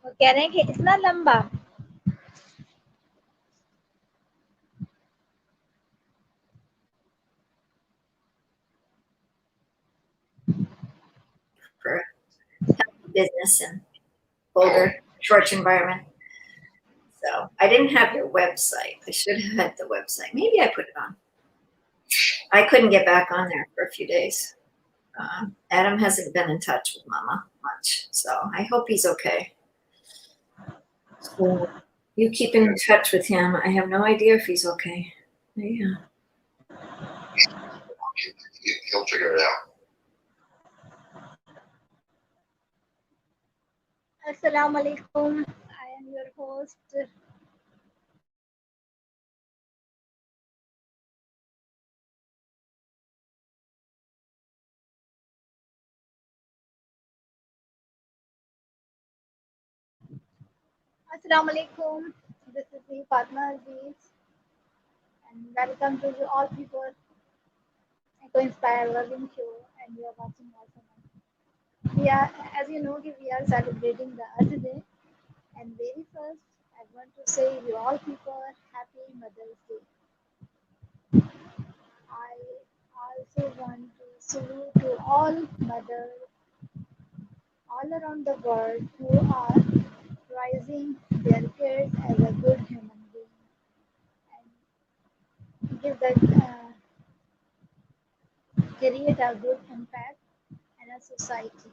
वो कह रहे हैं कि इतना लंबा। For business in Boulder, Schwartz environment. So I didn't have your website. I should have had the website. Maybe I put it on. I couldn't get back on there for a few days. Adam hasn't been in touch with Mama much, so I hope he's okay. So you keep in touch with him. I have no idea if he's okay. Yeah. He'll figure it out. Assalamu alaikum. I am your host. Assalamu alaikum. This is me, Fatma Aziz, and welcome to you all people. Eco Inspire Loving Show, and you are watching also. We are, as you know, we are celebrating the Earth Day, and very first, I want to say you all people happy Mother's Day. I also want to salute to all mothers all around the world who are raising their kids as a good human being and give that create a good impact in a society.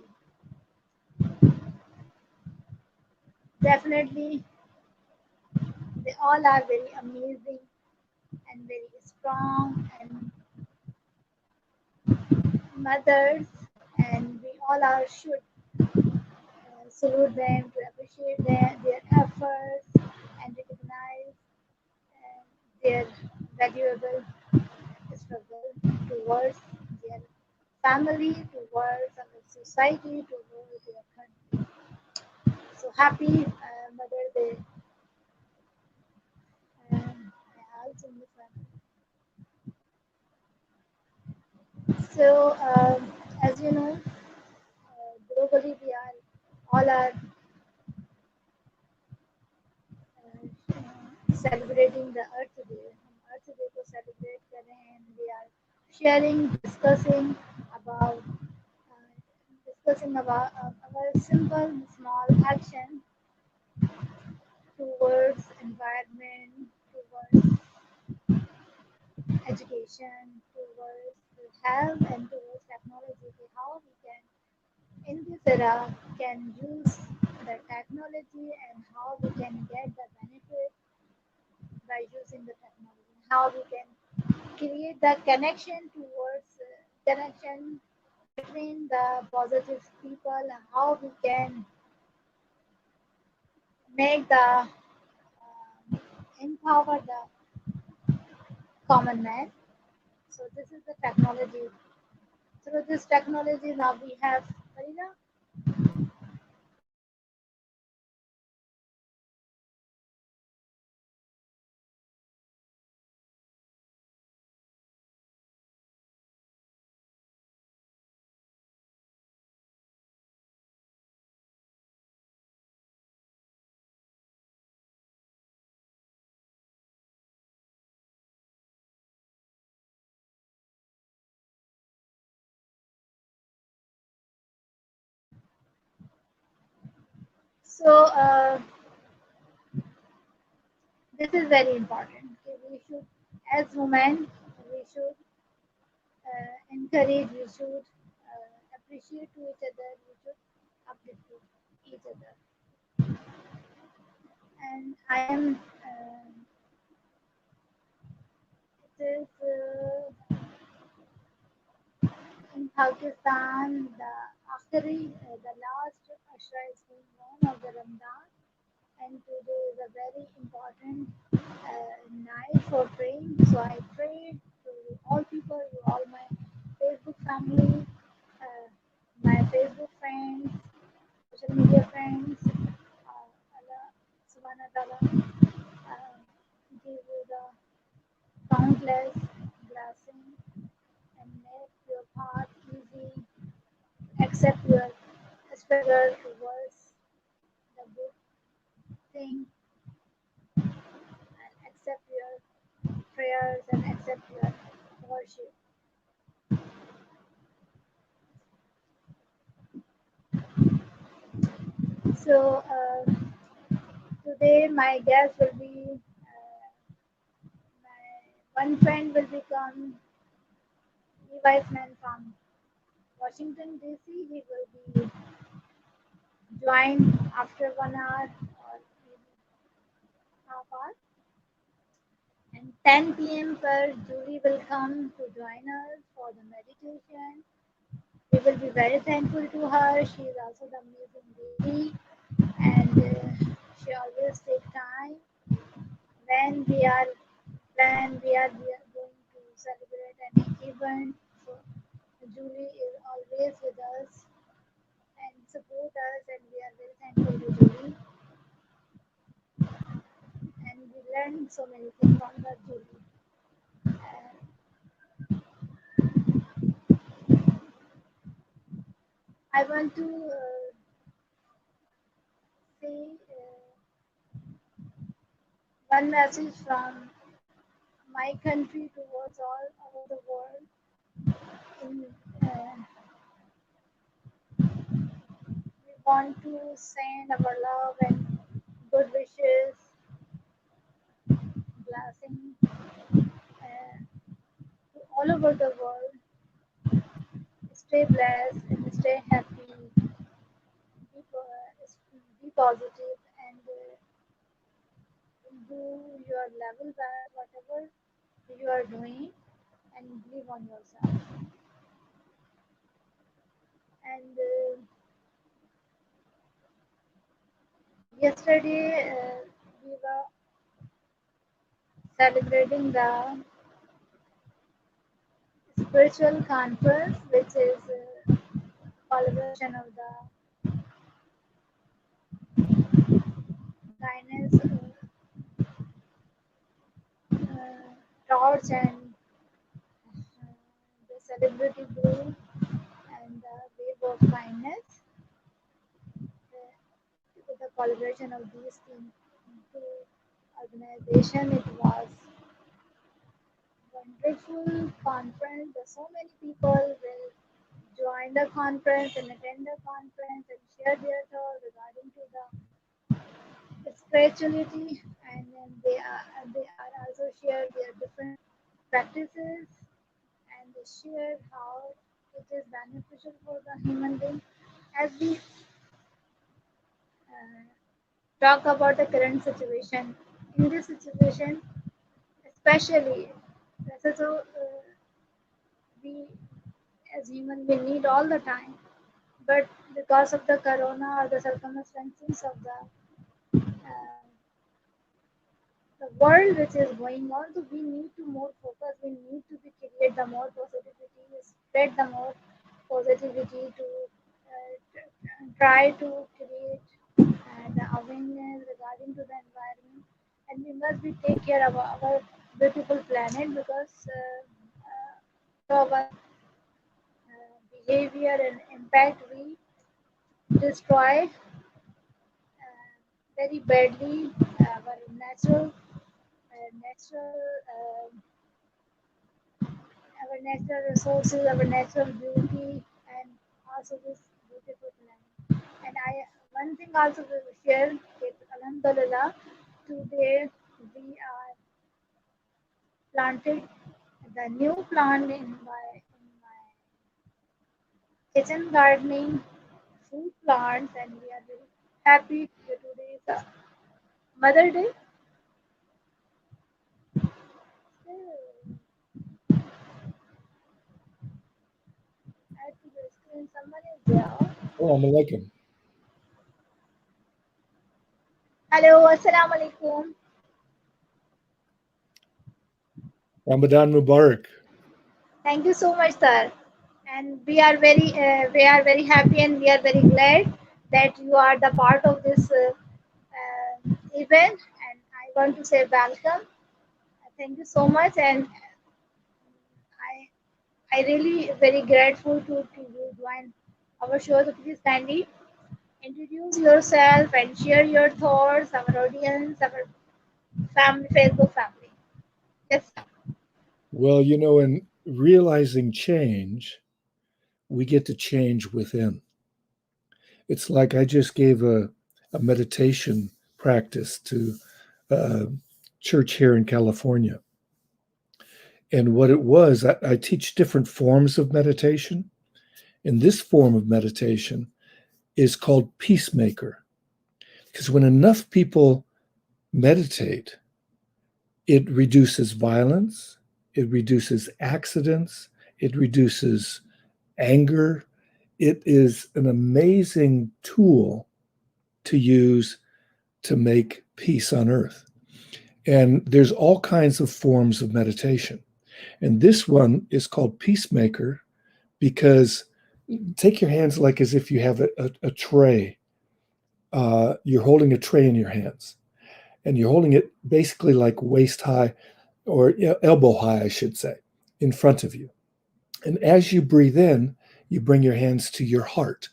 Definitely, they all are very amazing and very strong and mothers, and we all are should salute them to appreciate their efforts and recognize their valuable struggle towards their family, towards our society, towards their country. So happy Mother Day. I also miss them. So as you know, globally we are all are celebrating the Earth Day. हम Earth Day को celebrate कर रहे हैं and we are sharing, discussing about our simple small action towards environment, towards education, towards health, and towards technology. How we can in this era can use the technology and how we can get the benefit by using the technology. How we can create the connection towards connection between the positive people and how we can make the empower the common man. So this is the technology. Through this technology now we have Marina. So this is very important. Okay, we should, as women, we should encourage, we should appreciate to each other, we should uplift to each other. And I am, it is in Pakistan, the last Ashra is going on of the Ramadan, and today is a very important night for praying. So I pray to all people, to all my Facebook family, my Facebook friends, social media friends. Allah Subhanahu wa Taala give you the countless blessings and make your path easy, accept your struggle towards the good everything and accept your prayers and accept your worship. So today my guest will be my one friend will become Levi's man from Washington DC. He will be joined after 1 hour or maybe half hour. And 10 p.m. per Julie will come to join us for the meditation. We will be very thankful to her. She is also the amazing lady, and she always take time when we are going to celebrate any event. So Julie is always with us and support us, and we are very thankful to Julie. And we learn so many things from the Julie. And I want to say one message from my country towards all over the world. In, we want to send our love and good wishes, blessing to all over the world. Stay blessed and stay happy. Be positive and do your level best, whatever you are doing, and believe on yourself. And yesterday we were celebrating the spiritual conference, which is collaboration of the kindness, torch, and the celebrity group and the wave of kindness. With the collaboration of these two organizations, it was wonderful conference. So many people will join the conference and attend the conference and share their thoughts regarding to the spirituality, and then they are also share their different practices, and they share how it is beneficial for the human being. As we uh, talk about the current situation, in this situation, especially, so we as human we need all the time, but because of the corona or the circumstances of the world which is going on, so we need to more focus, we need to be create the more positivity, spread the more positivity to try to create the awareness regarding to the environment, and we must be take care of our beautiful planet, because our behavior and impact we destroy very badly our natural our natural resources, our natural beauty, and also this beautiful planet. And I one thing also we will share that Alhamdulillah, today we are planted the new plant in my kitchen gardening, fruit plants, and we are very happy that today is the Mother Day. So, add to the screen, someone is there. Assalamu alaikum. Hello, assalamu alaikum. Ramadan Mubarak. Thank you so much, sir. And we are very happy and we are very glad that you are the part of this event. And I want to say welcome. Thank you so much, and I really very grateful to you join our show. So please kindly introduce yourself and share your thoughts, our audience, our family, Facebook family. Yes. Well, in realizing change, we get to change within. It's like I just gave a meditation practice to a church here in California. And what it was, I teach different forms of meditation. And this form of meditation is called peacemaker. Because when enough people meditate, it reduces violence, it reduces accidents, it reduces anger. It is an amazing tool to use to make peace on earth. And there's all kinds of forms of meditation. And this one is called Peacemaker because take your hands like as if you have a tray. You're holding a tray in your hands and you're holding it basically like waist high or elbow high, I should say, in front of you. And as you breathe in, you bring your hands to your heart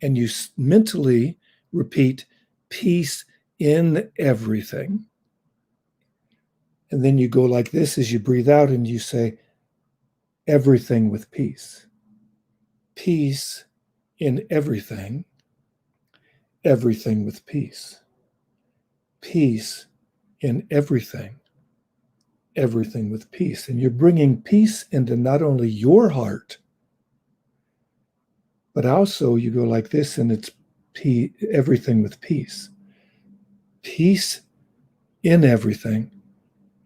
and you mentally repeat peace in everything. And then you go like this as you breathe out and you say everything with peace. Peace in everything, everything with peace. Peace in everything, everything with peace. And you're bringing peace into not only your heart, but also you go like this and it's everything with peace. Peace in everything,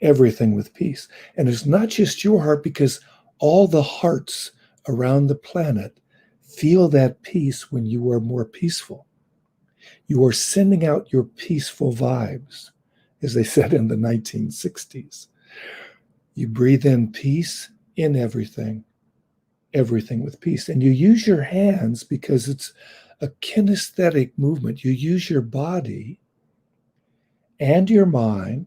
everything with peace. And it's not just your heart because all the hearts around the planet feel that peace when you are more peaceful. You are sending out your peaceful vibes, as they said in the 1960s. You breathe in peace in everything, everything with peace. And you use your hands because it's a kinesthetic movement. You use your body and your mind,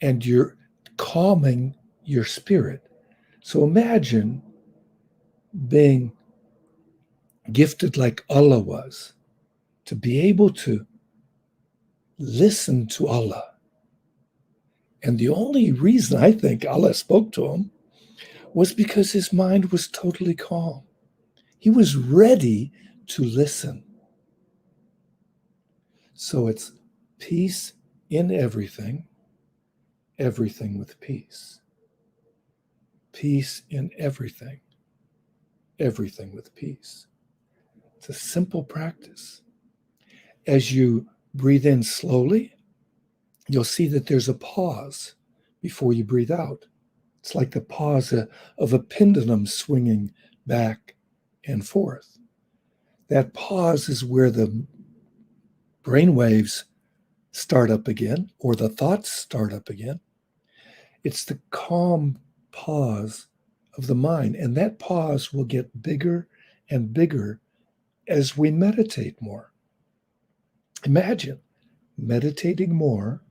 and you're calming your spirit. So imagine being gifted like Allah was, to be able to listen to Allah. And the only reason I think Allah spoke to him was because his mind was totally calm. He was ready to listen. So it's peace in everything, everything with peace. Peace in everything, everything with peace. It's a simple practice. As you breathe in slowly, you'll see that there's a pause before you breathe out. It's like the pause of a pendulum swinging back and forth. That pause is where the brain waves start up again, or the thoughts start up again. It's the calm pause of the mind. And that pause will get bigger and bigger as we meditate more. Imagine meditating more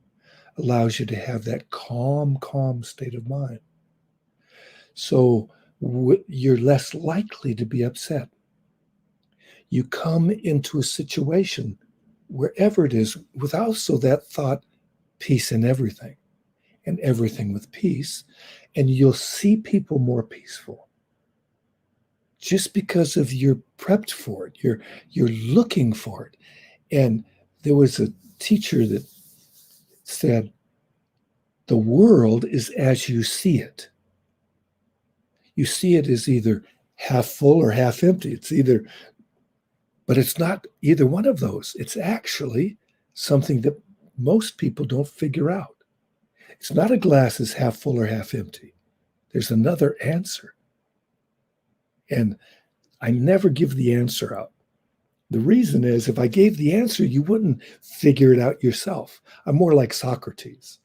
allows you to have that calm state of mind. So you're less likely to be upset. You come into a situation, wherever it is, with also that thought, peace in everything, and everything with peace, and you'll see people more peaceful. Just because of you're prepped for it, you're looking for it. And there was a teacher that said, the world is as you see it. You see it as either half full or half empty. It's either, but it's not either one of those. It's actually something that most people don't figure out. It's not a glass is half full or half empty. There's another answer. And I never give the answer out. The reason is if I gave the answer, you wouldn't figure it out yourself. I'm more like Socrates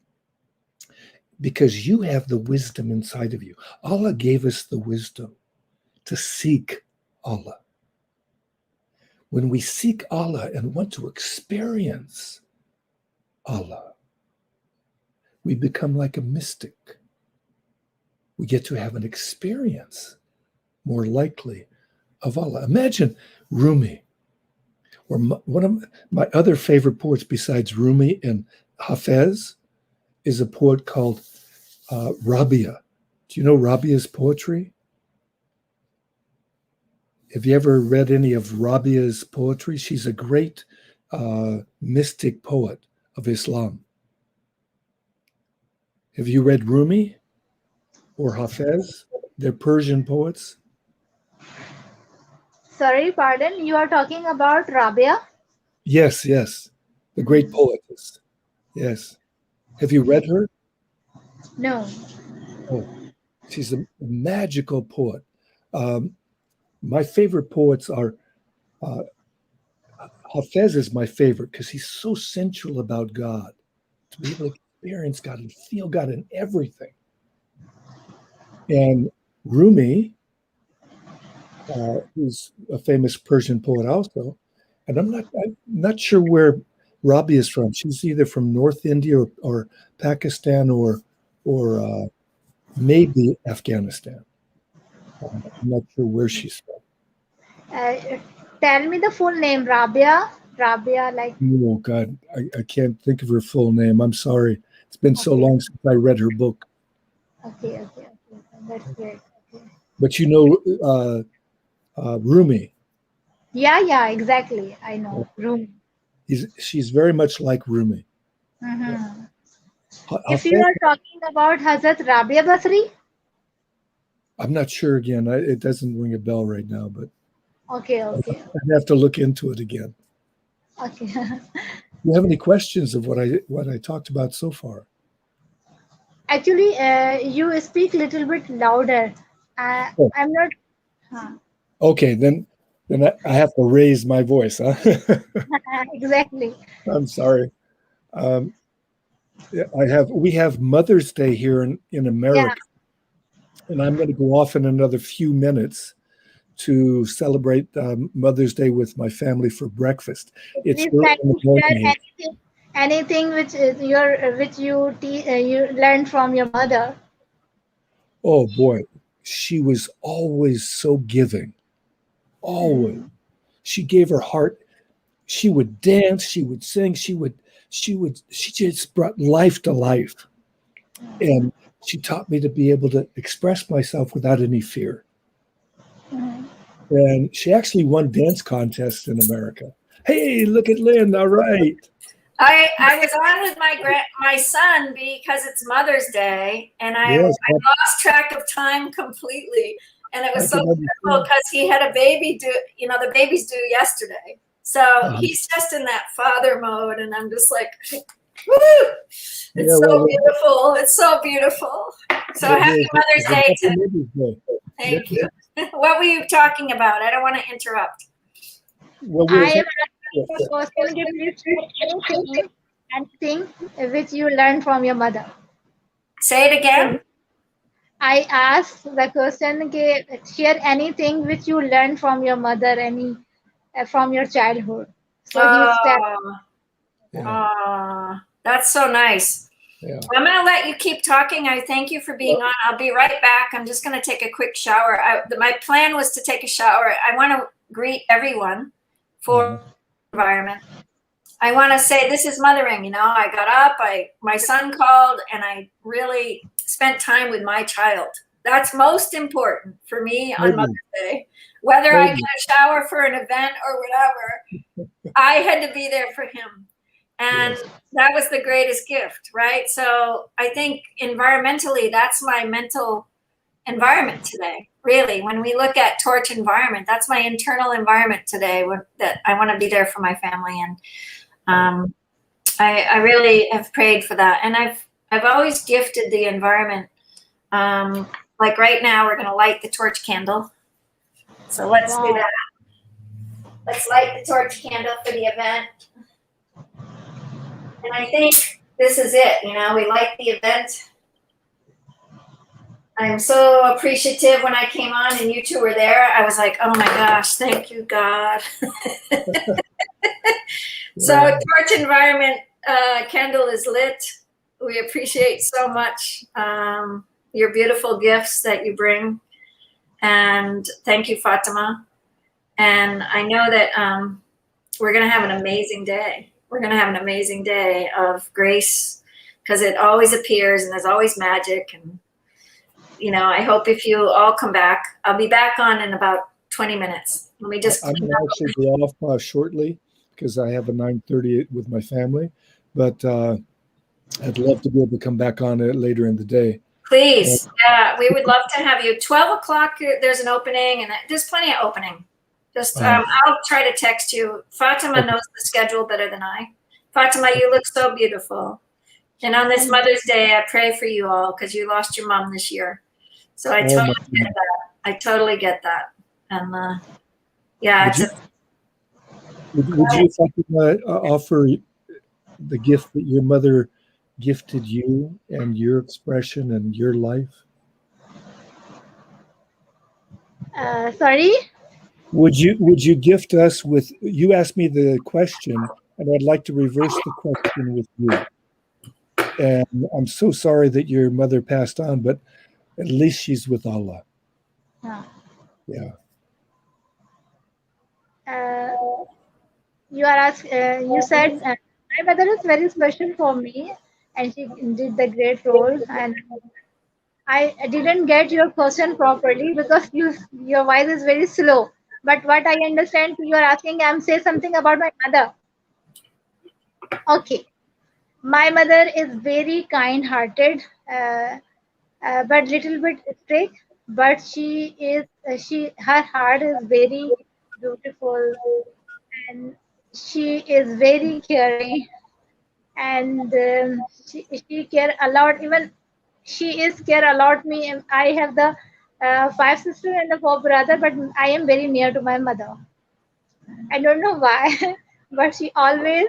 because you have the wisdom inside of you. Allah gave us the wisdom to seek Allah. When we seek Allah and want to experience Allah, we become like a mystic. We get to have an experience more likely of Allah. Imagine Rumi. or one of my other favorite poets besides Rumi and Hafez is a poet called Rabia. Do you know Rabia's poetry? Have you ever read any of Rabia's poetry? She's a great mystic poet of Islam. Have you read Rumi or Hafez? They're Persian poets. Sorry, pardon. You are talking about Rabia? Yes, yes. The great poetess. Yes. Have you read her? No. Oh, she's a magical poet. My favorite poets are Hafez is my favorite because he's so sensual about God, to be able to experience God and feel God in everything. And Rumi, who's a famous Persian poet also, and I'm not sure where Rabi is from. She's either from North India or Pakistan or maybe Afghanistan. I'm not sure where she's from. Tell me the full name, Rabia. Rabia, like. Oh God, I can't think of her full name. I'm sorry. It's been so Okay. long since I read her book. Okay. That's great. Okay. But you know Rumi. Yeah, exactly. I know. Room. She's very much like Rumi. Mm-hmm. If you Hafez, are talking about Hazrat Rabia Basri, I'm not sure again. It doesn't ring a bell right now, but okay. I'd have to look into it again. Okay. Do you have any questions of what I talked about so far? Actually, you speak a little bit louder. Oh. I'm not. Huh. Okay, then I have to raise my voice, huh? Exactly. I'm sorry. We have Mother's Day here in America, and I'm going to go off in another few minutes to celebrate Mother's Day with my family for breakfast. It's Please, early can in the you morning. share anything which is you learned from your mother? Oh boy, she was always so giving. Always, she gave her heart. She would dance. She would sing. She just brought life to life, and she taught me to be able to express myself without any fear. Mhm. And she actually won dance contests in America. Hey, look at Lynn. All right. I was on with my son because it's Mother's Day, and I Yes, lost track of time completely. And it was I so can beautiful understand. because he had a baby due, the baby's due yesterday. So he's just in that father mode, and I'm just like, woo! It's Yeah, so well, beautiful. It's so beautiful. So it happy is. Mother's It's a Day happy to Mother's Day. thank you. What were you talking about? I don't want to interrupt. Well, I am asking the question, can you share anything which you learned from your mother? Say it again. I asked the question, share anything which you learned from your mother, from your childhood. So he's That's so nice. Yeah. I'm going to let you keep talking. I thank you for being on. I'll be right back. I'm just going to take a quick shower. My plan was to take a shower. I want to greet everyone for the environment. I want to say this is mothering. I got up, my son called, and I really spent time with my child. That's most important for me on Mother's Day. Whether I get a shower for an event or whatever, I had to be there for him. And that was the greatest gift, right? So I think environmentally, that's my mental environment today. Really, when we look at Torch environment, that's my internal environment today. That I want to be there for my family, and I really have prayed for that. And I've always gifted the environment. Like right now, we're going to light the torch candle. So let's do that. Let's light the torch candle for the event. And I think this is it. We light the event. I'm so appreciative when I came on and you two were there. I was like, oh my gosh, thank you, God. So Torch Environment candle is lit. We appreciate so much your beautiful gifts that you bring. And thank you, Fatima. And I know that we're going to have an amazing day. We're going to have an amazing day of grace because it always appears and there's always magic. And, you know, I hope if you all come back, I'll be back on in about 20 minutes. Let me just I'm going to actually be off shortly because I have a 9:30 with my family, but I'd love to be able to come back on it later in the day. please. Yeah, we would love to have you. 12 o'clock, there's an opening, and there's plenty of opening. Just, I'll try to text you. Fatima knows the schedule better than I. Fatima, you look so beautiful. And on this Mother's Day, I pray for you all because you lost your mom this year. So I totally get that. I totally get that. And yeah, would you Fatima, offer the gift that your mother gifted you and your expression and your life? Sorry. Would you gift us with? You asked me the question, and I'd like to reverse the question with you. And I'm so sorry that your mother passed on, but at least she's with Allah. Yeah. You are asked. You said my mother is very special for me, and she did the great role. And I didn't get your question properly because your voice is very slow. But what I understand, you are asking, I'm say something about my mother. Okay, my mother is very kind-hearted, but little bit strict. But her heart is very beautiful, and she is very caring, and she care a lot. Even she is care a lot me. I have the five sisters and the four brother, but I am very near to my mother. I don't know why, but she always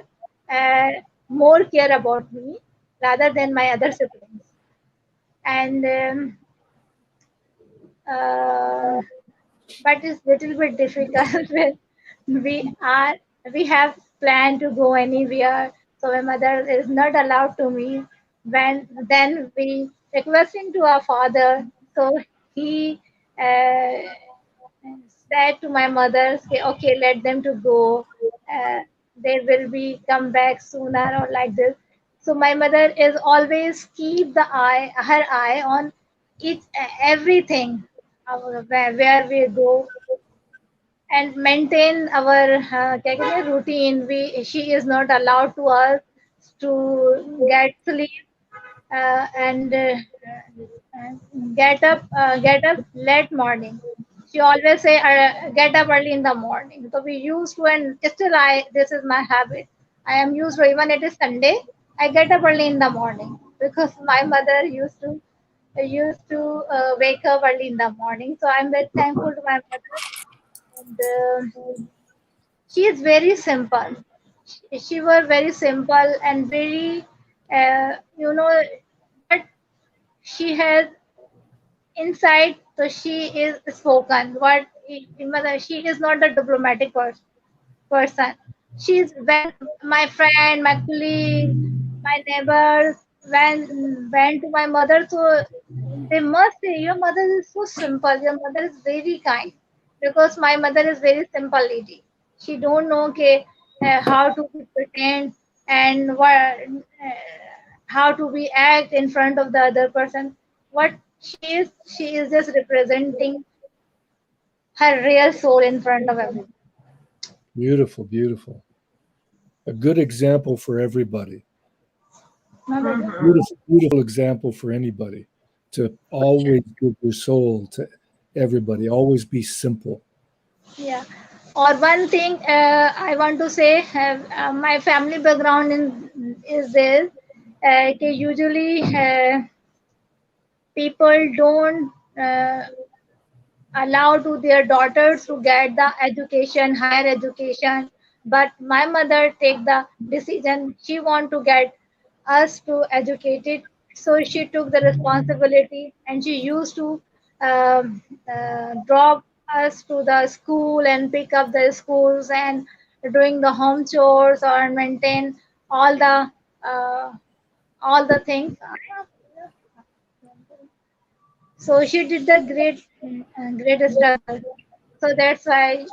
uh, more care about me rather than my other siblings. And uh, but it's little bit difficult when we are we have planned to go anywhere, so my mother is not allowed to me. When then we requesting to our father, so he uh, said to my mother, say, okay, let them to go. They will be come back sooner or like this. So my mother is always keep her eye on each everything, where we go, and maintain our क्या कहते हैं, routine. She is not allowed to us to get sleep, and get up late morning. She always say get up early in the morning. So we used to, and still I this is my habit. I am used to, even it is Sunday, I get up early in the morning because my mother used to wake up early in the morning. So I'm very thankful to my mother. And she is very simple. She was very simple and very, you know, but she has insight. So she is spoken. She is not a diplomatic person. She's when my friend, my colleague, my neighbors went to my mother, so they must say, your mother is so simple. Your mother is very kind, because my mother is very simple lady. She don't know okay, how to pretend, and how to be act in front of the other person. What she is just representing her real soul in front of everyone. Beautiful, beautiful. A good example for everybody. Beautiful, beautiful example for anybody to always give your soul to everybody. Always be simple. Yeah. Or one thing I want to say, my family background is this. Usually people don't allow to their daughters to get the education, higher education. But my mother take the decision. She want to get us to educate it. So she took the responsibility, and she used to drop us to the school and pick up the schools and doing the home chores or maintain all the uh, things. So she did the great struggle. So that's why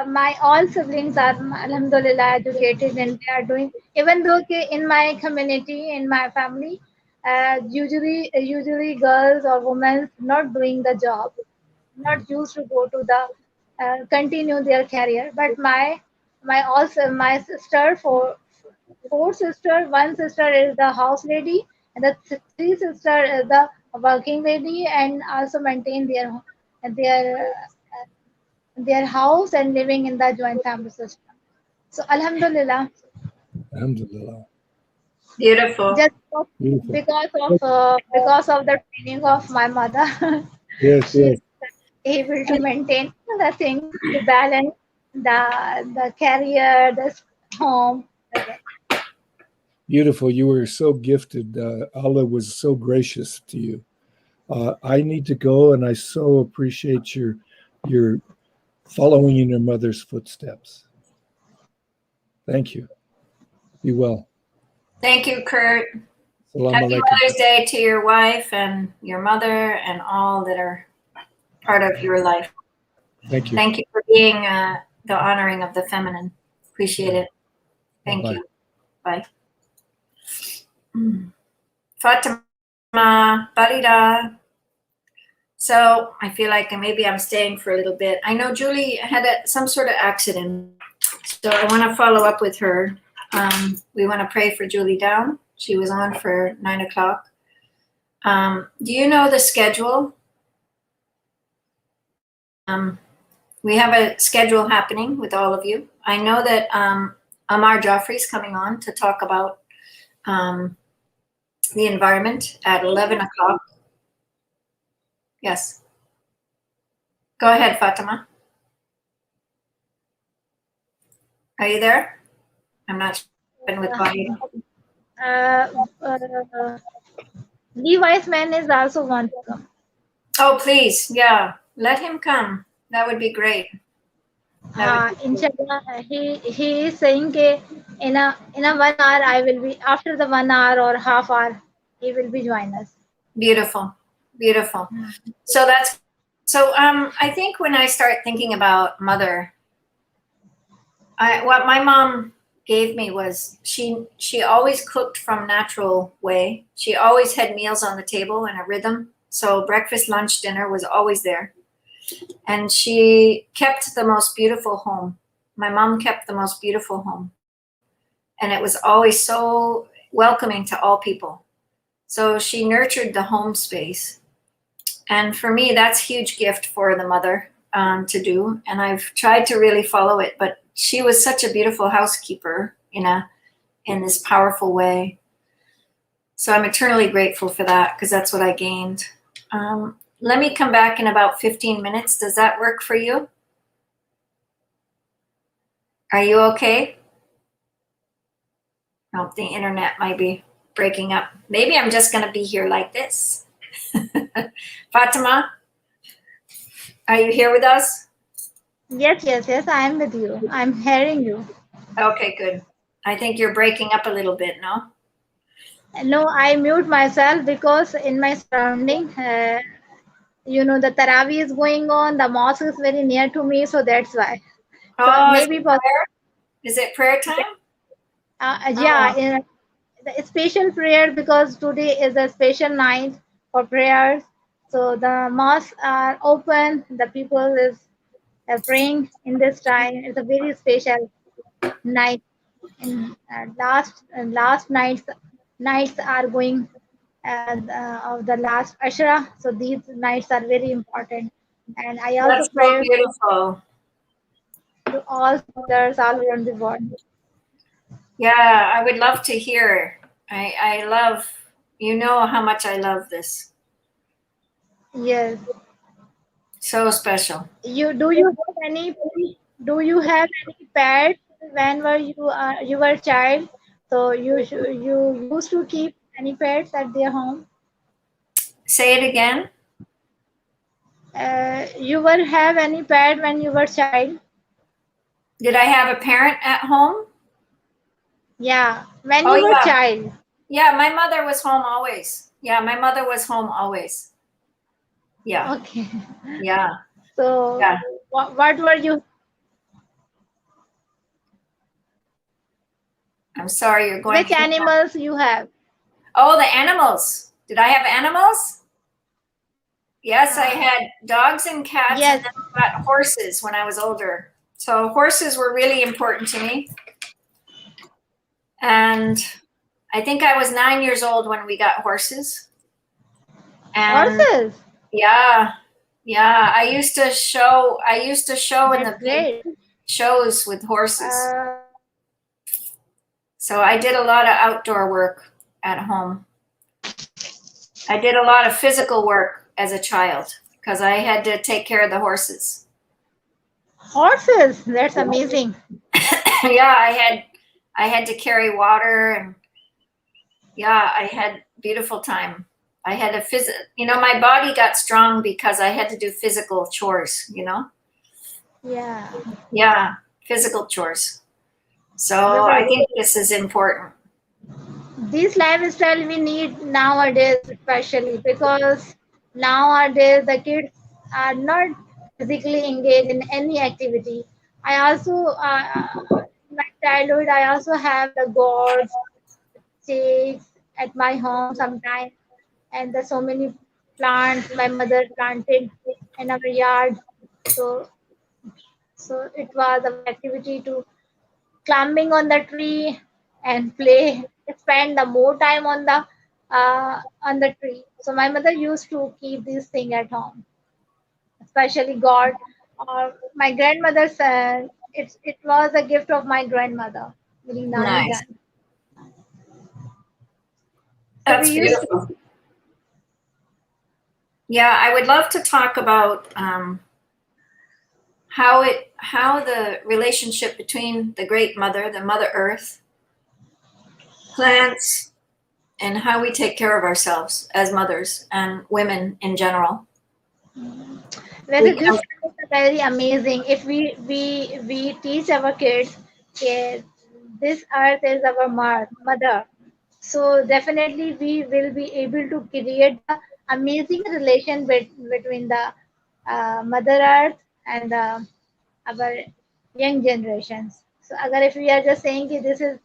my all siblings are alhamdulillah educated, and they are doing, even though in my community, in my family, usually girls or women not doing the job, not used to go to the continue their career. But my also my sister, four sister, one sister is the house lady, and the three sister is the working lady, and also maintain their house and living in the joint family system. So alhamdulillah, Alhamdulillah. Beautiful. just Beautiful. because of the training of my mother, Yes, she's yes. able to maintain the thing, to balance the career, the home. Like that. Beautiful. You were so gifted. Allah was so gracious to you. I need to go, and I so appreciate your following in your mother's footsteps. Thank you. Be well. Thank you, Kurt. Salam Happy alaikum. Mother's Day to your wife and your mother and all that are part of your life. Thank you. Thank you for being the honoring of the feminine. Appreciate it. Thank Bye-bye. you. Bye. Fatima, Barida. So I feel like maybe I'm staying for a little bit. I know Julie had some sort of accident, so I want to follow up with her. We want to pray for Julie down. She was on for 9 o'clock. Do you know the schedule? We have a schedule happening with all of you. I know that Amar Joffrey's coming on to talk about the environment at 11 o'clock. Yes. Go ahead, Fatima. Are you there? I'm not sure with body. Levi's man is also want to come. Oh, please. Yeah. Let him come. That would be great. Inshallah, he is saying that in a 1 hour I will be, after the 1 hour or half hour he will be join us. Beautiful. Beautiful. So I think when I start thinking about mother, what my mom gave me was she always cooked from natural way. She always had meals on the table in a rhythm. So breakfast, lunch, dinner was always there. And she kept the most beautiful home. My mom kept the most beautiful home. And it was always so welcoming to all people. So she nurtured the home space. And for me, that's a huge gift for the mother to do. And I've tried to really follow it, but she was such a beautiful housekeeper in this powerful way. So I'm eternally grateful for that, because that's what I gained. Let me come back in about 15 minutes. Does that work for you? Are you okay? Oh, the internet might be breaking up. Maybe I'm just going to be here like this. Fatima, are you here with us? Yes, I am with you. I'm hearing you. Okay, good. I think you're breaking up a little bit, no? No, I mute myself because in my surrounding, the Taraweeh is going on. The mosque is very near to me, so that's why. So Oh, maybe is it prayer time? yeah, the special prayer, because today is a special night for prayers. So the mosques are open. The people is praying in this time. It's a very special night. And last nights are going of the last Ashra. So these nights are very important. And I also That's so pray beautiful. to all sisters all around the world. Yeah, I would love to hear. I love, you know how much I love this. Yes. So special. Do you have any pets when you were a child? So you used to keep any pets at their home? Say it again. You were have any pet when you were a child? Did I have a parent at home? Yeah, when Oh, you were a yeah. child. Yeah, my mother was home always. Yeah, my mother was home always. Yeah, Okay. yeah, So yeah. what were you? I'm sorry, you're going. Which animals you have? Oh, the animals. Did I have animals? Yes, I had dogs and cats, Yes. and then I got horses when I was older. So horses were really important to me. And I think I was 9 years old when we got horses. And Horses. yeah, I used to show in the That's big great. shows with horses. Uh, So I did a lot of outdoor work at home. I did a lot of physical work as a child because I had to take care of the horses. Horses. That's amazing. Yeah, I had to carry water, and yeah, I had beautiful time. I had my body got strong because I had to do physical chores, Yeah. Yeah, physical chores. So I think this is important. This lifestyle we need nowadays, especially because nowadays the kids are not physically engaged in any activity. I also, in my childhood, I also have the gourds, chicks at my home sometimes, and there's so many plants my mother planted in our yard. So, so it was our activity to climbing on the tree and play, spend the more time on the tree. So my mother used to keep this thing at home, especially God or my grandmother's. It was a gift of my grandmother, meaning Nani Nice. Jan. So we That's used to. beautiful. Yeah, I would love to talk about how the relationship between the Great Mother, the Mother Earth, plants, and how we take care of ourselves as mothers and women in general. Whether this is very amazing if we teach our kids, okay, this earth is our mother. So definitely we will be able to create the amazing relation between the mother earth and our young generations. So agar if we are just saying that this is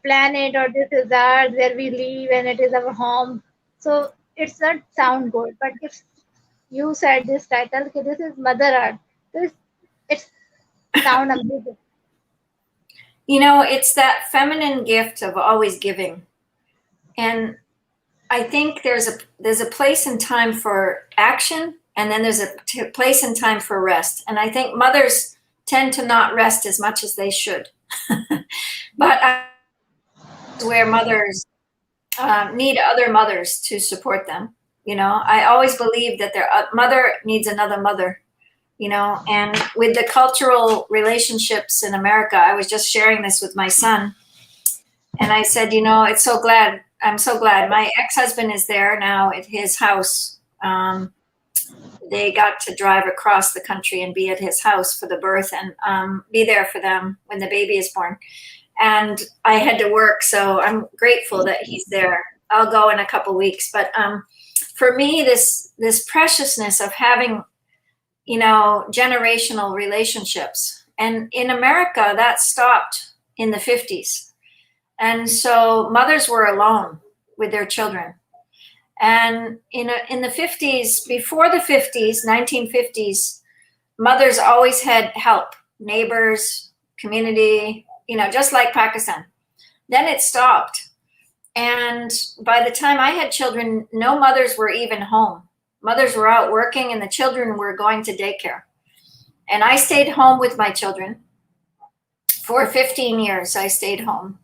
planet or this is earth where we live and it is our home, so it's not sound good. But if you said this title, okay, this is mother earth, this it's sound amazing. It's that feminine gift of always giving. And I think there's a place and time for action, and then there's a place and time for rest. And I think mothers tend to not rest as much as they should. But where mothers need other mothers to support them. I always believe that their mother needs another mother. And with the cultural relationships in America, I was just sharing this with my son, and I said, I'm so glad my ex-husband is there now at his house. They got to drive across the country and be at his house for the birth and be there for them when the baby is born. And I had to work, so I'm grateful that he's there. I'll go in a couple weeks, but for me, this preciousness of having, generational relationships, and in America, that stopped in the 50s, and so mothers were alone with their children. And in the 50s, before the 50s, 1950s, mothers always had help, neighbors, community, just like Pakistan. Then it stopped. And by the time I had children, no mothers were even home. Mothers were out working and the children were going to daycare. And I stayed home with my children. For 15 years, I stayed home.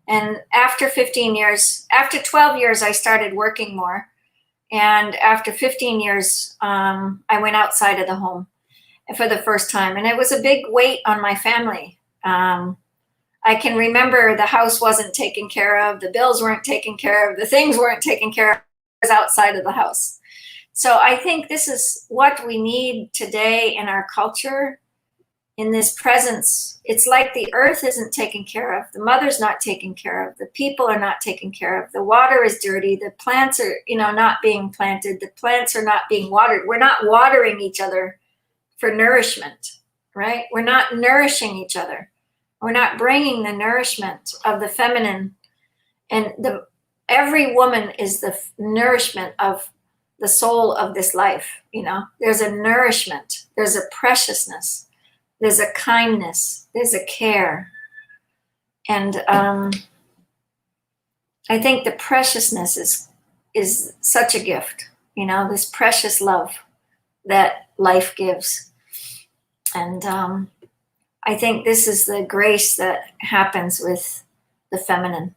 And after 15 years, after 12 years, I started working more. And after 15 years, I went outside of the home for the first time. And it was a big weight on my family. I can remember the house wasn't taken care of, the bills weren't taken care of, the things weren't taken care of. I was outside of the house. So I think this is what we need today in our culture, in this presence. It's like the earth isn't taken care of, the mother's not taken care of, the people are not taken care of, the water is dirty, the plants are, not being planted, the plants are not being watered. We're not watering each other for nourishment, right? We're not nourishing each other. We're not bringing the nourishment of the feminine, and every woman is the nourishment of the soul of this life. There's a nourishment, there's a preciousness, there's a kindness, there's a care. And I think the preciousness is such a gift, this precious love that life gives. And I think this is the grace that happens with the feminine,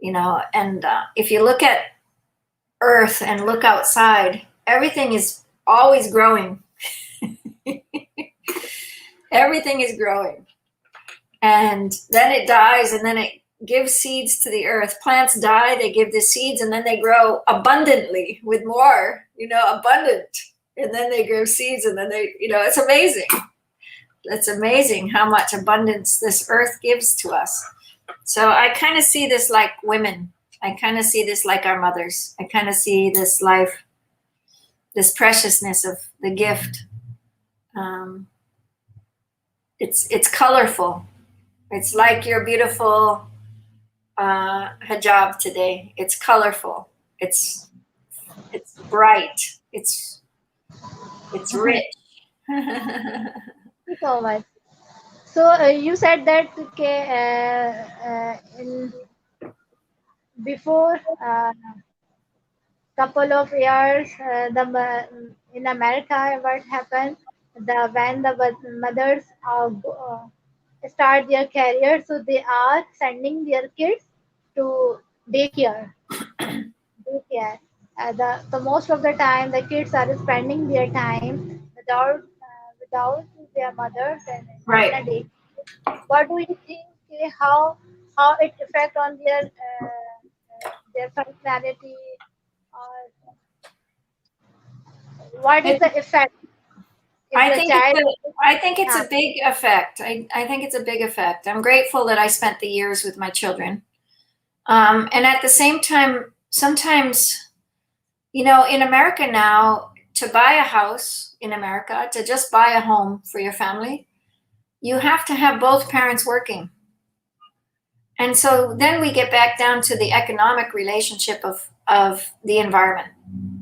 and if you look at Earth and look outside, everything is always growing. Everything is growing. And then it dies, and then it gives seeds to the earth. Plants die, they give the seeds, and then they grow abundantly with more, abundant. And then they grow seeds, and then it's amazing. It's amazing how much abundance this earth gives to us. So I kind of see this like women. I kind of see this like our mothers. I kind of see this life, this preciousness of the gift. It's colorful. It's like your beautiful hijab today. It's colorful. It's bright. It's rich. Thank you so much. So you said that before couple of years, in America, what happened? When the mothers start their career, so they are sending their kids to daycare. The most of the time, the kids are spending their time without their mothers and Right. in a day. What do you think? How it affect on their personality, or what is the effect? I think it's a big effect. I think it's a big effect. I'm grateful that I spent the years with my children. And at the same time, sometimes, in America now, to buy a house in America, to just buy a home for your family, you have to have both parents working. And so then we get back down to the economic relationship of the environment.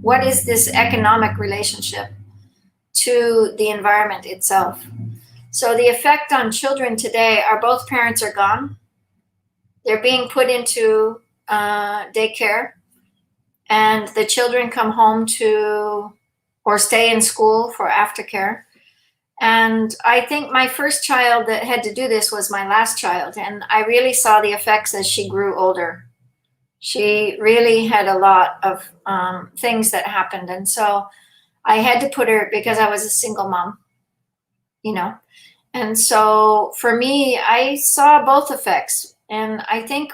What is this economic relationship to the environment itself? So the effect on children today are both parents are gone. They're being put into daycare, and the children come home or stay in school for aftercare. And I think my first child that had to do this was my last child. And I really saw the effects as she grew older. She really had a lot of things that happened. And so I had to put her, because I was a single mom, And so for me, I saw both effects. And I think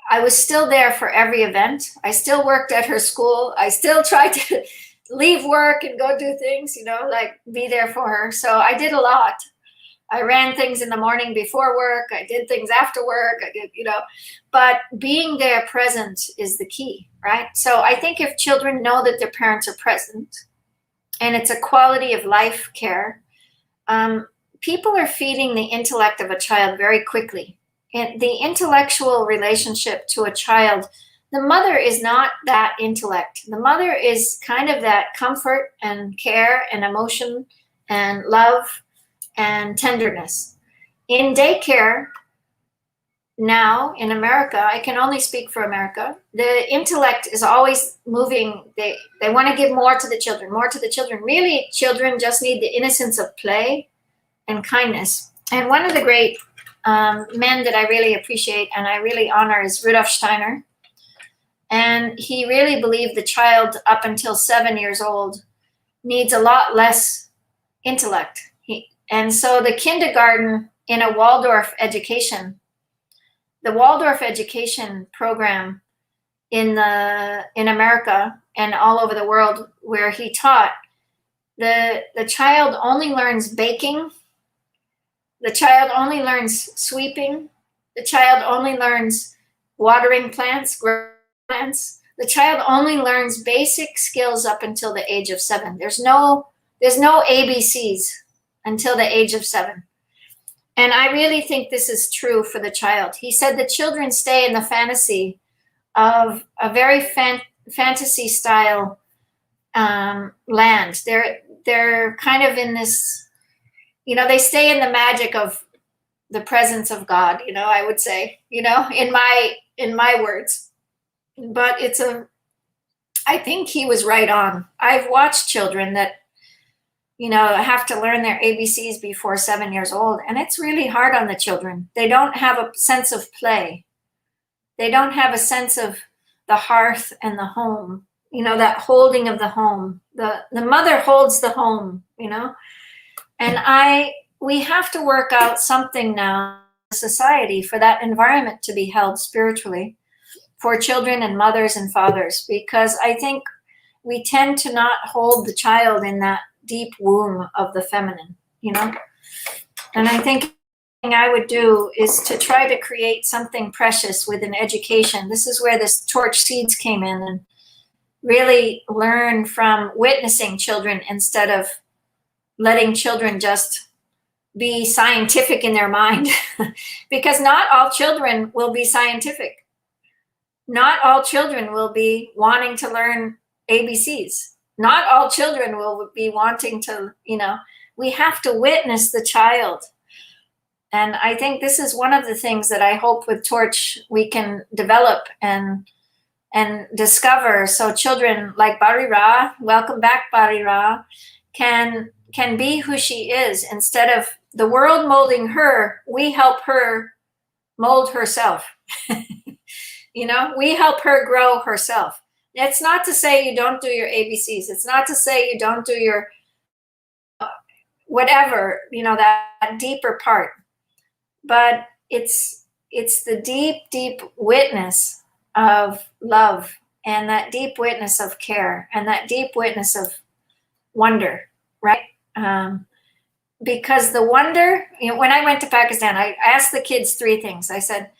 I was still there for every event. I still worked at her school. I still tried to leave work and go do things, like be there for her. So I did a lot. I ran things in the morning before work. I did things after work. I did, but being there present is the key, right? So I think if children know that their parents are present, and it's a quality of life care, people are feeding the intellect of a child very quickly. And the intellectual relationship to a child, the mother is not that intellect. The mother is kind of that comfort and care and emotion and love and tenderness. In daycare now in America, I can only speak for America, the intellect is always moving. They want to give more to the children, more to the children. Really, children just need the innocence of play and kindness. And one of the great men that I really appreciate and I really honor is Rudolf Steiner. And he really believed the child up until 7 years old needs a lot less intellect. And so the kindergarten in a Waldorf education, the Waldorf education program in America and all over the world where he taught, the child only learns baking, the child only learns sweeping, the child only learns watering plants, plants. The child only learns basic skills up until the age of 7. There's no ABCs until the age of 7. And I really think this is true for the child. He said the children stay in the fantasy of a very fantasy style land. They're kind of in this, they stay in the magic of the presence of God, I would say, in my words. But I think he was right on. I've watched children that, have to learn their ABCs before 7 years old. And it's really hard on the children. They don't have a sense of play. They don't have a sense of the hearth and the home, that holding of the home. The mother holds the home, and we have to work out something now in society for that environment to be held spiritually for children and mothers and fathers, because I think we tend to not hold the child in that deep womb of the feminine, and I think I would do is to try to create something precious with an education. This is where this torch seeds came in, and really learn from witnessing children instead of letting children just be scientific in their mind. Because not all children will be scientific. Not all children will be wanting to learn ABCs. Not all children will be wanting to, we have to witness the child. And I think this is one of the things that I hope with Torch we can develop and discover, so children like Barira, welcome back Barira, can be who she is. Instead of the world molding her, we help her mold herself. We help her grow herself. It's not to say you don't do your ABCs. It's not to say you don't do your whatever, that deeper part. But it's the deep witness of love, and that deep witness of care, and that deep witness of wonder, right? Because the wonder, when I went to Pakistan, I asked the kids 3 things. I said,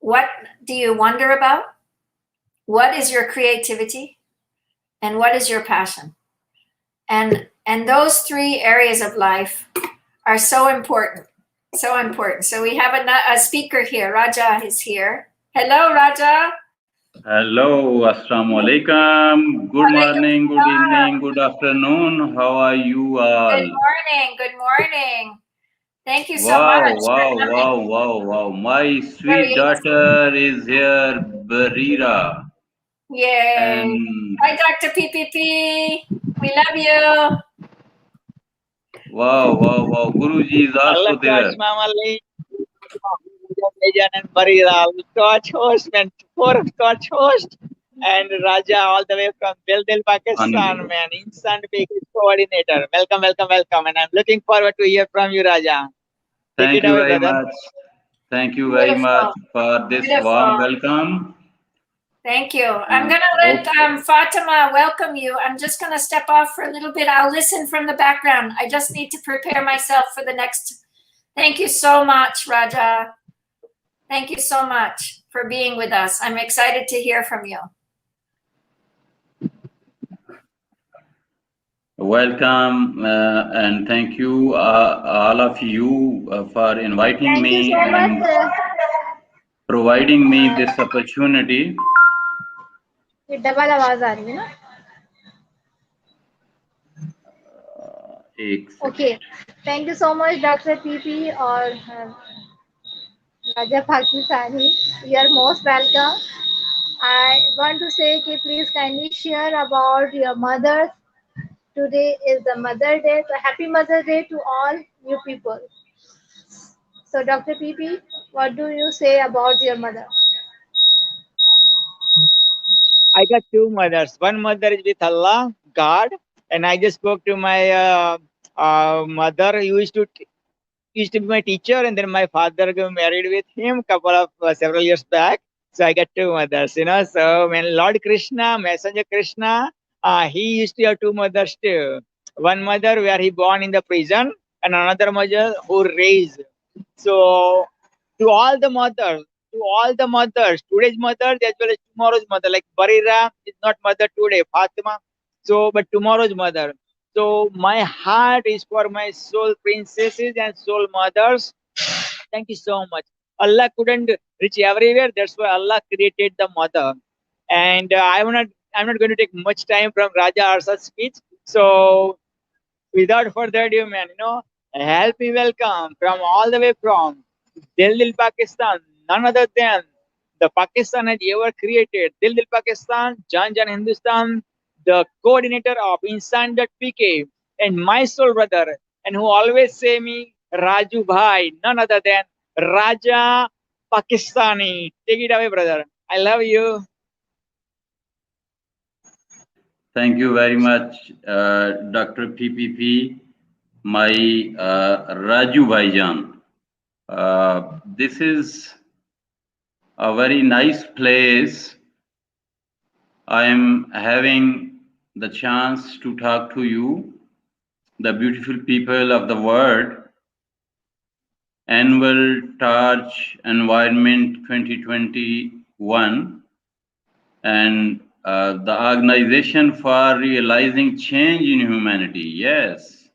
what do you wonder about? What is your creativity? And what is your passion? And those 3 areas of life are so important. So important. So we have a speaker here. Raja is here. Hello, Raja. Hello, Assalamu alaikum. Good morning, good evening, good afternoon. How are you all? Good morning. Thank you so much. Wow. My sweet daughter is here, Barira. Yay. And hi, Dr. PPP. We love you. Wow. Guruji is also there. And Barira, Scotch host, man, 4 Scotch host, and Raja all the way from Delhi, Pakistan, man, instant bakery coordinator. Welcome, and I'm looking forward to hear from you, Raja. Thank you very much. Thank you very much for this warm welcome. Thank you. I'm going to let Fatima welcome you. I'm just going to step off for a little bit. I'll listen from the background. I just need to prepare myself for the next. Thank you so much, Raja. Thank you so much for being with us. I'm excited to hear from you. Welcome and thank you, all of you, for inviting me and providing me this opportunity. Double आवाज आ रही है ना? Okay, thank you so much, Dr. PP or Raja Pakistani. You are most welcome. I want to say, please kindly share about your mothers. Today is the Mother Day, so happy Mother's Day to all you people. So, Dr. PP, what do you say about your mother? I got 2 mothers. One mother is with Allah, God, and I just spoke to my mother. Who used to be my teacher, and then my father got married with him several years back. So I got 2 mothers, So when Lord Krishna, Messenger Krishna, he used to have 2 mothers too. One mother where he born in the prison, and another mother who raised. So to all the mothers, today's mothers as well as tomorrow's mother, like Barira is not mother today, Fatima. So, but tomorrow's mother. So my heart is for my soul princesses and soul mothers Thank you so much. Allah couldn't reach everywhere. That's why Allah created the mother. And I'm not going to take much time from Raja Arsa's speech. So without further ado, man, help me welcome from all the way from Delhi, Pakistan, none other than the Pakistan has ever created. Delhi, Pakistan, Jan Jan Hindustan, the coordinator of Insan.pk, and my soul brother, and who always say me Raju Bhai, none other than Raja Pakistani. Take it away, brother. I love you. Thank you very much, Dr. PPP, my Raju Bhaijan. This is a very nice place. I am having the chance to talk to you, the beautiful people of the world. Annual Taj Environment 2021 and the Organization for Realizing Change in Humanity. Yes,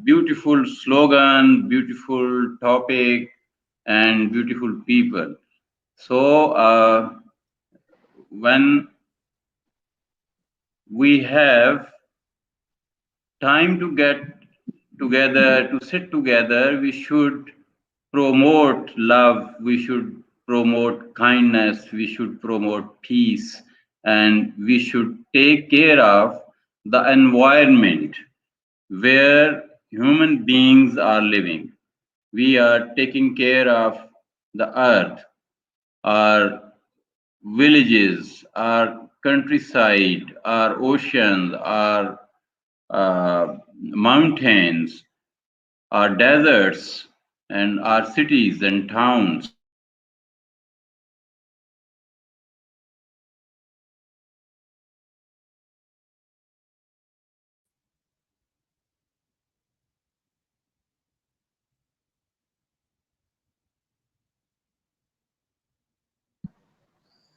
beautiful slogan, beautiful topic, and beautiful people. So when we have time to get together, to sit together, we should promote love, we should promote kindness, we should promote peace, and we should take care of the environment where human beings are living. We are taking care of the earth, our villages, our countryside, our oceans, our mountains, our deserts, and our cities and towns.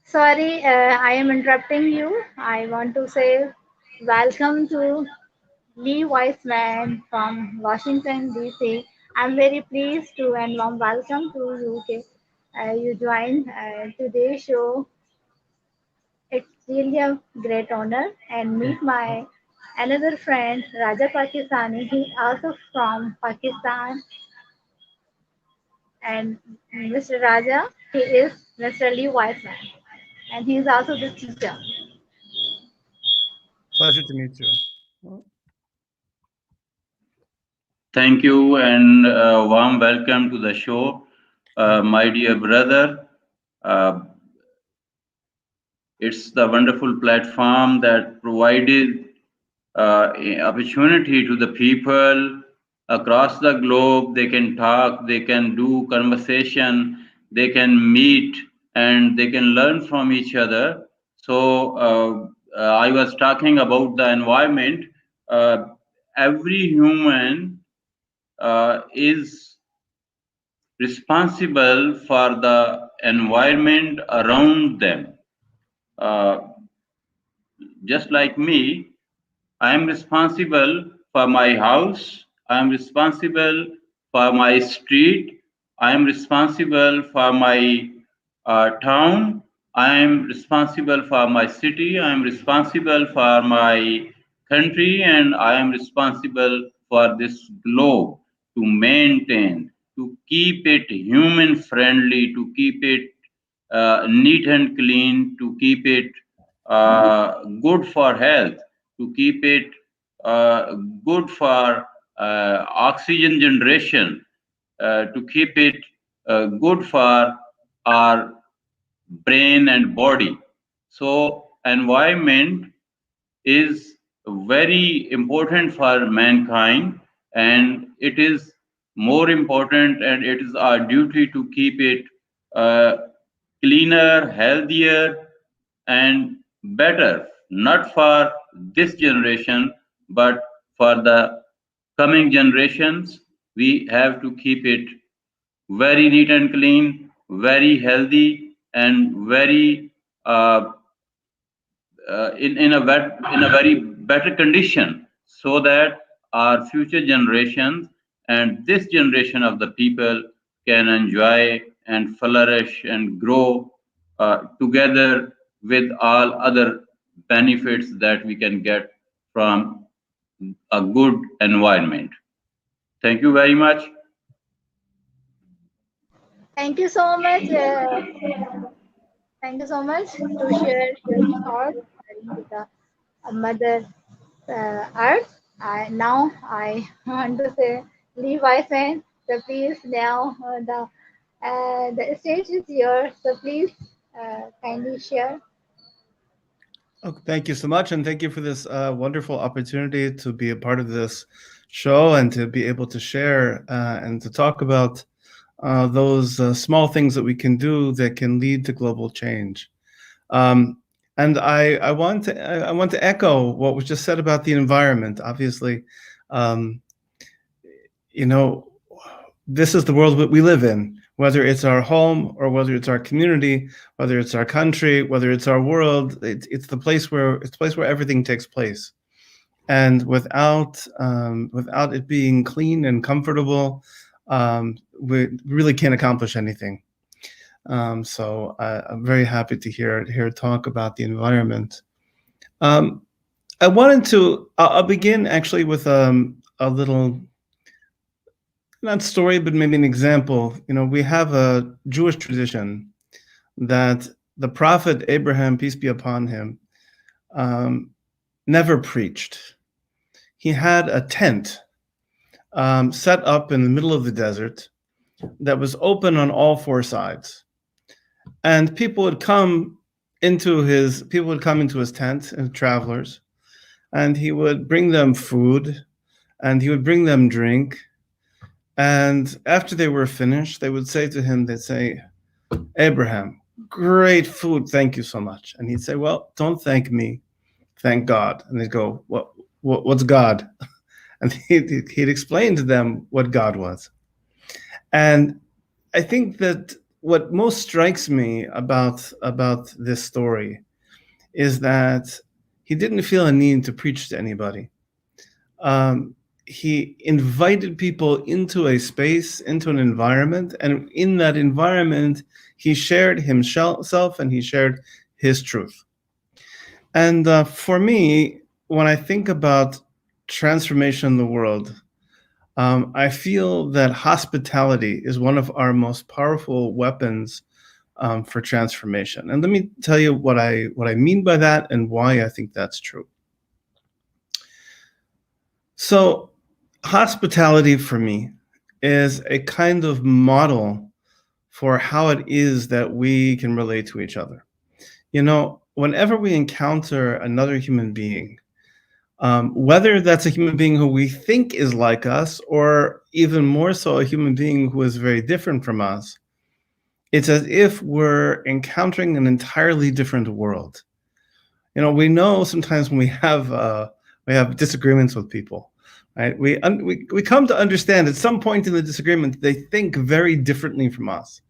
Sorry, I am interrupting you. I want to say welcome to Lee Weissman from Washington, D.C. I'm very pleased to and warm welcome to you. You joined today's show. It's really a great honor and meet my another friend Raja Pakistani. He also from Pakistan and Mr. Raja. He is Mr. Lee Weissman and he is also the teacher. Pleasure to meet you. Thank you and warm welcome to the show, my dear brother. It's the wonderful platform that provided opportunity to the people across the globe. They can talk, they can do conversation, they can meet, and they can learn from each other. So I was talking about the environment. Every human is responsible for the environment around them. Just like me, I am responsible for my house, I am responsible for my street, I am responsible for my town, I am responsible for my city, I am responsible for my country, and I am responsible for this globe to maintain, to keep it human friendly, to keep it neat and clean, to keep it good for health, to keep it good for oxygen generation, to keep it good for our brain and body. So environment is very important for mankind, and it is more important, and it is our duty to keep it cleaner, healthier, and better, not for this generation, but for the coming generations. We have to keep it very neat and clean, very healthy, and very in a very better condition, so that our future generations and this generation of the people can enjoy and flourish and grow together with all other benefits that we can get from a good environment. Thank you very much. Thank you so much. Thank you so much to share your thoughts regarding to the Mother Earth. I want to say leave I saying so please now the stage is yours. So please kindly share. Oh, thank you so much, and thank you for this wonderful opportunity to be a part of this show and to be able to share and to talk about those small things that we can do that can lead to global change. And I want to echo what was just said about the environment. Obviously, you know, this is the world that we live in. Whether it's our home or whether it's our community, whether it's our country, whether it's our world, it's the place where everything takes place. And without it being clean and comfortable, we really can't accomplish anything. So I'm very happy to hear talk about the environment. I wanted to. I'll begin actually with a little, not story, but maybe an example. You know, we have a Jewish tradition that the prophet Abraham, peace be upon him, never preached. He had a tent set up in the middle of the desert that was open on all four sides, and people would come into his tent, and travelers, and he would bring them food, and he would bring them drink. And after they were finished, they would say to him, they'd say, Abraham, great food, thank you so much. And he'd say, well, don't thank me, thank God. And they'd go, what's God? And he'd explain to them what God was. And I think that what most strikes me about this story is that he didn't feel a need to preach to anybody. He invited people into a space, into an environment, and in that environment, he shared himself and he shared his truth. And for me, when I think about transformation in the world, I feel that hospitality is one of our most powerful weapons for transformation. And let me tell you what I mean by that and why I think that's true. So, hospitality for me is a kind of model for how it is that we can relate to each other. You know, whenever we encounter another human being, whether that's a human being who we think is like us, or even more so a human being who is very different from us, it's as if we're encountering an entirely different world. You know, we know sometimes when we have disagreements with people, right? We come to understand at some point in the disagreement they think very differently from us,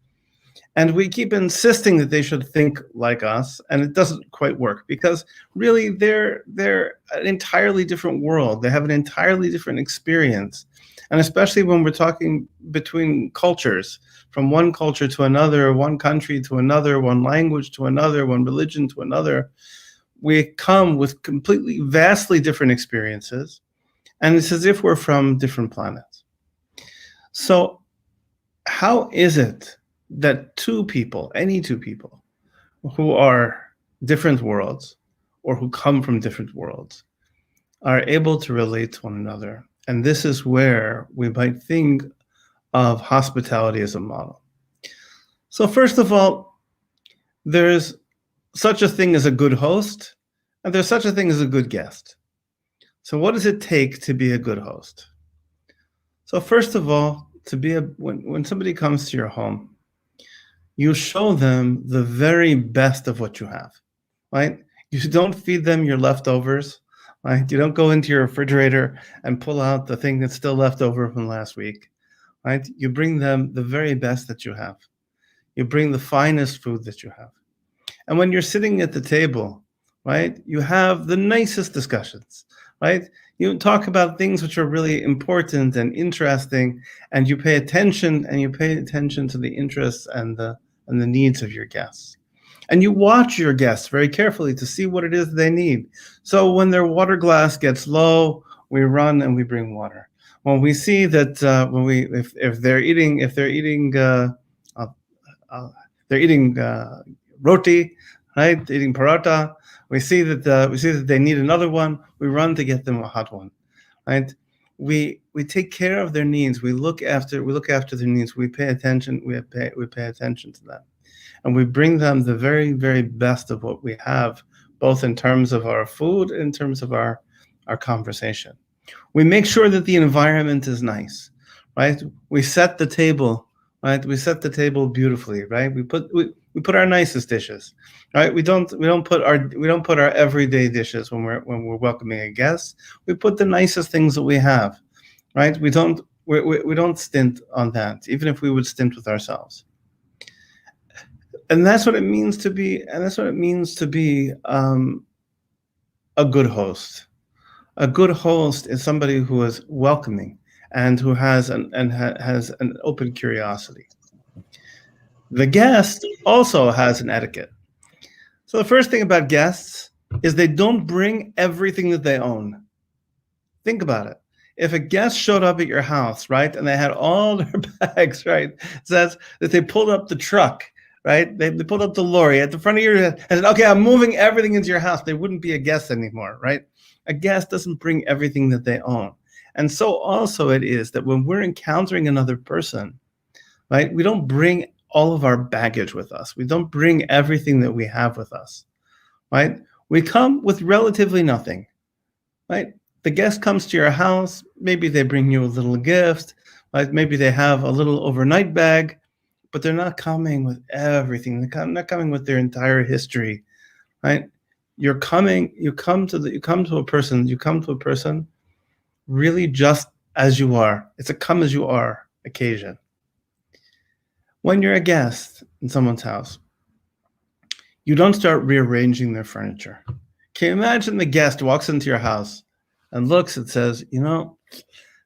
and we keep insisting that they should think like us, and it doesn't quite work because really they're an entirely different world. They have an entirely different experience, and especially when we're talking between cultures, from one culture to another, one country to another, one language to another, one religion to another, we come with completely, vastly different experiences. And it's as if we're from different planets. So how is it that any two people who are different worlds or who come from different worlds are able to relate to one another? And this is where we might think of hospitality as a model. So first of all, there's such a thing as a good host, and there's such a thing as a good guest. So what does it take to be a good host? So first of all, when somebody comes to your home, you show them the very best of what you have, right? You don't feed them your leftovers, right? You don't go into your refrigerator and pull out the thing that's still left over from last week, right? You bring them the very best that you have. You bring the finest food that you have. And when you're sitting at the table, right, you have the nicest discussions, right? You talk about things which are really important and interesting, and you pay attention to the interests and the needs of your guests. And you watch your guests very carefully to see what it is they need. So when their water glass gets low, we run and we bring water. When we see that if they're eating roti, right? They're eating paratha. We see that they need another one. We run to get them a hot one, right? We take care of their needs. We look after their needs. We pay attention. We pay attention to them, and we bring them the very, very best of what we have, both in terms of our food, in terms of our conversation. We make sure that the environment is nice, right? We set the table, right? We set the table beautifully, right? We put our nicest dishes, right? We don't put our everyday dishes when we're welcoming a guest. We put the nicest things that we have, right? We don't stint on that, even if we would stint with ourselves. And that's what it means to be. And that's what it means to be a good host. A good host is somebody who is welcoming and who has an open curiosity. The guest also has an etiquette. So the first thing about guests is they don't bring everything that they own. Think about it. If a guest showed up at your house, right, and they had all their bags, right, says that they pulled up the truck, right, they pulled up the lorry at the front of your head and said, okay, I'm moving everything into your house. They wouldn't be a guest anymore, right? A guest doesn't bring everything that they own. And so also it is that when we're encountering another person, right, we don't bring all of our baggage with us. We don't bring everything that we have with us, right? We come with relatively nothing, right? The guest comes to your house. Maybe they bring you a little gift, right? Maybe they have a little overnight bag, but they're not coming with everything. They're not coming with their entire history, right? You come to a person really just as you are. It's a come as you are occasion. When you're a guest in someone's house, you don't start rearranging their furniture. Can you imagine the guest walks into your house and looks and says, you know,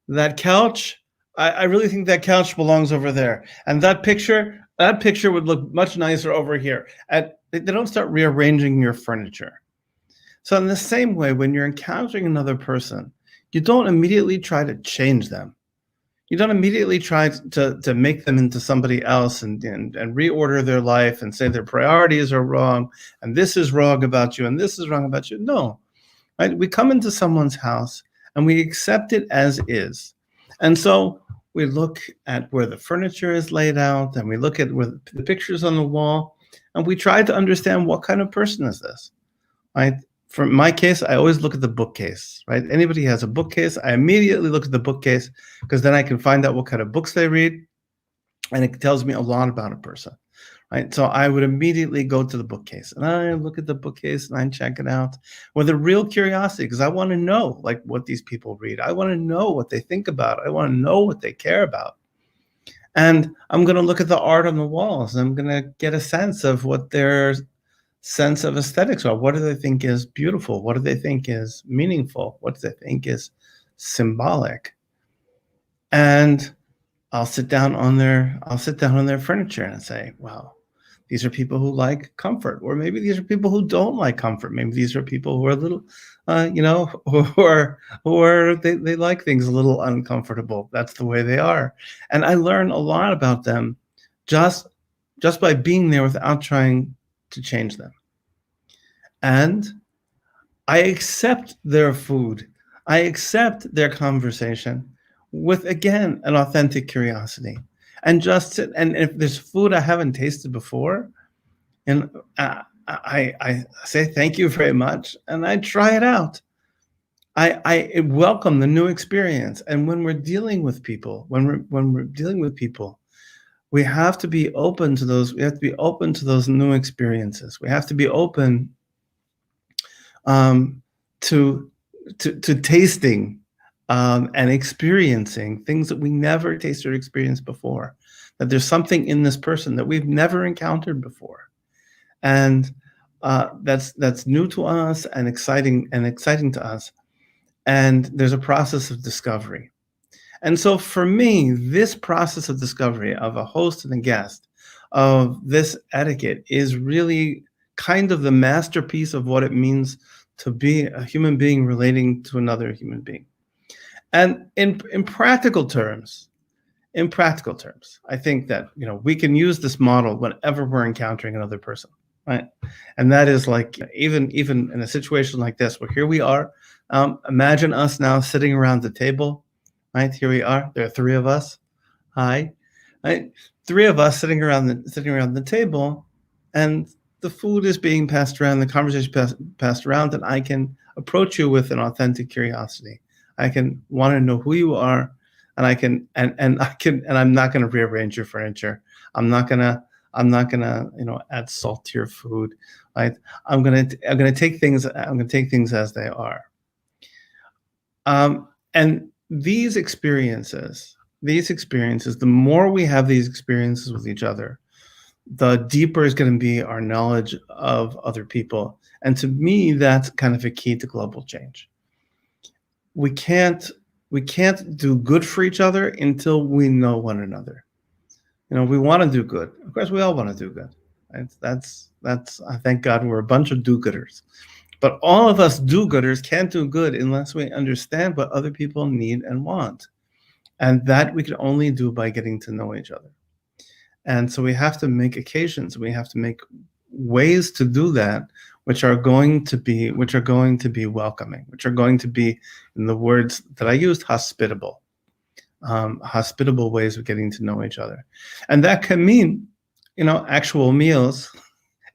that couch, I really think that couch belongs over there. And that picture would look much nicer over here. And they don't start rearranging your furniture. So in the same way, when you're encountering another person, you don't immediately try to change them. You don't immediately try to make them into somebody else and reorder their life and say their priorities are wrong and this is wrong about you and this is wrong about you. No, right? We come into someone's house and we accept it as is. And so we look at where the furniture is laid out and we look at where the pictures on the wall and we try to understand what kind of person is this, right? For my case, I always look at the bookcase, right? Anybody has a bookcase, I immediately look at the bookcase because then I can find out what kind of books they read and it tells me a lot about a person, right? So I would immediately go to the bookcase and I look at the bookcase and I check it out with a real curiosity because I want to know like what these people read. I want to know what they think about. I want to know what they care about. And I'm going to look at the art on the walls. I'm going to get a sense of what their sense of aesthetics are. What do they think is beautiful? What do they think is meaningful? What do they think is symbolic? And I'll sit down on their furniture and say, wow, these are people who like comfort, or maybe these are people who don't like comfort. Maybe these are people who are a little, they like things a little uncomfortable. That's the way they are. And I learn a lot about them just by being there without trying to change them. And I accept their food. I accept their conversation with, again, an authentic curiosity. And just sit, and if there's food I haven't tasted before, and I say thank you very much, and I try it out. I welcome the new experience. And when we're dealing with people, we have to be open to those. We have to be open to those new experiences. We have to be open to tasting and experiencing things that we never tasted or experienced before. That there's something in this person that we've never encountered before, and that's new to us and exciting to us. and there's a process of discovery. And so for me, this process of discovery of a host and a guest, of this etiquette, is really kind of the masterpiece of what it means to be a human being relating to another human being. And in practical terms, I think that, you know, we can use this model whenever we're encountering another person, right? And that is like, even in a situation like this, where here we are, imagine us now sitting around the table, right? Here we are. There are three of us. Hi, right? Three of us sitting around the table, and the food is being passed around, the conversation passed around, and I can approach you with an authentic curiosity. I can want to know who you are, and I'm not going to rearrange your furniture. I'm not gonna add salt to your food. Right? I'm gonna take things as they are. And these experiences, the more we have these experiences with each other, the deeper is going to be our knowledge of other people. And to me, that's kind of a key to global change. We can't do good for each other until we know one another. You know, we want to do good. Of course, we all want to do good. Right? That's I thank God we're a bunch of do-gooders. But all of us do-gooders can't do good unless we understand what other people need and want. And that we can only do by getting to know each other. And so we have to make occasions, we have to make ways to do that, which are going to be welcoming, which are going to be, in the words that I used, hospitable. Hospitable ways of getting to know each other. And that can mean, actual meals.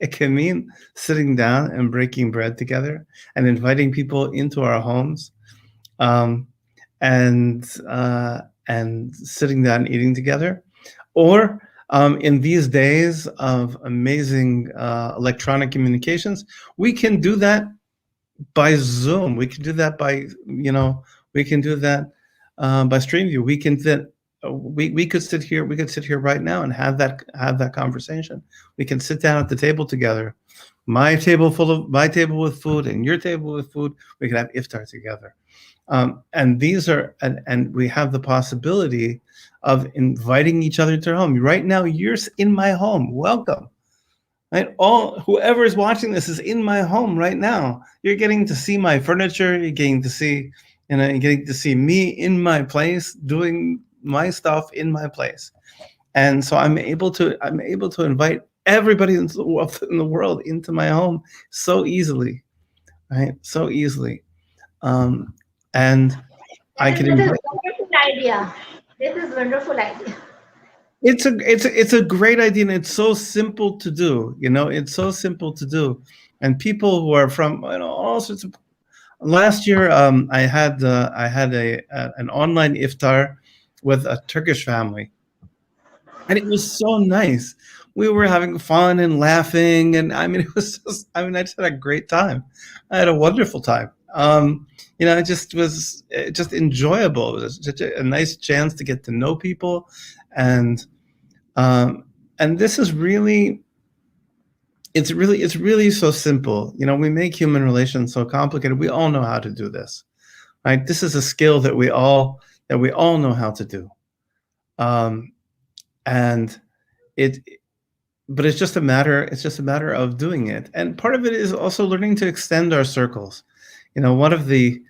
It can mean sitting down and breaking bread together and inviting people into our homes, and sitting down and eating together. Or in these days of amazing electronic communications, we can do that by Zoom. We can do that by by StreamView. We could sit here. We could sit here right now and have that conversation. We can sit down at the table together, my table with food and your table with food. We can have iftar together, and we have the possibility of inviting each other to our home. Right now, you're in my home. Welcome. Right? Whoever is watching this is in my home right now. You're getting to see my furniture. You're getting to see, getting to see me in my place, doing my stuff in my place. And so I'm able to invite everybody in the world into my home so easily, right? So easily. And I can invite. This is wonderful idea. It's a great idea, and it's so simple to do. It's so simple to do. And people who are from all sorts of. Last year, I had an online iftar with a Turkish family, and it was so nice. We were having fun and laughing, and it was just. I just had a great time. I had a wonderful time. It just was just enjoyable. It was such a nice chance to get to know people, and this is really. It's really so simple. We make human relations so complicated. We all know how to do this, right? This is a skill that we all know how to do, but it's just a matter of doing it. And part of it is also learning to extend our circles. One of the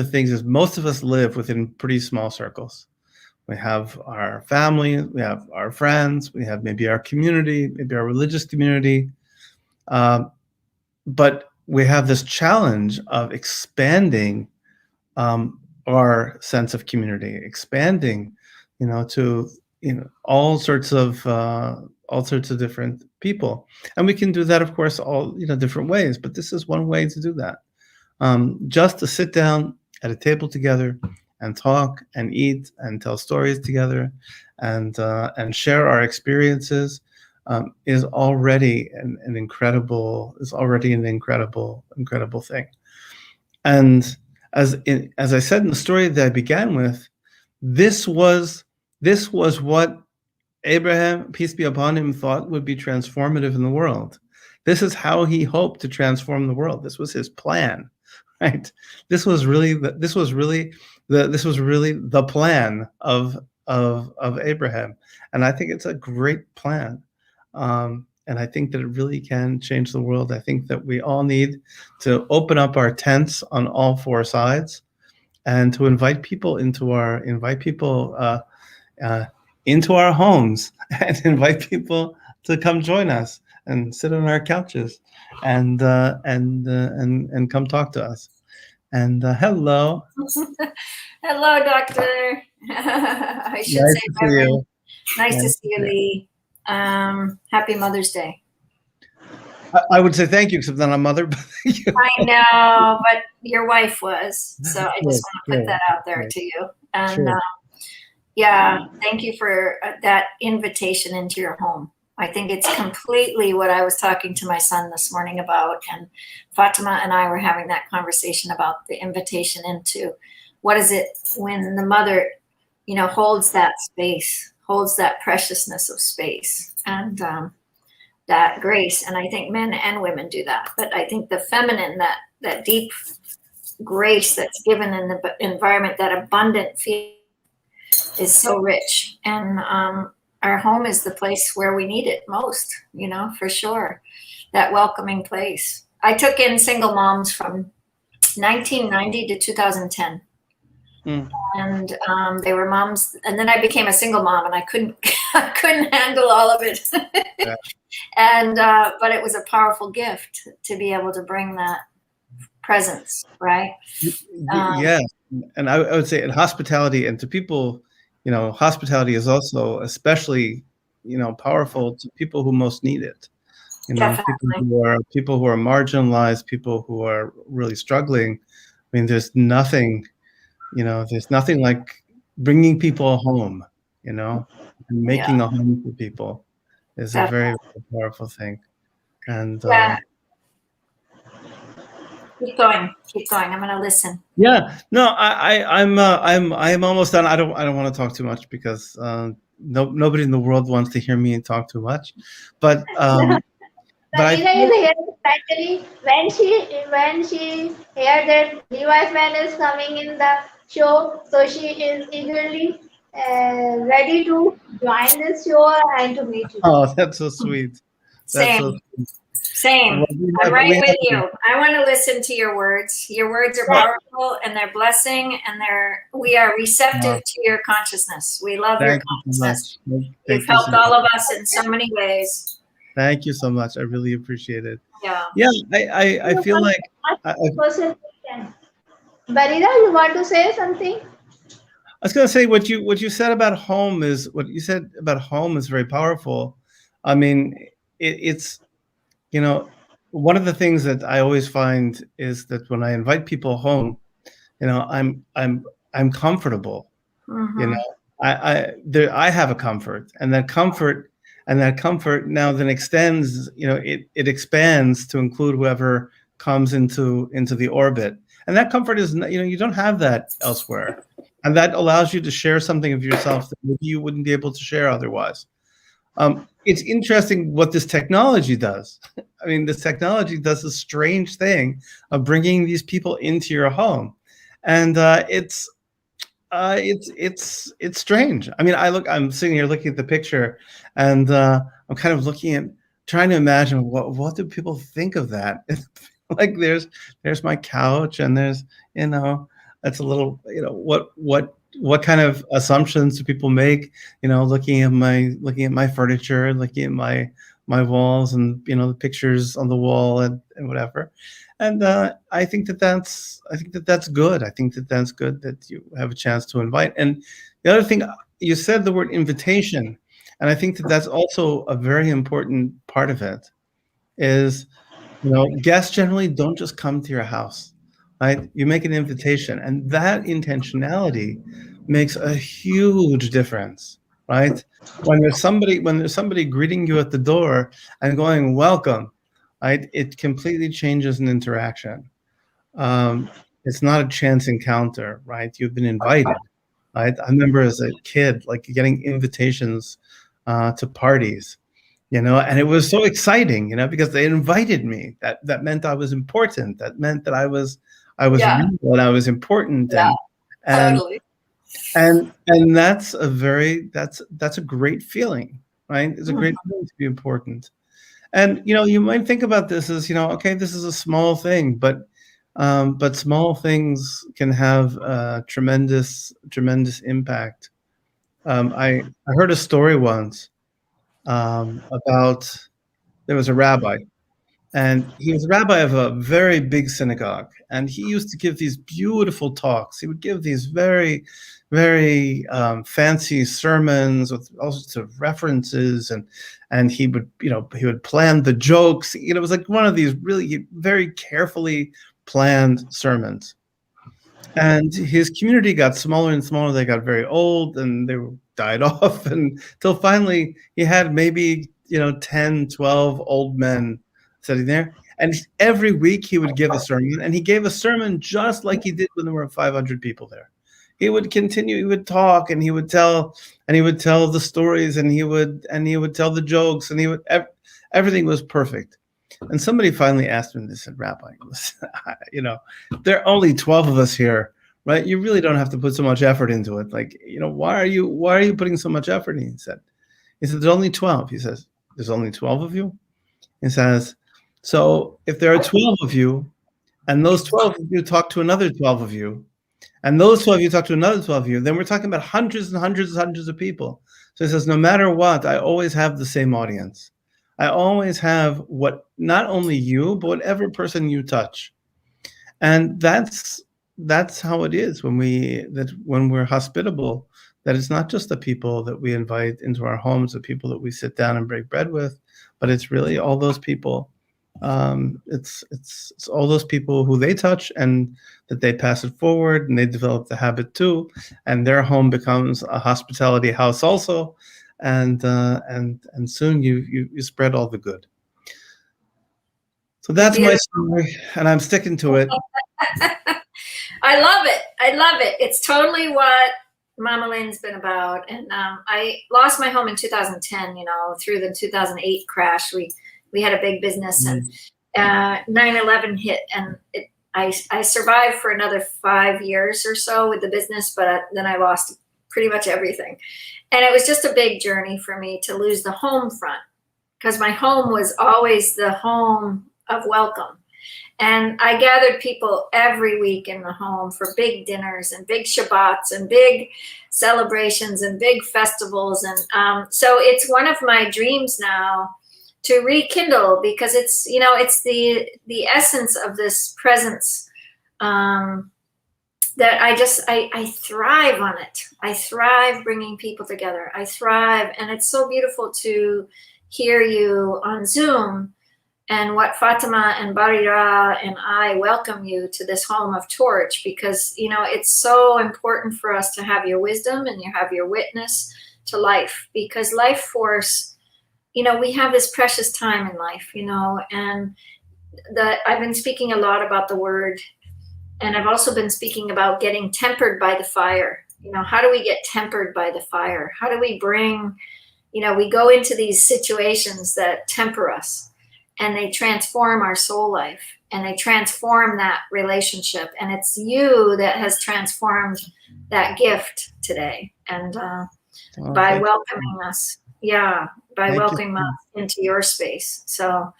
things is most of us live within pretty small circles. We have our family, we have our friends, we have maybe our community, maybe our religious community. But we have this challenge of expanding our sense of community, expanding, to all sorts of different people, and we can do that, of course, all different ways. But this is one way to do that. Just to sit down at a table together and talk and eat and tell stories together and share our experiences. Is already an incredible thing. And as I said in the story that I began with, this was what Abraham, peace be upon him, thought would be transformative in the world. This is how he hoped to transform the world. This was his plan, right? This was really the plan of Abraham, and I think it's a great plan. And I think that it really can change the world. I think that we all need to open up our tents on all four sides, and to invite people into our into our homes, and invite people to come join us and sit on our couches and come talk to us. And hello. Hello, Doctor. I should Nice say to see Reverend. you. Nice to Nice see you, Lee. Happy Mother's Day. I would say thank you, except that I'm mother. But thank you. I know, but your wife was, so I just Yes, want to put yes, that out there yes. to you. And Sure. yeah, thank you for that invitation into your home. I think it's completely what I was talking to my son this morning about, and Fatima and I were having that conversation about the invitation into what is it when the mother, holds that space, holds that preciousness of space, and that grace. And I think men and women do that, but I think the feminine, that deep grace that's given in the environment, that abundant feel, is so rich. And our home is the place where we need it most, for sure. That welcoming place. I took in single moms from 1990 to 2010. And they were moms, and then I became a single mom, and I couldn't handle all of it. Yeah. And but it was a powerful gift to be able to bring that presence, right? Yeah, and I would say in hospitality, and to people, hospitality is also especially, powerful to people who most need it. People who are marginalized, people who are really struggling. I mean, there's nothing like bringing people home, and making a home for people is a very, very powerful thing. And keep going. I'm going to listen. yeah, no, I'm almost done. I don't want to talk too much because nobody in the world wants to hear me talk too much, but Sarita is here especially when she heard that Levi's man is coming in the show, so she is eagerly ready to join this show and to meet you. Oh, that's so sweet. Same. I'm right with you. I want to listen to your words. Your words are powerful, and they're blessing, and we are receptive to your consciousness. We love your consciousness. You've helped all of us in so many ways. Thank you so much. I really appreciate it. Yeah. Yeah, I feel like Barira, you want to say something? I was going to say what you said about home is very powerful. I mean, it's one of the things that I always find is that when I invite people home, I'm comfortable. Mm-hmm. I have a comfort, and that comfort now then extends. It expands to include whoever comes into the orbit, and that comfort is you don't have that elsewhere, and that allows you to share something of yourself that maybe you wouldn't be able to share otherwise. It's interesting what this technology does. I mean, this technology does a strange thing of bringing these people into your home, and it's strange. I mean, I'm sitting here looking at the picture, and I'm kind of trying to imagine what do people think of that. Like there's my couch, and there's it's a little what kind of assumptions do people make? Looking at my furniture, looking at my walls, and the pictures on the wall, and whatever. And I think that's good. I think that's good that you have a chance to invite. And the other thing, you said the word invitation, and I think that's also a very important part of it. Is guests generally don't just come to your house, right? You make an invitation, and that intentionality makes a huge difference, right? When there's somebody greeting you at the door and going, welcome, right? It completely changes an interaction. It's not a chance encounter, right? You've been invited, right? I remember as a kid, like getting invitations to parties, and it was so exciting, because they invited me. That meant I was important. That meant that I was I was Yeah. real and I was important. Yeah, And totally. and that's a very that's a great feeling, right? It's a great feeling to be important. And you might think about this as, okay, this is a small thing, but small things can have tremendous impact. I heard a story once about, there was a rabbi, and he was a rabbi of a very big synagogue, and he used to give these beautiful talks. He would give these very, very fancy sermons with all sorts of references, and he would, he would plan the jokes. It was like one of these really very carefully planned sermons. And his community got smaller and smaller. They got very old, and they died off, until finally he had maybe 10, 12 old men sitting there. And every week he would give a sermon, and he gave a sermon just like he did when there were 500 people there. He would continue, he would talk, and he would tell the stories, and he would tell the jokes, and everything was perfect. And somebody finally asked him, they said, "Rabbi, there are only 12 of us here, right? You really don't have to put so much effort into it. Like, why are you putting so much effort in?" He said, "There's only 12." He says, "There's only 12 of you?" He says, "So if there are 12 of you, and those 12 of you talk to another 12 of you, and those 12 of you talk to another 12 of you, then we're talking about hundreds and hundreds and hundreds of people." So he says, "No matter what, I always have the same audience. I always have what not only you, but whatever person you touch." And that's how it is when we're hospitable, that it's not just the people that we invite into our homes, the people that we sit down and break bread with, but it's really all those people. It's all those people who they touch, and that they pass it forward, and they develop the habit too, and their home becomes a hospitality house also, and soon you spread all the good. So that's my story, and I'm sticking to it. I love it. I love it. It's totally what Mama Lynn's been about. And I lost my home in 2010, through the 2008 crash. We had a big business, and 9/11 hit, and I survived for another 5 years or so with the business, but then I lost pretty much everything. And it was just a big journey for me to lose the home front, because my home was always the home of welcome. And I gathered people every week in the home for big dinners and big Shabbats and big celebrations and big festivals. And so it's one of my dreams now to rekindle, because it's the essence of this presence, that I thrive on it. I thrive bringing people together. I thrive, and it's so beautiful to hear you on Zoom, and what Fatima and Barira and I welcome you to this home of Torch, because it's so important for us to have your wisdom and you have your witness to life, because life force, we have this precious time in life, and I've been speaking a lot about the word, and I've also been speaking about getting tempered by the fire. How do we get tempered by the fire? How do we bring, we go into these situations that temper us, and they transform our soul life, and they transform that relationship. And it's you that has transformed that gift today. And by welcoming us, welcoming us into your space. So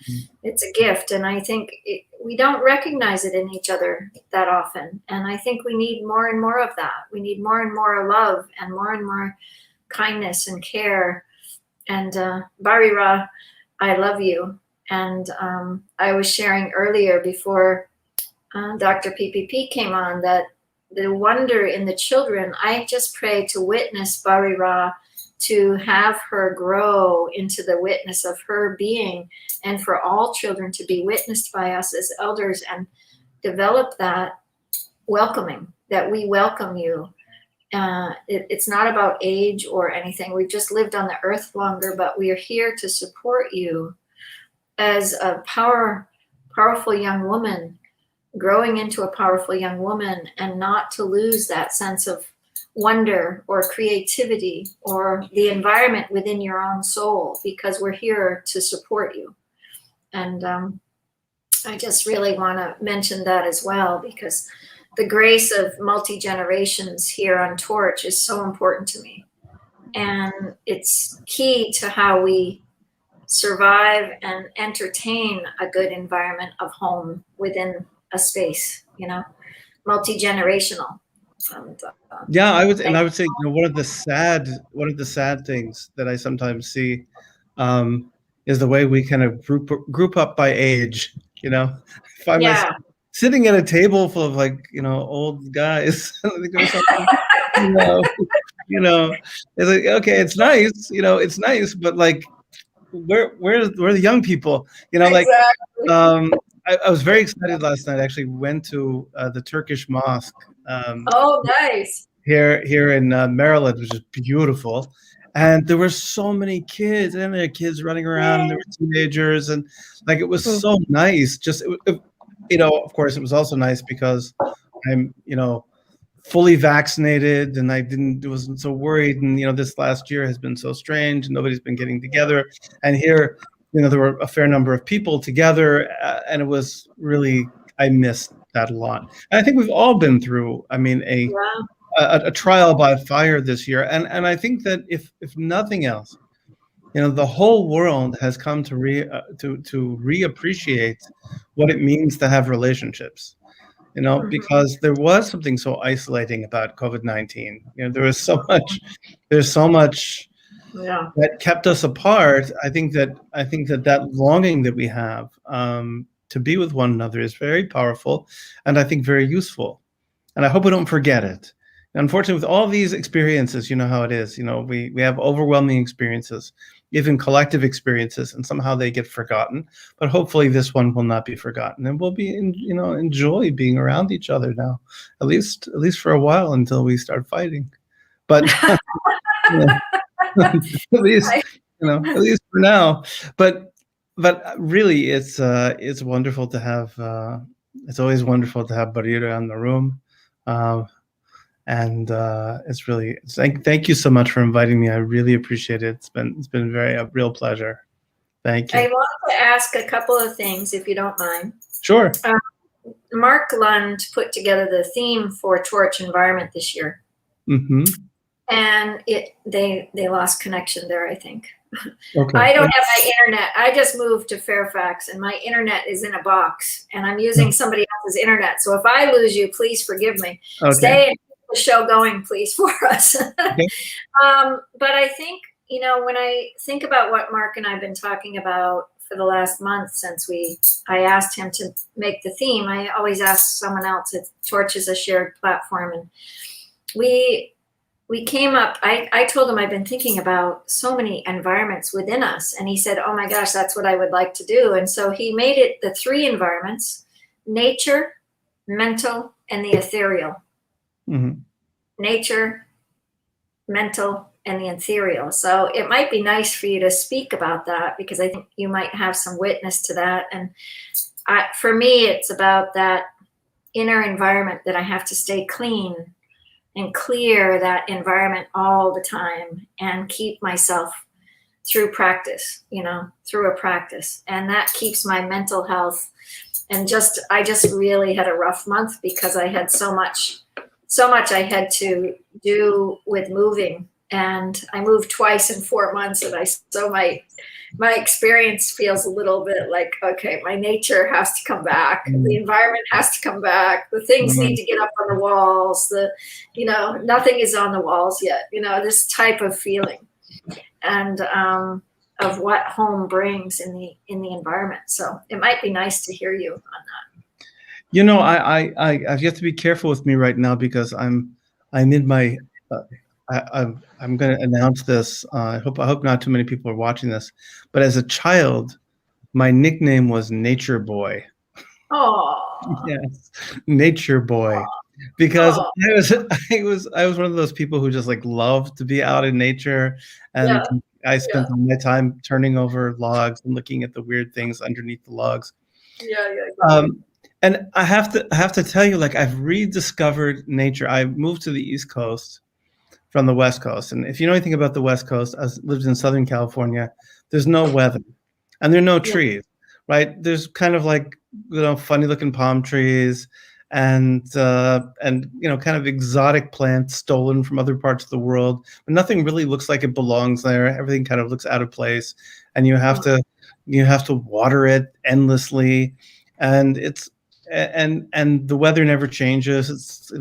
it's a gift. And I think we don't recognize it in each other that often. And I think we need more and more of that. We need more and more love, and more kindness and care. And Barira, I love you. And I was sharing earlier, before Dr. PPP came on, that the wonder in the children, I just pray to witness Barira, to have her grow into the witness of her being, and for all children to be witnessed by us as elders, and develop that welcoming, that we welcome you. It's not about age or anything. We've just lived on the earth longer, but we are here to support you as a powerful young woman, growing into a powerful young woman, and not to lose that sense of wonder or creativity or the environment within your own soul, because we're here to support you. And I just really want to mention that as well, because the grace of multi-generations here on Torch is so important to me. And it's key to how we survive and entertain a good environment of home within a space, multi-generational. And, Yeah, I would say, one of the sad things that I sometimes see is the way we kind of group up by age. Find myself sitting at a table full of old guys. It's like, okay, it's nice, but like, where are the young people? exactly. I was very excited last night. I actually went to the Turkish mosque. Oh, nice. Here in Maryland, which is beautiful, and there were so many kids, and there were kids running around, and there were teenagers, and like, it was so nice. Just of course, it was also nice because I'm fully vaccinated, and wasn't so worried. And this last year has been so strange, and nobody's been getting together. And here, there were a fair number of people together, and it was really, I missed that a lot. And I think we've all been through, a trial by fire this year. And I think that if nothing else, the whole world has come to reappreciate what it means to have relationships. Because there was something so isolating about COVID-19. There's so much that kept us apart. I think that longing that we have to be with one another is very powerful, and I think very useful. And I hope we don't forget it. Unfortunately, with all these experiences, you know how it is. We have overwhelming experiences, even collective experiences, and somehow they get forgotten. But hopefully, this one will not be forgotten, and we'll be, enjoy being around each other now, at least for a while, until we start fighting. But at least for now. But really, it's wonderful to have. It's always wonderful to have Barira in the room. And it's really, thank you so much for inviting me. I really appreciate it. It's been a real pleasure. Thank you. I want to ask a couple of things, if you don't mind. Sure. Mark Lund put together the theme for Torch Environment this year. Mm-hmm. And they lost connection there, I think. Okay. I don't have my internet. I just moved to Fairfax, and my internet is in a box, and I'm using somebody else's internet. So if I lose you, please forgive me. Okay. Stay and keep the show going, please, for us. Okay. But I think, when I think about what Mark and I have been talking about for the last month since I asked him to make the theme, I always ask someone else if Torch is a shared platform. And we came up, I told him I've been thinking about so many environments within us. And he said, oh my gosh, that's what I would like to do. And so he made it the 3 environments: nature, mental, and the ethereal. Mm-hmm. Nature, mental, and the ethereal. So it might be nice for you to speak about that, because I think you might have some witness to that. And for me, it's about that inner environment that I have to stay clean and clear that environment all the time and keep myself through practice, through a practice. And that keeps my mental health. And I just really had a rough month because I had so much I had to do with moving. And I moved twice in 4 months, and so my experience feels a little bit like, okay, my nature has to come back. The environment has to come back. The things need to get up on the walls. Nothing is on the walls yet. This type of feeling, and of what home brings in the environment. So it might be nice to hear you on that. I've yet to be careful with me right now, because I'm in my. I'm going to announce this. I hope not too many people are watching this. But as a child, my nickname was Nature Boy. Oh. Yes, Nature Boy, because I was one of those people who just loved to be out in nature, and I spent my time turning over logs and looking at the weird things underneath the logs. And I have to tell you, I've rediscovered nature. I moved to the East Coast from the West Coast. And if you know anything about the West Coast, I lived in Southern California, there's no weather and there are no trees, right? There's kind of funny looking palm trees and kind of exotic plants stolen from other parts of the world, but nothing really looks like it belongs there. Everything kind of looks out of place, and you have to water it endlessly, and and the weather never changes.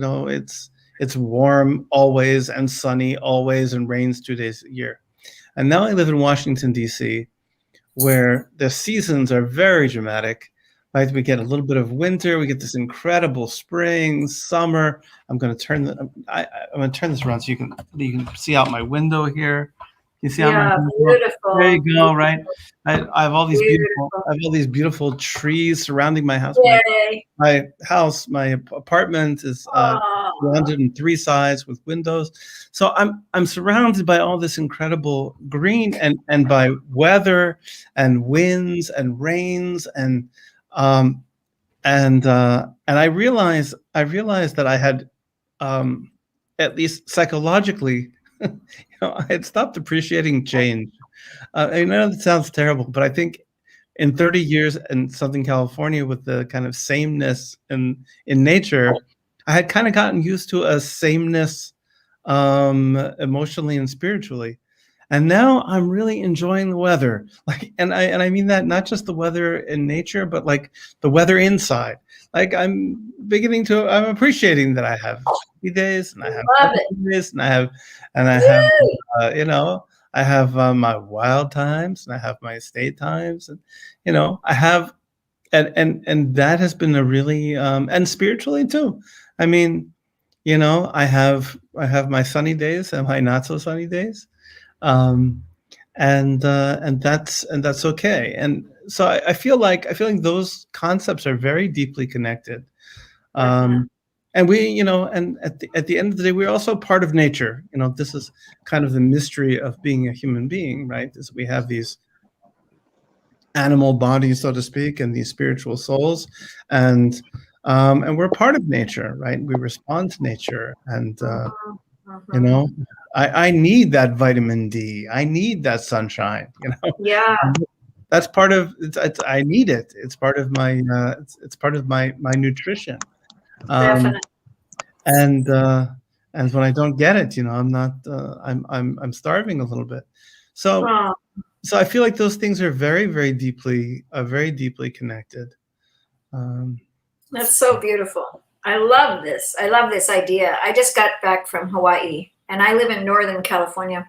It's warm always and sunny always and rains 2 days a year. And now I live in Washington, D.C., where the seasons are very dramatic. Right? We get a little bit of winter. We get this incredible spring, summer. I'm going to turn this around so you can see out my window here. You see out my window? Beautiful. There you go. Right. I have all these beautiful trees surrounding my house. Yay. My house, my apartment is 103 sides with windows. So I'm surrounded by all this incredible green and by weather and winds and rains and I realized that I had at least psychologically I had stopped appreciating change. I know that sounds terrible, but I think in 30 years in Southern California with the kind of sameness in nature, I had kind of gotten used to a sameness emotionally and spiritually. And now I'm really enjoying the weather. And I mean that not just the weather in nature, but like the weather inside. Like I'm appreciating that I have happy days and I have days and I have I have my wild times and I have my estate times, and I have and that has been a really and spiritually too. I mean, I have my sunny days and my not so sunny days, and that's okay. And so I feel like those concepts are very deeply connected. And we, and at the end of the day, we're also part of nature. This is kind of the mystery of being a human being, right? Is we have these animal bodies, so to speak, and these spiritual souls, and we're part of nature, right? We respond to nature, and I need that vitamin D. I need that sunshine. Yeah. That's part of it's I need it. It's part of my it's part of my nutrition. Definitely. And when I don't get it, I'm not I'm starving a little bit. So I feel like those things are very, very deeply connected. That's so beautiful. I love this. I love this idea. I just got back from Hawaii, and I live in Northern California.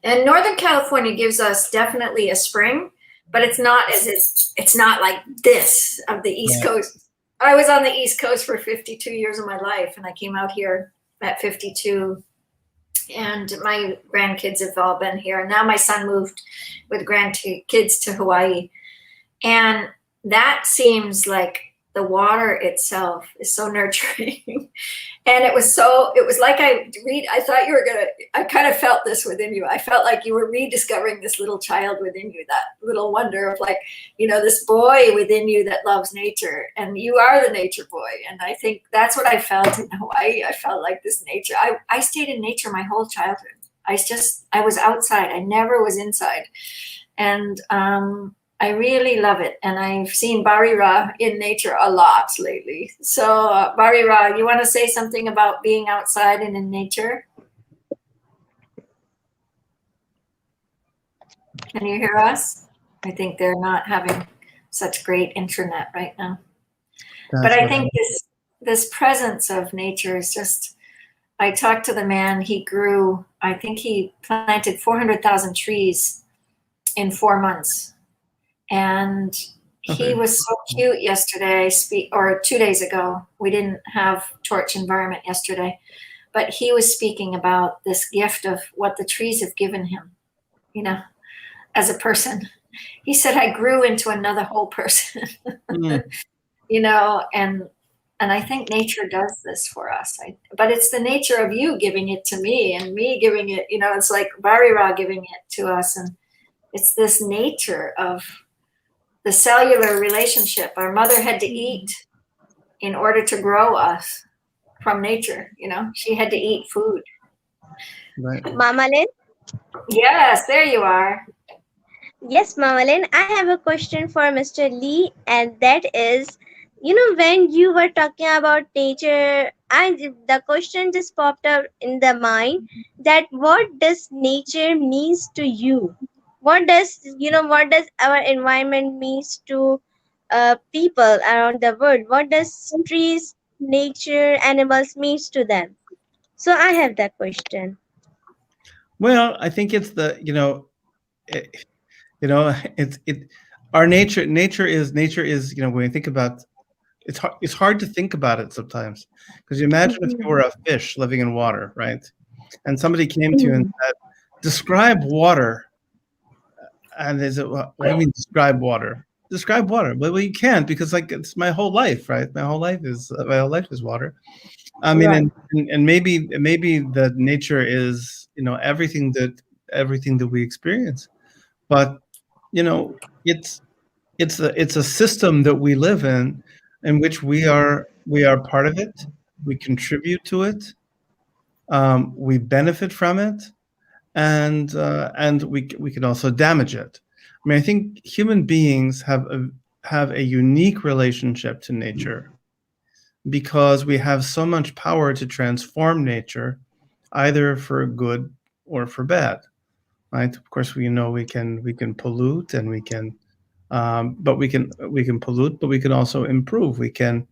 And Northern California gives us definitely a spring, but it's not like this of the East Coast. I was on the East Coast for 52 years of my life, and I came out here at 52. And my grandkids have all been here. And now my son moved with grandkids to Hawaii. And that seems like the water itself is so nurturing. And it was like I thought you were I kind of felt this within you. I felt like you were rediscovering this little child within you, that little wonder of this boy within you that loves nature. And you are the nature boy. And I think that's what I felt in Hawaii. I felt like this nature. I stayed in nature my whole childhood. I was outside. I never was inside. And I really love it. And I've seen Barira in nature a lot lately. So Barira, you want to say something about being outside and in nature? Can you hear us? I think they're not having such great internet right now. But I think this presence of nature is just, I talked to the man, he planted 400,000 trees in 4 months. And he was so cute yesterday, or 2 days ago. We didn't have Torch Environment yesterday, but he was speaking about this gift of what the trees have given him, as a person. He said, I grew into another whole person, and I think nature does this for us. But it's the nature of you giving it to me and me giving it, it's like Barira giving it to us. And it's this nature of the cellular relationship. Our mother had to eat in order to grow us from nature. She had to eat food. Right. Mama Lynn? Yes, there you are. Yes, Mamalin, I have a question for Mr. Lee, and that is, when you were talking about nature, the question just popped up in the mind that what does nature means to you? What does our environment means to people around the world? What does trees, nature, animals means to them? So I have that question. Well, I think it's the it, it's it our nature is when we think about it's hard to think about it sometimes because you imagine if you were a fish living in water, right? And somebody came to you and said, "Describe water." And they said, "What do you mean describe water? Describe water?" Well, you can't because like it's my whole life, right? My whole life is water. I mean, Right. and maybe the nature is everything that we experience, but it's it's a system that we live in which we are part of it. We contribute to it. We benefit from it, and we can also damage it. I mean, I think human beings have a unique relationship to nature because we have so much power to transform nature, either for good or for bad. Right? Of course, we can pollute and but we can pollute, but we can also improve. We can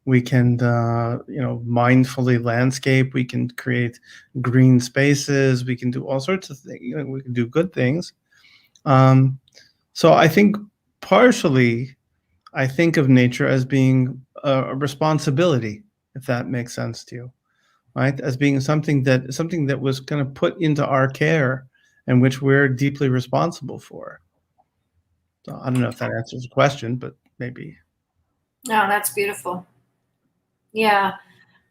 mindfully landscape. We can create green spaces. We can do all sorts of things. We can do good things. Um, so I think partially, I think of nature as being a responsibility, if that makes sense to you, right? As being something that was kind of put into our care and which we're deeply responsible for. So I don't know if that answers the question, but maybe. No, that's beautiful. Yeah,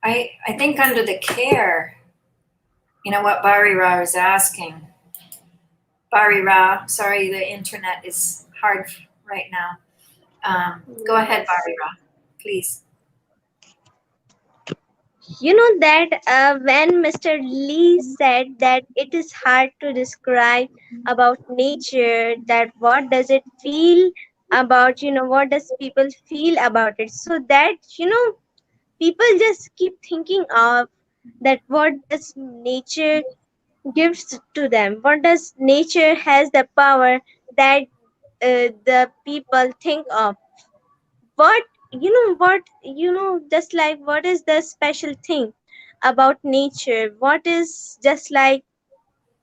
I think under the care, what Bari Ra is asking. Bari Ra, sorry, the internet is hard right now. Go ahead, Bari Ra, please. You know that when Mr. Lee said that it is hard to describe about nature, that what does it feel about, what does people feel about it? So that, people just keep thinking of that what does nature gives to them? What does nature has the power that the people think of? What just like what is the special thing about nature? What is just like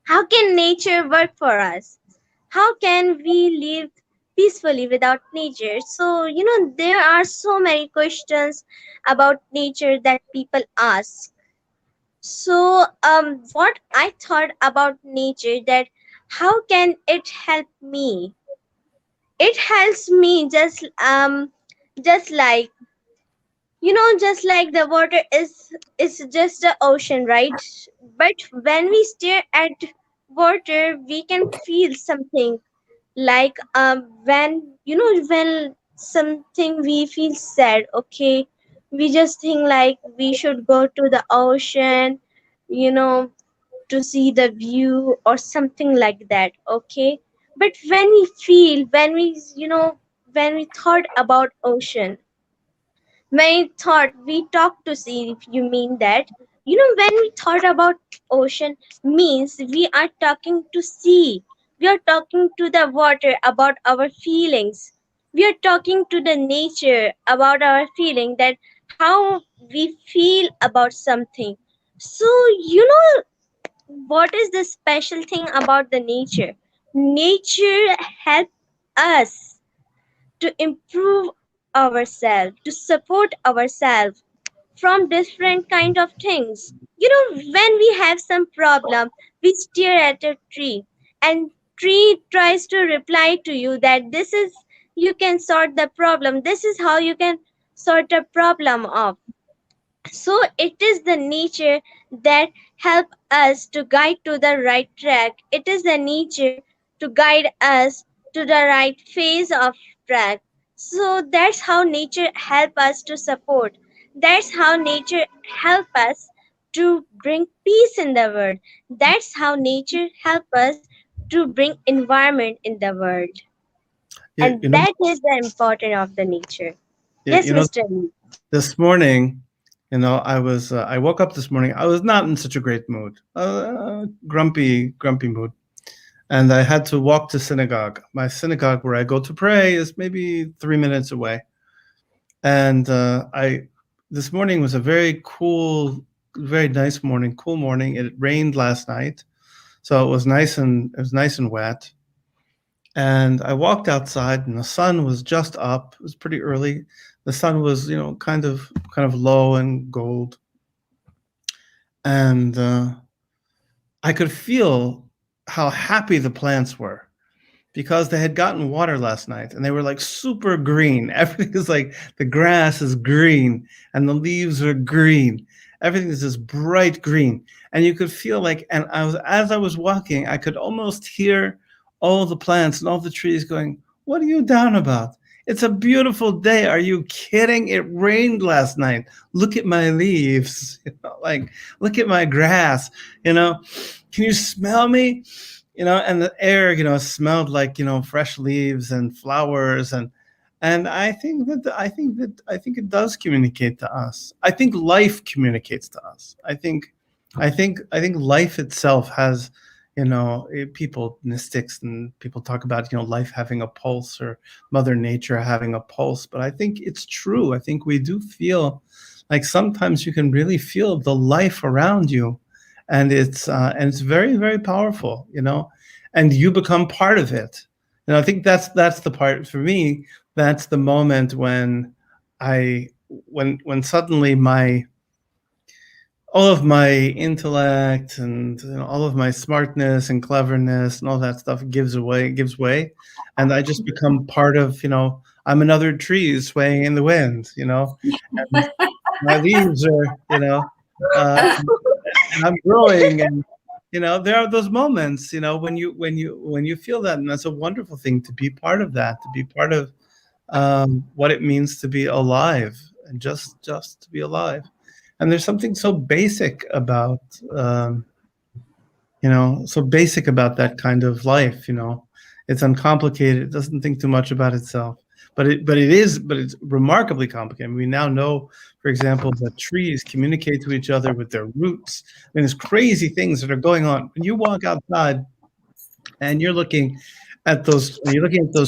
how can nature work for us? How can we live peacefully without nature? So there are so many questions about nature that people ask. So what I thought about nature, that how can it help me? It helps me just like just like the water is just the ocean, right? But when we stare at water, we can feel something like when something we feel sad. Okay, we just think like we should go to the ocean, you know, to see the view or something like that. Okay, but when we thought about ocean, when thought we talk to sea, if you mean that, when we thought about ocean, means we are talking to sea. We are talking to the water about our feelings. We are talking to the nature about our feeling, that how we feel about something. So, what is the special thing about the nature? Nature help us to improve ourselves, to support ourselves from different kind of things. When we have some problem, we stare at a tree, and tree tries to reply to you that this is you can sort the problem. This is how you can sort a problem of. So it is the nature that help us to guide to the right track. It is the nature to guide us to the right phase of track. So that's how nature help us to support. That's how nature help us to bring peace in the world. That's how nature help us to bring environment in the world. And You know, that is the importance of the nature. yeah, Yes, you know, Mr. Lee. this morning, I woke up this morning. I was not in such a great mood, grumpy mood, and I had to walk to synagogue. My synagogue where I go to pray is maybe 3 minutes away, and this morning was a very cool, very nice morning, cool morning. It rained last night, so it was nice and wet. And I walked outside, and the sun was just up. It was pretty early. The sun was, kind of low and gold, and I could feel how happy the plants were because they had gotten water last night, and they were like super green. Everything is like the grass is green, and the leaves are green. Everything is this bright green, and you could feel like. And as I was walking, I could almost hear all the plants and all the trees going, "What are you down about? It's a beautiful day. Are you kidding? It rained last night. Look at my leaves. Like, look at my grass. Can you smell me? And the air, smelled like, fresh leaves and flowers. And I think it does communicate to us. I think life communicates to us. I think life itself has, people, mystics and people talk about, life having a pulse or Mother Nature having a pulse. But I think it's true. I think we do feel like sometimes you can really feel the life around you, and it's very, very powerful, and you become part of it. And I think that's the part for me. That's the moment when suddenly all of my intellect and all of my smartness and cleverness and all that stuff gives way, and I just become part of, I'm another tree swaying in the wind, and my leaves are, and I'm growing, and there are those moments, when you feel that, and that's a wonderful thing to be part of that, to be part of what it means to be alive, and just to be alive. And there's something so basic about, that kind of life. It's uncomplicated. It doesn't think too much about itself, but it's remarkably complicated. We now know, for example, that trees communicate to each other with their roots. And there's crazy things that are going on when you walk outside, and you're looking at those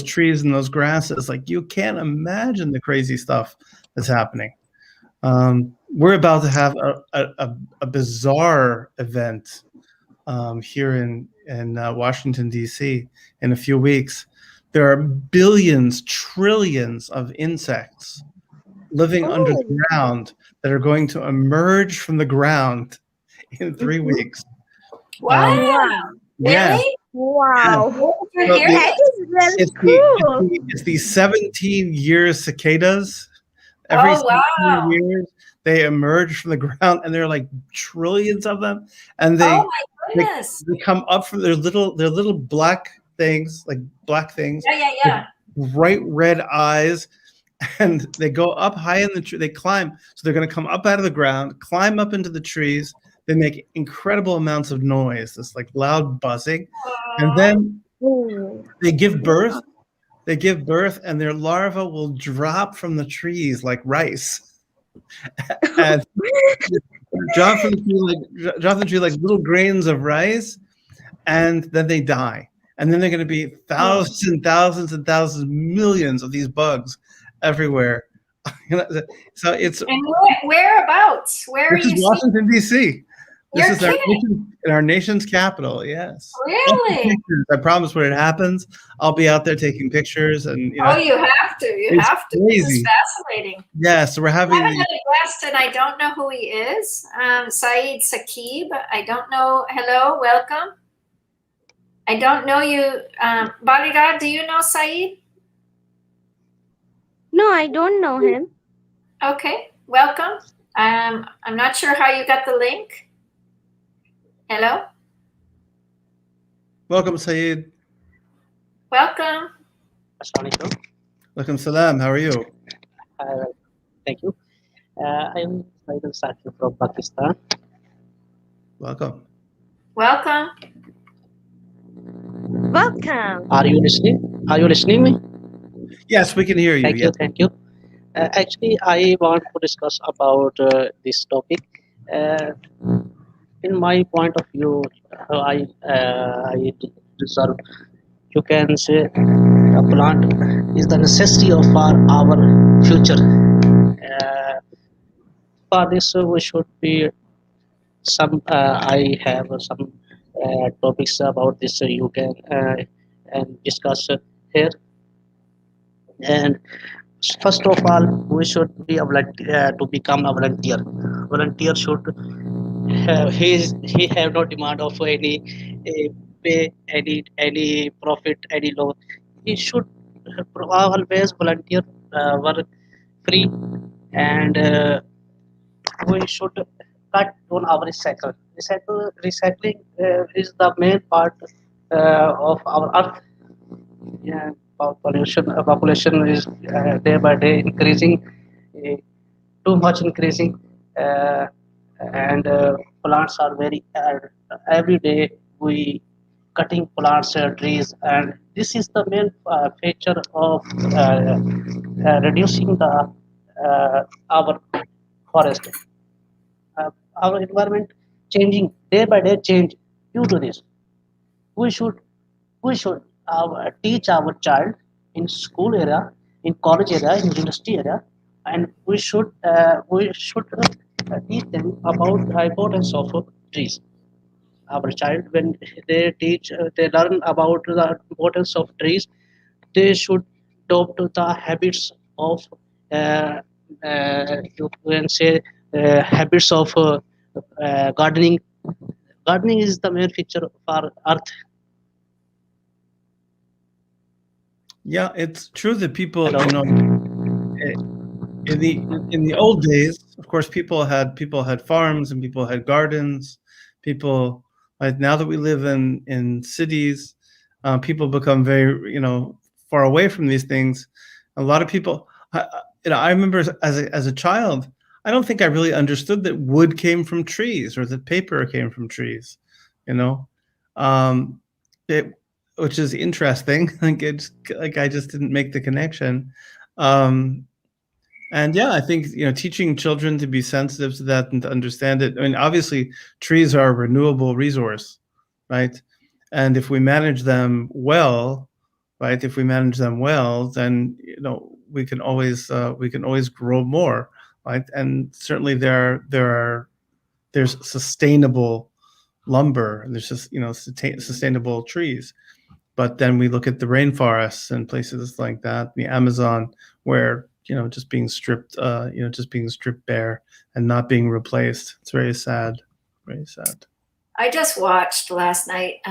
trees and those grasses. Like, you can't imagine the crazy stuff that's happening. We're about to have a bizarre event here in Washington, D.C. in a few weeks. There are billions, trillions of insects living under the ground that are going to emerge from the ground in 3 weeks. Wow. Yeah. Really? Wow. You're So hearing That it? is very cool. It's these 17-year cicadas. Every Oh, wow. 17 years, they emerge from the ground, and there are like trillions of them. And Oh my goodness. they come up from their little black things, Yeah. bright red eyes, and they go up high in the tree. They climb, so they're going to come up out of the ground, climb up into the trees. They make incredible amounts of noise, this like loud buzzing, and then they give birth. They give birth, and their larvae will drop from the trees like rice, and drop from the tree like little grains of rice, and then they die. And then they're going to be thousands and thousands and thousands, millions of these bugs everywhere. So it's. And whereabouts? Where are This you is seeing? Washington, D.C. This You're is kidding. our nation's capital. Yes. Really? I promise when it happens, I'll be out there taking pictures, and Oh, you have to. You It's have to. This is crazy. fascinating. yeah. So we're I having. have another guest, and I don't know who he is. Saeed Saqib. I don't know. Hello, welcome. I don't know you. Bodyguard, do you know Saeed? No, I don't know him. Okay, welcome. I'm not sure how you got the link. Hello, Welcome, Saeed. welcome. Assalamualaikum. Welcome, salam. How are you? Thank you. I am Faisal Saqib from Pakistan. Welcome. Welcome. Welcome. Are you listening? Are you listening me? Yes, we can hear you. Thank you. Yes. Thank you. Actually, I want to discuss about this topic. Uh, in my point of view, I reserve. You can say a plant is the necessity of our future. For this, we should be some. I have some topics about this. You can and discuss here. And first of all, we should be a volunteer to become a volunteer. Volunteer should he have no demand of any pay, any profit, any loan. He should always volunteer work free, and we should cut on our recycle. Recycling is the main part of our earth. Yeah, population is day by day increasing, uh, too much increasing, uh, and plants are very every day we cutting plants trees, and this is the main feature of reducing the our forest, uh, our environment changing day by day change due to this. We should we should teach our child in school area, in college area, in university area, and we should teach them about the importance of trees. Our child, when they learn about the importance of trees, they should adopt the habits of uh, you can say habits of gardening. Gardening is the main feature for earth. Yeah, it's true that people, Hello. you know, in the old days, of course, people had farms and people had gardens. People, like now that we live in cities, people become very, you know, far away from these things. A lot of people, you know, I remember as a child, I don't think I really understood that wood came from trees or that paper came from trees. You know, um, it, which is interesting. Like I just didn't make the connection. Um, and yeah, I think, you know, teaching children to be sensitive to that and to understand it. I mean, obviously, trees are a renewable resource, right? And if we manage them well, right? If we manage them well, then, you know, we can always grow more, right? And certainly there's sustainable lumber. And there's just, you know, sustainable trees. But then we look at the rainforests and places like that, the Amazon, where, you know, just being stripped, just being stripped bare and not being replaced. It's very sad, very sad. I just watched last night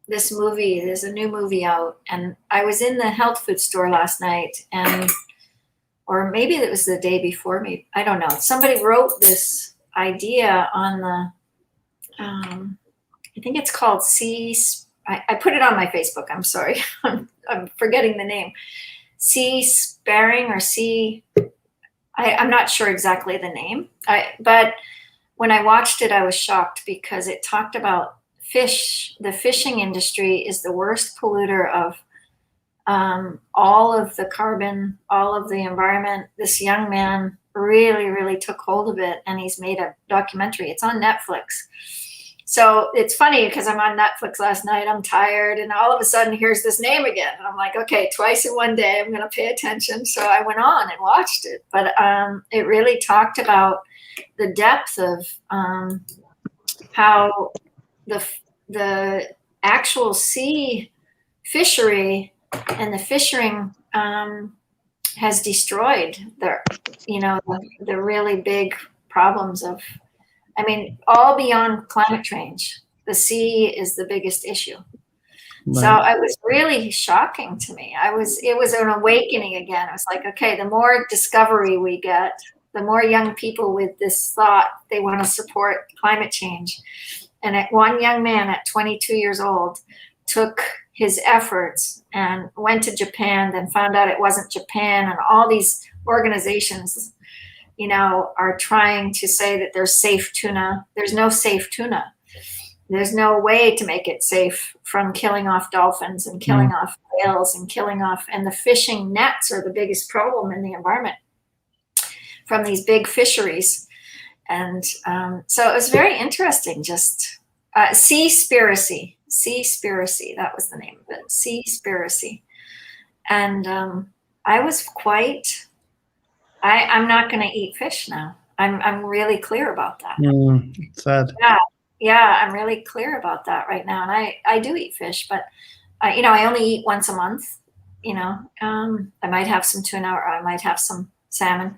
this movie. There's a new movie out, and I was in the health food store last night, and or maybe it was the day before me. I don't know. Somebody wrote this idea on the, I think it's called I put it on my Facebook. I'm sorry. I'm forgetting the name. Sea Sparing or Sea, I'm not sure exactly the name. But when I watched it, I was shocked because it talked about fish. The fishing industry is the worst polluter of all of the carbon, all of the environment. This young man really, really took hold of it, and he's made a documentary. It's on Netflix. So it's funny because I'm on Netflix last night, I'm tired, and all of a sudden here's this name again. And I'm like, okay, twice in one day, I'm going to pay attention. So I went on and watched it. But it really talked about the depth of how the actual sea fishery and the fishing has destroyed the really big problems of, I mean, all beyond climate change. The sea is the biggest issue. Right. So it was really shocking to me. It was an awakening again. I was like, okay, the more discovery we get, the more young people with this thought, they want to support climate change. And one young man at 22 years old took his efforts and went to Japan, then found out it wasn't Japan, and all these organizations, you know, are trying to say that there's safe tuna. There's no safe tuna. there's no way to make it safe from killing off dolphins and killing off whales and killing off, and the fishing nets are the biggest problem in the environment from these big fisheries. And so it was very interesting. Just Seaspiracy, that was the name of it, Seaspiracy. And I was quite, I'm not going to eat fish now. I'm really clear about that. Sad. Yeah, I'm really clear about that right now. And I do eat fish, but I only eat once a month. I might have some tuna, or I might have some salmon.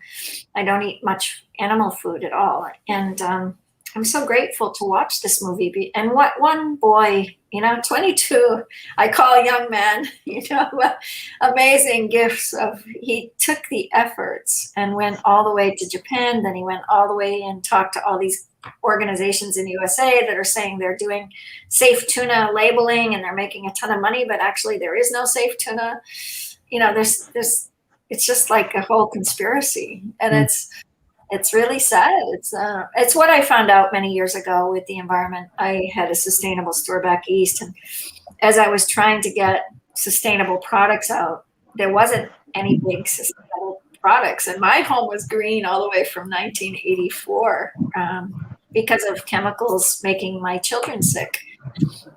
I don't eat much animal food at all. And I'm so grateful to watch this movie. And what one boy, 22, I call a young man, amazing gifts of, he took the efforts and went all the way to Japan. Then he went all the way and talked to all these organizations in the USA that are saying they're doing safe tuna labeling and they're making a ton of money, but actually there is no safe tuna. There's it's just like a whole conspiracy, and it's really sad. It's what I found out many years ago with the environment. I had a sustainable store back east, and as I was trying to get sustainable products out, there wasn't any big sustainable products, and my home was green all the way from 1984 because of chemicals making my children sick.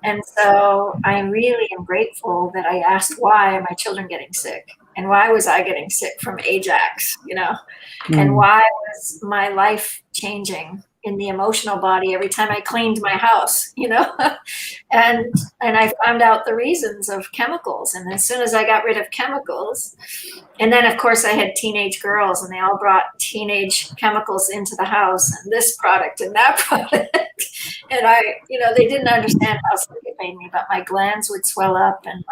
And so I really am grateful that I asked, why are my children getting sick? And why was I getting sick from Ajax, and why was my life changing in the emotional body every time I cleaned my house, and I found out the reasons of chemicals. And as soon as I got rid of chemicals, and then of course I had teenage girls, and they all brought teenage chemicals into the house, and this product and that product. And they didn't understand how sick it made me, but my glands would swell up, and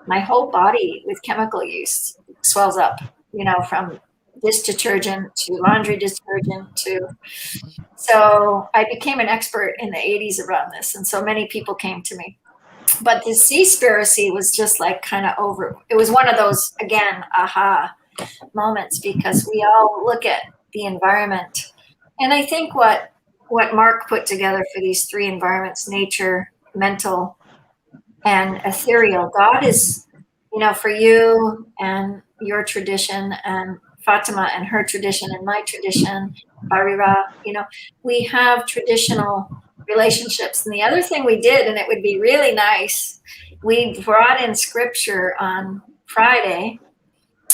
my whole body with chemical use swells up, from dish detergent to laundry detergent so I became an expert in the 80s around this. And so many people came to me, but the Seaspiracy was just like kind of over. It was one of those, again, aha moments, because we all look at the environment. And I think what Mark put together for these three environments, nature, mental, and ethereal, God is, for you and your tradition, and Fatima and her tradition, and my tradition, Barira, we have traditional relationships. And the other thing we did, and it would be really nice, we brought in scripture on Friday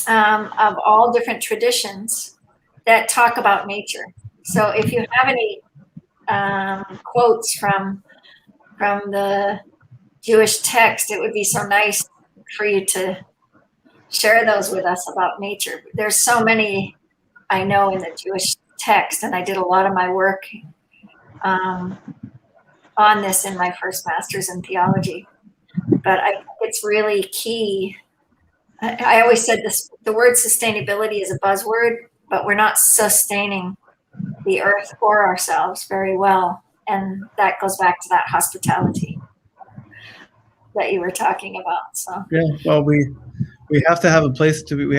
of all different traditions that talk about nature. So if you have any quotes from the Jewish text, it would be so nice for you to share those with us about nature. There's so many I know in the Jewish text, and I did a lot of my work on this in my first master's in theology. But I think it's really key. I always said this: the word sustainability is a buzzword, but we're not sustaining the earth or ourselves very well, and that goes back to that hospitality that you were talking about. So yeah, well, we have to have a place to be. We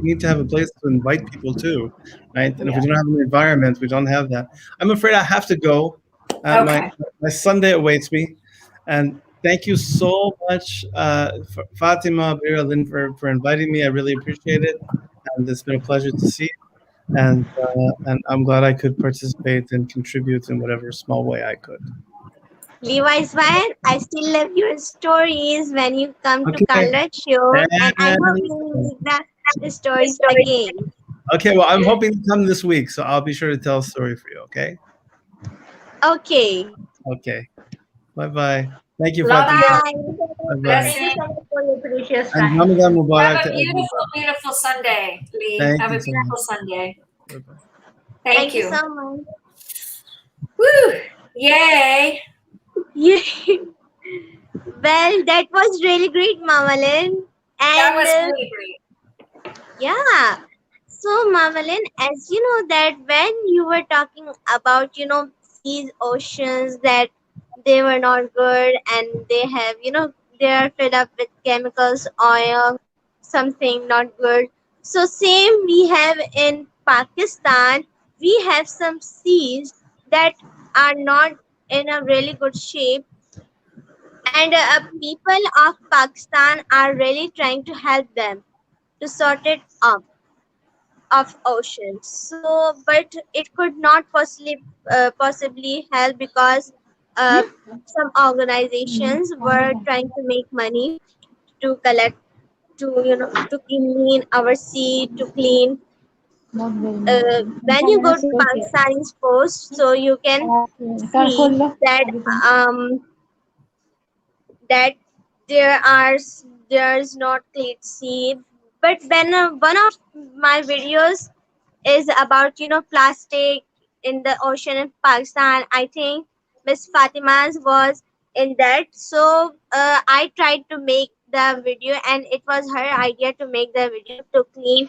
need to have a place to invite people to, right? And if we don't have an environment, we don't have that. I'm afraid I have to go. Okay. My Sunday awaits me, and thank you so much, Fatima, Barira, Lynn, for inviting me. I really appreciate it, and it's been a pleasure to see you. And I'm glad I could participate and contribute in whatever small way I could. Levi's Van, I still love your stories when you come to Color Show, and I hope you read the stories again. Okay, well, I'm hoping to come this week, so I'll be sure to tell a story for you, okay? Okay. Okay. Bye-bye. Thank you, Love Fatima. you. Bye-bye. Thank you so much for your precious And time. Ramadan Mubarak Have to a everybody. beautiful Sunday, Lee. Thank Have you a so beautiful much. Sunday. Bye-bye. Thank you. so much. Woo! Yay! Yeah. Well, that was really great, Mama Lynn. That And was really great. yeah. So, Mama Lynn, as you know that when you were talking about, these oceans, that they were not good and they have, they are fed up with chemicals, oil, something not good. So same we have in Pakistan, we have some seas that are not in a really good shape, and people of Pakistan are really trying to help them to sort it up of oceans. So, but it could not possibly help because some organizations were trying to make money to collect, to to clean our sea, to clean. When you go to Pakistani's post, so you can see that that there's not clean sea. But when one of my videos is about plastic in the ocean in Pakistan, I think Miss Fatima's was in that. So I tried to make the video, and it was her idea to make the video to clean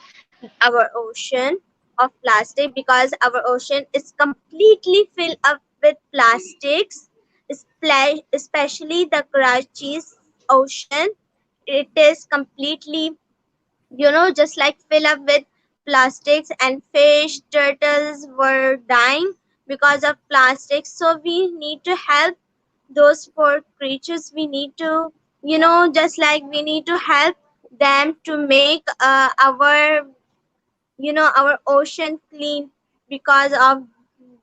our ocean of plastic, because our ocean is completely filled up with plastics, especially the Karachi's ocean. It is completely, just like fill up with plastics, and fish, turtles were dying because of plastics. So we need to help those poor creatures. We need to, just like we need to help them to make our ocean clean, because of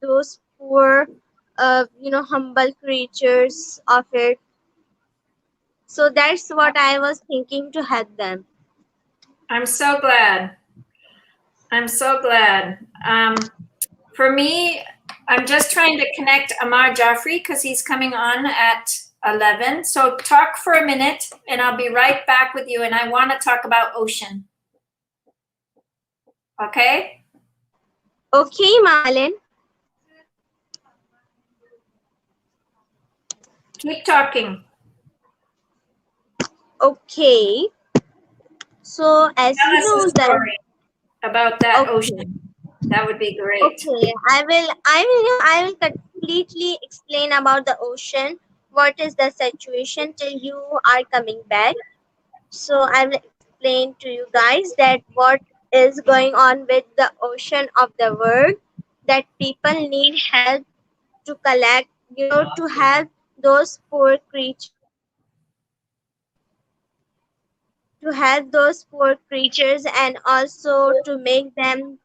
those poor, humble creatures of it. So that's what I was thinking, to help them. I'm so glad. I'm so glad. For me, I'm just trying to connect Amar Jaffrey because he's coming on at 11. So talk for a minute and I'll be right back with you. And I want to talk about ocean. Okay? Okay, Malin. Keep talking. Okay. So as Tell you us know a that. story about that Okay. ocean. That would be great. Okay, I will completely explain about the ocean. What is the situation till you are coming back? So I will explain to you guys that what is going on with the ocean of the world. That people need help to collect, to help those poor creatures. To help those poor creatures, and also to make them,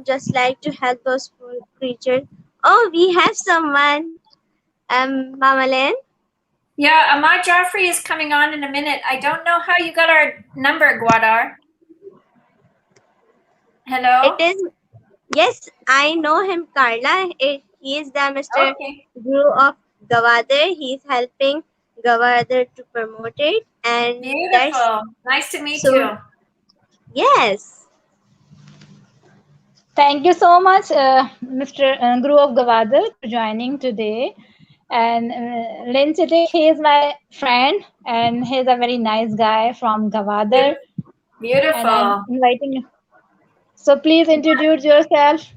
just like to help those poor creatures. Oh, we have someone, Mamalan. Yeah, Amar Jaffrey is coming on in a minute. I don't know how you got our number, Guadar. Hello? It is, yes, I know him, Carla. He is the Mr. Okay. Guru of Gavadir. He is helping Gavadir to promote it. And that's, Beautiful. Nice to meet so, you. yes. Thank you so much, Mr. Guru of Gavadir, for joining today. And Lin Chitik, he is my friend, and he's a very nice guy from Gavadir. Beautiful. And I'm inviting you. So please introduce yourself.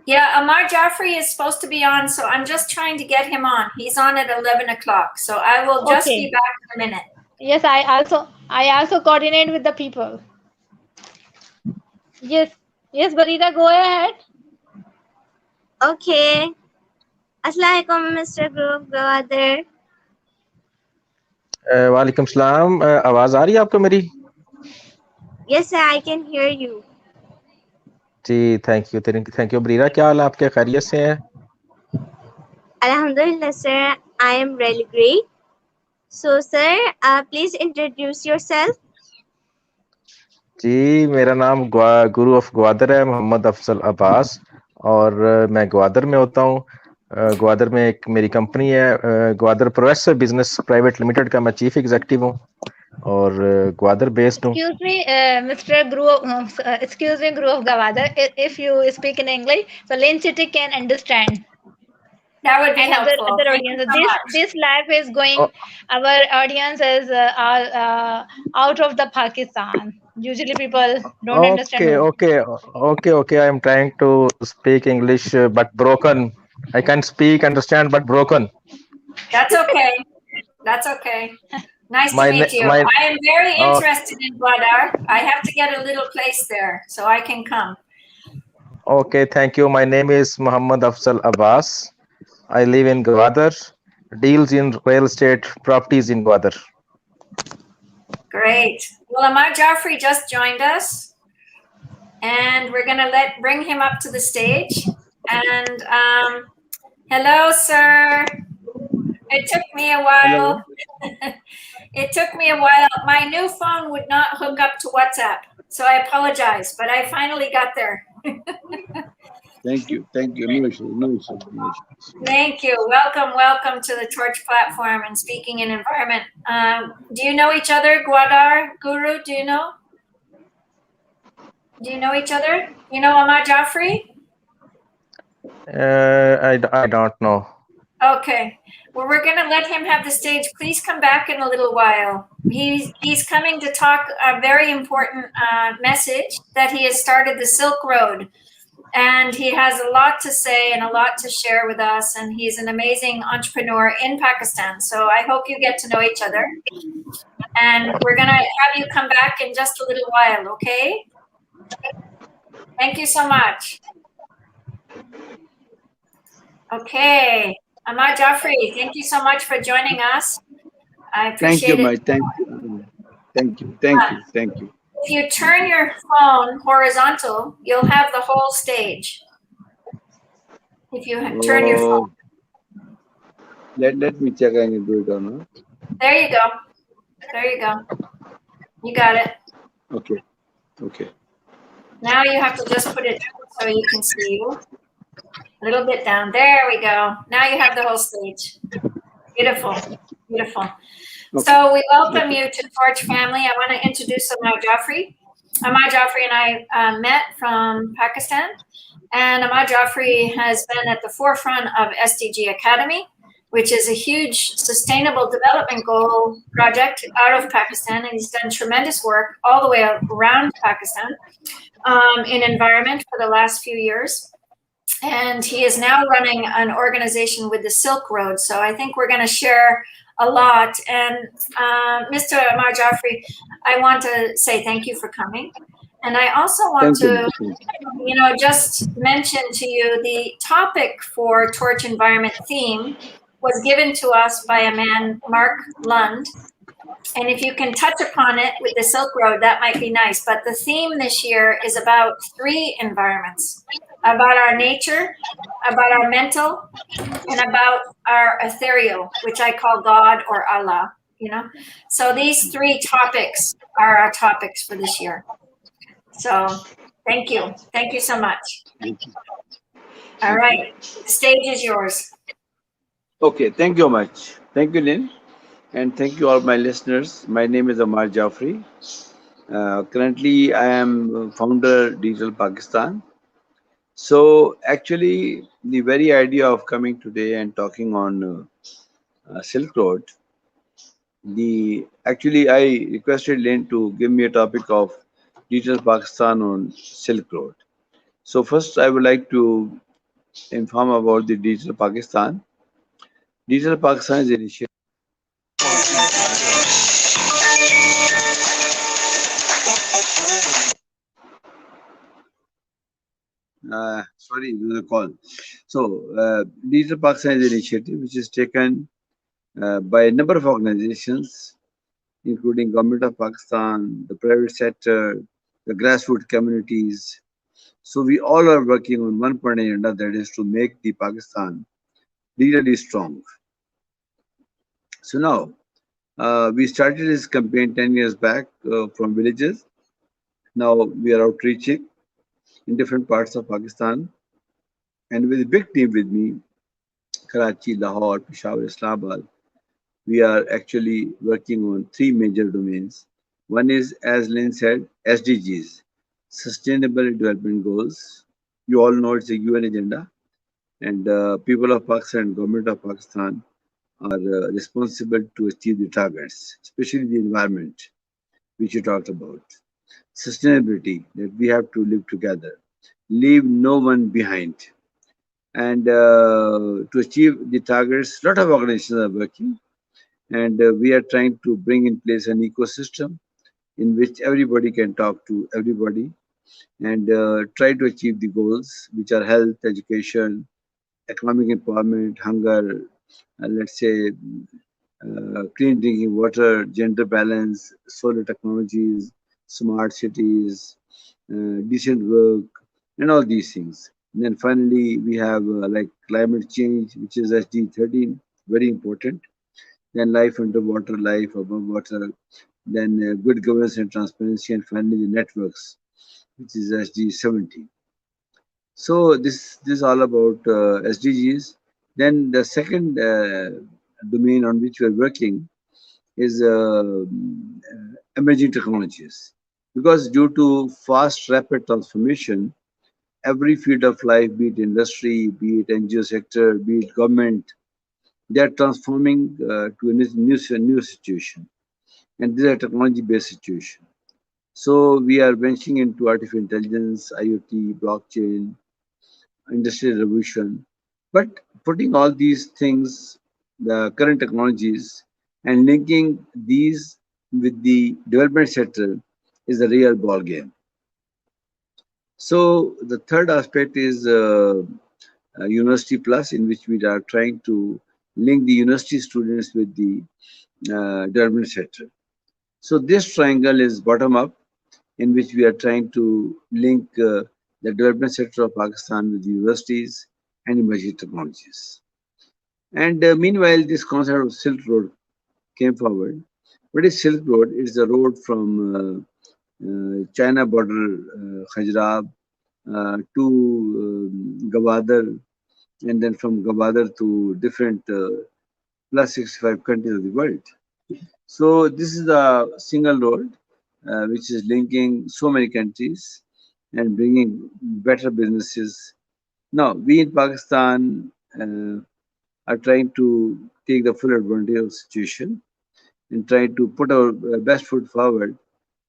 Yeah, Amar Jaffrey is supposed to be on, so I'm just trying to get him on. He's on at 11 o'clock, so I will just Okay. be back in a minute. Yes, I also coordinate with the people. Yes, Barida, go ahead. Okay. Assalamualaikum, Mr. Guru of Gavadir. वालेकुम सलाम आवाज आ रही है आपको मेरी Yes, sir, I can hear you. जी thank you Barira क्या हाल है आपके खैरियत से हैं Alhamdulillah, sir, I am really great. So, sir, please introduce yourself. जी मेरा नाम गुरु ऑफ ग्वादर है मोहम्मद अफजल अब्बास और मैं ग्वादर में होता हूँ ग्वादर में एक मेरी कंपनी है Gwadar progressive business private limited का मैं चीफ एग्जीक्यूटिव हूँ और ग्वादर बेस्ड हूँ Excuse me, Mr. Guru, excuse me, Guru of Gavadir. If you speak in English, so Lin Chitik can understand. That would be And helpful. other Thank you audience. so much. This live is going. Our audience is out of the Pakistan. Usually people don't understand. Okay I am trying to speak English but broken I can speak understand but broken That's okay. That's okay. Nice to meet you. I am very interested in Gwadar. I have to get a little place there so I can come. Okay, thank you. My name is Muhammad Afzal Abbas I live in Gwadar. Deals in real estate properties in Gwadar. Great. Well, Ahmad Jaffrey just joined us, and we're going to bring him up to the stage. And hello, sir. It took me a while. It took me a while. My new phone would not hook up to WhatsApp, so I apologize, but I finally got there. Thank you. Thank you. No issues. No issues. No issues. Thank you. Welcome, welcome to the Torch platform and Speaking in Environment. Do you know each other, Gwadar, Guru? Do you know? Do you know each other? You know Ahmad Jaffrey? I don't know. Okay. Well, we're going to let him have the stage. Please come back in a little while. He's coming to talk a very important message that he has started the Silk Road. And he has a lot to say and a lot to share with us. And he's an amazing entrepreneur in Pakistan. So I hope you get to know each other. And we're going to have you come back in just a little while, okay? Thank you so much. Okay. Ahmad Jaffrey, thank you so much for joining us. I appreciate it. Thank you. Thank you. Thank you. Thank you. If you turn your phone horizontal, you'll have the whole stage. If you turn your phone. Let me check. I can do it or not. There you go. There you go. You got it. Okay. Okay. Now you have to just put it so you can see you. A little bit down. There we go. Now you have the whole stage. Beautiful. Beautiful. Okay. So we welcome you to Torch family. I want to introduce Ahmad Jaffrey. Ahmad Jaffrey and I met from Pakistan. And Ahmad Jaffrey has been at the forefront of SDG Academy, which is a huge sustainable development goal project out of Pakistan. And he's done tremendous work all the way around Pakistan in environment for the last few years. And he is now running an organization with the Silk Road. So I think we're going to share a lot. And Mr. Ahmad Jaffrey, I want to say thank you for coming. And I also want to, just mention to you the topic for Torch Environment theme was given to us by a man, Mark Lund. And if you can touch upon it with the Silk Road, that might be nice. But the theme this year is about 3 environments, about our nature, about our mental, and about our ethereal, which I call God or Allah, So these 3 topics are our topics for this year. So thank you. Thank you so much. All right. The stage is yours. Okay. Thank you much. Thank you, Lynn. And thank you all my listeners. My name is Ahmad Jaffrey. Currently, I am founder Digital Pakistan. So actually, the very idea of coming today and talking on Silk Road, I requested Lynn to give me a topic of Digital Pakistan on Silk Road. So first, I would like to inform about the Digital Pakistan. Digital Pakistan is an initiative. Sorry, there was a call. So, Digital Pakistan is an initiative which is taken by a number of organizations, including Government of Pakistan, the private sector, the grassroots communities. So we all are working on one point agenda, that is to make the Pakistan digitally strong. So now, we started this campaign 10 years back from villages. Now we are outreaching in different parts of Pakistan, and with a big team with me, Karachi, Lahore, Peshawar, Islamabad, we are actually working on 3 major domains. One is, as Lynn said, SDGs, Sustainable Development Goals. You all know it's a UN agenda, and people of Pakistan and Government of Pakistan are responsible to achieve the targets, especially the environment, which you talked about. Sustainability, that we have to live together, leave no one behind. And to achieve the targets, a lot of organizations are working, and we are trying to bring in place an ecosystem in which everybody can talk to everybody and try to achieve the goals, which are health, education, economic empowerment, hunger, let's say clean drinking water, gender balance, solar technologies, smart cities, decent work, and all these things. And then finally, we have like climate change, which is SDG 13, very important. Then life underwater, life above water. Then good governance and transparency, and finally the networks, which is SDG 17. So this is all about SDGs. Then the second domain on which we are working is emerging technologies, because due to fast, rapid transformation, every field of life, be it industry, be it NGO sector, be it government, they are transforming to a new situation, and this is a technology-based situation. So we are venturing into artificial intelligence, IoT, blockchain, industrial revolution, but putting all these things, the current technologies, and linking these with the development sector is the real ball game. So the third aspect is University Plus, in which we are trying to link the university students with the development sector. So this triangle is bottom up, in which we are trying to link the development sector of Pakistan with universities and emerging technologies. And meanwhile, this concept of Silk Road came forward. What is Silk Road? It's the road from China border, Khajrab, to Gwadar, and then from Gwadar to different plus 65 countries of the world. So this is a single road which is linking so many countries and bringing better businesses. Now, we in Pakistan are trying to take the full advantage of the situation and try to put our best foot forward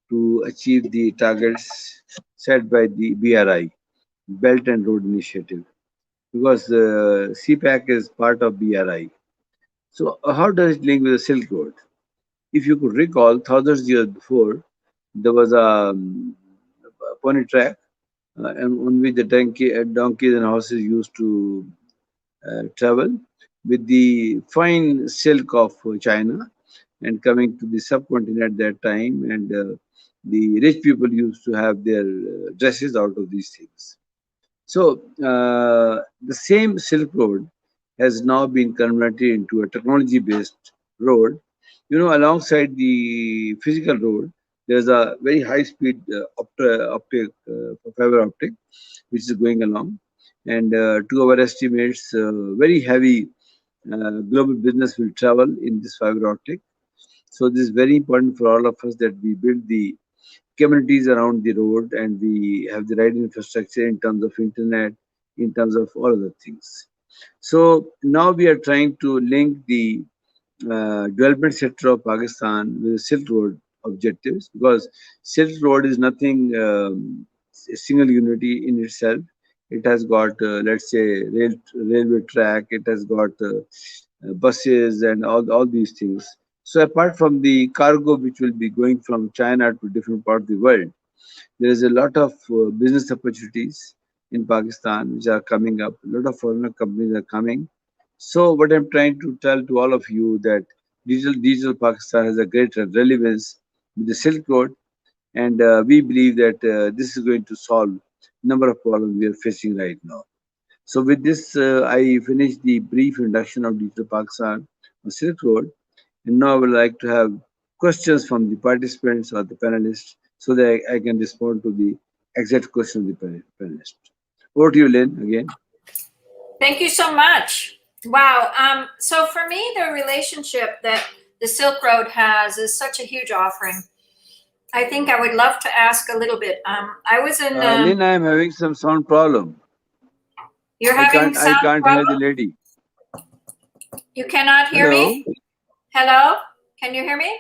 to achieve the targets set by the BRI, Belt and Road Initiative, because the CPAC is part of BRI. So how does it link with the Silk Road? If you could recall, thousands of years before, there was a pony track and on which the donkeys and horses used to travel with the fine silk of China and coming to the subcontinent at that time, and the rich people used to have their dresses out of these things. So the same Silk Road has now been converted into a technology-based road. You know, alongside the physical road, there's a very high-speed fiber optic, which is going along. And to our estimates, very heavy global business will travel in this fiber optic. So this is very important for all of us that we build the communities around the road and we have the right infrastructure in terms of internet, in terms of all other things. So now we are trying to link the development sector of Pakistan with the Silk Road objectives, because Silk Road is nothing a single unity in itself. It has got, let's say, railway track, it has got buses and all these things. So apart from the cargo which will be going from China to different parts of the world, there is a lot of business opportunities in Pakistan which are coming up. A lot of foreign companies are coming. So what I'm trying to tell to all of you that digital Pakistan has a great relevance with the Silk Road, and we believe that this is going to solve a number of problems we are facing right now. So with this, I finish the brief introduction of digital Pakistan on Silk Road. And now I would like to have questions from the participants or the panelists so that I can respond to the exact question of the panelists. Over to you, Lynn, again. Thank you so much. Wow. So for me, the relationship that the Silk Road has is such a huge offering. I think I would love to ask a little bit. I was in... Lynn, I'm having some sound problem. You're having sound I can't problem? hear the lady. You cannot hear me? Hello? Can you hear me?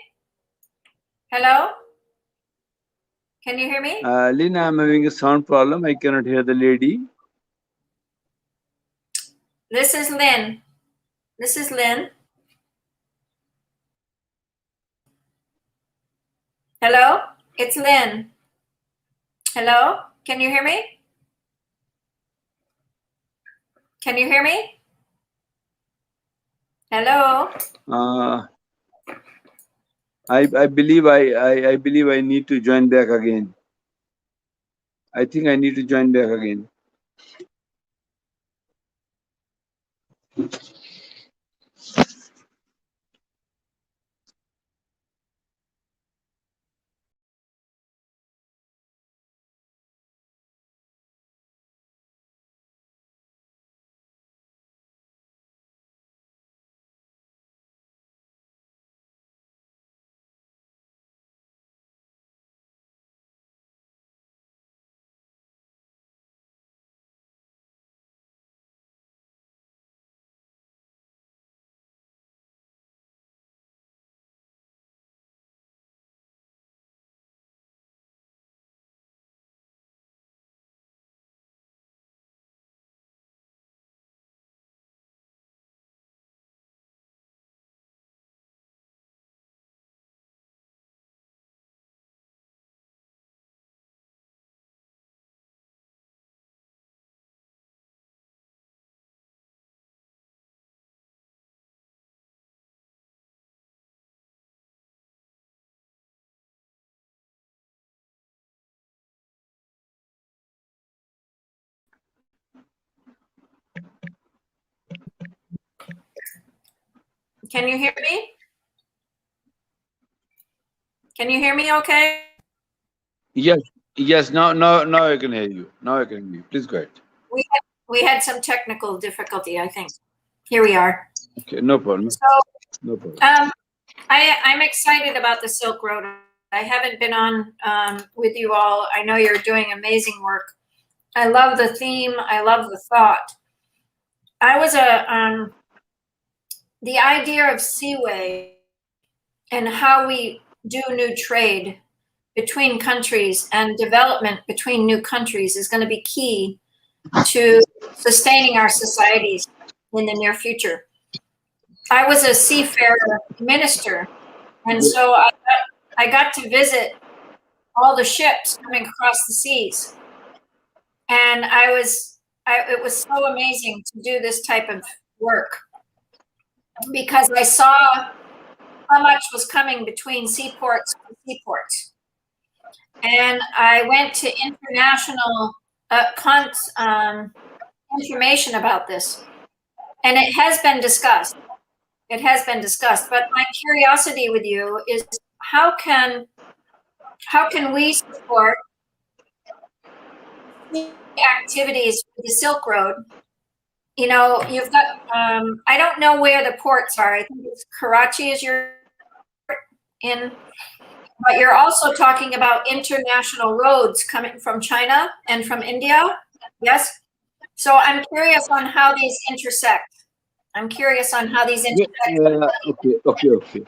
Hello? Can you hear me? Lynn, I'm having a sound problem. I cannot hear the lady. This is Lynn. This is Lynn. Hello? It's Lynn. Hello? Can you hear me? Can you hear me? Hello. I believe I believe I need to join back again. I think I need to join back again. Can you hear me? Can you hear me okay? Yes, yes. Now I can hear you. Now I can hear you. Please go ahead. We had some technical difficulty, I think. Here we are. Okay, no problem. So No problem. I'm excited about the Silk Road. I haven't been on with you all. I know you're doing amazing work. I love the theme. I love the thought. I was the idea of Seaway and how we do new trade between countries and development between new countries is going to be key to sustaining our societies in the near future. I was a seafarer minister, and so I got to visit all the ships coming across the seas, and it was so amazing to do this type of work because I saw how much was coming between seaports to seaports. And I went to international information about this, and it has been discussed. It has been discussed, but my curiosity with you is how can we support activities with the Silk Road? You know, you've got I don't know where the ports are. I think it's Karachi is your port in, but you're also talking about international roads coming from China and from India. Yes. So I'm curious on how these intersect. I'm curious on how these intersect. Okay.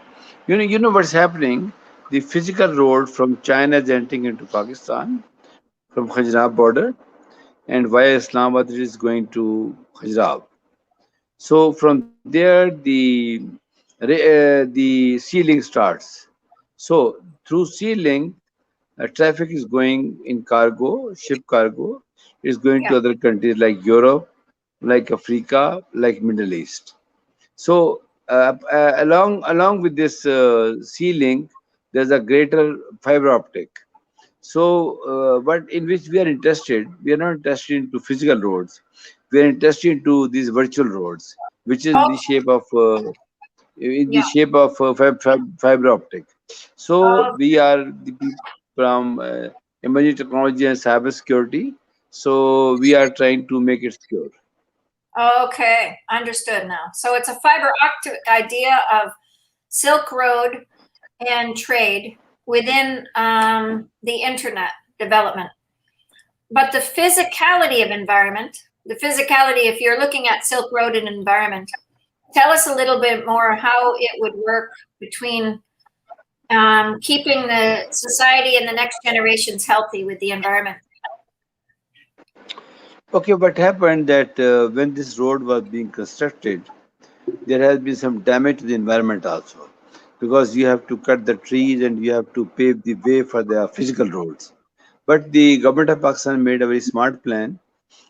You know what's happening? The physical road from China is entering into Pakistan from Khajuraho border, and via Islamabad it is going to Khajuraho. So from there the sea link starts. So through sea link, traffic is going in cargo, ship cargo, is going to other countries like Europe, like Africa, like Middle East. So along with this sea link, there's a greater fiber optic. So but in which we are interested, we are not interested into physical roads. We are interested into these virtual roads, which is in the shape of fiber optic. So we are the people from emerging technology and cyber security. So we are trying to make it secure. Okay, understood now. So it's a fiber optic idea of Silk Road and trade within the internet development. But the physicality of environment, if you're looking at Silk Road and environment, tell us a little bit more how it would work between keeping the society and the next generations healthy with the environment. Okay, what happened that when this road was being constructed, there has been some damage to the environment also, because you have to cut the trees and you have to pave the way for the physical roads. But the government of Pakistan made a very smart plan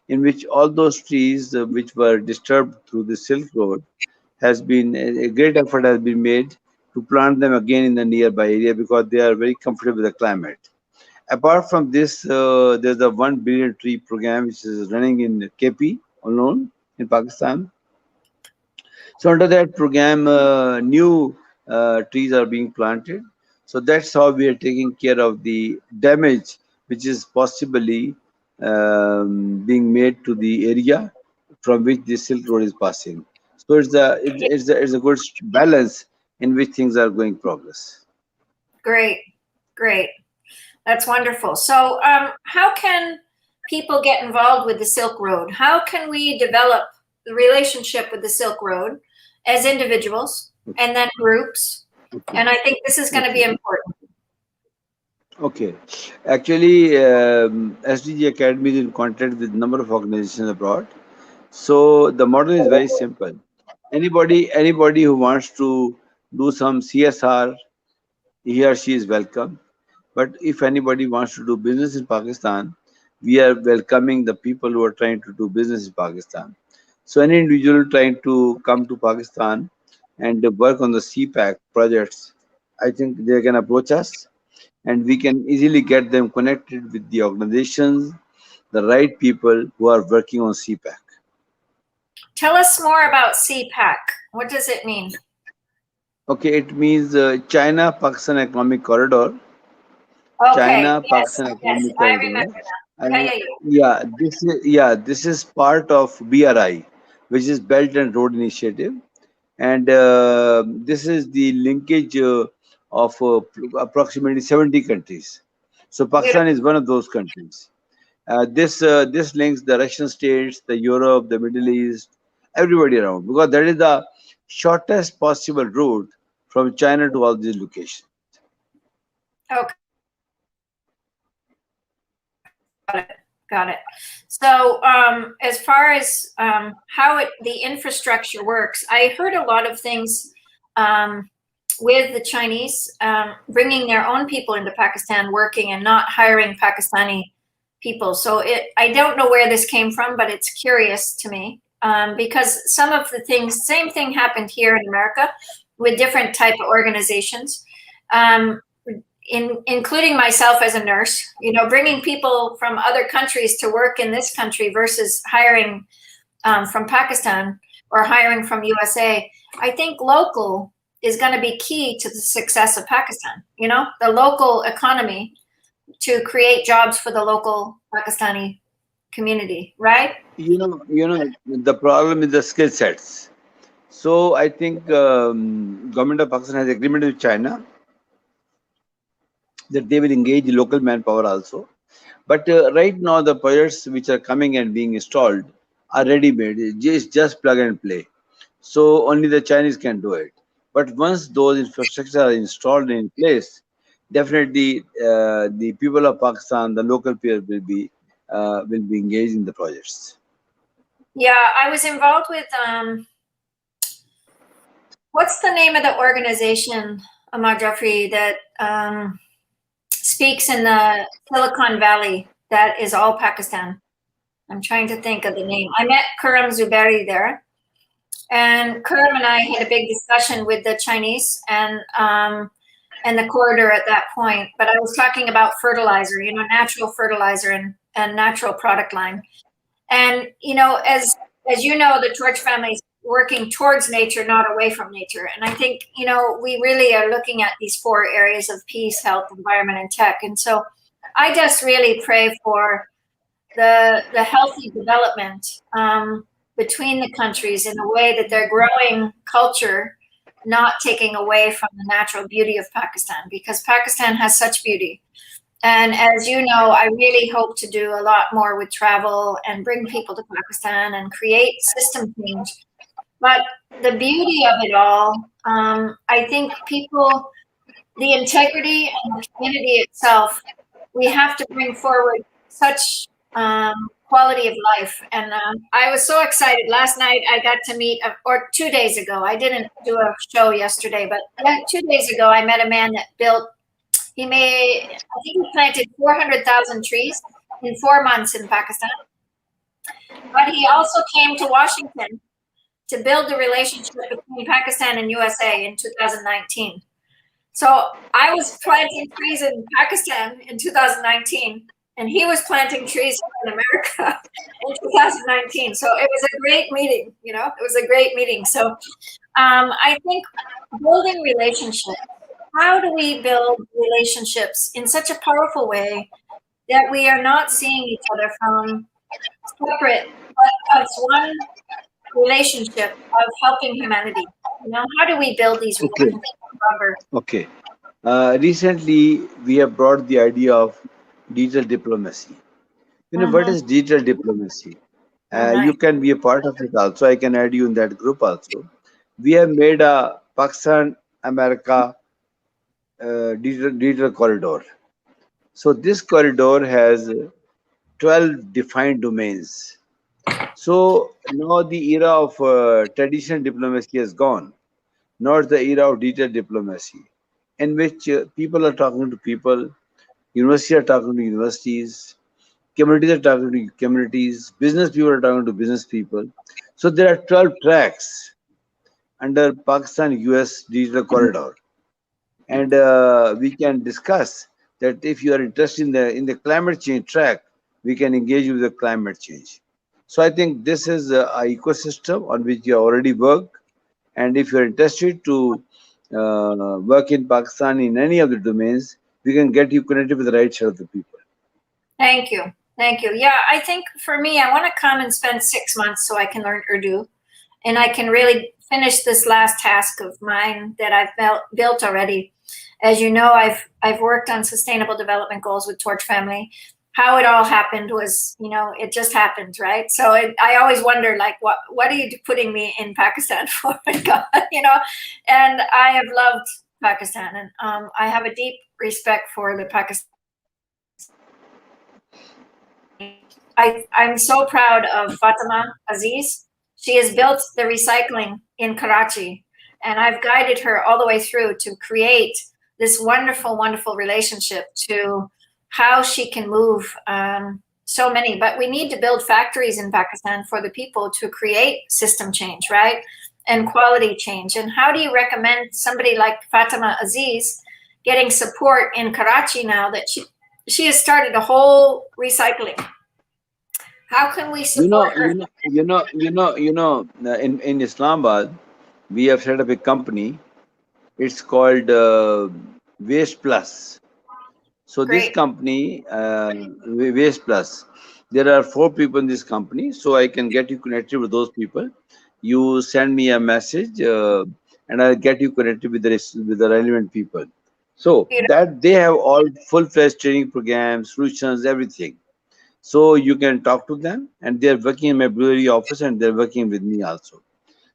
in which all those trees which were disturbed through the Silk Road has been a great effort has been made to plant them again in the nearby area because they are very comfortable with the climate. Apart from this, there's a 1 billion tree program which is running in KP alone in Pakistan. So under that program, new trees are being planted. So that's how we are taking care of the damage which is possibly being made to the area from which the Silk Road is passing. So it's a good balance in which things are going progress. Great, great. That's wonderful. So how can people get involved with the Silk Road? How can we develop the relationship with the Silk Road as individuals and then groups? And I think this is going to be important. Okay. Actually, SDG Academy is in contact with a number of organizations abroad. So the model is very simple. Anybody who wants to do some CSR, he or she is welcome. But if anybody wants to do business in Pakistan, we are welcoming the people who are trying to do business in Pakistan. So any individual trying to come to Pakistan and work on the CPAC projects, I think they can approach us and we can easily get them connected with the organizations, the right people who are working on CPAC. Tell us more about CPAC. What does it mean? Okay, it means China-Pakistan Economic Corridor. Okay, China-Pakistan yes, Economic I Corridor. remember that. This is part of BRI, which is Belt and Road Initiative, and this is the linkage of approximately 70 countries. So Pakistan is one of those countries. This links the Russian states, the Europe, the Middle East, everybody around, because that is the shortest possible route from China to all these locations. Okay. Got it. So as far as how the infrastructure works, I heard a lot of things with the Chinese bringing their own people into Pakistan working and not hiring Pakistani people. So I don't know where this came from, but it's curious to me because some of the things, same thing happened here in America with different type of organizations. Including myself as a nurse, bringing people from other countries to work in this country versus hiring from Pakistan or hiring from USA. I think local is going to be key to the success of Pakistan. The local economy to create jobs for the local Pakistani community, right? The problem is the skill sets. So I think government of Pakistan has agreement with China that they will engage the local manpower also. But right now, the projects which are coming and being installed are ready-made. It's just plug and play. So only the Chinese can do it. But once those infrastructures are installed in place, definitely the people of Pakistan, the local people will be engaged in the projects. Yeah, I was involved with what's the name of the organization, Ahmad Jafri, that speaks in the Silicon Valley that is all Pakistan? I'm trying to think of the name. I met Khurram Zubairi there, and Khurram and I had a big discussion with the Chinese and the corridor at that point. But I was talking about fertilizer, natural fertilizer and natural product line. And as you know, the George family is working towards nature, not away from nature. And I think, we really are looking at these 4 areas of peace, health, environment, and tech. And so I just really pray for the healthy development between the countries in a way that they're growing culture, not taking away from the natural beauty of Pakistan, because Pakistan has such beauty. And as you know, I really hope to do a lot more with travel and bring people to Pakistan and create system change. But the beauty of it all, I think people, the integrity and the community itself, we have to bring forward such quality of life. And I was so excited. Last night I got to meet, or 2 days ago, I didn't do a show yesterday, but 2 days ago I met a man that I think he planted 400,000 trees in 4 months in Pakistan. But he also came to Washington to build the relationship between Pakistan and USA in 2019. So I was planting trees in Pakistan in 2019, and he was planting trees in America in 2019. So it was a great meeting, you know, it was a great meeting. So I think building relationships, how do we build relationships in such a powerful way that we are not seeing each other from separate, but as one relationship of helping humanity? You know, how do we build these Okay. relationships stronger? Okay. Recently, we have brought the idea of digital diplomacy. You know, what is digital diplomacy? You can be a part of it also. I can add you in that group also. We have made a Pakistan America digital corridor. So this corridor has 12 defined domains. So now the era of traditional diplomacy has gone. Now it's the era of digital diplomacy, in which people are talking to people, universities are talking to universities, communities are talking to communities, business people are talking to business people. So there are 12 tracks under Pakistan-US digital corridor, and we can discuss that if you are interested in the climate change track, we can engage you with the climate change. So I think this is an ecosystem on which you already work, and if you are interested to work in Pakistan in any of the domains, we can get you connected with the right set of the people. Thank you. Thank you. Yeah, I think for me, I want to come and spend 6 months so I can learn Urdu and I can really finish this last task of mine that I've built already. As you know, I've worked on sustainable development goals with Torch Family. How it all happened was, you know, it just happened, right? So I always wonder, like, what are you putting me in Pakistan for, God, you know? And I have loved Pakistan, and I have a deep respect for the Pakistan. I'm so proud of Fatima Aziz. She has built the recycling in Karachi, and I've guided her all the way through to create this wonderful, wonderful relationship to how she can move so many. But we need to build factories in Pakistan for the people to create system change, right? And quality change. And how do you recommend somebody like Fatima Aziz getting support in Karachi now that she has started a whole recycling? How can we support her? In Islamabad, we have set up a company. It's called Waste Plus. So this company, Waste Plus, there are 4 people in this company. So I can get you connected with those people. You send me a message, and I'll get you connected with the relevant people. So that they have all full-fledged training programs, solutions, everything. So you can talk to them, and they're working in my brewery office, and they're working with me also.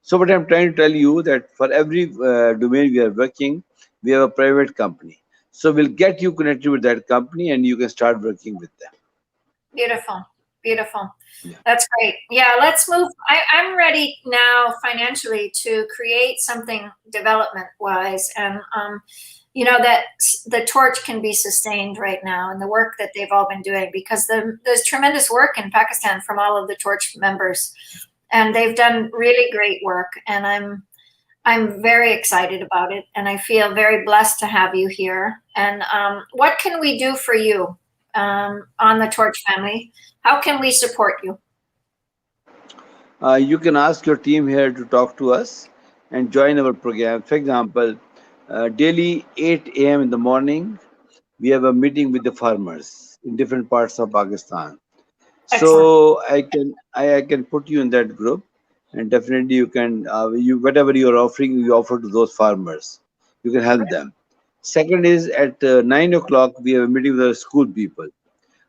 So what I'm trying to tell you that for every domain we are working, we have a private company. So we'll get you connected with that company, and you can start working with them. Beautiful, beautiful. Yeah. That's great. Yeah, let's move. I'm ready now financially to create something development-wise, and you know, that the torch can be sustained right now, and the work that they've all been doing, because there's tremendous work in Pakistan from all of the torch members, and they've done really great work, and I'm very excited about it, and I feel very blessed to have you here. And what can we do for you on the Torch Family? How can we support you? You can ask your team here to talk to us and join our program. For example, daily 8 a.m. in the morning, we have a meeting with the farmers in different parts of Pakistan. Excellent. So I can put you in that group, and definitely you can whatever you're offering, you offer to those farmers. You can help them. Second is at 9 o'clock, we have a meeting with our school people.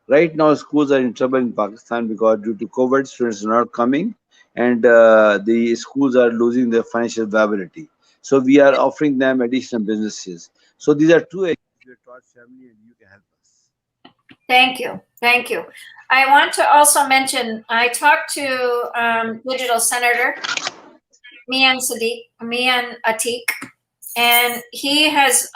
Right now, schools are in trouble in Pakistan because due to COVID, students are not coming, and the schools are losing their financial viability. So we are offering them additional businesses. So these are 2 areas where Torch Family and you can help us. Thank you. Thank you. I want to also mention, I talked to Digital Senator Mian Atiq, and he has,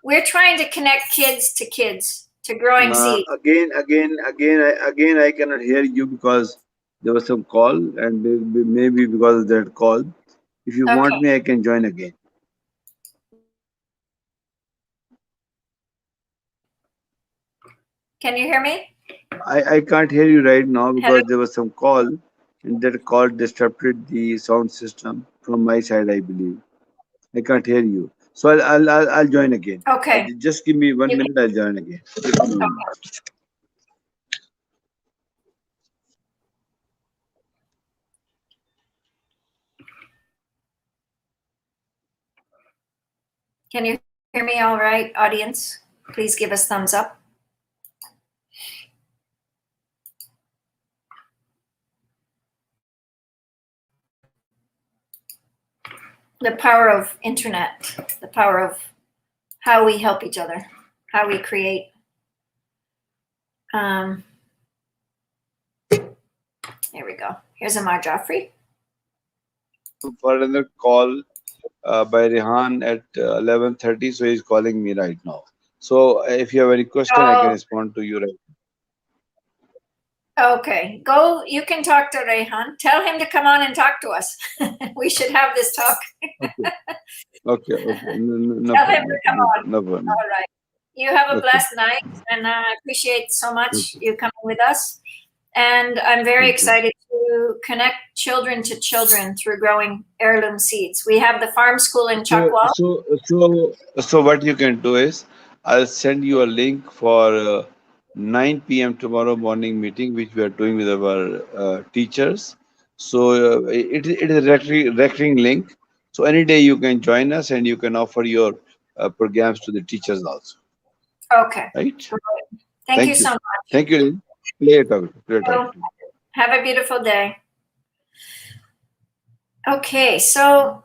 we're trying to connect kids to growing seeds. Again, I cannot hear you because There was some call, and maybe because of that call, if you want Okay. me, I can join again. Can you hear me? I can't hear you right now Hello? because there was some call, and that call disrupted the sound system from my side, I believe. I can't hear you. So I'll join again. Okay. Just give me 1 You minute, I'll join again. Give me 1 minute. Can you hear me all right, audience? Please give us thumbs up. The power of internet, the power of how we help each other, how we create. Here we go. Here's Amar Joffrey. For another call by Rehan at 11:30, so he's calling me right now. So if you have any question, I can respond to you right Okay, go. You can talk to Rehan. Tell him to come on and talk to us. We should have this talk. now. Okay. No Tell him problem. to come on. No problem. All right. You have a Okay. blessed night, and I appreciate so much you coming with us. And I'm very excited to connect children to children through growing heirloom seeds. We have the farm school in Chakwal. So what you can do is, I'll send you a link for 9 p.m. tomorrow morning meeting, which we are doing with our teachers. So it is a recurring link. So any day you can join us, and you can offer your programs to the teachers also. Okay. Right? Thank you so much. Thank you. Later. Have a beautiful day. Okay, so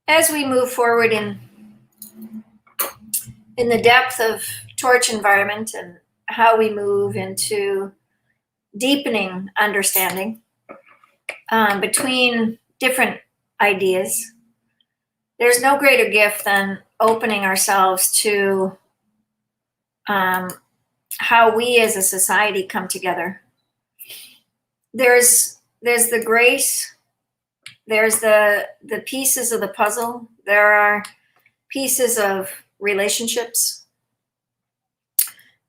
as we move forward in the depth of torch environment and how we move into deepening understanding between different ideas, there's no greater gift than opening ourselves to how we as a society come together. There's the grace, there's the pieces of the puzzle, there are pieces of relationships.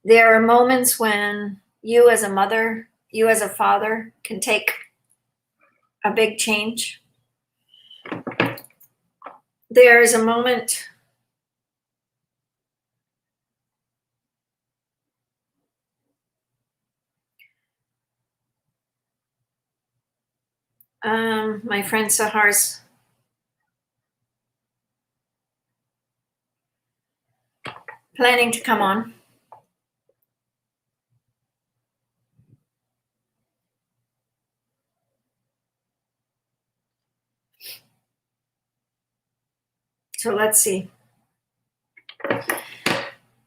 There are moments when you as a mother, you as a father can take a big change. There's a moment my friend Sahar's planning to come on. So let's see.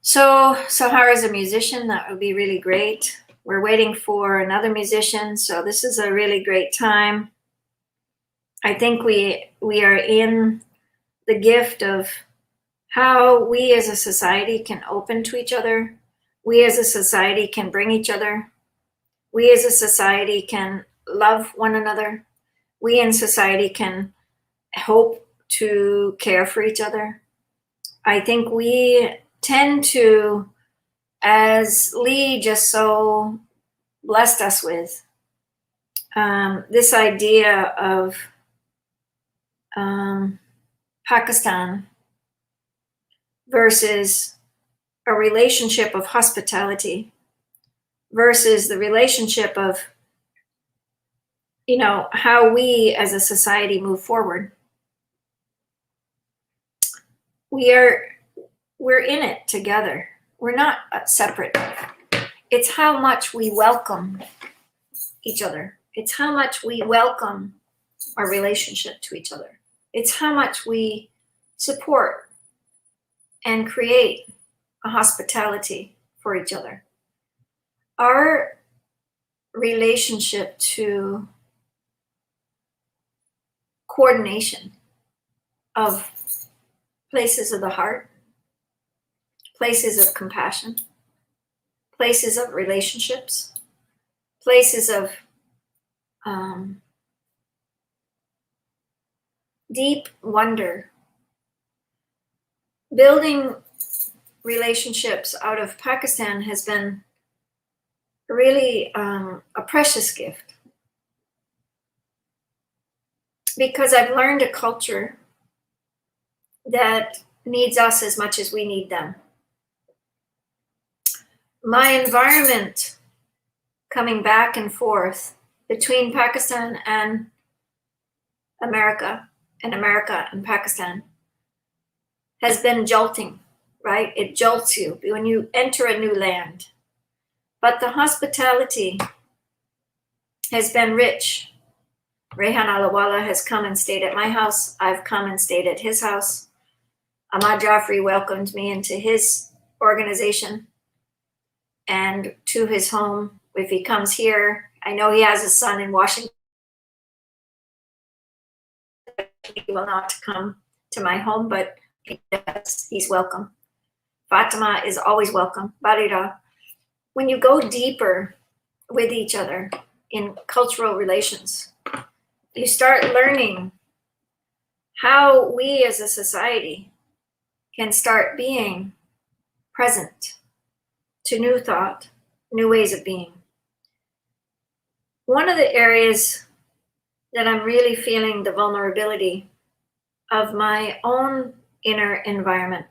So Sahar is a musician. That would be really great. We're waiting for another musician. So this is a really great time. I think we are in the gift of how we as a society can open to each other. We as a society can bring each other. We as a society can love one another. We in society can hope to care for each other. I think we tend to, as Lee just so blessed us with, this idea of Pakistan versus a relationship of hospitality versus the relationship of, how we as a society move forward. We're in it together. We're not separate. It's how much we welcome each other. It's how much we welcome our relationship to each other. It's how much we support and create a hospitality for each other. Our relationship to coordination of places of the heart, places of compassion, places of relationships, places of deep wonder. Building relationships out of Pakistan has been really a precious gift, because I've learned a culture that needs us as much as we need them. My environment coming back and forth between Pakistan and America and Pakistan has been jolting, right? It jolts you when you enter a new land. But the hospitality has been rich. Rehan Alawala has come and stayed at my house. I've come and stayed at his house. Ahmad Jafri welcomed me into his organization and to his home. If he comes here, I know he has a son in Washington. He will not come to my home, but he's welcome. Fatima is always welcome. Barira. When you go deeper with each other in cultural relations, you start learning how we as a society can start being present to new thought, new ways of being. One of the areas that I'm really feeling the vulnerability of my own inner environment,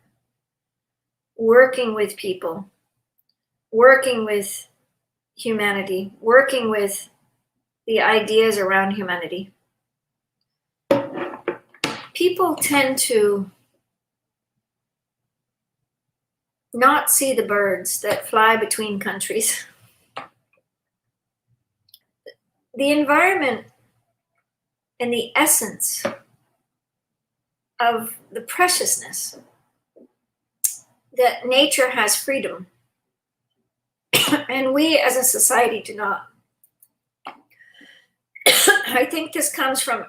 working with people, working with humanity, working with the ideas around humanity. People tend to not see the birds that fly between countries. The environment and the essence of the preciousness that nature has freedom, and we as a society do not. I think this comes from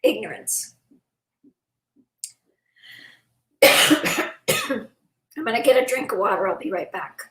ignorance. I'm going to get a drink of water. I'll be right back.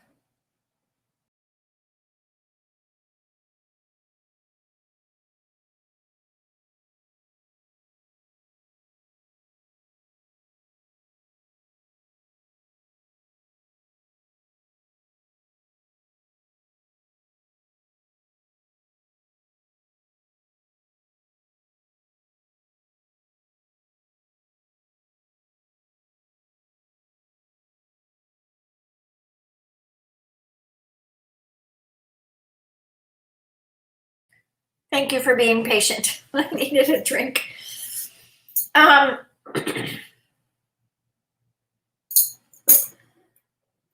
Thank you for being patient. I needed a drink.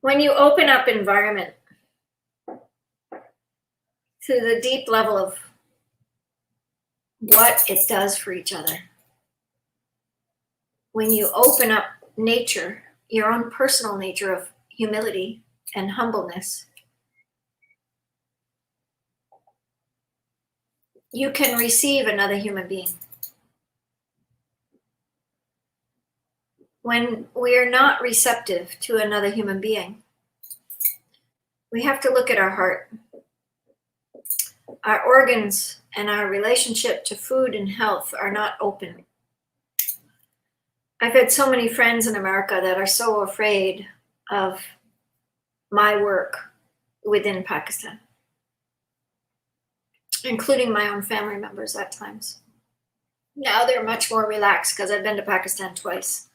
When you open up environment to the deep level of what it does for each other, when you open up nature, your own personal nature of humility and humbleness, you can receive another human being. When we are not receptive to another human being, we have to look at our heart. Our organs and our relationship to food and health are not open. I've had so many friends in America that are so afraid of my work within Pakistan, including my own family members at times. Now they're much more relaxed because I've been to Pakistan twice.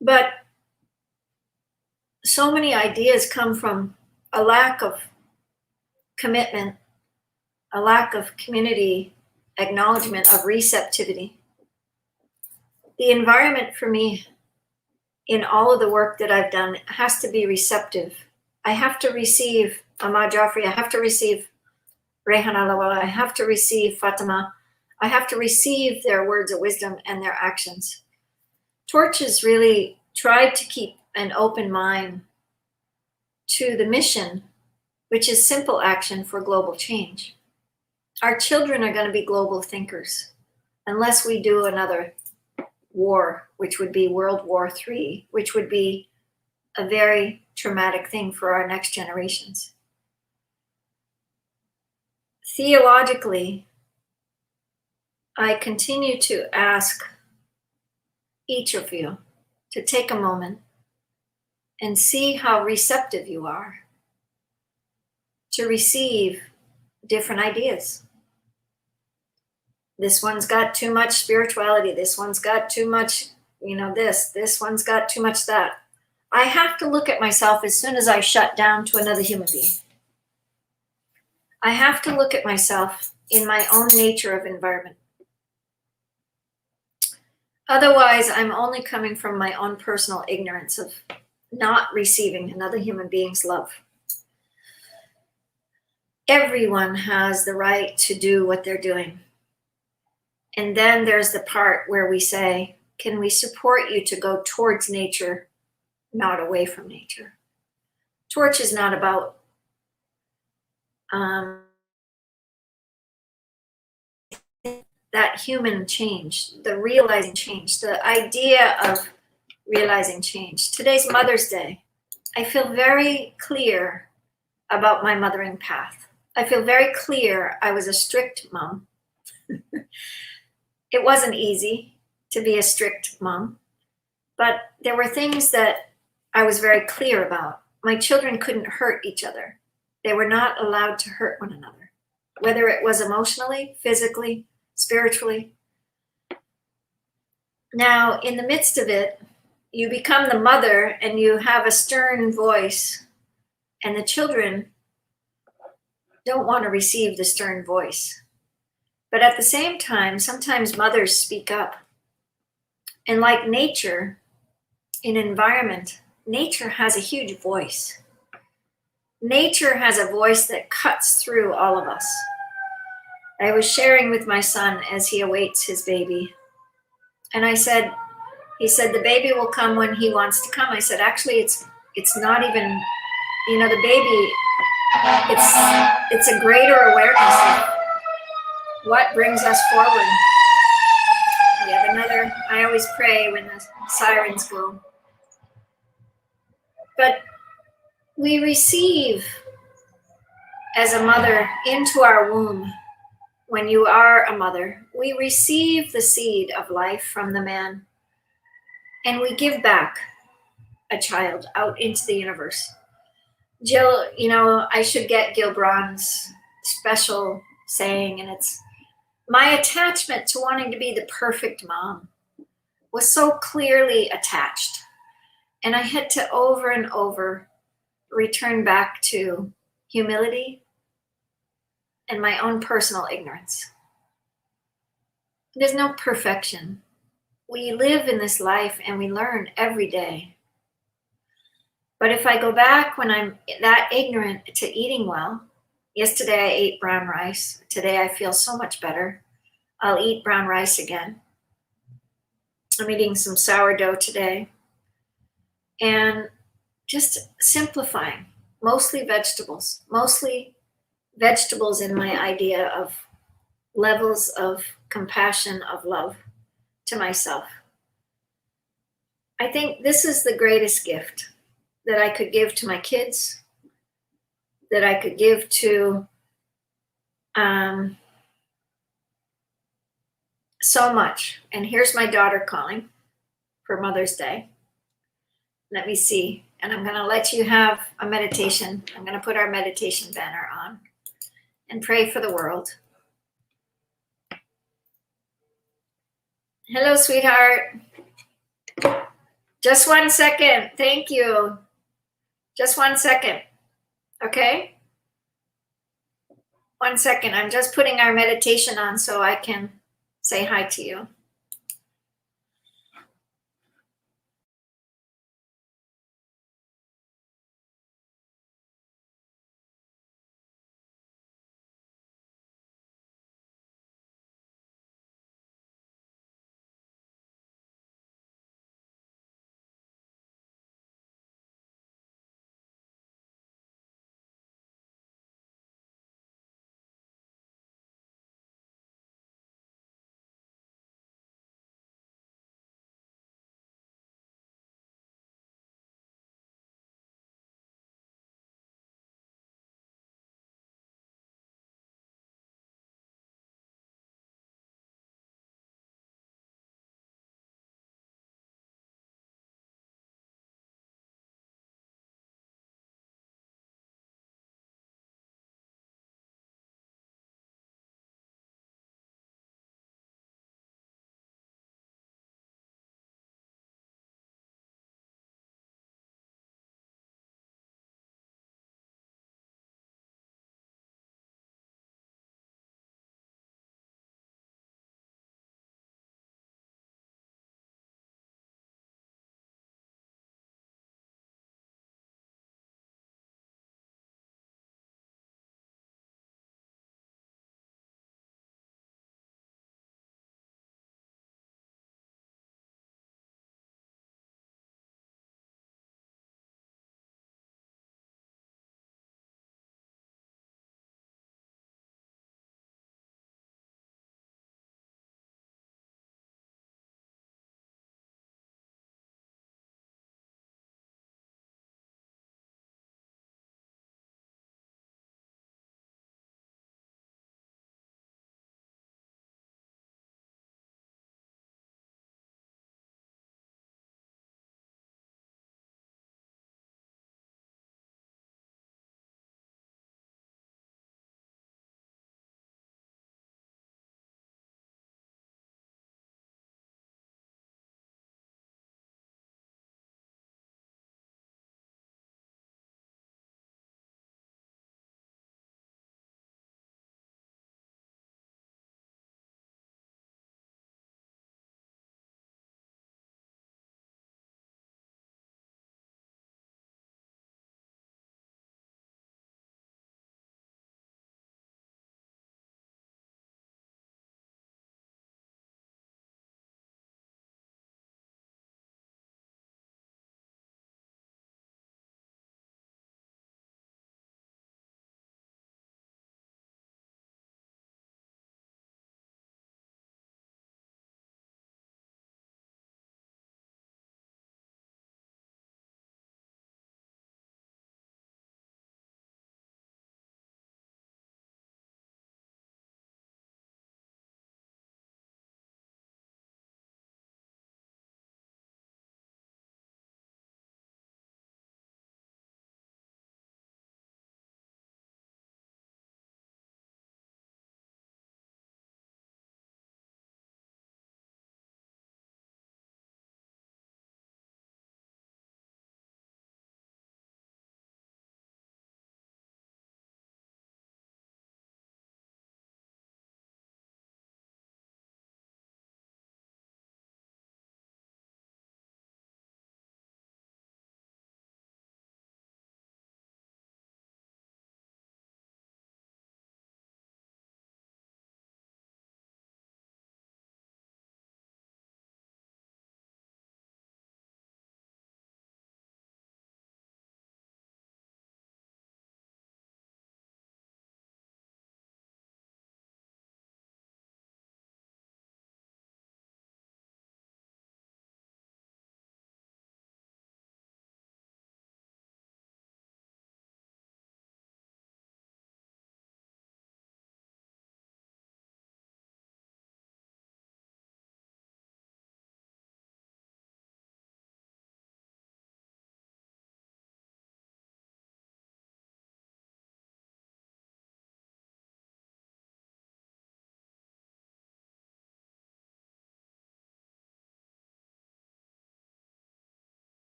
But so many ideas come from a lack of commitment, a lack of community acknowledgement of receptivity. The environment for me in all of the work that I've done has to be receptive. I have to receive Ahmad Jafri, I have to receive Rehan Alawala, I have to receive Fatima, I have to receive their words of wisdom and their actions. Torch has really tried to keep an open mind to the mission, which is simple action for global change. Our children are going to be global thinkers unless we do another war, which would be World War III, which would be a very traumatic thing for our next generations. theologically, I continue to ask each of you to take a moment and see how receptive you are to receive different ideas. This one's got too much spirituality. This one's got too much, this one's got too much that. I have to look at myself as soon as I shut down to another human being. I have to look at myself in my own nature of environment. Otherwise, I'm only coming from my own personal ignorance of not receiving another human being's love. Everyone has the right to do what they're doing. And then there's the part where we say, can we support you to go towards nature, not away from nature? Torch is not about that human change, the realizing change, the idea of realizing change. Today's Mother's Day. I feel very clear about my mothering path. I feel very clear I was a strict mom. It wasn't easy to be a strict mom, but there were things that I was very clear about. My children couldn't hurt each other. They were not allowed to hurt one another, whether it was emotionally, physically, spiritually. Now, in the midst of it, you become the mother and you have a stern voice, and the children don't want to receive the stern voice. But at the same time, sometimes mothers speak up. And like nature, in environment, nature has a huge voice. Nature has a voice that cuts through all of us. I was sharing with my son as he awaits his baby. And he said, the baby will come when he wants to come. I said, actually, it's not even, the baby, it's a greater awareness of what brings us forward. We have another, I always pray when the sirens go. But we receive as a mother into our womb. When you are a mother, we receive the seed of life from the man, and we give back a child out into the universe. Jill, I should get Gil Braun's special saying, and it's, my attachment to wanting to be the perfect mom was so clearly attached. And I had to over and over return back to humility and my own personal ignorance. There's no perfection. We live in this life and we learn every day. But if I go back when I'm that ignorant to eating well, yesterday I ate brown rice. Today I feel so much better. I'll eat brown rice again. I'm eating some sourdough today. And just simplifying, mostly vegetables in my idea of levels of compassion, of love to myself. I think this is the greatest gift that I could give to my kids, that I could give to so much. And here's my daughter calling for Mother's Day. Let me see. And I'm going to let you have a meditation. I'm going to put our meditation banner on and pray for the world. Hello, sweetheart. Just 1 second. Thank you. Just 1 second. Okay? 1 second. I'm just putting our meditation on so I can say hi to you.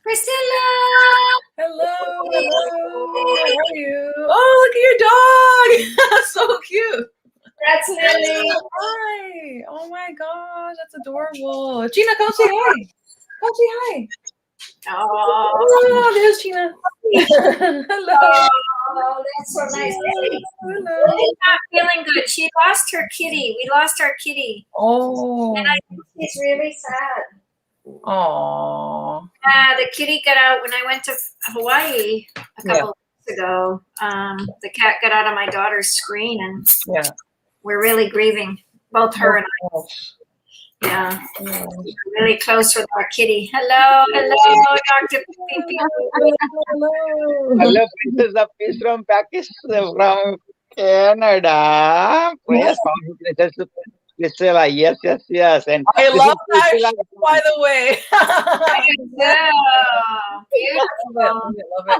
Priscilla! Hello, hello. How are you? Oh, look at your dog. So cute. That's Lily. Hi. Oh my gosh, that's adorable. Gina, come say hi. Come say hi. Oh, there's Gina. Hello. Oh, that's so nice. Lily's not feeling good. She lost her kitty. We lost our kitty. Oh. And I think she's really sad. Oh. The kitty got out when I went to Hawaii a couple of weeks ago. The cat got out of my daughter's screen, and we're really grieving, both her and I. Yeah, we're really close with our kitty. Hello, Dr. Pipi. Hello, Princess of Peace from Pakistan, from Canada. Yes, Princess Priscilla. Yes. And I love that Priscilla. shit, by the way. Beautiful. Love it.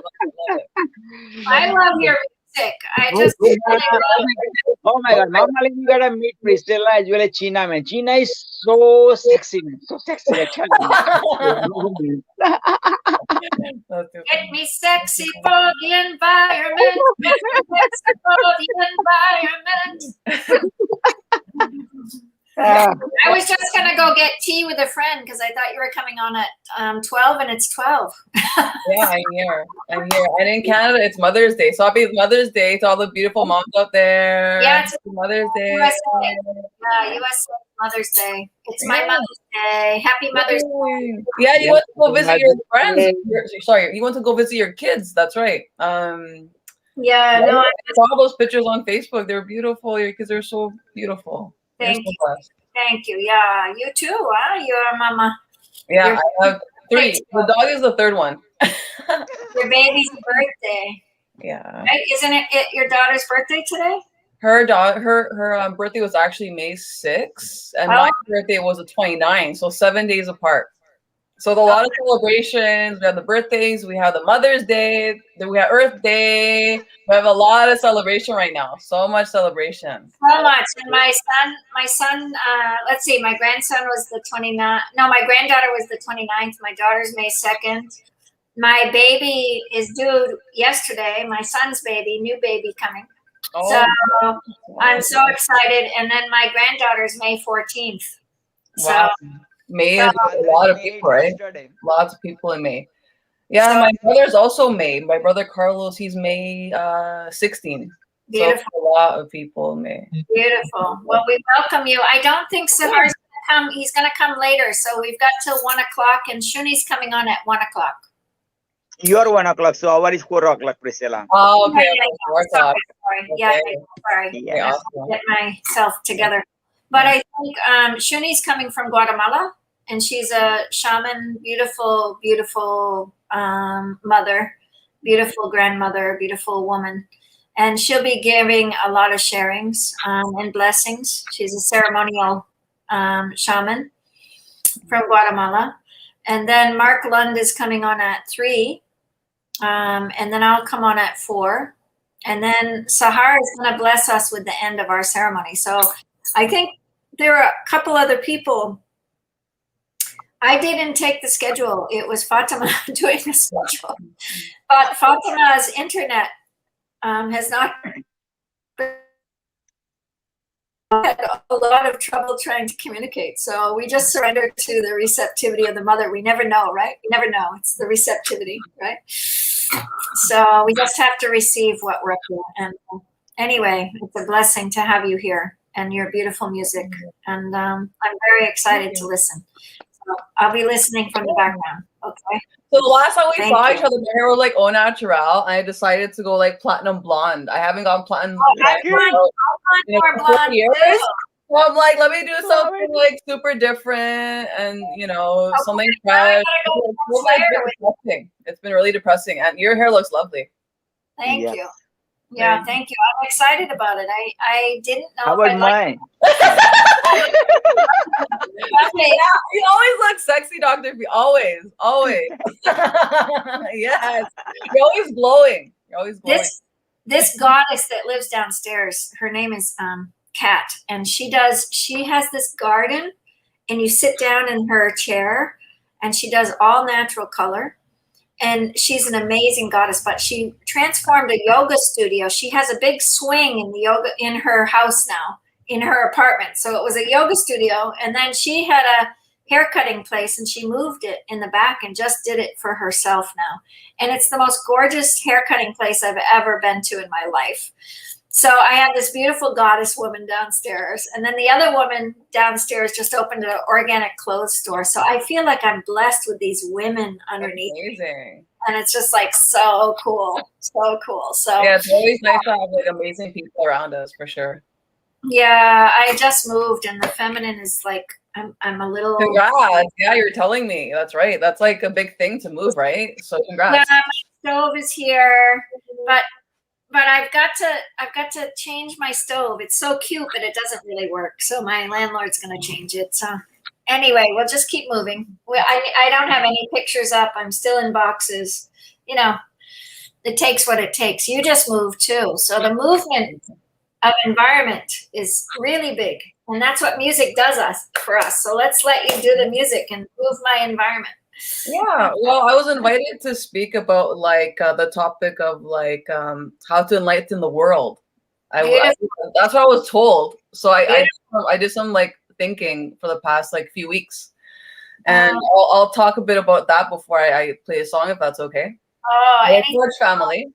I love your music. I just Oh my God! Normally you gotta meet Priscilla as well as China, man. China is so sexy, man. So sexy. I tell you. get me sexy for the environment. Get me sexy for the environment. I was just gonna go get tea with a friend because I thought you were coming on at 12, and it's 12. Yeah, I'm here. And in Canada, it's Mother's Day. So happy Mother's Day to all the beautiful moms out there. Yeah, it's Mother's Day. USA. Yeah, USA Mother's Day. It's my Mother's Day. Happy Mother's Day. Yeah, you want to go visit your friends. Sorry, you want to go visit your kids. That's right. Yeah, no, I saw those pictures on Facebook. They're beautiful. Your kids are so beautiful. Thank you. Thank you. Yeah, you too, huh? You're a mama. Yeah, I have 3. The dog is the 3rd one. Your baby's birthday. Yeah. Right? Isn't it your daughter's birthday today? Her birthday was actually May 6th, and my birthday was the 29th, so 7 days apart. So a lot of celebrations. We have the birthdays, we have the Mother's Day, then we have Earth Day. We have a lot of celebration right now. So much celebration. So much. And my son, let's see, my grandson was the 29th. No, my granddaughter was the 29th. My daughter's May 2nd. My baby is due yesterday. My son's baby, new baby coming. Oh, so I'm so excited. And then my granddaughter's May 14th. Wow. So, May is a lot of people, right? Lots of people in May. Yeah, so, my brother's also May. My brother Carlos, he's May 16. Beautiful. So a lot of people in May. Beautiful. Well, we welcome you. I don't think Sahar's going to come. He's going to come later. So we've got till 1 o'clock, and Shuni's coming on at 1 o'clock. You're 1 o'clock, so our is 4 o'clock, Priscilla. Oh, okay. Sorry. Yeah, sorry. Yeah, awesome. Get myself together. But I think Shuni's coming from Guatemala, and she's a shaman, beautiful, beautiful mother, beautiful grandmother, beautiful woman. And she'll be giving a lot of sharings and blessings. She's a ceremonial shaman from Guatemala. And then Mark Lund is coming on at 3. And then I'll come on at 4. And then Sahar is going to bless us with the end of our ceremony. So I think there are a couple other people. I didn't take the schedule. It was Fatima doing the schedule. But Fatima's internet has not had a lot of trouble trying to communicate. So we just surrendered to the receptivity of the mother. We never know, right? We never know. It's the receptivity, right? So we just have to receive what we're up to. And anyway, it's a blessing to have you here and your beautiful music. And I'm very excited to listen. So I'll be listening from the background. Okay. So the last time we saw each other, my hair was like au naturel, and I decided to go like platinum blonde. I haven't gone platinum more blonde years. So I'm like, let me do something like super different and something fresh. It's been really depressing, and your hair looks lovely. Thank you. Yeah, thank you. I'm excited about it. I didn't know. How about mine? You always look sexy, Dr. B. Always. Yes. You're always glowing. This goddess that lives downstairs, her name is Kat, and she has this garden, and you sit down in her chair, and she does all natural color. And she's an amazing goddess, but she transformed a yoga studio. She has a big swing in the yoga in her house now, in her apartment. So it was a yoga studio, and then she had a haircutting place, and she moved it in the back and just did it for herself now. And it's the most gorgeous haircutting place I've ever been to in my life. So I have this beautiful goddess woman downstairs, and then the other woman downstairs just opened an organic clothes store. So I feel like I'm blessed with these women underneath me. Amazing. And it's just like so cool, so cool. So Yeah, it's always nice to have like amazing people around us for sure. yeah, I just moved, and the feminine is like I'm a little. Congrats. Yeah, you're telling me. That's right. That's like a big thing to move, right? So congrats. Yeah, my stove is here, but I've got to change my stove. It's so cute, but it doesn't really work. So my landlord's going to change it. So anyway, we'll just keep moving. I don't have any pictures up. I'm still in boxes. You know, it takes what it takes. You just moved too. So the movement of environment is really big. And that's what music does for us. So let's let you do the music and move my environment. Yeah, well, I was invited to speak about like the topic of like how to enlighten the world. That's what I was told. So I did some like thinking for the past like few weeks, and I'll talk a bit about that before I play a song, if that's okay. Oh, George family.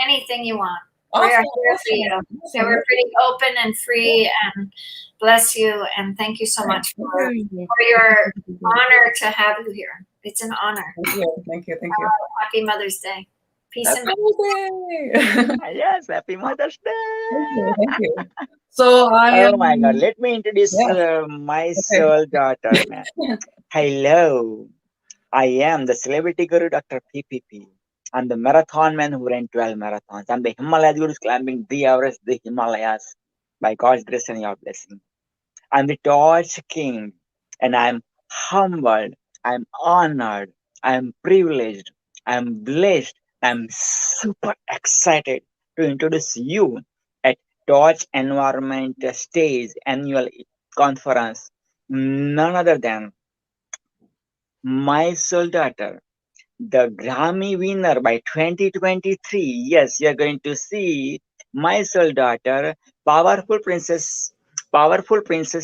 Anything you want. Awesome, We are here for you. So we're pretty open and free, and bless you, and thank you so much for your honor to have you here. It's an honor. Thank you. Happy Mother's Day. Peace Happy and Mother's Day. Yes, happy Mother's Day. Thank you. So oh my God, let me introduce my soul daughter, man. Hello, I am the celebrity guru, Dr. PPP. I'm the marathon man who ran 12 marathons. I'm the Himalayas guru climbing the Everest, the Himalayas, by God's grace and your blessing. I'm the torch king, and I'm humbled, I'm honored, I'm privileged, I'm blessed, I'm super excited to introduce you at Torch Environment Stage Annual Conference. None other than my soul daughter, the Grammy winner by 2023. Yes, you're going to see my soul daughter, Powerful Princess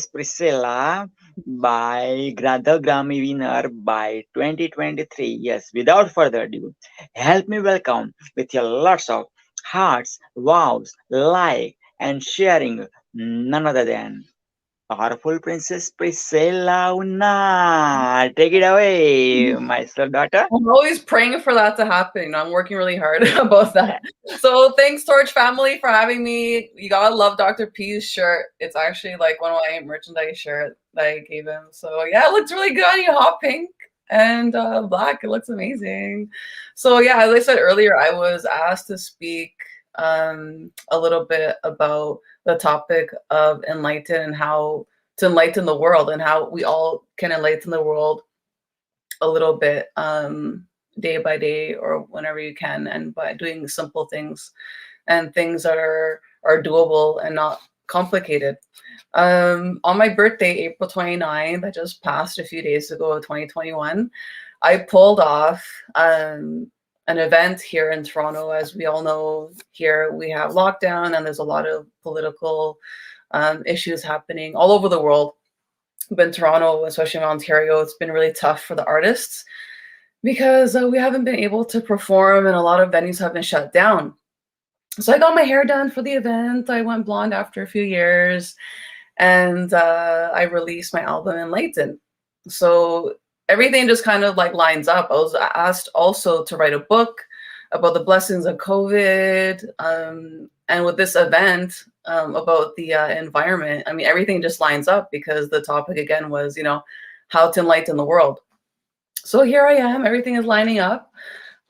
Priscilla, by the Grammy winner by 2023. Yes, without further ado, help me welcome with your lots of hearts, wows, like, and sharing none other than Powerful Princess Priscilla Una. Take it away, my soul daughter. I'm always praying for that to happen. I'm working really hard about that. So thanks, Torch family, for having me. You gotta love Dr. P's shirt. It's actually like one of my merchandise shirt that I gave him. So yeah, it looks really good on you, hot pink and black. It looks amazing. So yeah, as I said earlier, I was asked to speak a little bit about the topic of enlighten and how to enlighten the world, and how we all can enlighten the world a little bit day by day or whenever you can, and by doing simple things and things that are doable and not complicated. On my birthday, April 29th, that just passed a few days ago, 2021, I pulled off an event here in Toronto. As we all know, here we have lockdown and there's a lot of political issues happening all over the world. But in Toronto, especially in Ontario, it's been really tough for the artists because we haven't been able to perform and a lot of venues have been shut down. So I got my hair done for the event. I went blonde after a few years, and I released my album Enlighten. So everything just kind of like lines up. I was asked also to write a book about the blessings of COVID. And with this event about the environment, I mean, everything just lines up because the topic again was, you know, how to enlighten the world. So here I am, everything is lining up.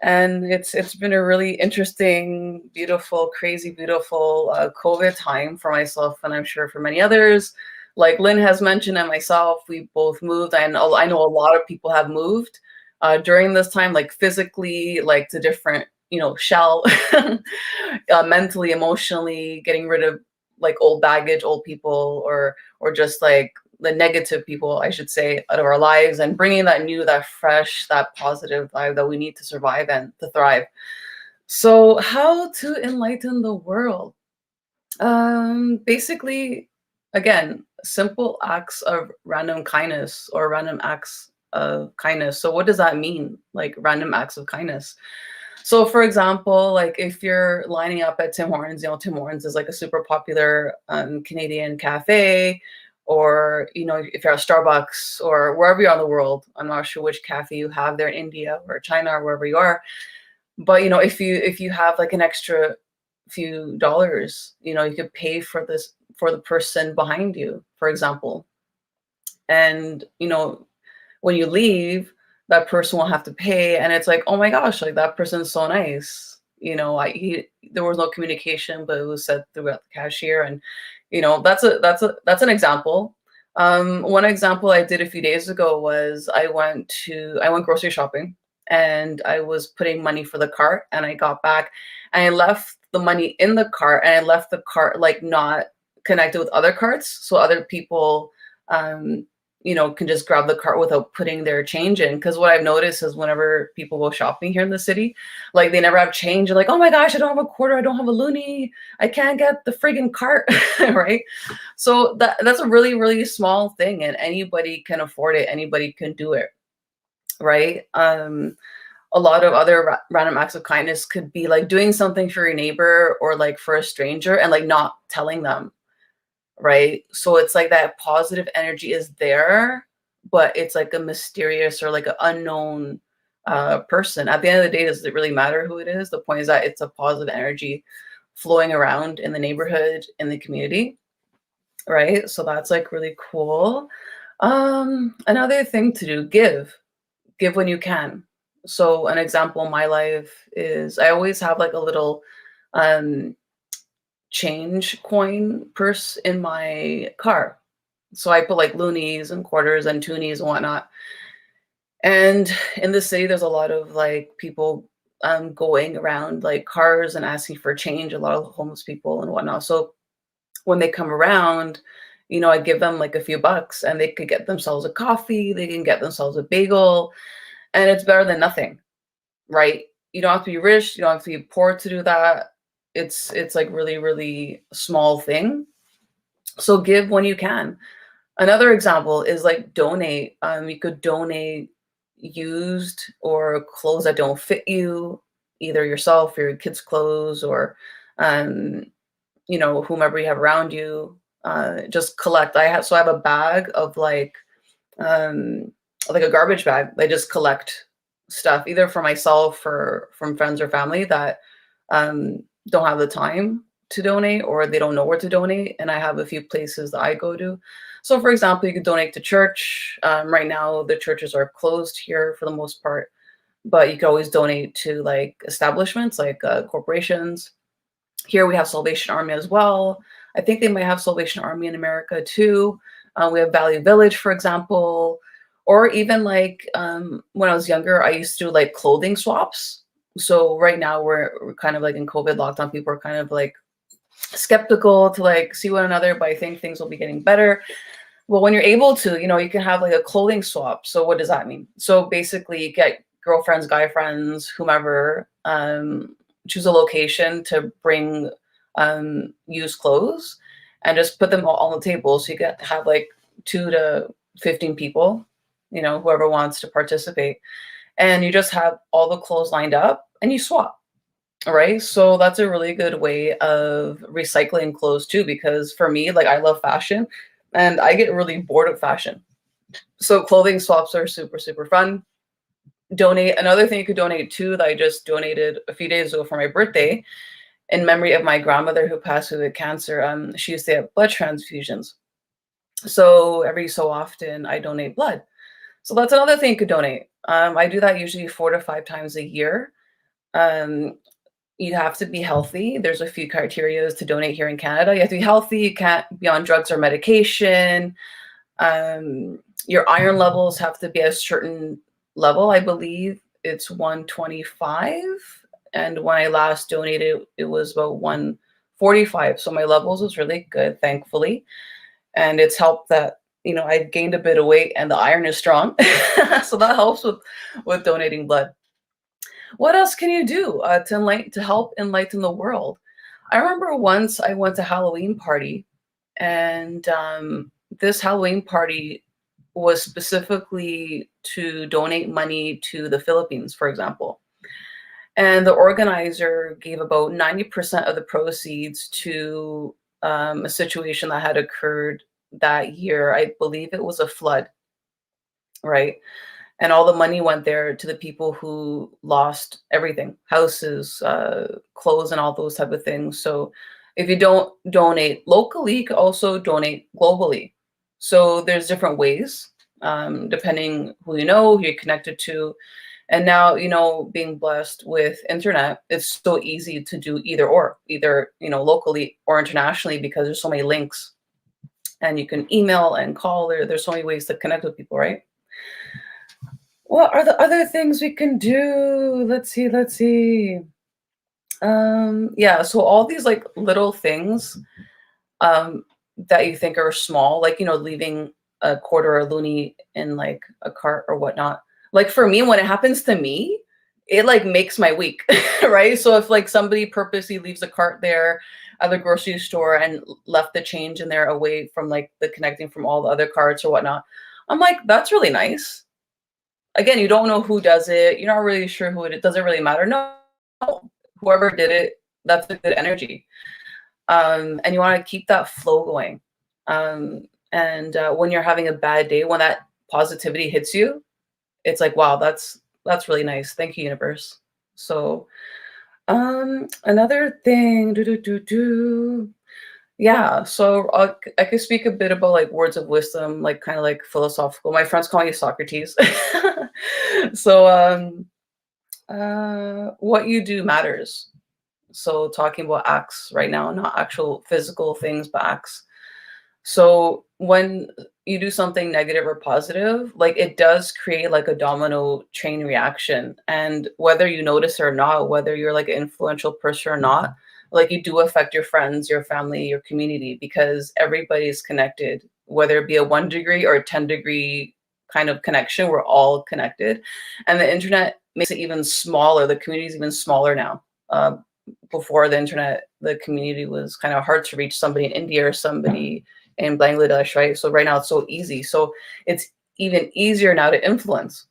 And it's been a really interesting, beautiful, crazy, beautiful COVID time for myself, and I'm sure for many others. Like Lynn has mentioned and myself, we both moved. I know a lot of people have moved during this time, like physically, like to different, you know, shell, mentally, emotionally, getting rid of like old baggage, old people, or just like the negative people, I should say, out of our lives, and bringing that new, that fresh, that positive vibe that we need to survive and to thrive. So how to enlighten the world? Basically, again, simple acts of random kindness or random acts of kindness. So what does that mean? Like random acts of kindness. So for example, like if you're lining up at Tim Hortons, Tim Hortons is like a super popular Canadian cafe, or, if you're at Starbucks or wherever you're in the world, I'm not sure which cafe you have there in India or China or wherever you are. But, if you have like an extra few dollars, you could pay for the person behind you, for example. And, when you leave, that person will have to pay. And it's like, oh my gosh, like that person's so nice. There was no communication, but it was said throughout the cashier. And, that's an example. One example I did a few days ago was I went grocery shopping, and I was putting money for the cart, and I got back and I left the money in the cart, and I left the cart like not connected with other carts. So other people, can just grab the cart without putting their change in. Because what I've noticed is whenever people go shopping here in the city, like they never have change. They're like, oh my gosh, I don't have a quarter. I don't have a loonie. I can't get the friggin' cart, right? So that's a really, really small thing, and anybody can afford it. Anybody can do it, right? A lot of other random acts of kindness could be like doing something for your neighbor or like for a stranger and like not telling them, right? So it's like that positive energy is there, but it's like a mysterious or like an unknown person. At the end of the day, does it really matter who it is? The point is that it's a positive energy flowing around in the neighborhood, in the community, right? So that's like really cool. Another thing to do, give when you can. So an example in my life is I always have like a little change coin purse in my car. So I put like loonies and quarters and toonies and whatnot. And in the city, there's a lot of like people going around like cars and asking for change, a lot of homeless people and whatnot. So when they come around, I give them like a few bucks, and they could get themselves a coffee, they can get themselves a bagel, and it's better than nothing, right? You don't have to be rich, you don't have to be poor to do that. It's like really, really small thing. So give when you can. Another example is like donate. You could donate used or clothes that don't fit you, either yourself or your kids' clothes, or whomever you have around you. Just collect. I have a bag of like a garbage bag. I just collect stuff either for myself or from friends or family that don't have the time to donate, or they don't know where to donate. And I have a few places that I go to. So for example, you could donate to church. Right now the churches are closed here for the most part, but you can always donate to like establishments, like corporations. Here we have Salvation Army as well. I think they might have Salvation Army in America too. We have Value Village, for example. Or even like when I was younger, I used to do like clothing swaps. So right now we're kind of like in COVID lockdown. People are kind of like skeptical to like see one another, but I think things will be getting better. Well, when you're able to, you can have like a clothing swap. So what does that mean? So basically you get girlfriends, guy friends, whomever, choose a location to bring used clothes and just put them all on the table. So you get to have like 2 to 15 people, whoever wants to participate. And you just have all the clothes lined up and you swap. All right. So that's a really good way of recycling clothes too, because for me, like I love fashion and I get really bored of fashion. So clothing swaps are super, super fun. Donate. Another thing you could donate to that I just donated a few days ago for my birthday in memory of my grandmother who passed away with cancer. She used to have blood transfusions. So every so often I donate blood. So that's another thing you could donate. I do that usually 4 to 5 times a year. You have to be healthy. There's a few criteria to donate here in Canada. You have to be healthy. You can't be on drugs or medication. Your iron levels have to be at a certain level. I believe it's 125. And when I last donated, it was about 145. So my levels was really good, thankfully. And it's helped that I've gained a bit of weight and the iron is strong. So that helps with donating blood. What else can you do to help enlighten the world? I remember once I went to a Halloween party, and this Halloween party was specifically to donate money to the Philippines, for example. And the organizer gave about 90% of the proceeds to a situation that had occurred that year. I believe it was a flood, right? And all the money went there to the people who lost everything, houses, clothes, and all those type of things. So if you don't donate locally, you can also donate globally. So there's different ways, depending who who you're connected to. And now, being blessed with internet, it's so easy to do either locally or internationally, because there's so many links, and you can email and call. There's so many ways to connect with people, right? What are the other things we can do? Let's see. Yeah, so all these like little things that you think are small, like, leaving a quarter or a loonie in like a cart or whatnot. Like for me, when it happens to me, it like makes my week, right? So if like somebody purposely leaves a cart there at the grocery store and left the change in there away from like the connecting from all the other carts or whatnot, I'm like, that's really nice. Again, you don't know who does it. You're not really sure who it doesn't really matter. No, whoever did it, that's a good energy. And you want to keep that flow going. And when you're having a bad day, when that positivity hits you, it's like, wow, that's really nice. Thank you, universe. So another thing, yeah, so I could speak a bit about like words of wisdom, like kind of like philosophical. My friends call me Socrates. So what you do matters. So talking about acts right now, not actual physical things, but acts. So when you do something negative or positive, like it does create like a domino chain reaction. And whether you notice it or not, whether you're like an influential person or not, like you do affect your friends, your family, your community, because everybody's connected, whether it be a 1 degree or a 10 degree kind of connection, we're all connected. And the internet makes it even smaller. The community is even smaller now. Before the internet, the community was kind of hard to reach somebody in India or somebody in Bangladesh, right? So right now it's so easy. So it's even easier now to influence.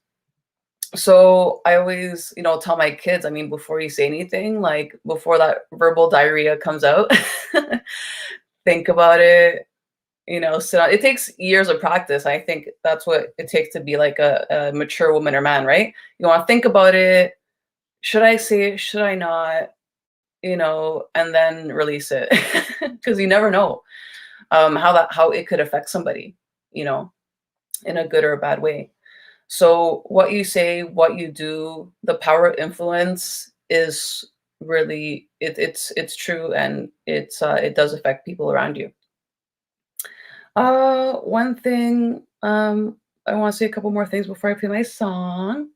So I always, tell my kids, I mean, before you say anything, like before that verbal diarrhea comes out, think about it, sit down. It takes years of practice. I think that's what it takes to be like a mature woman or man, right? You want to think about it. Should I say it? Should I not? And then release it, because you never know how it could affect somebody, in a good or a bad way. So what you say, what you do, the power of influence is really it's true, and it does affect people around you. One thing, I want to say a couple more things before I play my song.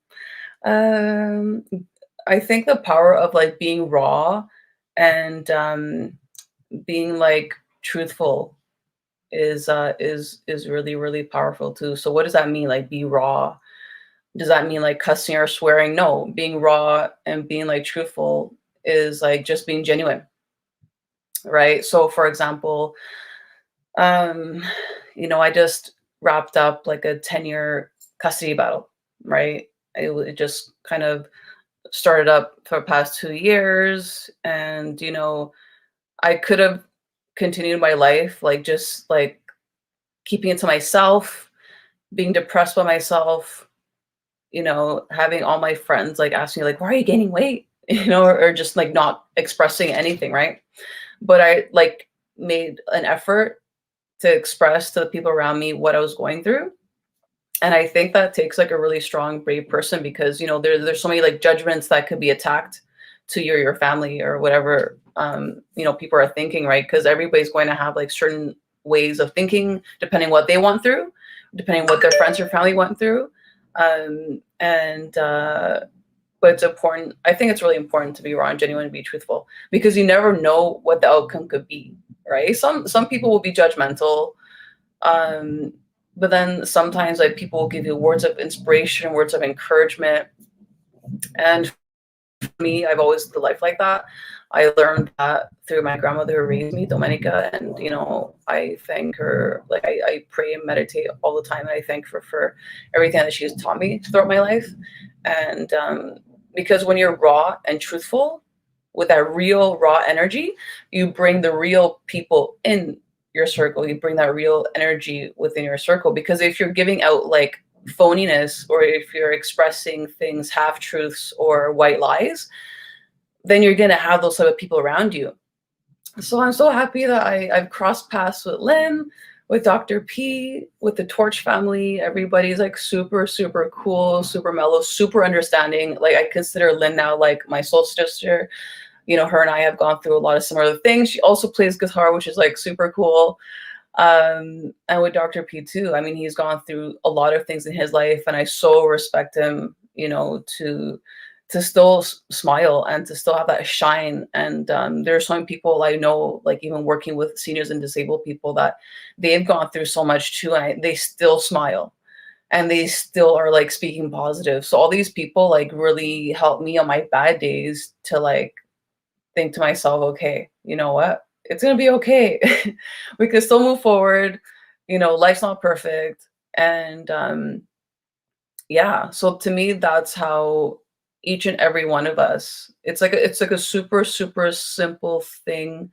I think the power of like being raw and being like truthful is really, really powerful too. So what does that mean? Like be raw? Does that mean like cussing or swearing? No, being raw and being like truthful is like just being genuine, right? So for example, I just wrapped up like a 10-year custody battle, right? It just kind of started up for the past 2 years, and I could have continued my life like just like keeping it to myself, being depressed by myself, having all my friends like ask me like, why are you gaining weight, or just like not expressing anything, right? But I like made an effort to express to the people around me what I was going through. And I think that takes like a really strong, brave person, because there's so many like judgments that could be attacked to your family or whatever people are thinking, right? Because everybody's going to have like certain ways of thinking depending what they went through, depending what their friends or family went through. But it's important. I think it's really important to be raw and genuine and be truthful, because you never know what the outcome could be, right? Some people will be judgmental. but then sometimes like people will give you words of inspiration, words of encouragement. And for me, I've alwaed lived a life like that. I learned that through my grandmother who raised me, Domenica, and I thank her. Like I pray and meditate all the time, and I thank her for everything that she's taught me throughout my life. And because when you're raw and truthful with that real raw energy, you bring the real people in your circle. You bring that real energy within your circle. Because if you're giving out like phoniness, or if you're expressing things half truths or white lies, then you're going to have those type of people around you. So I'm so happy that I've crossed paths with Lynn, with Dr. P, with the Torch family. Everybody's like super, super cool, super mellow, super understanding. Like I consider Lynn now like my soul sister. Her and I have gone through a lot of similar things. She also plays guitar, which is like super cool. And with Dr. P too. I mean, he's gone through a lot of things in his life, and I so respect him, to still smile and to still have that shine. And there are so many people I know, like even working with seniors and disabled people, that they've gone through so much too, and they still smile and they still are like speaking positive. So all these people like really help me on my bad days to like think to myself, okay, you know what? It's going to be okay. We can still move forward. Life's not perfect. And yeah, so to me, that's how each and every one of us, it's like a super, super simple thing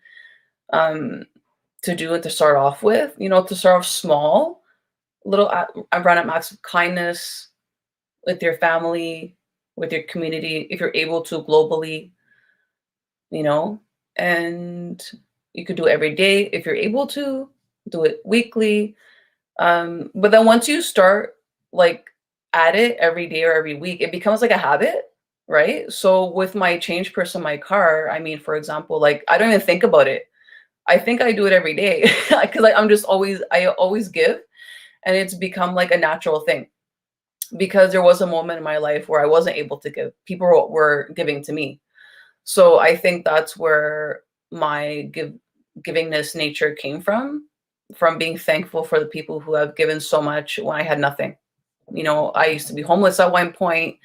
to do and to start off with, to start off small, run up acts of kindness with your family, with your community, if you're able to globally, and you could do it every day. If you're able to do it weekly. But then once you start like at it every day or every week, it becomes like a habit, right? So with my change purse in my car, I mean, for example, like I don't even think about it. I think I do it every day because I always give, and it's become like a natural thing. Because there was a moment in my life where I wasn't able to give. People were giving to me. So I think that's where my givingness nature came from being thankful for the people who have given so much when I had nothing. I used to be homeless at one point.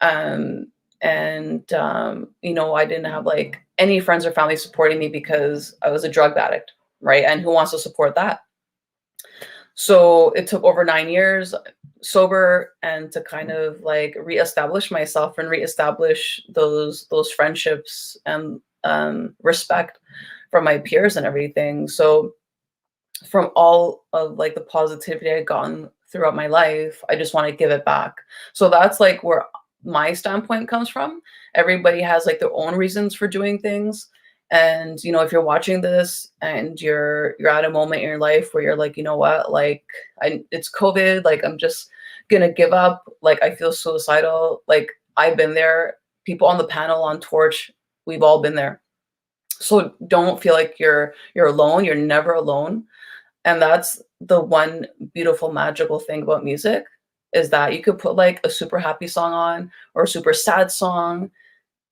I didn't have like any friends or family supporting me because I was a drug addict, right? And who wants to support that? So it took over 9 years sober and to kind of like reestablish myself and reestablish those friendships and respect from my peers and everything. So from all of like the positivity I've gotten throughout my life, I just want to give it back. So that's like where my standpoint comes from. Everybody has like their own reasons for doing things. And, if you're watching this and you're at a moment in your life where you're like, you know what, like it's COVID, like I'm just going to give up. Like I feel suicidal. Like I've been there. People on the panel on Torch, we've all been there. So don't feel like you're alone. You're never alone. And that's the one beautiful, magical thing about music, is that you could put like a super happy song on, or a super sad song,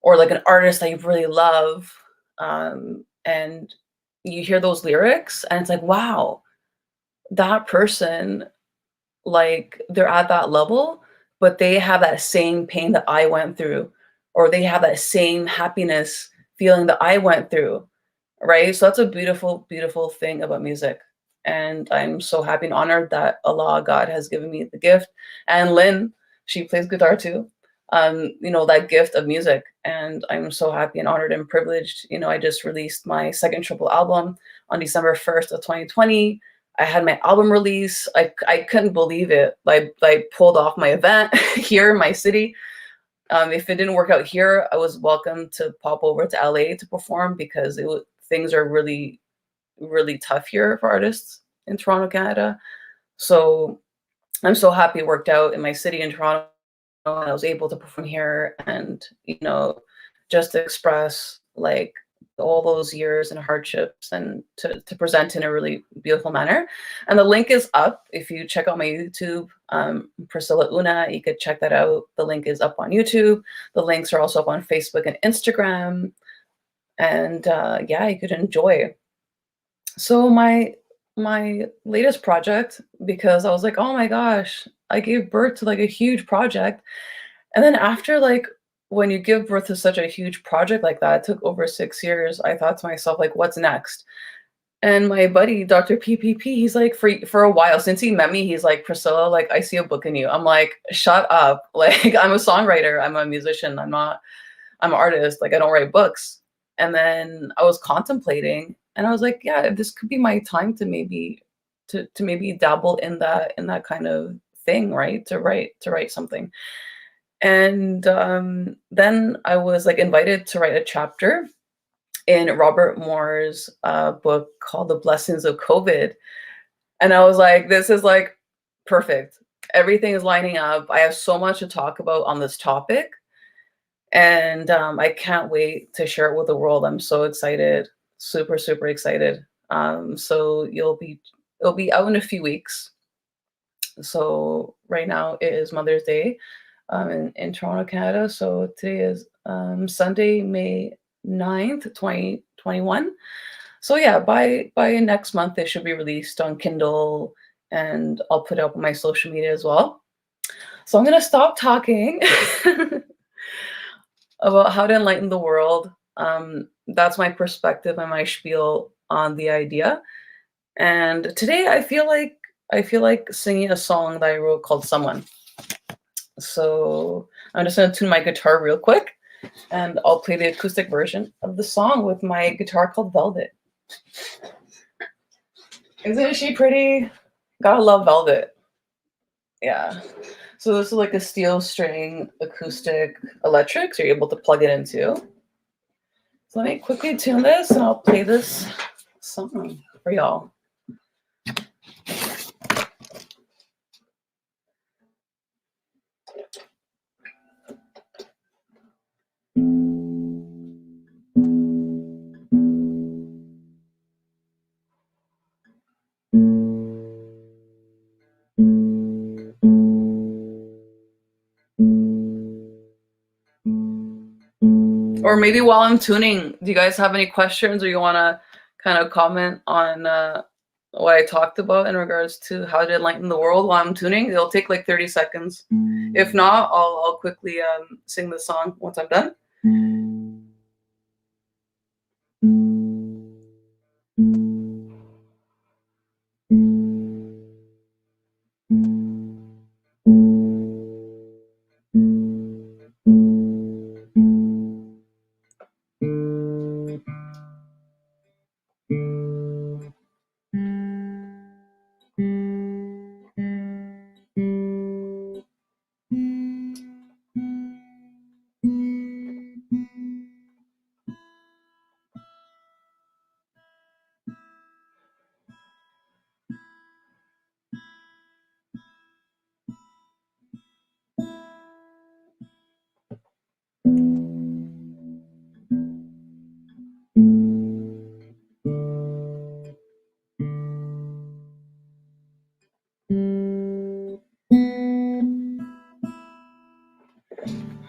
or like an artist that you really love. And you hear those lyrics and it's like, wow, that person, like they're at that level, but they have that same pain that I went through, or they have that same happiness feeling that I went through. Right. So that's a beautiful, beautiful thing about music. And I'm so happy and honored that Allah, God, has given me the gift. And Lynn, she plays guitar too. That gift of music. And I'm so happy and honored and privileged. I just released my second triple album on December 1st of 2020. I had my album release. I couldn't believe it. I pulled off my event here in my city. If it didn't work out here, I was welcome to pop over to LA to perform, because things are really, really tough here for artists in Toronto, Canada. So I'm so happy it worked out in my city in Toronto. And I was able to perform here and, just to express like all those years and hardships, and to present in a really beautiful manner. And the link is up. If you check out my YouTube, Priscilla Una, you could check that out. The link is up on YouTube. The links are also up on Facebook and Instagram. And yeah, you could enjoy. So my my latest project because I was like, oh my gosh, I gave birth to like a huge project. And then after like when you give birth to such a huge project like that, it took over 6 years. I thought to myself, like, what's next? And my buddy, Dr. PPP, he's like, for a while, since he met me, he's like, Priscilla, like, I see a book in you. I'm like, shut up. Like, I'm a songwriter. I'm a musician. I'm an artist. Like, I don't write books. And then I was contemplating and I was like, yeah, this could be my time to maybe dabble in that kind of thing, right? To write something. And then I was like invited to write a chapter in Robert Moore's book called The Blessings of COVID. And I was like, this is like perfect. Everything is lining up. I have so much to talk about on this topic. And I can't wait to share it with the world. I'm so excited, super, super excited. So it'll be out in a few weeks. So right now it is Mother's Day in Toronto, Canada. So today is Sunday, May 9th, 2021. So yeah, by next month it should be released on Kindle, and I'll put it up on my social media as well. So I'm gonna stop talking about how to enlighten the world. That's my perspective and my spiel on the idea. And today I feel like singing a song that I wrote called Someone. So I'm just gonna tune my guitar real quick and I'll play the acoustic version of the song with my guitar called Velvet. Isn't she pretty? Gotta love Velvet. Yeah. So this is like a steel string acoustic electric, so you're able to plug it into. So let me quickly tune this and I'll play this song for y'all. Or maybe while I'm tuning, do you guys have any questions or you want to kind of comment on what I talked about in regards to how to enlighten the world while I'm tuning? It'll take like 30 seconds. If not, I'll quickly sing the song once I'm done.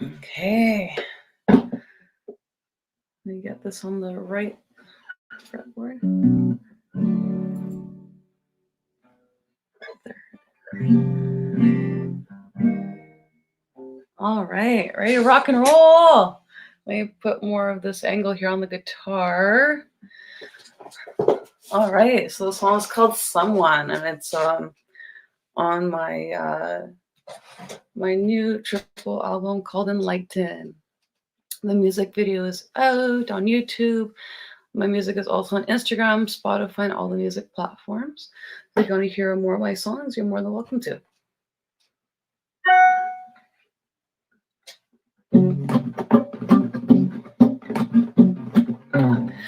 Okay. Let me get this on the right fretboard. All right, ready to rock and roll. Let me put more of this angle here on the guitar. All right, so this song is called Someone, and it's on my my new triple album called Enlighten. The music video is out on YouTube. My music is also on Instagram, Spotify, and all the music platforms. If you want to hear more of my songs, you're more than welcome to.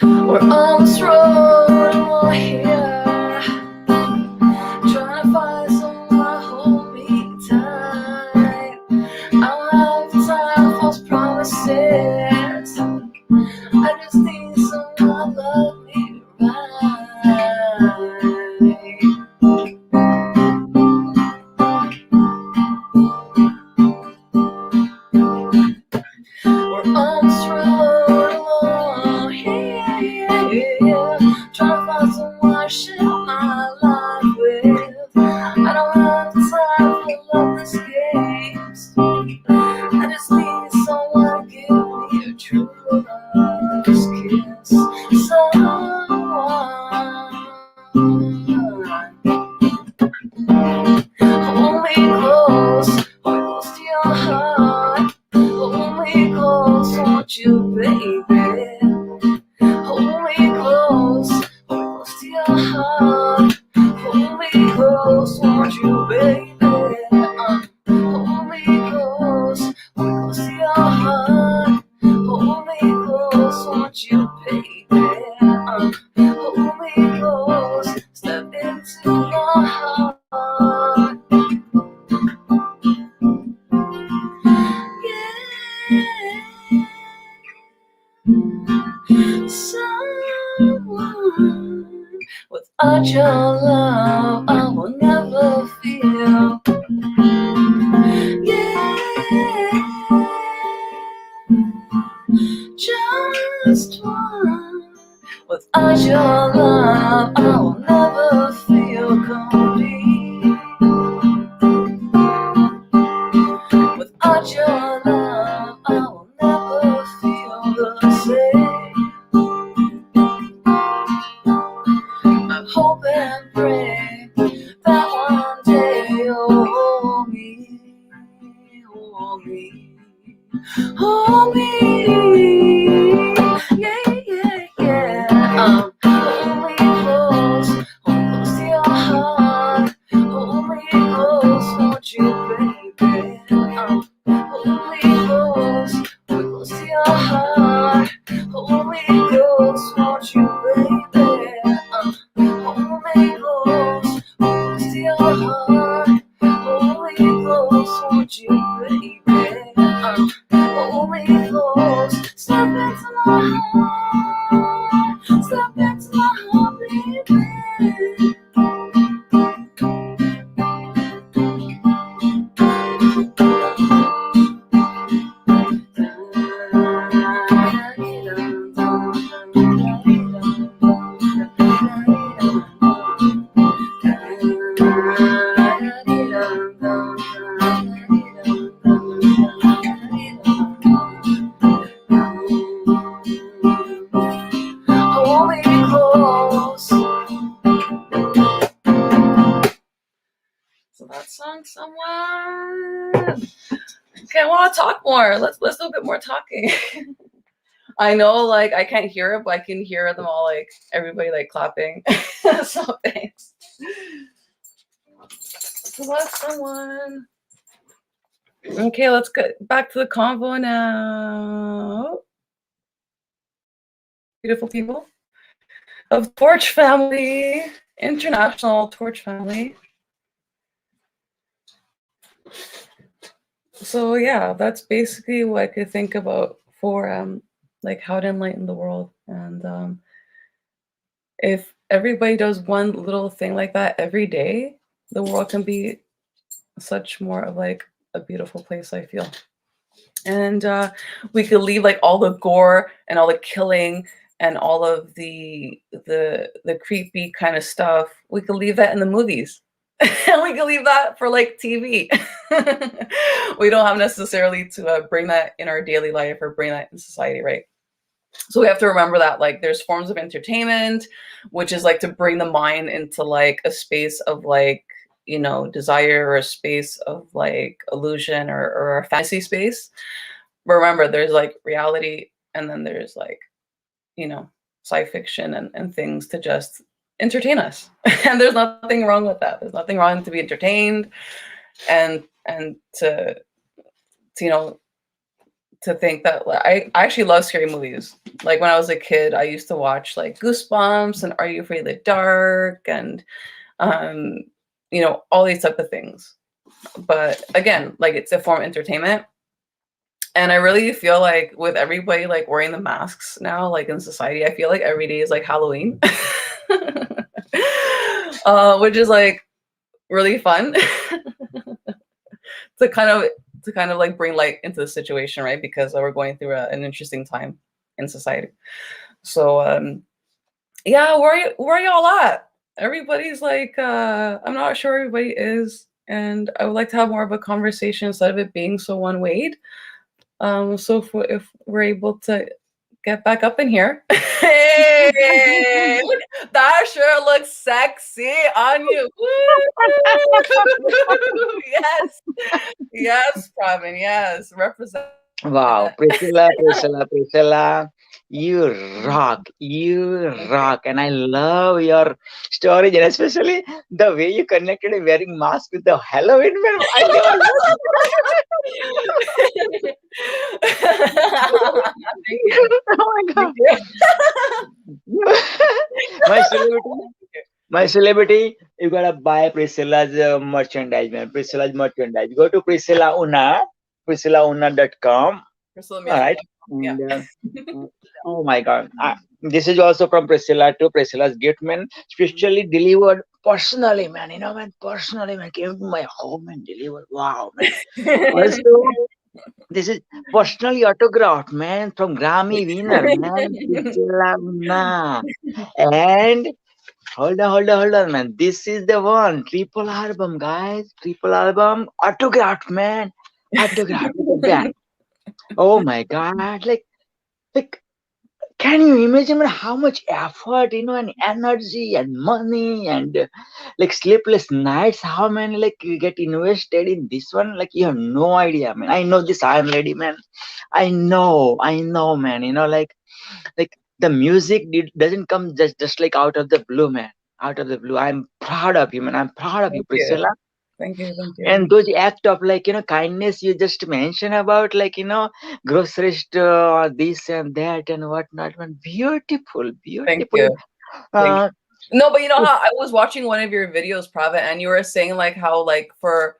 We're on this road and we're here, trying to find someone to hold me tight. I don't have time for false promises. I just need someone to love me right. Someone without your love, I will never feel. Yeah, just one. Without your love, I will never feel complete. Without your love, I will never feel the same. I hope and pray that one day you'll hold me, hold me, hold me. Yeah, yeah, yeah. Hold me close to your heart. Hold me close, won't you, baby? Hold me close to your heart. Hold me close, won't you, baby? Hold me close to your heart. Hold me close, won't you, baby? Hold me close. Step into my heart. Step into my heart, baby. Hold me close. So that song, someone. Okay, I want to talk more. Let's do a bit more talking. I know, like, I can't hear it, but I can hear them all, like, everybody, like, clapping. So thanks. So that's someone. Okay, let's get back to the convo now. Beautiful people of Torch family, international Torch family. So yeah, that's basically what I could think about for like how to enlighten the world. And if everybody does one little thing like that every day, the world can be such more of like a beautiful place, I feel. And we could leave like all the gore and all the killing and all of the creepy kind of stuff. We could leave that in the movies. And we can leave that for like TV. We don't have necessarily to bring that in our daily life or bring that in society, right? So we have to remember that like there's forms of entertainment, which is like to bring the mind into like a space of like, you know, desire or a space of like illusion or a fantasy space. But remember, there's like reality and then there's like, you know, sci fiction and things to just entertain us. And there's nothing wrong with that. There's nothing wrong to be entertained and to you know, to think that I actually love scary movies. Like when I was a kid, I used to watch like Goosebumps and Are You Afraid of the Dark and you know, all these type of things. But again, like it's a form of entertainment. And I really feel like with everybody like wearing the masks now, like in society, I feel like every day is like Halloween. Which is like really fun to kind of like bring light into the situation, right? Because we're going through an interesting time in society. So yeah, where are y'all at? Everybody's like I'm not sure everybody is, and I would like to have more of a conversation instead of it being so one-wayed. So if we're able to get back up in here. Hey, that sure looks sexy on you. Yes. Yes, Pravin. Yes. Represent. Wow, Priscilla, you rock, and I love your story, and especially the way you connected wearing mask with the Halloween film. Oh my God. My celebrity, you gotta buy Priscilla's merchandise, man. Priscilla's merchandise. Go to Priscillauna, priscillauna.com, Priscilla All means right. yeah. And, oh my God. This is also from Priscilla to Priscilla's gift, man. Especially delivered personally, man. You know, man, personally, man, came to my home and delivered. Wow, man. Also, this is personally autographed, man, from Grammy winner, man. Priscilla, man. And hold on, man. This is the one. Triple album, guys. Triple album. Autographed, man. Autographed. Look at that. Oh my God. Like, can you imagine how much effort, and energy and money and like sleepless nights, how many like you get invested in this one? Like you have no idea, man. I know this I am lady, man. I know, man. Like the music doesn't come just like out of the blue, man. Out of the blue. I'm proud of you, man. I'm proud of you, Thank you. Priscilla. Thank you. Thank you. And those act of like kindness you just mentioned about like grocery store, this and that and whatnot, man. Beautiful, Thank beautiful. you. Thank you. Uh, No, but you know how I was watching one of your videos, Private, and you were saying like how like for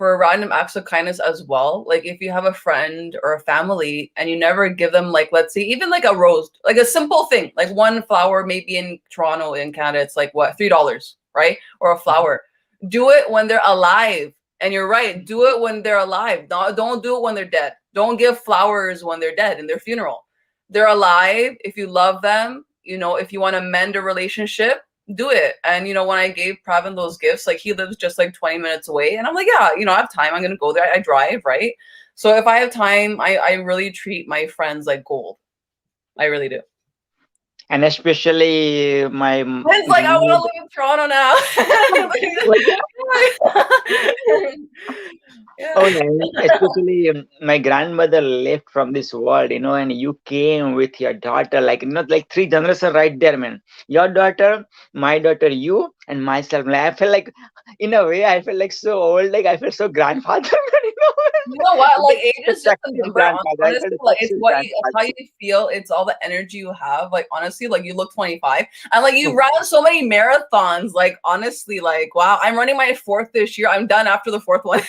random acts of kindness as well, like if you have a friend or a family and you never give them like, let's say even like a rose, like a simple thing, like one flower, maybe in Toronto, in Canada, it's like what, $3, right? Or a flower. Do it when they're alive. And you're right, do it when they're alive. Don't do it when they're dead. Don't give flowers when they're dead in their funeral. They're alive. If you love them, if you want to mend a relationship, do it. And when I gave Pravin those gifts, like he lives just like 20 minutes away, and I'm like, yeah, I have time, I'm gonna go there. I drive, right? So if I have time, I really treat my friends like gold. I really do. and especially my It's like I want to live in Toronto now. Yeah. Oh, yeah. Especially my grandmother left from this world, and you came with your daughter, like not like 3 generations right there, man. Your daughter, my daughter, you, and myself. Like, I felt like, in a way, I felt like so old, like I felt so grandfather. You know what? Like age is just a number. Grandfather. I Honestly, felt like it's such it's how you feel. It's all the energy you have. Like honestly, like you look 25, and like you ran so many marathons. Like honestly, like wow, I'm running my 4th this year. I'm done after the 4th one.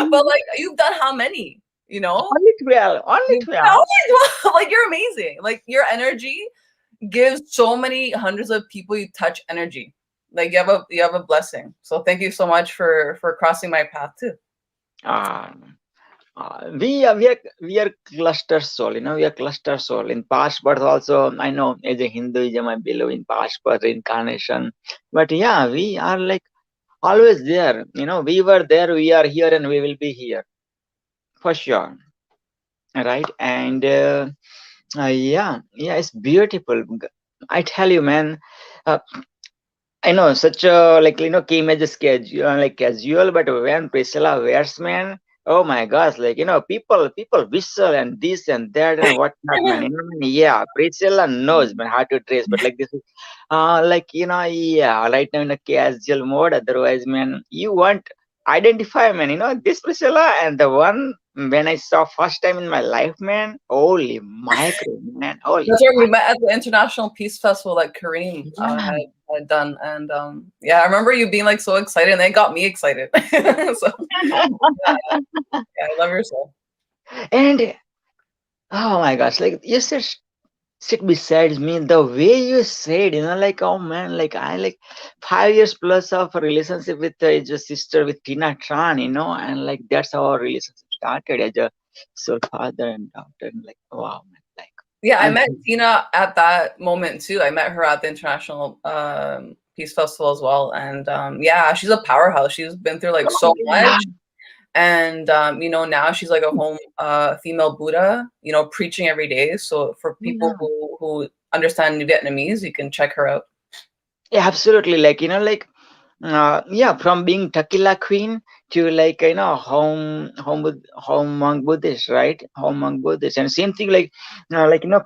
But like you've done how many? Only 12. Only 12. Like you're amazing. Like your energy gives so many hundreds of people you touch energy. Like you have a blessing. So thank you so much for crossing my path too. We are cluster soul, we are cluster soul in past birth also. I know as a Hinduism I believe in past birth reincarnation, but yeah, we are like always there. We were there, we are here, and we will be here for sure, right? And yeah, it's beautiful. I tell you, man. I know such a came as a schedule, like casual, but when Priscilla wears, man, oh my gosh, like people whistle and this and that and whatnot, man. Yeah, Priscilla knows, man, how to dress, but like this is yeah, right now in a casual mode. Otherwise, man, you won't identify, man. This Priscilla and the one when I saw first time in my life, man. Holy micro, man. Holy. That's where we met at the International Peace Festival that Kareem had done, and yeah, I remember you being like so excited, and it got me excited. So yeah, I love your soul. And oh my gosh, like you said, sit beside me. The way you said, like oh man, like I like 5 years plus of a relationship with your sister with Tina Tran, and like that's how our relationship started as a soul father and daughter. And like wow, man, like yeah, I met Tina at that moment too. I met her at the International Peace Festival as well, and yeah, she's a powerhouse. She's been through like so much. And now she's like a home female Buddha, preaching every day. So for people who understand Vietnamese, you can check her out. Yeah, absolutely. Like yeah, from being tequila queen to like home monk Buddhist, right? Home monk Buddhist, and same thing like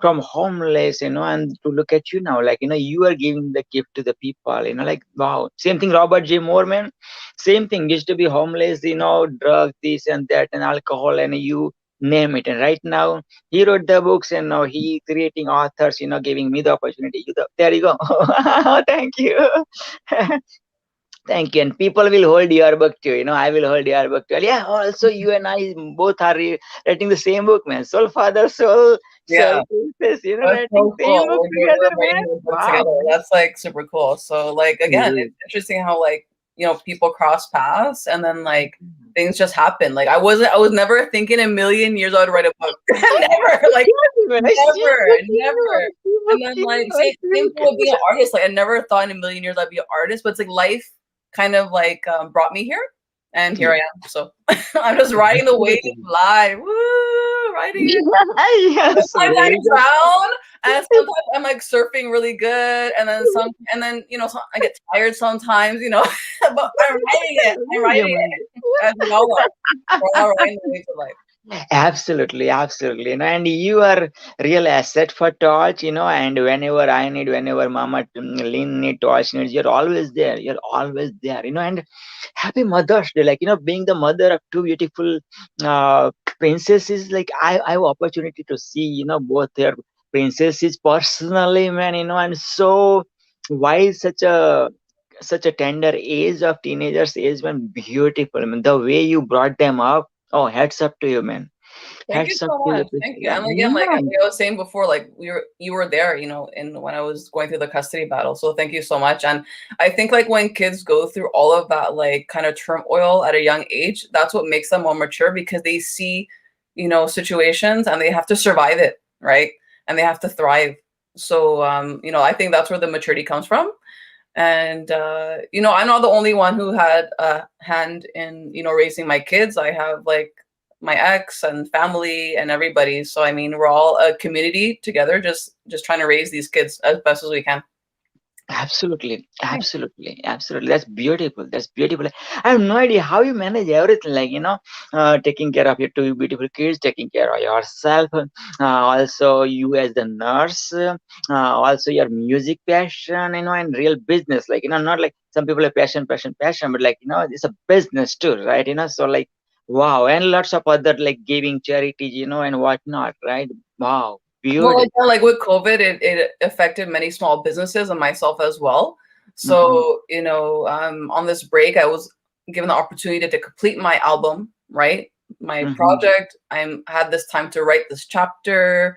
from homeless, and to look at you now, like you are giving the gift to the people, like wow. Same thing, Robert J. Moorman, same thing, used to be homeless, drug, this and that, and alcohol, and you name it. And right now he wrote the books, and now he creating authors, giving me the opportunity. There you go. Thank you. Thank you. And people will hold your book too. I will hold your book too. Yeah, also you and I both are writing the same book, man. Soul Father, Soul, Yeah. Princess, That's writing so same cool. book We're together, man. writing this book Wow. together. That's like super cool. So like again, Yeah. it's interesting how like people cross paths and then like things just happen. Like I was never thinking a million years I would write a book. Never, like never. And then like same thing with being an artist. Like I never thought in a million years I'd be an artist, but it's like life kind of like brought me here, and here I am. So I'm just riding the wave live. Woo, riding it. Yes, Sometimes I very good. drown, and sometimes I'm like surfing really good, and then I get tired sometimes, but I'm riding it. I'm riding it. As we all are. We're all riding the wave of life. Absolutely, and you are real asset for Torch, and whenever I need, whenever Mama Lynn need, Torch needs, you're always there, and happy Mother's Day, like, being the mother of two beautiful princesses, like, I have opportunity to see, both their princesses personally, man, and so why such a tender age of teenagers age, man, beautiful, I mean, the way you brought them up. Oh, hats up to you, man. Thank you Hats up so to you. much. Thank you. And again, like I was saying before, like you were there, in when I was going through the custody battle. So thank you so much. And I think like when kids go through all of that like kind of turmoil at a young age, that's what makes them more mature, because they see, situations and they have to survive it, right? And they have to thrive. So I think that's where the maturity comes from. And I'm not the only one who had a hand in raising my kids. I have like my ex and family and everybody, so I mean we're all a community together, just trying to raise these kids as best as we can. Absolutely. That's beautiful. I have no idea how you manage everything, like, taking care of your two beautiful kids, taking care of yourself, also you as the nurse, also your music passion, and real business, like, not like some people have passion, but like, it's a business too, right? So like, wow, and lots of other like giving charities, and whatnot, right? Wow. Well, Beautiful. like with COVID, it affected many small businesses and myself as well. So, on this break, I was given the opportunity to complete my album, right? My project. I had this time to write this chapter.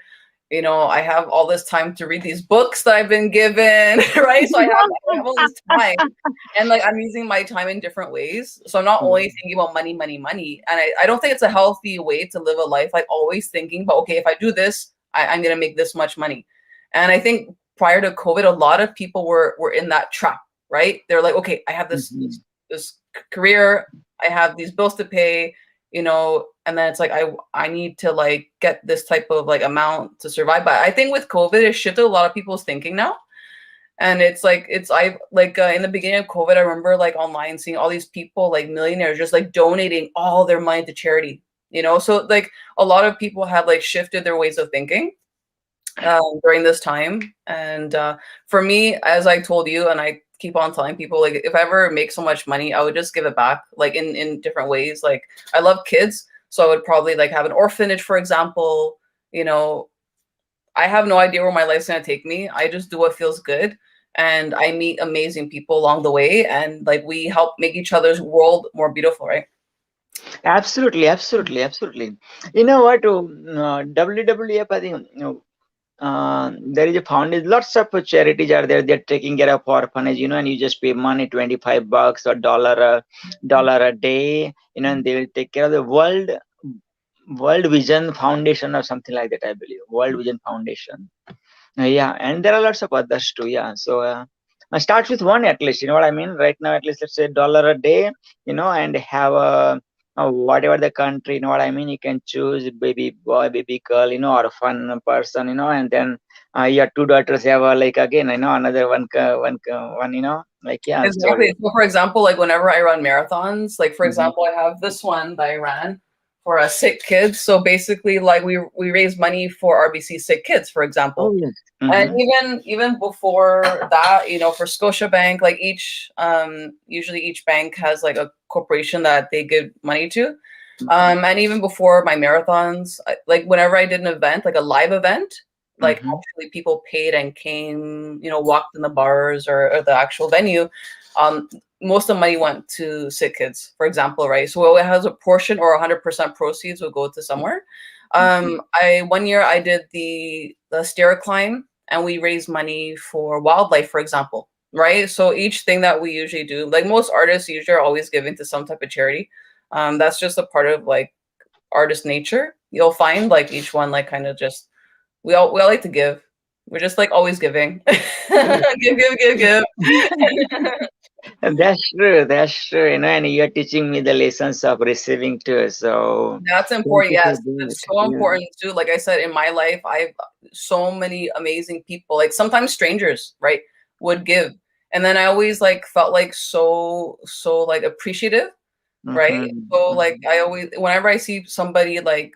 I have all this time to read these books that I've been given, right? So I have all this time, and like I'm using my time in different ways. So I'm not only thinking about money, and I don't think it's a healthy way to live a life, like always thinking, but okay, if I do this, I'm going to make this much money. And I think prior to COVID, a lot of people were in that trap, right? They're like, okay, I have this career, I have these bills to pay, and then it's like, I need to like get this type of like amount to survive. But I think with COVID, it shifted a lot of people's thinking now. And it's like, in the beginning of COVID, I remember like online seeing all these people, like millionaires, just like donating all their money to charity. So like a lot of people have like shifted their ways of thinking during this time. And for me, as I told you, and I keep on telling people, like if I ever make so much money, I would just give it back, like in different ways. Like I love kids, so I would probably like have an orphanage, for example. I have no idea where my life's gonna take me. I just do what feels good, and I meet amazing people along the way, and like we help make each other's world more beautiful, right? Absolutely. You know what? WWF, I think, there is a foundation. Lots of charities are there. They're taking care of orphanage, and you just pay money, $25 or dollar a day, and they will take care of the World Vision Foundation or something like that, I believe. World Vision Foundation. Yeah, and there are lots of others too. Yeah, so start with one at least. You know what I mean? Right now, at least let's say $1 a day. And have whatever the country. You know what I mean? You can choose baby boy, baby girl. Or a fun person. And then your two daughters have like again. Another one. Like yeah. Exactly. So for example, like whenever I run marathons, like for example, I have this one that I ran for a sick kids. So basically, like we raise money for RBC sick kids, for example. Oh, yes. And even before that, for Scotiabank, like usually each bank has like a corporation that they give money to. And even before my marathons, like whenever I did an event, like a live event, like actually people paid and came, walked in the bars or the actual venue. most of the money went to sick kids, for example, right? So it has a portion or 100% proceeds will go to somewhere. One year I did the stair climb, and we raised money for wildlife, for example, right? So each thing that we usually do, like most artists usually are always giving to some type of charity. That's just a part of like artist nature. You'll find like each one like kind of just we all like to give. We're just like always giving. give. And that's true. That's true. You know, and you're teaching me the lessons of receiving too. So That's thank important. you for Yes, that. it's so important too. Like I said, in my life, I've so many amazing people. Like sometimes strangers, right, would give, and then I always like felt like so like appreciative, right? So like I always, whenever I see somebody like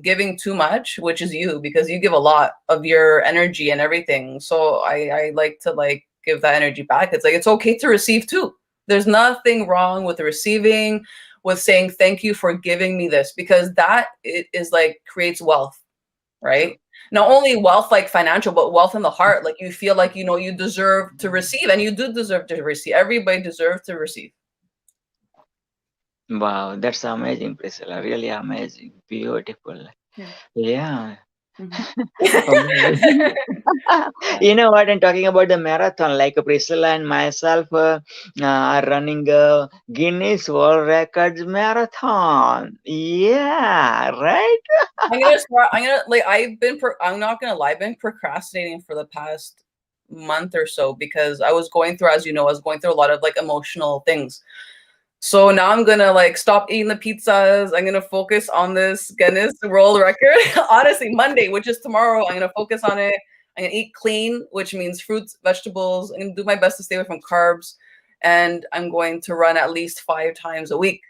giving too much, which is you, because you give a lot of your energy and everything. So I like to like give that energy back. It's like it's okay to receive too. There's nothing wrong with receiving, with saying thank you for giving me this, because that it is like creates wealth, right? Not only wealth like financial, but wealth in the heart. Like you feel like, you know, you deserve to receive, and you do deserve to receive. Everybody deserves to receive. Wow, that's amazing, Priscilla. Really amazing. Beautiful. Yeah. Amazing. You know what? I'm talking about the marathon. Like Priscilla and myself are running a Guinness World Records marathon. Yeah, right. I'm gonna start. I'm gonna like. I'm not gonna lie. I've been procrastinating for the past month or so because I was going through, as you know, I was going through a lot of like emotional things. So now I'm gonna like stop eating the pizzas. I'm gonna focus on this Guinness World Record. Honestly, Monday, which is tomorrow, I'm gonna focus on it. I'm gonna eat clean, which means fruits, vegetables. I'm gonna do my best to stay away from carbs, and I'm going to run at least 5 times a week.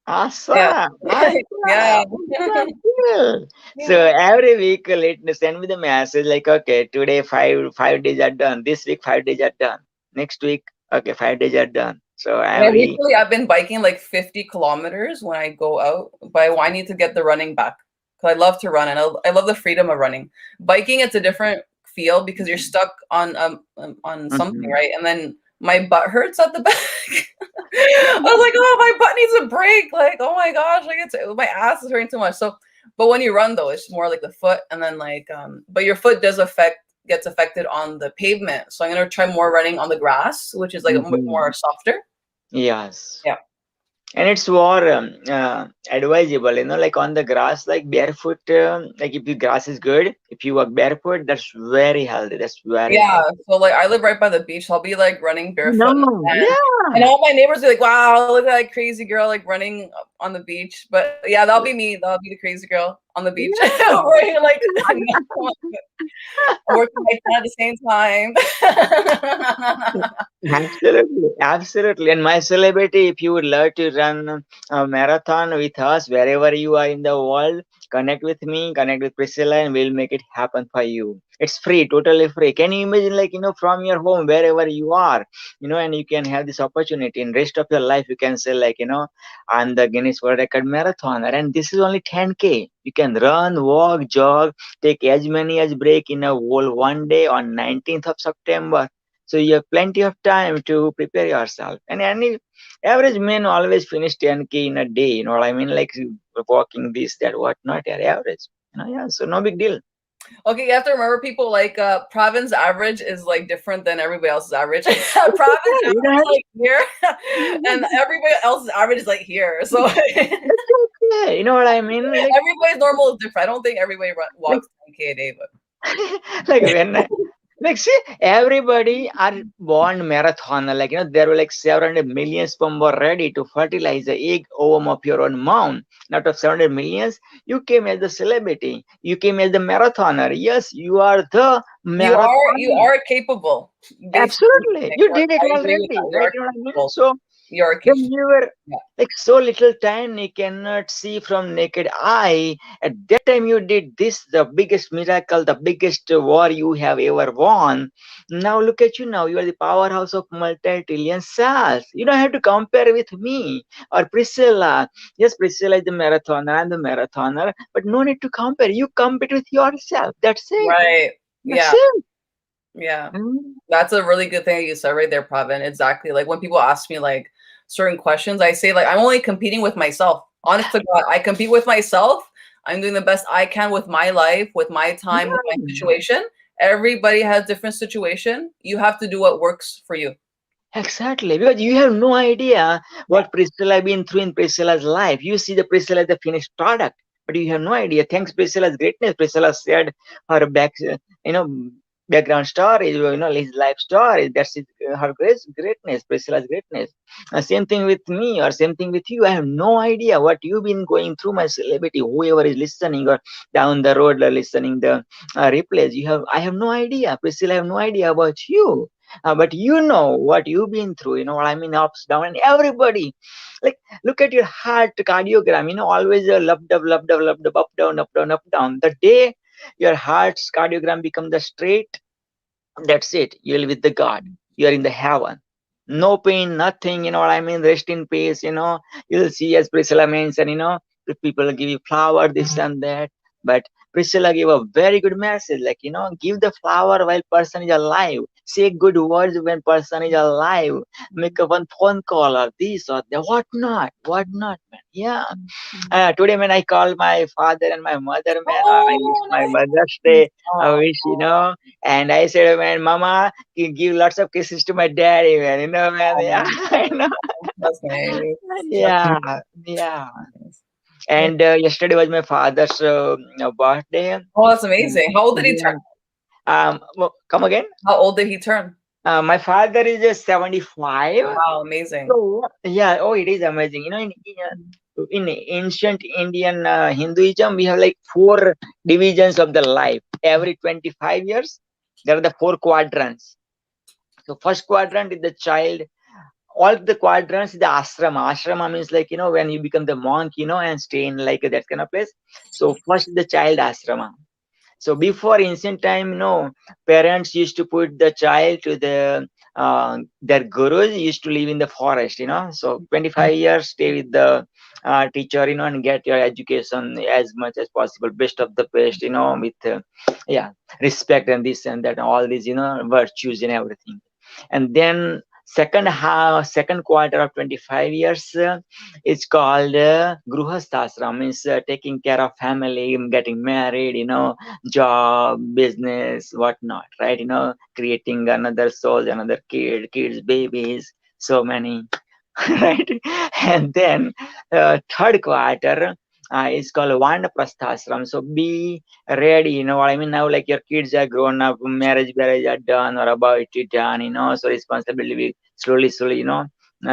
Awesome. Yeah. Awesome. Yeah. Awesome. Cool. So every week, send me the message like, okay, today five days are done. This week 5 days are done. Next week, okay, 5 days are done. So Yeah, every recently I've been biking like 50 kilometers when I go out, but I need to get the running back because I love to run and I love the freedom of running. Biking, it's a different feel because you're stuck on something, right? And then my butt hurts at the back. I was like, oh, my butt needs a break. Like, oh my gosh, like my ass is hurting too much. So, but when you run though, it's more like the foot, and then like, but your foot gets affected on the pavement. So I'm gonna try more running on the grass, which is like a bit more softer. yes. Yeah. And it's more advisable, like on the grass, like barefoot, like if the grass is good, if you walk barefoot, that's very healthy. That's very healthy. So like I live right by the beach. So I'll be like running barefoot. No, And all my neighbors be like, wow, look at that crazy girl like running on the beach. But yeah, that'll be me. That'll be the crazy girl on the beach. Right? Like working my at the same time. Absolutely. And my celebrity, if you would love to run a marathon with us wherever you are in the world, connect with me, connect with Priscilla, and we'll make it happen for you. It's free, totally free. Can you imagine, from your home, wherever you are, and you can have this opportunity in rest of your life, you can say I'm the Guinness World Record marathoner, and this is only 10K. You can run, walk, jog, take as many as break in a whole one day on 19th of September. So you have plenty of time to prepare yourself. And any average man always finish 10K in a day. You know what I mean? Like walking this, that, whatnot. Average. So no big deal. Okay, you have to remember people like province average is like different than everybody else's average. Province average is like here, and everybody else's average is like here. So yeah, you know what I mean? Like, everybody's normal is different. I don't think everybody walks 10K a day, but see, everybody are born marathoner. There were 700 million sperm were ready to fertilize the egg ovum of your own mom. Out of 700 millions, you came as the celebrity. You came as the marathoner. Yes, you are the marathoner. You are capable. Absolutely, you did it already. So when you were so little time, you cannot see from naked eye. At that time, you did this, the biggest miracle, the biggest war you have ever won. Now look at you now. You are the powerhouse of multi-trillion cells. You don't have to compare with me or Priscilla. Yes, Priscilla is the marathoner, I'm the marathoner, but no need to compare. You compete with yourself. That's it. Right. That's it. Yeah. That's a really good thing you said right there, Pravin. Exactly. Like when people ask me like certain questions, I say like I'm only competing with myself. Honest to God, I compete with myself. I'm doing the best I can with my life, with my time, with my situation. Everybody has different situation. You have to do what works for you. Exactly, because you have no idea what Priscilla been through in Priscilla's life. You see the Priscilla as the finished product, but you have no idea. Thanks Priscilla's greatness. Priscilla shared her background story, his life story. That's her greatness, Priscilla's greatness. Same thing with me, or same thing with you. I have no idea what you've been going through, my celebrity. Whoever is listening or down the road listening the replays, I have no idea. Priscilla, I have no idea about you. But you know what you've been through, what I mean, ups, down, and everybody. Like, look at your heart cardiogram, always up, down, up, down, up, down. The day your heart's cardiogram becomes the straight, that's it. You're with the God. You're in the heaven. No pain, nothing, what I mean, rest in peace, you'll see, as Priscilla mentioned, the people give you flower, this and that. But Priscilla gave a very good message, like, give the flower while person is alive. Say good words when person is alive. Make a one phone call or this or that. What not, man. Yeah. Today when I called my father and my mother, man, I wish my Mother's Day. I wish, and I said, man, Mama, you give lots of kisses to my daddy, man. Man. Yeah. That's nice. Yeah. And yesterday was my father's birthday. Oh, that's amazing. How old did he turn? Come again? How old did he turn? My father is just 75. Wow, amazing. So, yeah, it is amazing. In ancient Indian Hinduism, we have like 4 divisions of the life. Every 25 years, there are the 4 quadrants. So first quadrant is the child. All the quadrants is the ashrama. Ashrama means like, when you become the monk, and stay in like that kind of place. So first the child ashrama. So before ancient time, parents used to put the child to their gurus used to live in the forest, So 25 years stay with the teacher, and get your education as much as possible, best of the best, with respect and this and that, all these, virtues and everything. And then second quarter of 25 years it's called Gruhasthashram, means taking care of family, getting married, job, business, whatnot, right? Creating another soul, another kids, babies, so many, right? And then third quarter is called Vanaprasthashram. So be ready, what I mean, now like your kids are grown up, marriage are done or about to done, so responsibility slowly,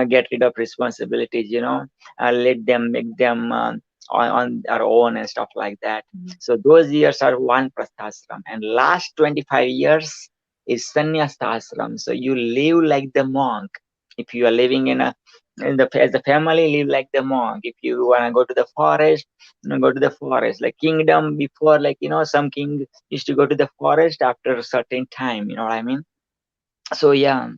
get rid of responsibilities, let them make them on their own and stuff like that. So those years are Vanaprasthashram, and last 25 years is Sannyasashram. So you live like the monk. If you are living as a family, live like the monk. If you want to go to the forest, go to the forest. Like kingdom before, like, some king used to go to the forest after a certain time, what I mean? So yeah.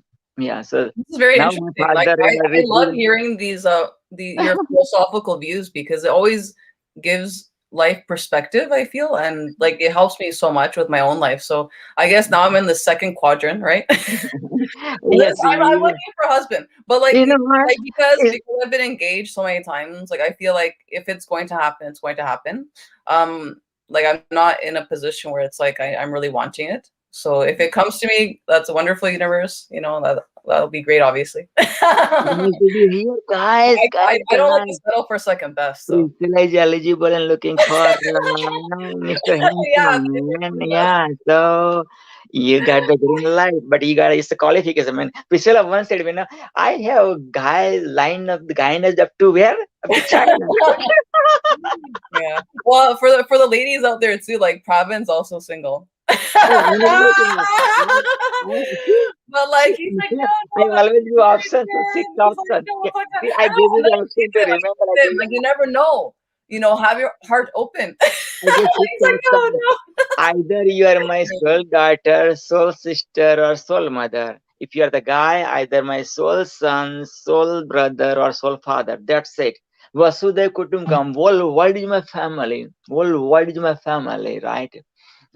So this is very now interesting. Like I love hearing these your philosophical views, because it always gives life perspective, I feel, and like it helps me so much with my own life. So I guess now I'm in the second quadrant, right? Yes, I'm looking for a husband, but like, because I've been engaged so many times, like I feel like if it's going to happen, it's going to happen. Like I'm not in a position where it's like I'm really wanting it. So if it comes to me, that's a wonderful universe. That'll be great, obviously. Guys, I don't like to settle for second best. So. Priscilla is eligible and looking for Mr. Handsome. Yeah, so you got the green light, but it's the qualification. Man, Priscilla once said, I have guys lined up, the guys up to where? China. Yeah. Well, for the ladies out there too, like Pravin's also single. But like he's like, no, I always do options, 6 options. I give you the option to remember. Like you never know. Have your heart open. Either you are my soul daughter, soul sister, or soul mother. If you are the guy, either my soul son, soul brother, or soul father. That's it. Vasudhaiva Kutumbakam. Whole world is my family. Whole world is my family, right?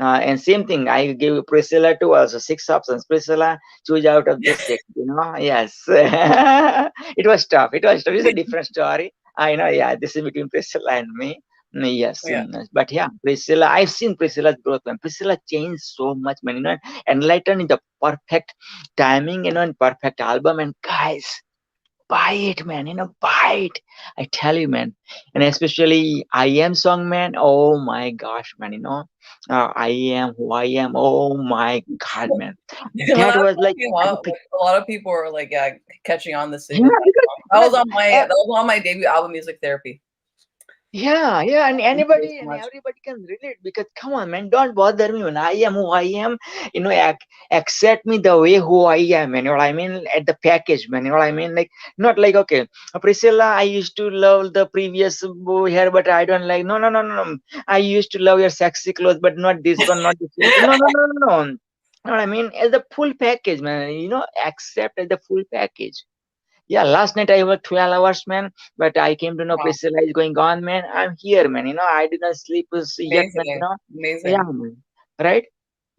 And same thing, I gave Priscilla to also 6 options. Priscilla, choose out of this 6. Yes, it was tough. It was tough. It's a different story. I know. Yeah, this is between Priscilla and me. Yes, Yeah. but yeah, Priscilla. I've seen Priscilla's growth, man. Priscilla changed so much, man. Enlightened in the perfect timing, and perfect album. And guys, buy it, man. Buy it. I tell you, man. And especially I Am song, man. Oh my gosh, man. I am who I am. Oh my God, man. When That that was song like came out, epic. a lot of people were like, yeah, catching on the Yeah, singing that because song. That man, was on my debut album, Music Therapy. yeah, and Thank you anybody so and much. everybody can relate, because come on, man, don't bother me when I am who I am. Accept me the way who I am. You know what I mean? At the package, man. You know what I mean? Like, not like, okay, Priscilla, I used to love the previous boy here, but I don't like. No, no, no, no, no. I used to love your sexy clothes, but not this one, not this one. No, no, no, no, no. You know what I mean? As the full package, man. Accept as the full package. Yeah, last night I worked 12 hours, man, but I came to know Wow. Priscilla is going on, man. I'm here, man. I did not sleep yet, man. Amazing. Yeah, Amazing. man. Right?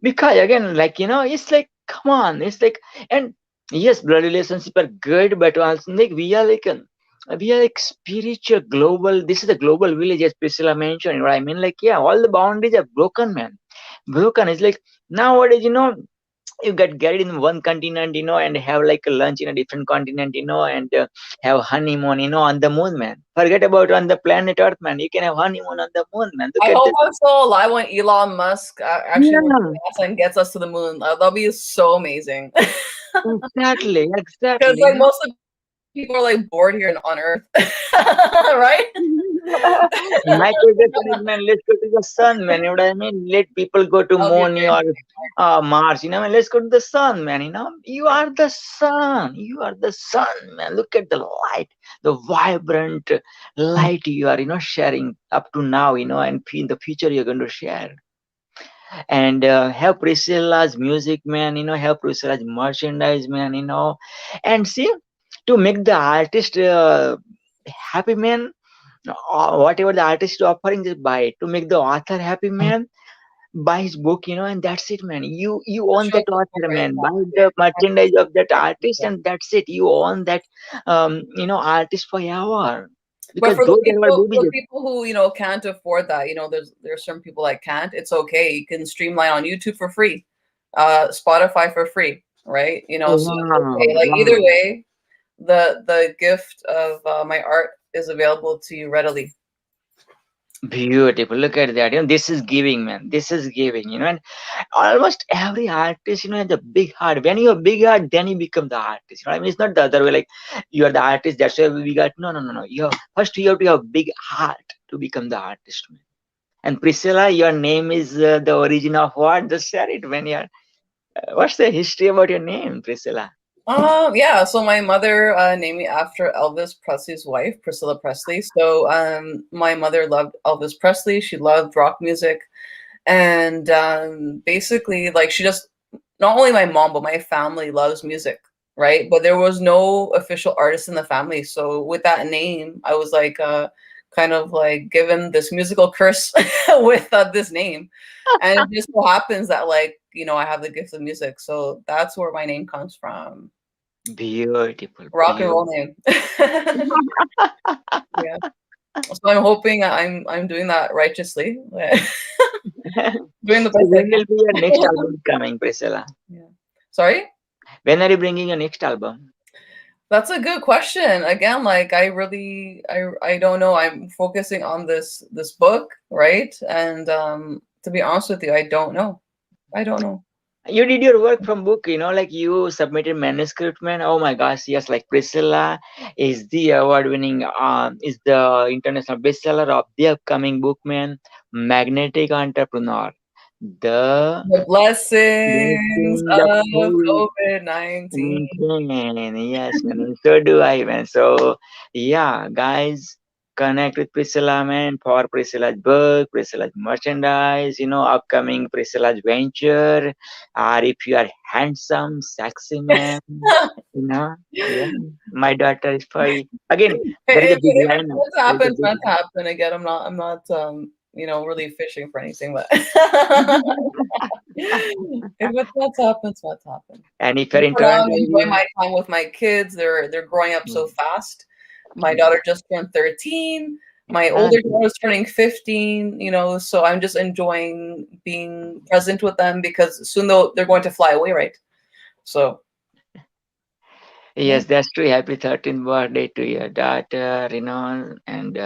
Because again, like, it's like, come on, it's like, and yes, blood relationships are good, but also like we are like spiritual global. This is a global village, as Priscilla mentioned. You know what I mean? Like, yeah, all the boundaries are broken, man. Broken. It's like nowadays, you get married in one continent, and have like a lunch in a different continent, and have honeymoon, on the moon, man. Forget about on the planet Earth, man. You can have honeymoon on the moon, man. Look I at hope this. I'm still alive when Elon Musk actually wins Yeah, NASA and gets us to the moon. That'll be so amazing. exactly, Because exactly. like most of the people are like bored here on Earth, right? Michael Jackson is, man, let's go to the sun, man. You know what I mean? Let people go to That'll be moon amazing. or Mars, man. Let's go to the sun, man. You are the sun. You are the sun, man. Look at the light, the vibrant light you are, sharing up to now, and in the future you're going to share. And have Priscilla's music, man. Have Priscilla's merchandise, man. And see, to make the artist happy, man. Whatever the artist is offering, just buy it. To make the author happy, man, buy his book, and that's it, man. You The own that show, author, right? man. Buy the merchandise of that artist, and that's it. You own that artist forever. But Because those are our for babies. the people who can't afford that, there's some people that can't. It's okay. You can streamline on YouTube for free, Spotify for free, right? So it's okay. Like either Wow. way, the gift of my art is available to you readily. Beautiful. Look at that. This is giving, man. This is giving, and almost every artist, has a big heart. When you have big heart, then you become the artist. I mean, it's not the other way, like you are the artist, that's why we got. No, no, no, no. First you have to have big heart to become the artist, man. And Priscilla, your name is the origin of what? Just share it when you're. What's the history about your name, Priscilla? Yeah, so my mother named me after Elvis Presley's wife, Priscilla Presley. So my mother loved Elvis Presley. She loved rock music. And basically, like, she just, not only my mom, but my family loves music, right? But there was no official artist in the family. So with that name, I was like, kind of like given this musical curse with this name. And it just so happens that, like, I have the gift of music. So that's where my name comes from. Beautiful. Rock and roll name. Yeah. So I'm hoping I'm doing that righteously. Doing the best I When will can. be your next album coming, Priscilla? Yeah. Sorry? When are you bringing your next album? That's a good question. Again, like I don't know. I'm focusing on this book, right? And to be honest with you, I don't know. You did your work from book, like you submitted manuscript, man. Oh my gosh, yes, like Priscilla is the award-winning, is the international bestseller of the upcoming book, man. Magnetic Entrepreneur. The blessings of COVID-19. COVID-19. Yes, man. So do I, man. So yeah, guys, connect with Priscilla, man, for Priscilla's book, Priscilla's merchandise, upcoming Priscilla's venture. Or if you are handsome, sexy man, yeah, my daughter is for you. Again, there is a big If line. it's meant to happen, it's meant to happen. Again, I'm not really fishing for anything, but if it's what's happened, it's what's happened. And if you're in For now, I'm Toronto, enjoying my time with my kids. They're growing up so fast. My daughter just turned 13. My older daughter is turning 15. So I'm just enjoying being present with them because soon they're going to fly away, right? So. Yes, that's true. Happy 13th birthday to your daughter, and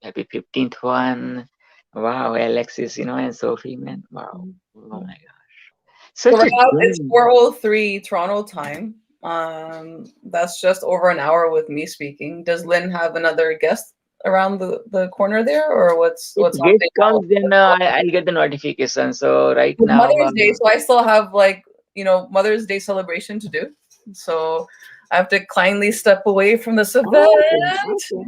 happy 15th one. Wow, Alexis, and Sophie, man. Wow. Oh my gosh. So Such right a now it's journey. 4:03 Toronto time. That's just over an hour with me speaking. Does Lynn have another guest around the corner there, or what's If happening guest now? comes, then I'll get the notification. So right It's now, Mother's Day, so I still have Mother's Day celebration to do. So I have to kindly step away from this event. okay.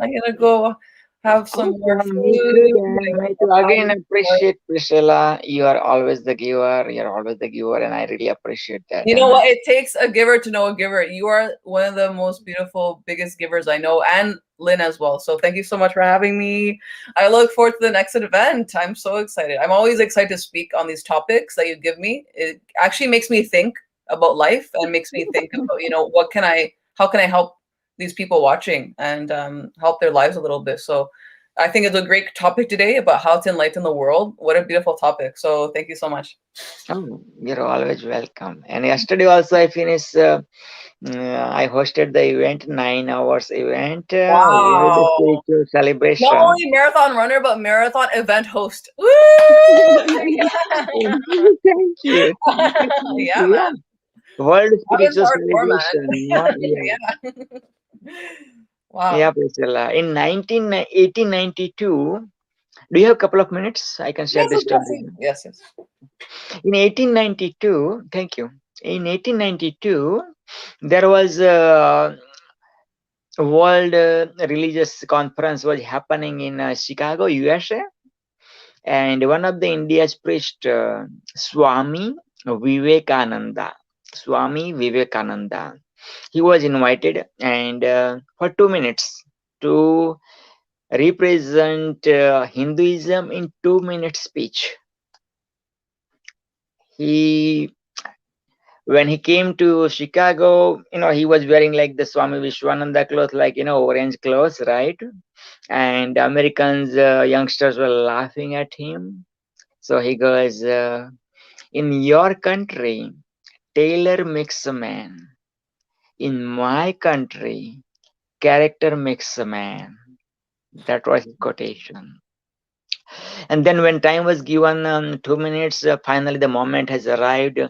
I'm gonna go have some more Me food. too, then. Me too. Again, appreciate Priscilla. You are always the giver. You're always the giver, and I really appreciate that. You know what? It takes a giver to know a giver. You are one of the most beautiful, biggest givers I know, and Lynn as well. So thank you so much for having me. I look forward to the next event. I'm so excited. I'm always excited to speak on these topics that you give me. It actually makes me think about life and makes me think about, how can I help these people watching and help their lives a little bit. So I think it's a great topic today about how to enlighten the world. What a beautiful topic. So thank you so much. Oh, you're always welcome. And yesterday also I finished. I hosted the event, 9 hours event. World Wow. Spiritual Celebration. Not only marathon runner, but marathon event host. Woo! Thank you. Yeah, man. World That is Spiritual hardcore, man. Celebration. Yeah. Wow. Yeah, Priscilla. In 1892, do you have a couple of minutes? I can share Yes, this story. yes. In 1892, thank you. In 1892, there was a World Religious Conference was happening in Chicago, USA, and one of the India's priest, Swami Vivekananda, he was invited, and for 2 minutes to represent Hinduism in 2 minute speech. When he came to Chicago, he was wearing like the Swami Vishwananda clothes, like, orange clothes, right? And Americans, youngsters were laughing at him. So he goes, in your country, tailor makes a man. In my country, character makes a man. That was his quotation. And then when time was given, 2 minutes, finally the moment has arrived.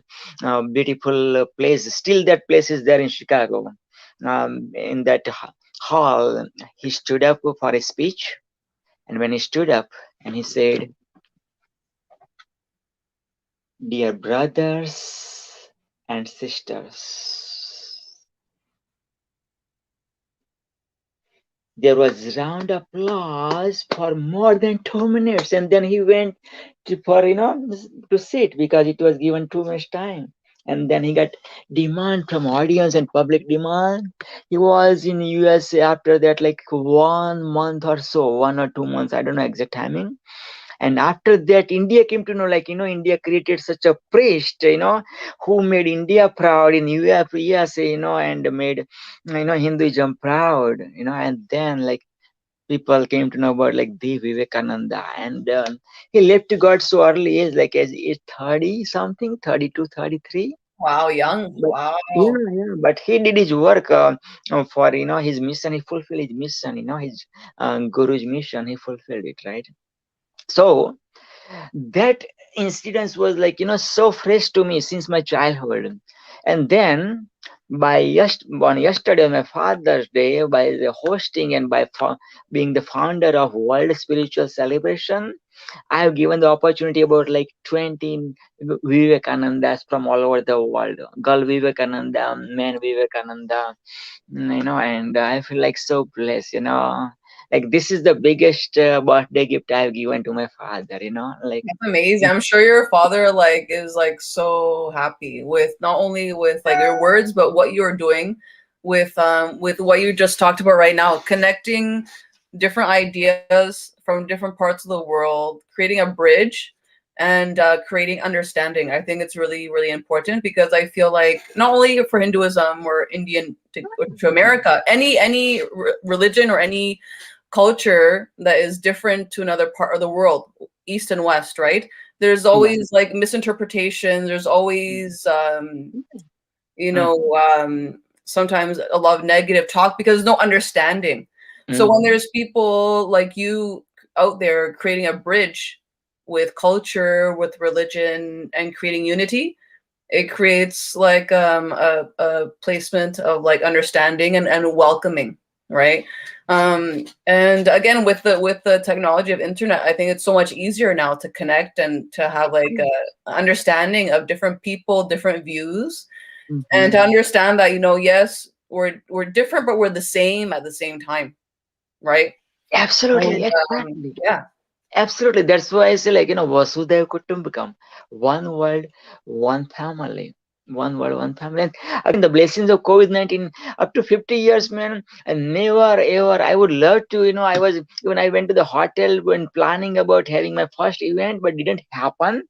Beautiful place. Still that place is there in Chicago. In that hall, he stood up for a speech. And when he stood up and he said, "Dear brothers and sisters," there was round applause for more than 2 minutes, and then he went to sit because it was given 2 minutes time, and then he got demand from audience and public demand. He was in USA after that like 1 month or so, 1 or 2 months, I don't know exact timing. And after that, India came to know, India created such a priest, who made India proud in USA, and made, Hinduism proud, and then people came to know about the Vivekananda, and he left God so early age, as 30 something, 32, 33. Wow, young. But, wow. Yeah, but he did his work for, his mission. He fulfilled his mission, his Guru's mission, he fulfilled it, right? So that incident was so fresh to me since my childhood. And then on yesterday, my Father's Day, by the hosting and by being the founder of World Spiritual Celebration, I have given the opportunity about 20 Vivekanandas from all over the world. Girl Vivekananda, man Vivekananda, and I feel so blessed, this is the biggest birthday gift I have given to my father, That's amazing. I'm sure your father is so happy with not only with your words, but what you're doing with what you just talked about right now, connecting different ideas from different parts of the world, creating a bridge and creating understanding. I think it's really, really important because I feel like not only for Hinduism or Indian to America, any religion or any culture that is different to another part of the world, East and West, right? There's always like misinterpretation. There's always, sometimes a lot of negative talk because there's no understanding. So when there's people like you out there creating a bridge with culture, with religion, and creating unity, it creates like a placement of like understanding and welcoming, right? And again, with the technology of internet, I think it's so much easier now to connect and to have like a understanding of different people, different views, and to understand that, yes, we're different, but we're the same at the same time, right? Absolutely, And, exactly. yeah. Absolutely. That's why I say, like, Vasudhaiva Kutumbakam, one world, one family. One world, one family. And again, the blessings of COVID-19 up to 50 years, man. And never ever, I would love to, when I went to the hotel when planning about having my first event, but didn't happen.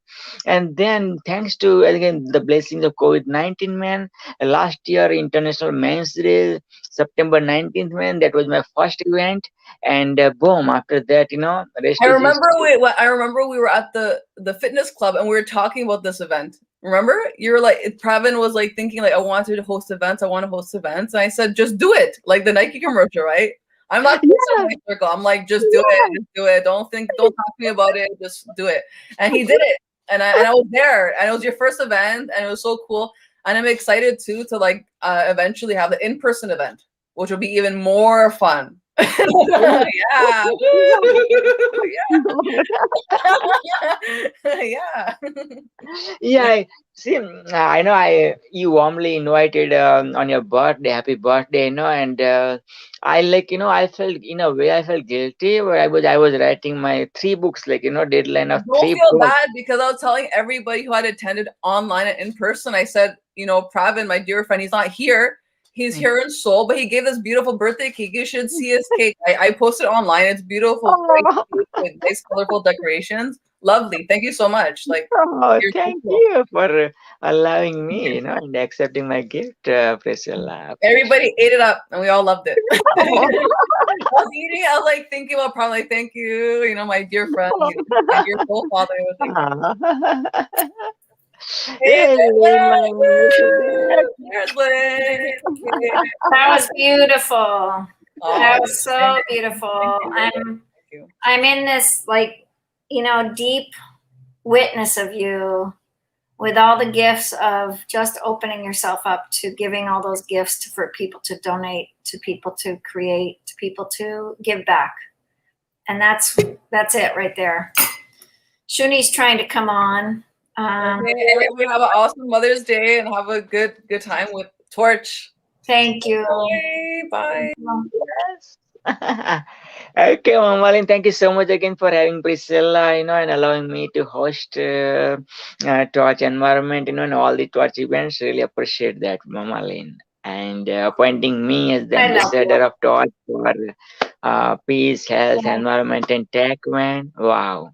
And then thanks to, again, the blessings of COVID-19, man, last year, International Men's Day, September 19th, man, that was my first event. And boom, after that, rest I is remember history. I remember we were at the fitness club and we were talking about this event. Remember? You were like, Pravin was like thinking like, I wanted to host events. I want to host events. And I said, just do it. Like the Nike commercial, right? I'm not in my circle. I'm like, just do it. Just do it. Don't talk to me about it. Just do it. And he did it. And I was there. And it was your first event. And it was so cool. And I'm excited too to like eventually have the in-person event, which will be even more fun. Yeah. Yeah. Yeah, see, I know you warmly invited on your birthday, happy birthday, and I I felt in a way I felt guilty, where I was writing my 3 books, deadline of Don't 3 feel books. bad because I was telling everybody who had attended online and in person, I said, Pravin, my dear friend, he's not here. He's here in Seoul, but he gave this beautiful birthday cake. You should see his cake. I posted it online. It's beautiful, bright cake with nice, colorful decorations. Lovely. Thank you so much. Like, Oh, you're thank cool. you for allowing me, and accepting my gift, Priscilla. Everybody ate it up, and we all loved it. I was eating. I was like thinking about probably thank you. My dear friend, my dear soul father. Thank you. Hey, There's Liz. That was beautiful. Oh, That was so thank you. beautiful. Thank you. I'm in this deep witness of you with all the gifts of just opening yourself up to giving all those gifts for people to donate, to people to create, to people to give back. And that's it right there. Shuni's trying to come on. We have an awesome Mother's Day and have a good time with Torch. Thank you. Bye. Okay, Mamalin, thank you so much again for having Priscilla, and allowing me to host Torch Environment, and all the Torch events. Really appreciate that, Mamalin. And appointing me as the ambassador of Torch for peace, health, environment, and tech, man. Wow.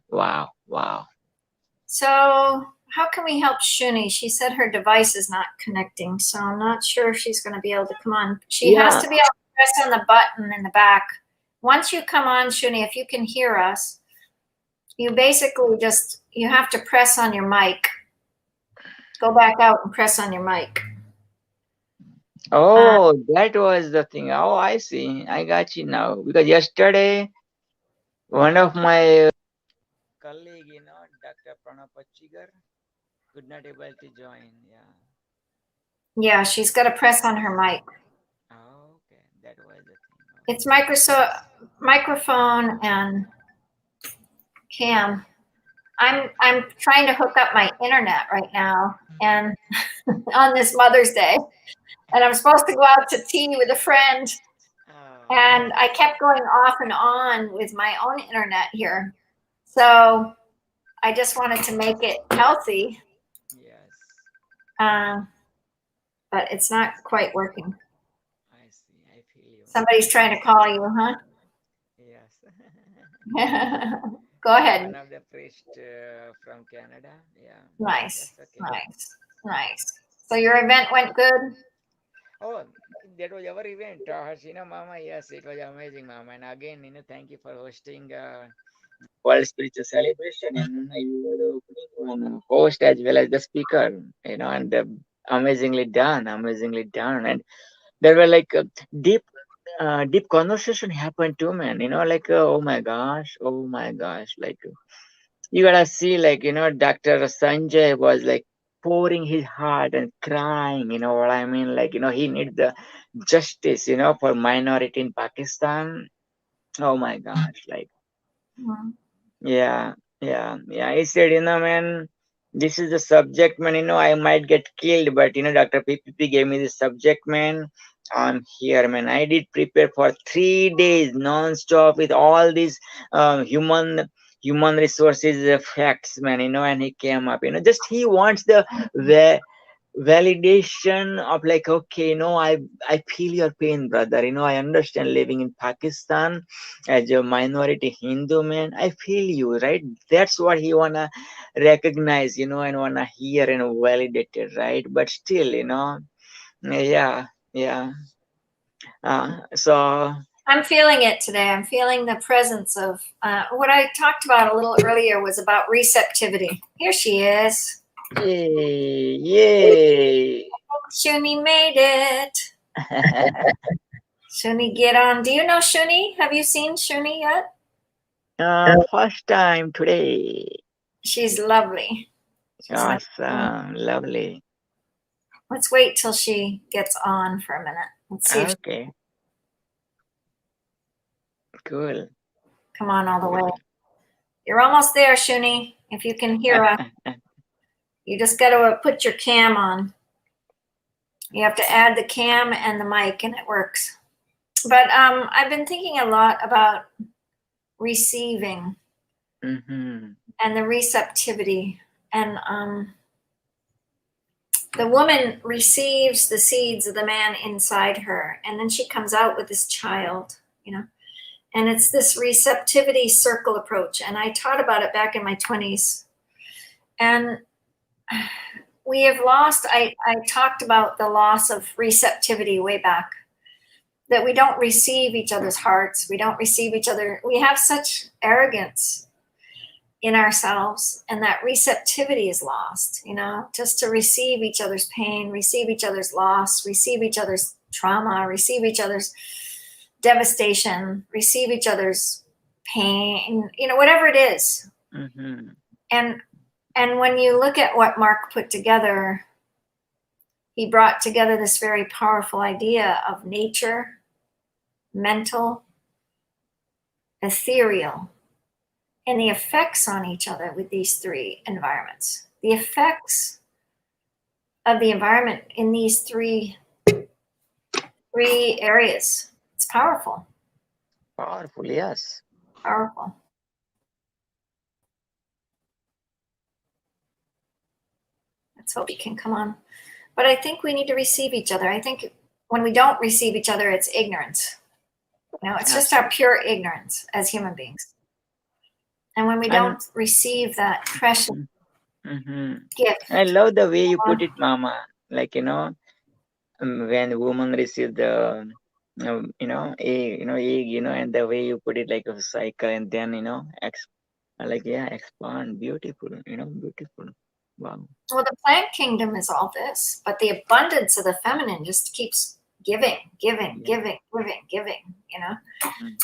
So how can we help Shuni? She said her device is not connecting, so I'm not sure if she's going to be able to come on. She has to be able to press on the button in the back. Once you come on, Shuni, if you can hear us, you basically you have to press on your mic. Go back out and press on your mic. Oh, that was the thing. Oh, I see. I got you now. Because yesterday, one of my colleague, Dr. Pranab Pachigar, could not able to join. Yeah, she's got to press on her mic. Oh, okay. That was the thing. It's microphone and cam. I'm trying to hook up my internet right now, and on this Mother's Day, and I'm supposed to go out to tea with a friend, and I kept going off and on with my own internet here. So I just wanted to make it healthy. Yes. But it's not quite working. I see. I feel you. Somebody's trying to call you, huh? Yeah. Go ahead. One of the priest from Canada. Yeah. Nice, That's okay. nice, nice. So your event went good? Oh, that was our event, Hasina Mama. Yes, it was amazing, Mama. And again, thank you for hosting World Spiritual Celebration. And you were the opening host as well as the speaker. And amazingly done, And there were like deep conversation happened too, man. Oh my gosh, like you gotta see, like Dr. Sanjay was like pouring his heart and crying. You know what I mean? Like he needs the justice, for minority in Pakistan. Oh my gosh, like Mhm. yeah, he said, man, this is the subject, man. I might get killed, but Dr. PPP gave me the subject, man. I'm here, man. I did prepare for 3 days non-stop with all these human resources facts, man. And he came up. Just he wants the validation of like, okay, I feel your pain, brother. I understand living in Pakistan as a minority Hindu, man. I feel you, right? That's what he wanna recognize, and wanna hear and validate it, right? But still, yeah, so I'm feeling it today. I'm feeling the presence of what I talked about a little earlier was about receptivity. Here she is. yay. Shuni made it. Shuni, get on. Do you know Shuni? Have you seen Shuni yet? First time today. She's lovely. She's Awesome, lovely. Let's wait till she gets on for a minute. Let's see. Okay. Cool. Come on all the way. You're almost there, Shuni. If you can hear us, you just got to put your cam on. You have to add the cam and the mic, and it works. But I've been thinking a lot about receiving and the receptivity. And the woman receives the seeds of the man inside her, and then she comes out with this child, And it's this receptivity circle approach. And I taught about it back in my 20s. And we have lost, I talked about the loss of receptivity way back, that we don't receive each other's hearts. We don't receive each other. We have such arrogance in ourselves, and that receptivity is lost, just to receive each other's pain, receive each other's loss, receive each other's trauma, receive each other's devastation, receive each other's pain, whatever it is. And when you look at what Mark put together, he brought together this very powerful idea of nature, mental, ethereal, and the effects on each other with these three environments. The effects of the environment in these three areas. It's powerful. Powerful, yes. Powerful. Let's hope he can come on. But I think we need to receive each other. I think when we don't receive each other, it's ignorance. It's just our pure ignorance as human beings. And when we don't receive that precious gift. I love the way you put it, Mama. Like, when woman receive the egg, and the way you put it, like a cycle, and then expand. Beautiful, beautiful. Wow. Well, the plant kingdom is all this, but the abundance of the feminine just keeps giving.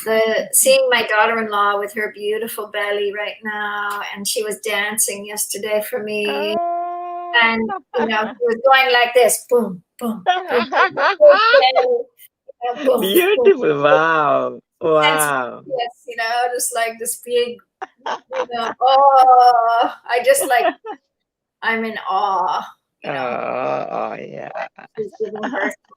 The seeing my daughter-in-law with her beautiful belly right now, and she was dancing yesterday for me, and she was going like this, boom, boom, boom. Beautiful. Wow. Wow. Yes, just like this big, oh, I just like, I'm in awe. Oh, yeah. She's giving birth to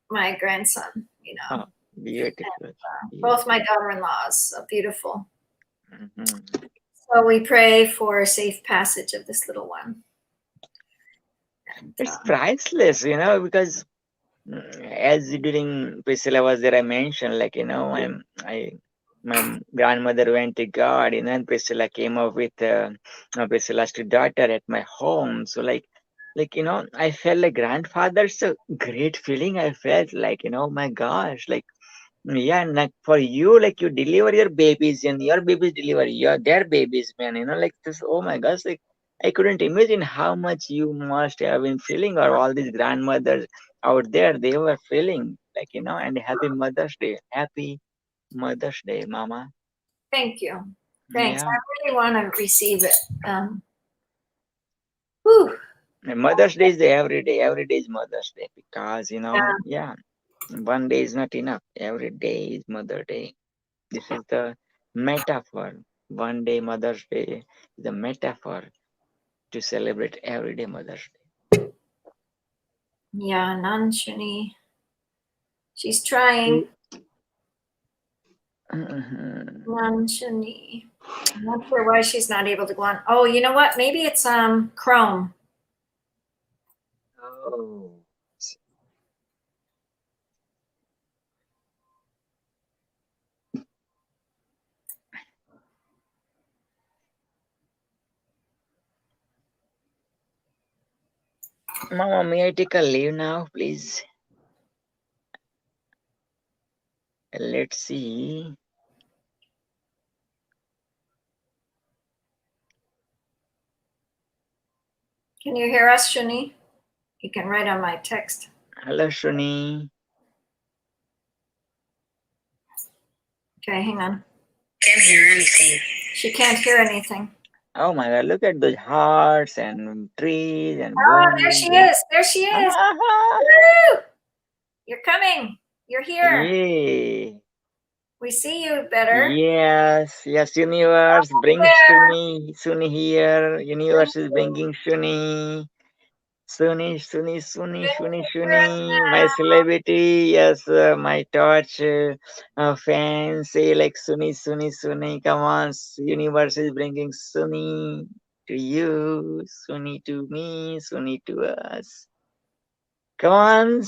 my grandson, Oh, beautiful. And, both my daughter-in-laws are beautiful. So we pray for safe passage of this little one. And, it's priceless, because as during Priscilla was there, I mentioned, like, My grandmother went to God, and Priscilla came up with Priscilla's daughter at my home. So like I felt like grandfather's a great feeling. I felt like, my gosh, like, yeah, and like for you, like you deliver your babies and your babies deliver their babies, man. Like this. Oh my gosh, like I couldn't imagine how much you must have been feeling, or all these grandmothers out there they were feeling, like. And happy Mother's Day, happy Mother's Day, Mama. Thank you. Thanks. Yeah, I really want to receive it. Whew. and Mother's Day is the every day. Every day is Mother's Day because yeah, one day is not enough. Every day is Mother Day. This is the metaphor. One day Mother's Day is a metaphor to celebrate every day Mother's Day. Yeah, Nanshani. She's trying. Nanshani. I'm not sure why she's not able to go on. Oh, you know what? Maybe it's Chrome. Oh. Mama, may I take a leave now, please? Let's see. Can you hear us, Shani? You can write on my text. Hello, Shuni. Okay, hang on. Can't hear anything. She can't hear anything. Oh my God, look at those hearts and trees and Oh, there she is. There she is. Woo! You're coming. You're here. Yay. We see you better. Yes, universe, bring there. Suni here. Universe is bringing Suni. Suni, my celebrity, yes, my torch fans say like Suni, come on, universe is bringing Suni to you, Suni to me, Suni to us. Come on,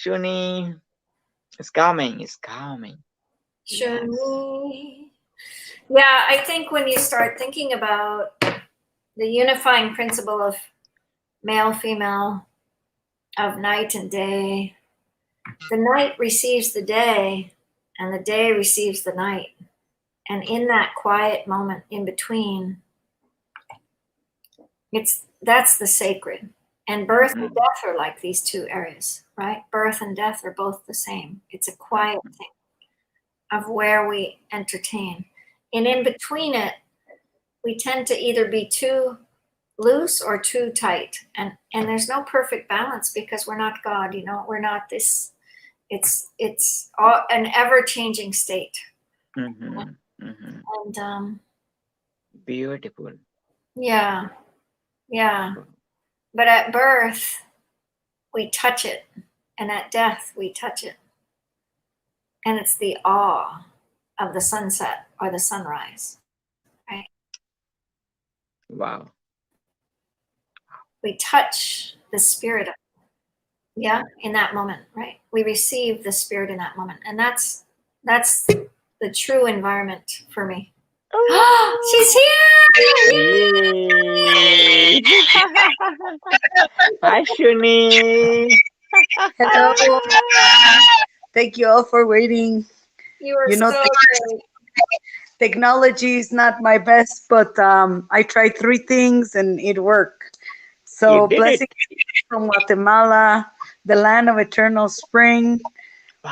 Suni, it's coming. Shani. Yeah, I think when you start thinking about the unifying principle of male, female, of night and day, the night receives the day and the day receives the night. And in that quiet moment in between, that's the sacred. And birth and death are like these two areas, right? Birth and death are both the same. It's a quiet thing of where we entertain. And in between it, we tend to either be too loose or too tight. And there's no perfect balance because we're not God, we're not this. It's an ever-changing state. And beautiful. Yeah. But at birth, we touch it. And at death, we touch it. And it's the awe of the sunset or the sunrise, right? Wow. We touch the spirit of it, in that moment, right? We receive the spirit in that moment. And that's the true environment for me. Oh, she's here! Hi, Shuni. Hello. Thank you all for waiting. You were so great. Technology is not my best, but I tried 3 things and it worked. So blessings from Guatemala, the land of eternal spring.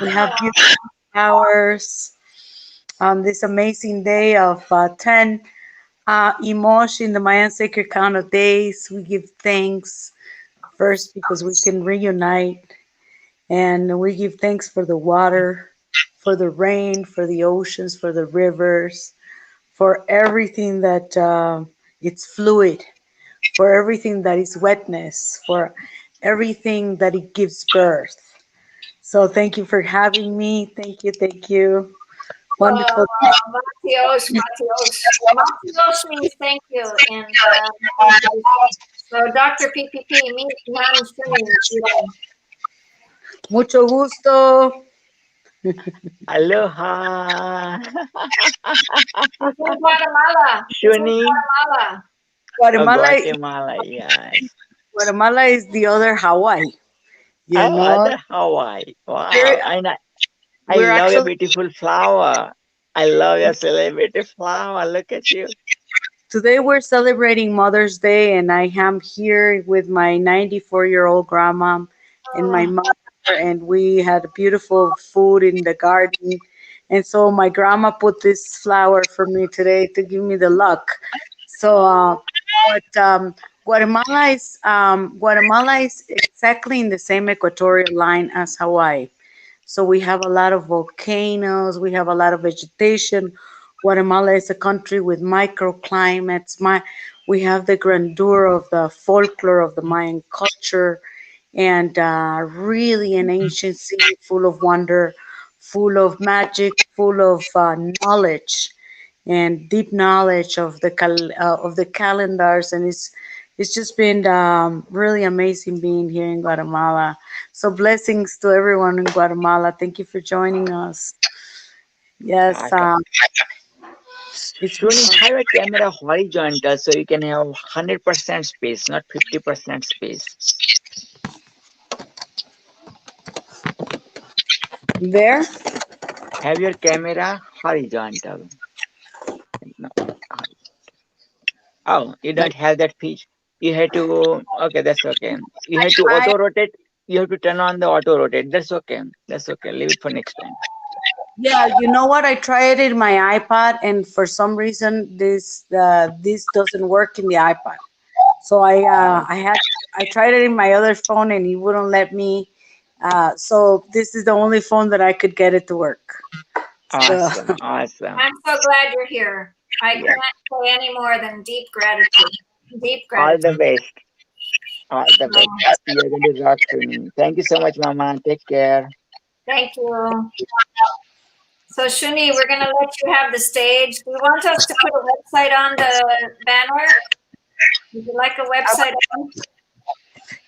We have beautiful flowers on this amazing day of 10 Imosh in the Mayan sacred count of days. We give thanks first because we can reunite, and we give thanks for the water, for the rain, for the oceans, for the rivers, for everything that it's fluid, for everything that is wetness, for everything that it gives birth. So thank you for having me. Thank you. Wonderful. Matios means thank you. And so Dr. PPP means Mucho gusto. Aloha. He's in Guatemala. He's in Shuni. Guatemala. Guatemala, Guatemala, yes. Guatemala is the other Hawaii. You Oh, know, other Hawaii. Wow. And I we're love your actually beautiful flower. I love your celebrity flower. Look at you. today we're celebrating Mother's Day, and I am here with my 94-year-old grandma and my mother, and we had beautiful food in the garden. And so my grandma put this flower for me today to give me the luck. So, Guatemala is exactly in the same equatorial line as Hawaii. So we have a lot of volcanoes, we have a lot of vegetation. Guatemala is a country with microclimates. We have the grandeur of the folklore of the Mayan culture, and really an ancient city full of wonder, full of magic, full of knowledge and deep knowledge of the calendars, and it's just been really amazing being here in Guatemala. So blessings to everyone in Guatemala. Thank you for joining us. Yes, it's Shuni, have a camera horizontal so you can have 100% space, not 50% space. there. Have your camera horizontal. No. Oh, you don't have that feature. You have to, okay, that's okay. You have to auto rotate. You have to turn on the auto rotate. That's okay. That's okay. Leave it for next time. Yeah, you know what? I tried it in my iPad, and for some reason this doesn't work in the iPad. So I tried it in my other phone, and it wouldn't let me. So this is the only phone that I could get it to work. Awesome, awesome. I'm so glad you're here. I can't say any more than deep gratitude. Deep All gratitude. the best. All the best. You're going to rock, Shuni. Thank you so much, Mama. Take care. Thank you. So Shuni, we're going to let you have the stage. Do you want us to put a website on the banner? Would you like a website on?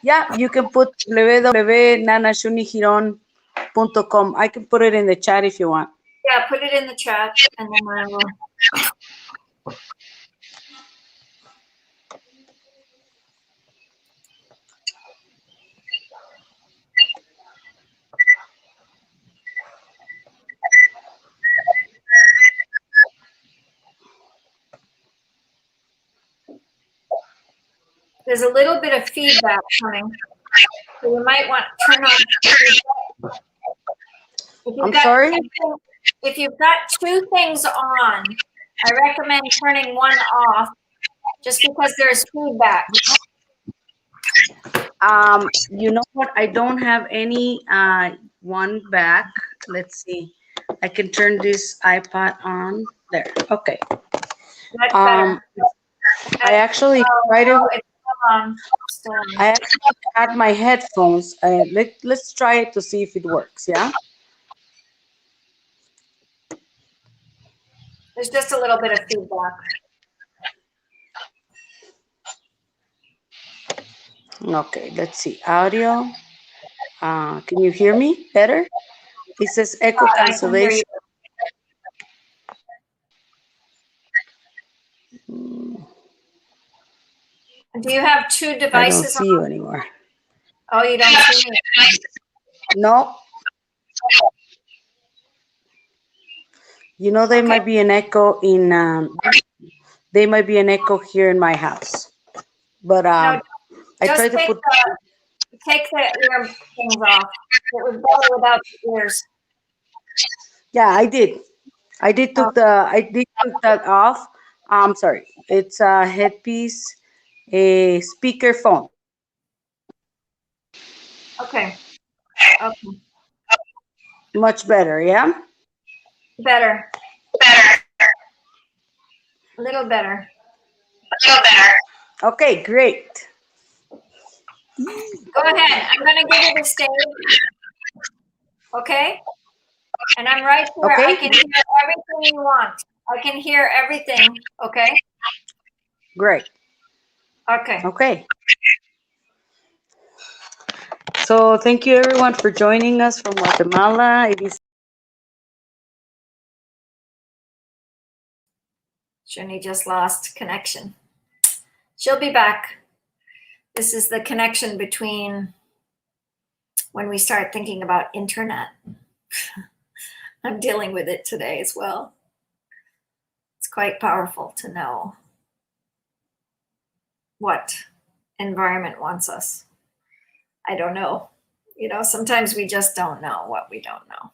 Yeah, you can put www.nanashunihiron.com. I can put it in the chat if you want. Yeah, put it in the chat, and then I will. There's a little bit of feedback coming, so you might want to turn on. I'm sorry? If you've got two things on, I recommend turning one off, just because there's feedback. You know what? I don't have any one back. Let's see. I can turn this iPad on. There. Okay. That's better. I actually tried it. It's still on. Still on. I actually had my headphones. Let's try it to see if it works. Yeah. There's just a little bit of feedback. Okay. Let's see. Audio. Can you hear me better? It says echo I can hear you. cancellation. Do you have two I don't devices see you anymore. Oh, you don't see me? No. You know, there might be an echo in. There might be an echo here in my house, but I tried to put. Take the ear things off. It was better without the ears. Yeah, I did. I did took that off. I'm sorry. It's a headpiece, a speaker phone. Okay. Okay. Much better, yeah? Better. A little better. Okay, great. Go ahead. I'm going to give you the stage. Okay? And I'm right here. Okay. I can hear everything you want. I can hear everything. Okay? Great. Okay. Okay. So thank you everyone for joining us from Guatemala. It is Jenny just lost connection. She'll be back. This is the connection between when we start thinking about internet. I'm dealing with it today as well. It's quite powerful to know what environment wants us. I don't know. You know, sometimes we just don't know what we don't know.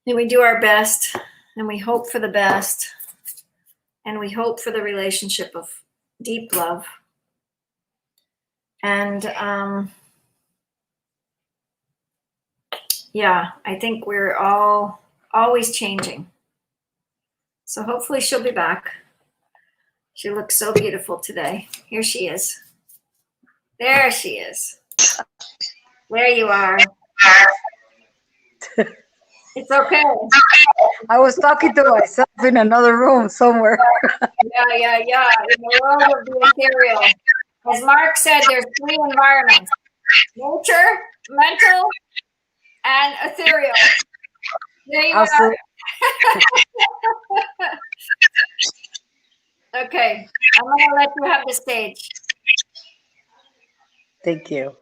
And we do our best, and we hope for the best, and we hope for the relationship of deep love. And yeah, I think we're all always changing. So hopefully she'll be back. She looks so beautiful today. Here she is. There she is. There you are. It's okay. I was talking to myself in another room somewhere. Yeah. In the world of the ethereal. As Mark said, there's 3 environments: nature, mental, and ethereal. There you are. Okay, I'm going to let you have the stage. Thank you.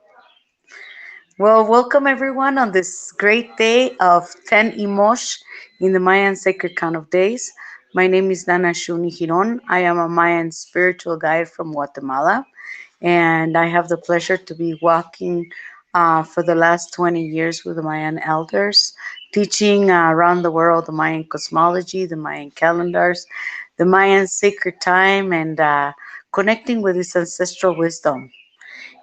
Well, welcome everyone on this great day of 10 Imosh in the Mayan Sacred Count of Days. My name is Dana Shuni Giron. I am a Mayan spiritual guide from Guatemala, and I have the pleasure to be walking for the last 20 years with the Mayan elders, teaching around the world the Mayan cosmology, the Mayan calendars, the Mayan sacred time, and connecting with this ancestral wisdom.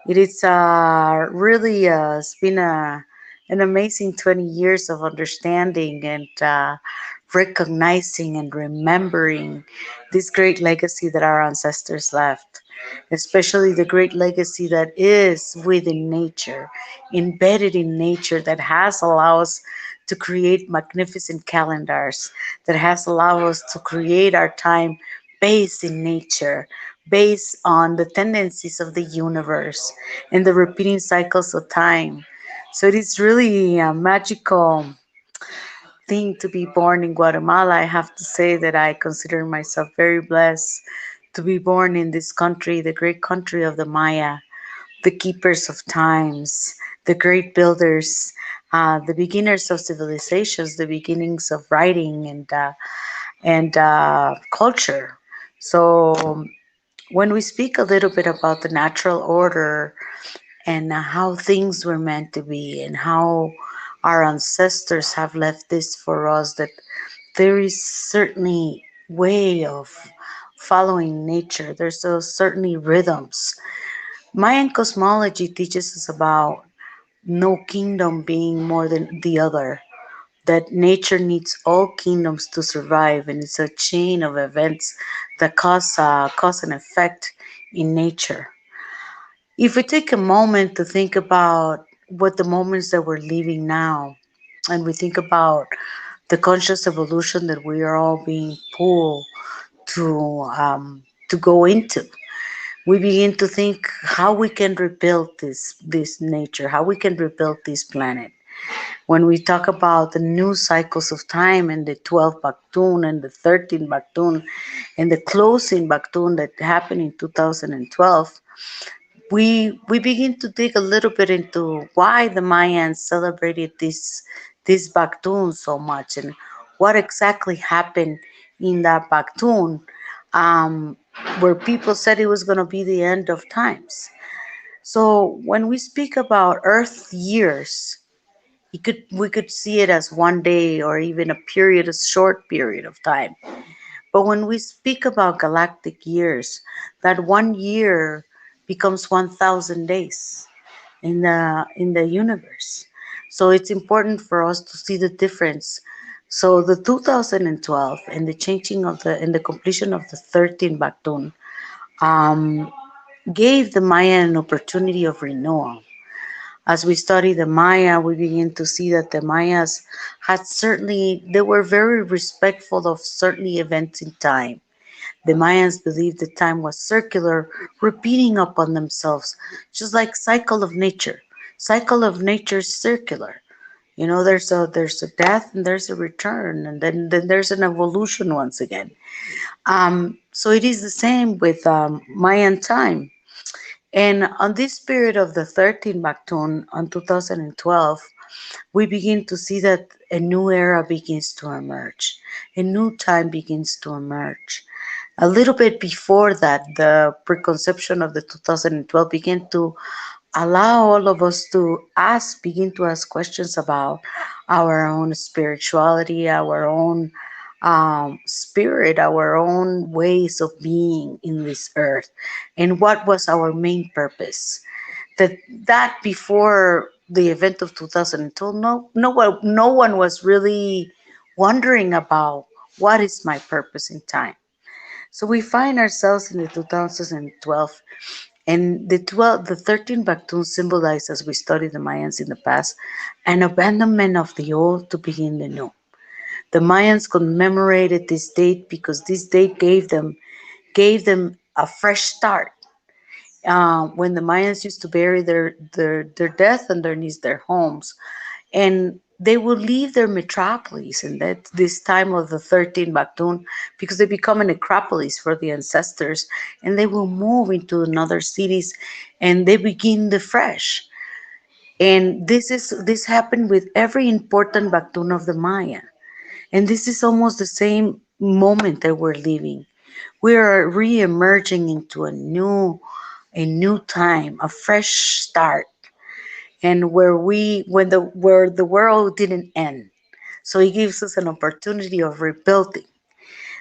It is really it's been an amazing 20 years of understanding and recognizing and remembering this great legacy that our ancestors left, especially the great legacy that is within nature, embedded in nature, that has allowed us to create magnificent calendars, that has allowed us to create our time based in nature, based on the tendencies of the universe and the repeating cycles of time. So it is really a magical thing to be born in Guatemala. I have to say that I consider myself very blessed to be born in this country, the great country of the Maya, the keepers of times, the great builders, the beginners of civilizations, the beginnings of writing and culture. So when we speak a little bit about the natural order and how things were meant to be and how our ancestors have left this for us, that there is certainly way of following nature. There's certainly rhythms. Mayan cosmology teaches us about no kingdom being more than the other, that nature needs all kingdoms to survive, and it's a chain of events that cause an effect in nature. If we take a moment to think about what the moments that we're living now, and we think about the conscious evolution that we are all being pulled to go into, we begin to think how we can rebuild this nature, how we can rebuild this planet. When we talk about the new cycles of time and the 12 Baktun and the 13 Baktun and the closing Baktun that happened in 2012, we begin to dig a little bit into why the Mayans celebrated this Baktun so much and what exactly happened in that Baktun, where people said it was going to be the end of times. So when we speak about Earth years, we could see it as one day or even a short period of time. But when we speak about galactic years, that 1 year becomes 1,000 days in the universe. So it's important for us to see the difference. So the 2012 and the changing of and the completion of the 13 Baktun gave the Maya an opportunity of renewal. As we study the Maya, we begin to see that the Mayas they were very respectful of certain events in time. The Mayans believed that time was circular, repeating upon themselves, just like cycle of nature. Cycle of nature is circular. You know, there's a death and there's a return, and then there's an evolution once again. So it is the same with Mayan time. And on this period of the 13 Baktun on 2012, we begin to see that a new era begins to emerge. A new time begins to emerge. A little bit before that, the preconception of the 2012 began to allow all of us to begin to ask questions about our own spirituality, our own spirit, our own ways of being in this earth, and what was our main purpose. That before the event of 2012, no one was really wondering about what is my purpose in time. So we find ourselves in the 2012, and the 13 Baktun symbolize, as we studied the Mayans in the past, an abandonment of the old to begin the new. The Mayans commemorated this date because this date gave them a fresh start. When the Mayans used to bury their death underneath their homes, and they would leave their metropolis, and that this time of the 13 Baktun, because they become a necropolis for the ancestors, and they will move into another cities, and they begin the fresh. And this happened with every important Baktun of the Maya. And this is almost the same moment that we're living. We are re-emerging into a new time, a fresh start, and where the world didn't end. So it gives us an opportunity of rebuilding.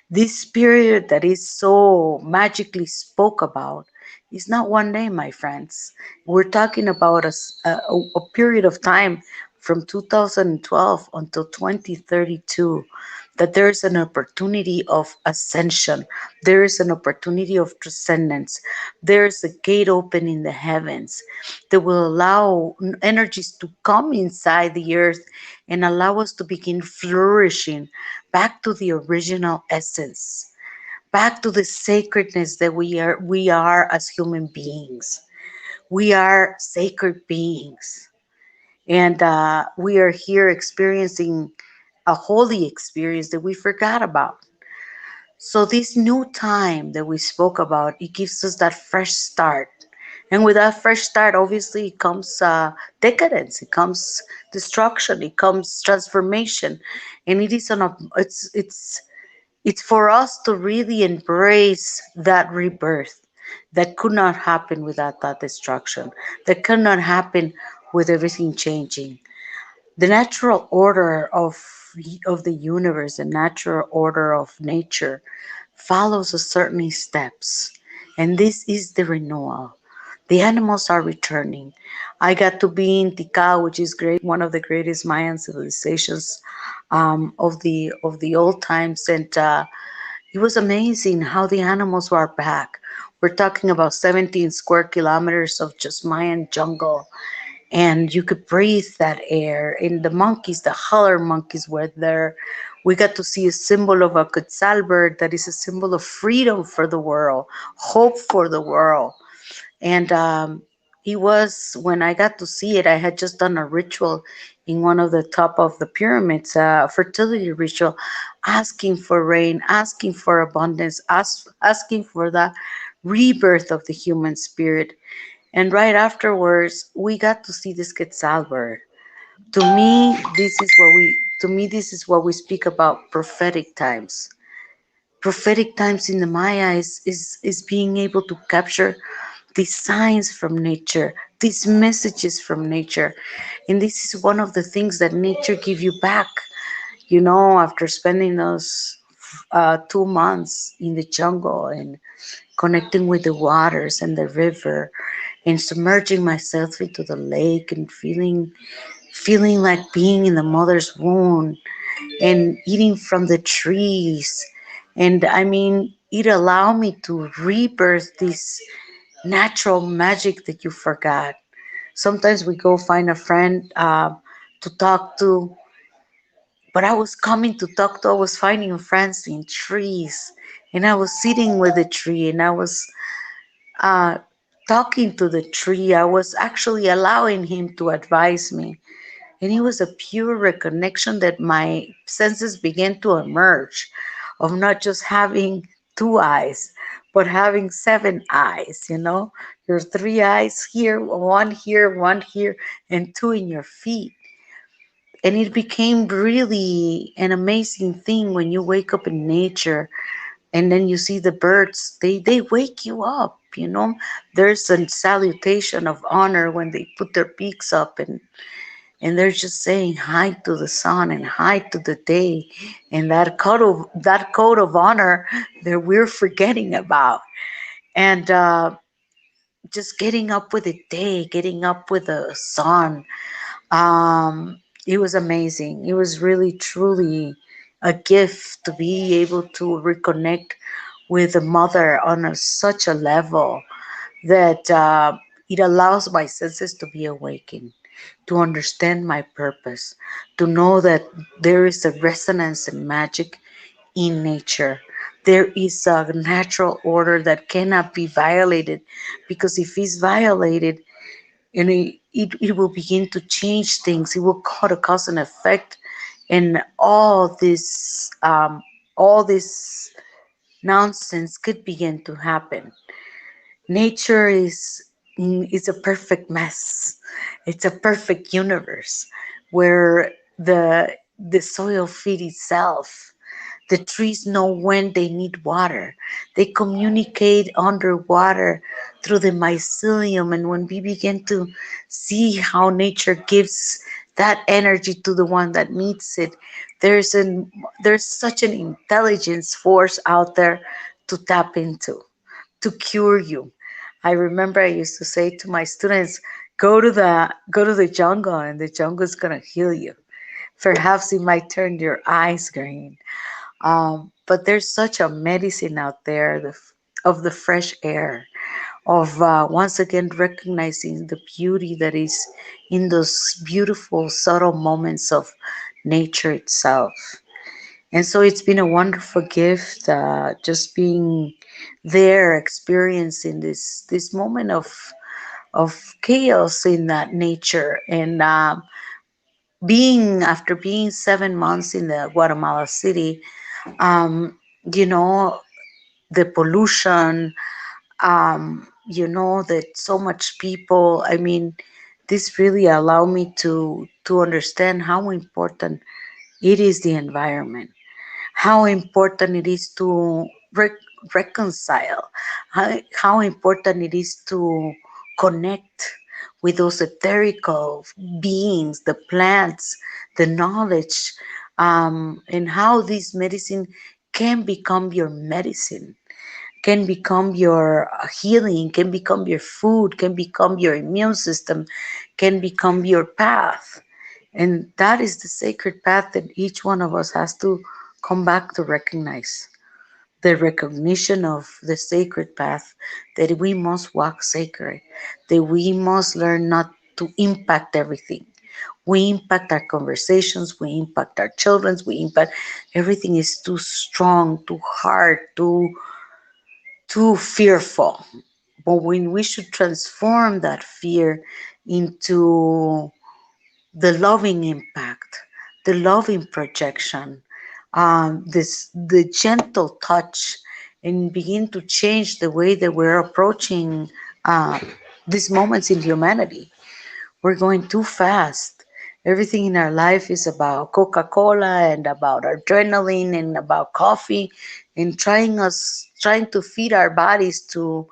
This period that is so magically spoke about is not one day, my friends. We're talking about a period of time from 2012 until 2032, that there is an opportunity of ascension. There is an opportunity of transcendence. There is a gate open in the heavens that will allow energies to come inside the earth and allow us to begin flourishing back to the original essence, back to the sacredness that we are as human beings. We are sacred beings, and we are here experiencing a holy experience that we forgot about. So this new time that we spoke about, it gives us that fresh start. And with that fresh start, obviously, it comes decadence, it comes destruction, it comes transformation, and it is it's for us to really embrace that rebirth that could not happen without that destruction, that could not happen with everything changing. The natural order of the universe, the natural order of nature, follows a certain steps, and this is the renewal. The animals are returning. I got to be in Tikal, which is one of the greatest Mayan civilizations of the old times, and it was amazing how the animals were back. We're talking about 17 square kilometers of just Mayan jungle, and you could breathe that air. And the monkeys, the holler monkeys, were there. We got to see a symbol of a quetzal bird that is a symbol of freedom for the world, hope for the world. And it was, when I got to see it, I had just done a ritual in one of the top of the pyramids, a fertility ritual, asking for rain, asking for abundance, asking for the rebirth of the human spirit. And right afterwards, we got to see this quetzal bird. To me, this is what we speak about prophetic times. Prophetic times in the Maya is being able to capture these signs from nature, these messages from nature. And this is one of the things that nature give you back, you know, after spending those 2 months in the jungle and connecting with the waters and the river and submerging myself into the lake and feeling like being in the mother's womb and eating from the trees. And I mean, it allowed me to rebirth this natural magic that you forgot. Sometimes we go find a friend to talk to, but I was coming to talk to, I was finding friends in trees, and I was sitting with the tree, and I was talking to the tree. I was actually allowing him to advise me. And it was a pure reconnection that my senses began to emerge of not just having two eyes, but having seven eyes, you know, your three eyes here, one here, and two in your feet. And it became really an amazing thing when you wake up in nature and then you see the birds, they wake you up, you know. There's a salutation of honor when they put their beaks up, and they're just saying hi to the sun and hi to the day, and that code of honor that we're forgetting about. And just getting up with the day, getting up with the sun. It was amazing. It was really truly a gift to be able to reconnect with the mother on such a level that it allows my senses to be awakened, to understand my purpose, to know that there is a resonance and magic in nature. There is a natural order that cannot be violated, because if it's violated, it will begin to change things. It will cause a cause and effect, and all this nonsense could begin to happen. Nature is a perfect mess. It's a perfect universe where the soil feeds itself. The trees know when they need water. They communicate underwater through the mycelium. And when we begin to see how nature gives that energy to the one that needs it, there's such an intelligence force out there to tap into, to cure you. I remember I used to say to my students, go to the jungle, and the jungle is gonna heal you. Perhaps it might turn your eyes green. But there's such a medicine out there, of the fresh air, of once again recognizing the beauty that is in those beautiful, subtle moments of nature itself. And so it's been a wonderful gift, just being there, experiencing this moment of chaos in that nature, and being after being 7 months in the Guatemala City, um, you know, the pollution, that so much people. I mean, this really allowed me to understand how important it is, the environment, how important it is to reconcile, how important it is to connect with those etherical beings, the plants, the knowledge, and how this medicine can become your medicine, can become your healing, can become your food, can become your immune system, can become your path. And that is the sacred path that each one of us has to come back to recognize. The recognition of the sacred path, that we must walk sacred, that we must learn not to impact everything. We impact our conversations, we impact our children's, we impact everything is too strong, too hard, too fearful. But when we should transform that fear into the loving impact, the loving projection, the gentle touch, and begin to change the way that we're approaching uh, these moments in humanity. We're going too fast. Everything in our life is about Coca-Cola and about adrenaline and about coffee, and trying to feed our bodies to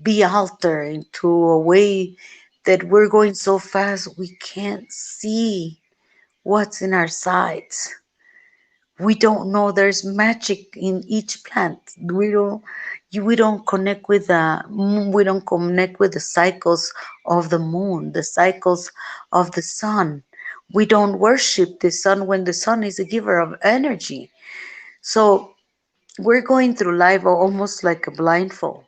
be altered into a way that we're going so fast we can't see what's in our sides. We don't know there's magic in each plant. We don't connect with the cycles of the moon, the cycles of the sun. We don't worship the sun when the sun is a giver of energy. So we're going through life almost like a blindfold.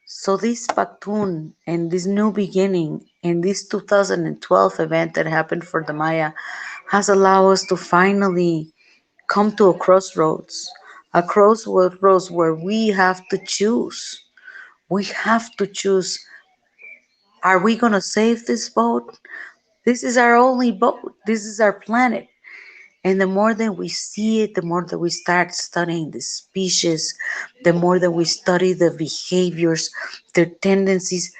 So this Pactun and this new beginning and this 2012 event that happened for the Maya has allowed us to finally come to a crossroads where we have to choose. We have to choose, are we going to save this boat, This is our only boat. This is our planet. And the more that we see it, the more that we start studying the species, the more that we study the behaviors, their tendencies.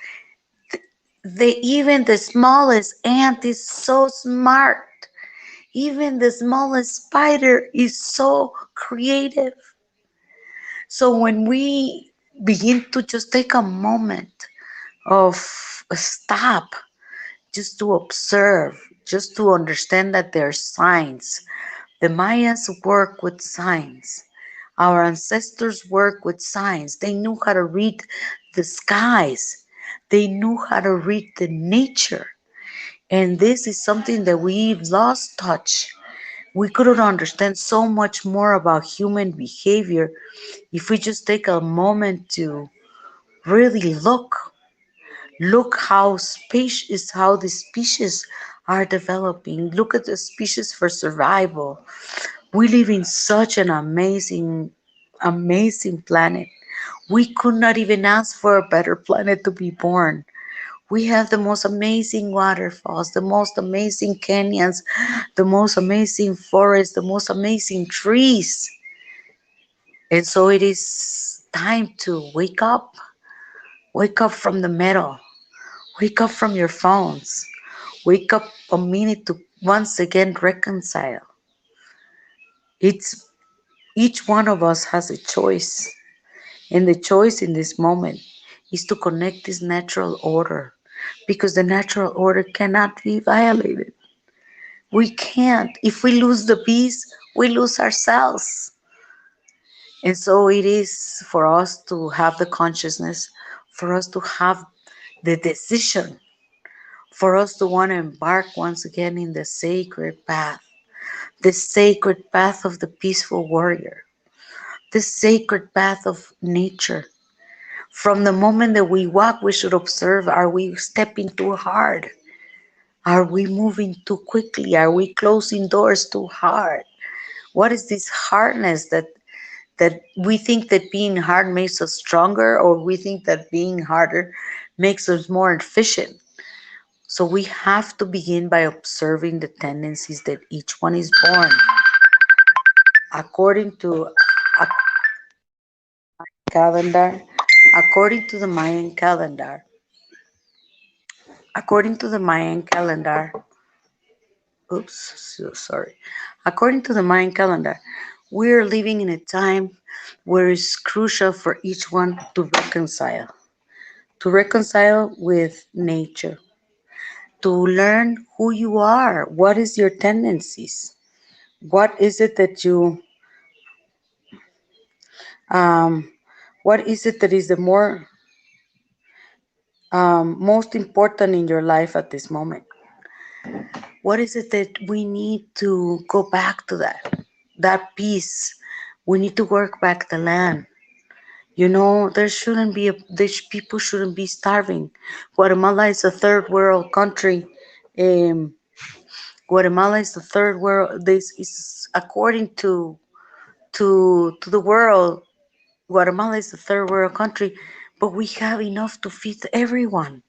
Even the smallest ant is so smart. Even the smallest spider is so creative. So when we begin to just take a moment of a stop, just to observe, just to understand that there are signs. The Mayas work with signs. Our ancestors work with signs. They knew how to read the skies. They knew how to read the nature. And this is something that we've lost touch. We couldn't understand so much more about human behavior if we just take a moment to really look how the species are developing. Look at the species for survival. We live in such an amazing planet. We could not even ask for a better planet to be born. We have the most amazing waterfalls, the most amazing canyons, the most amazing forests, the most amazing trees. And so it is time to wake up. Wake up from the metal. Wake up from your phones. Wake up a minute to once again reconcile. It's each one of us has a choice. And the choice in this moment is to connect this natural order, because the natural order cannot be violated. We can't. If we lose the peace, we lose ourselves. And so it is for us to have the consciousness, for us to have the decision, for us to want to embark once again in the sacred path of the peaceful warrior, the sacred path of nature. From the moment that we walk, we should observe, are we stepping too hard? Are we moving too quickly? Are we closing doors too hard? What is this hardness that we think that being hard makes us stronger, or we think that being harder makes us more efficient? So we have to begin by observing the tendencies that each one is born according to a calendar, according to the Mayan calendar. According to the Mayan calendar, sorry. According to the Mayan calendar, we're living in a time where it's crucial for each one to reconcile with nature, to learn who you are. What is your tendencies? What is it that what is it that is the most important in your life at this moment? What is it that we need to go back to that peace? We need to work back the land. You know, people shouldn't be starving. Guatemala is a third world country. Guatemala is the third world. This is according to the world. Guatemala is the third world country, but we have enough to feed everyone.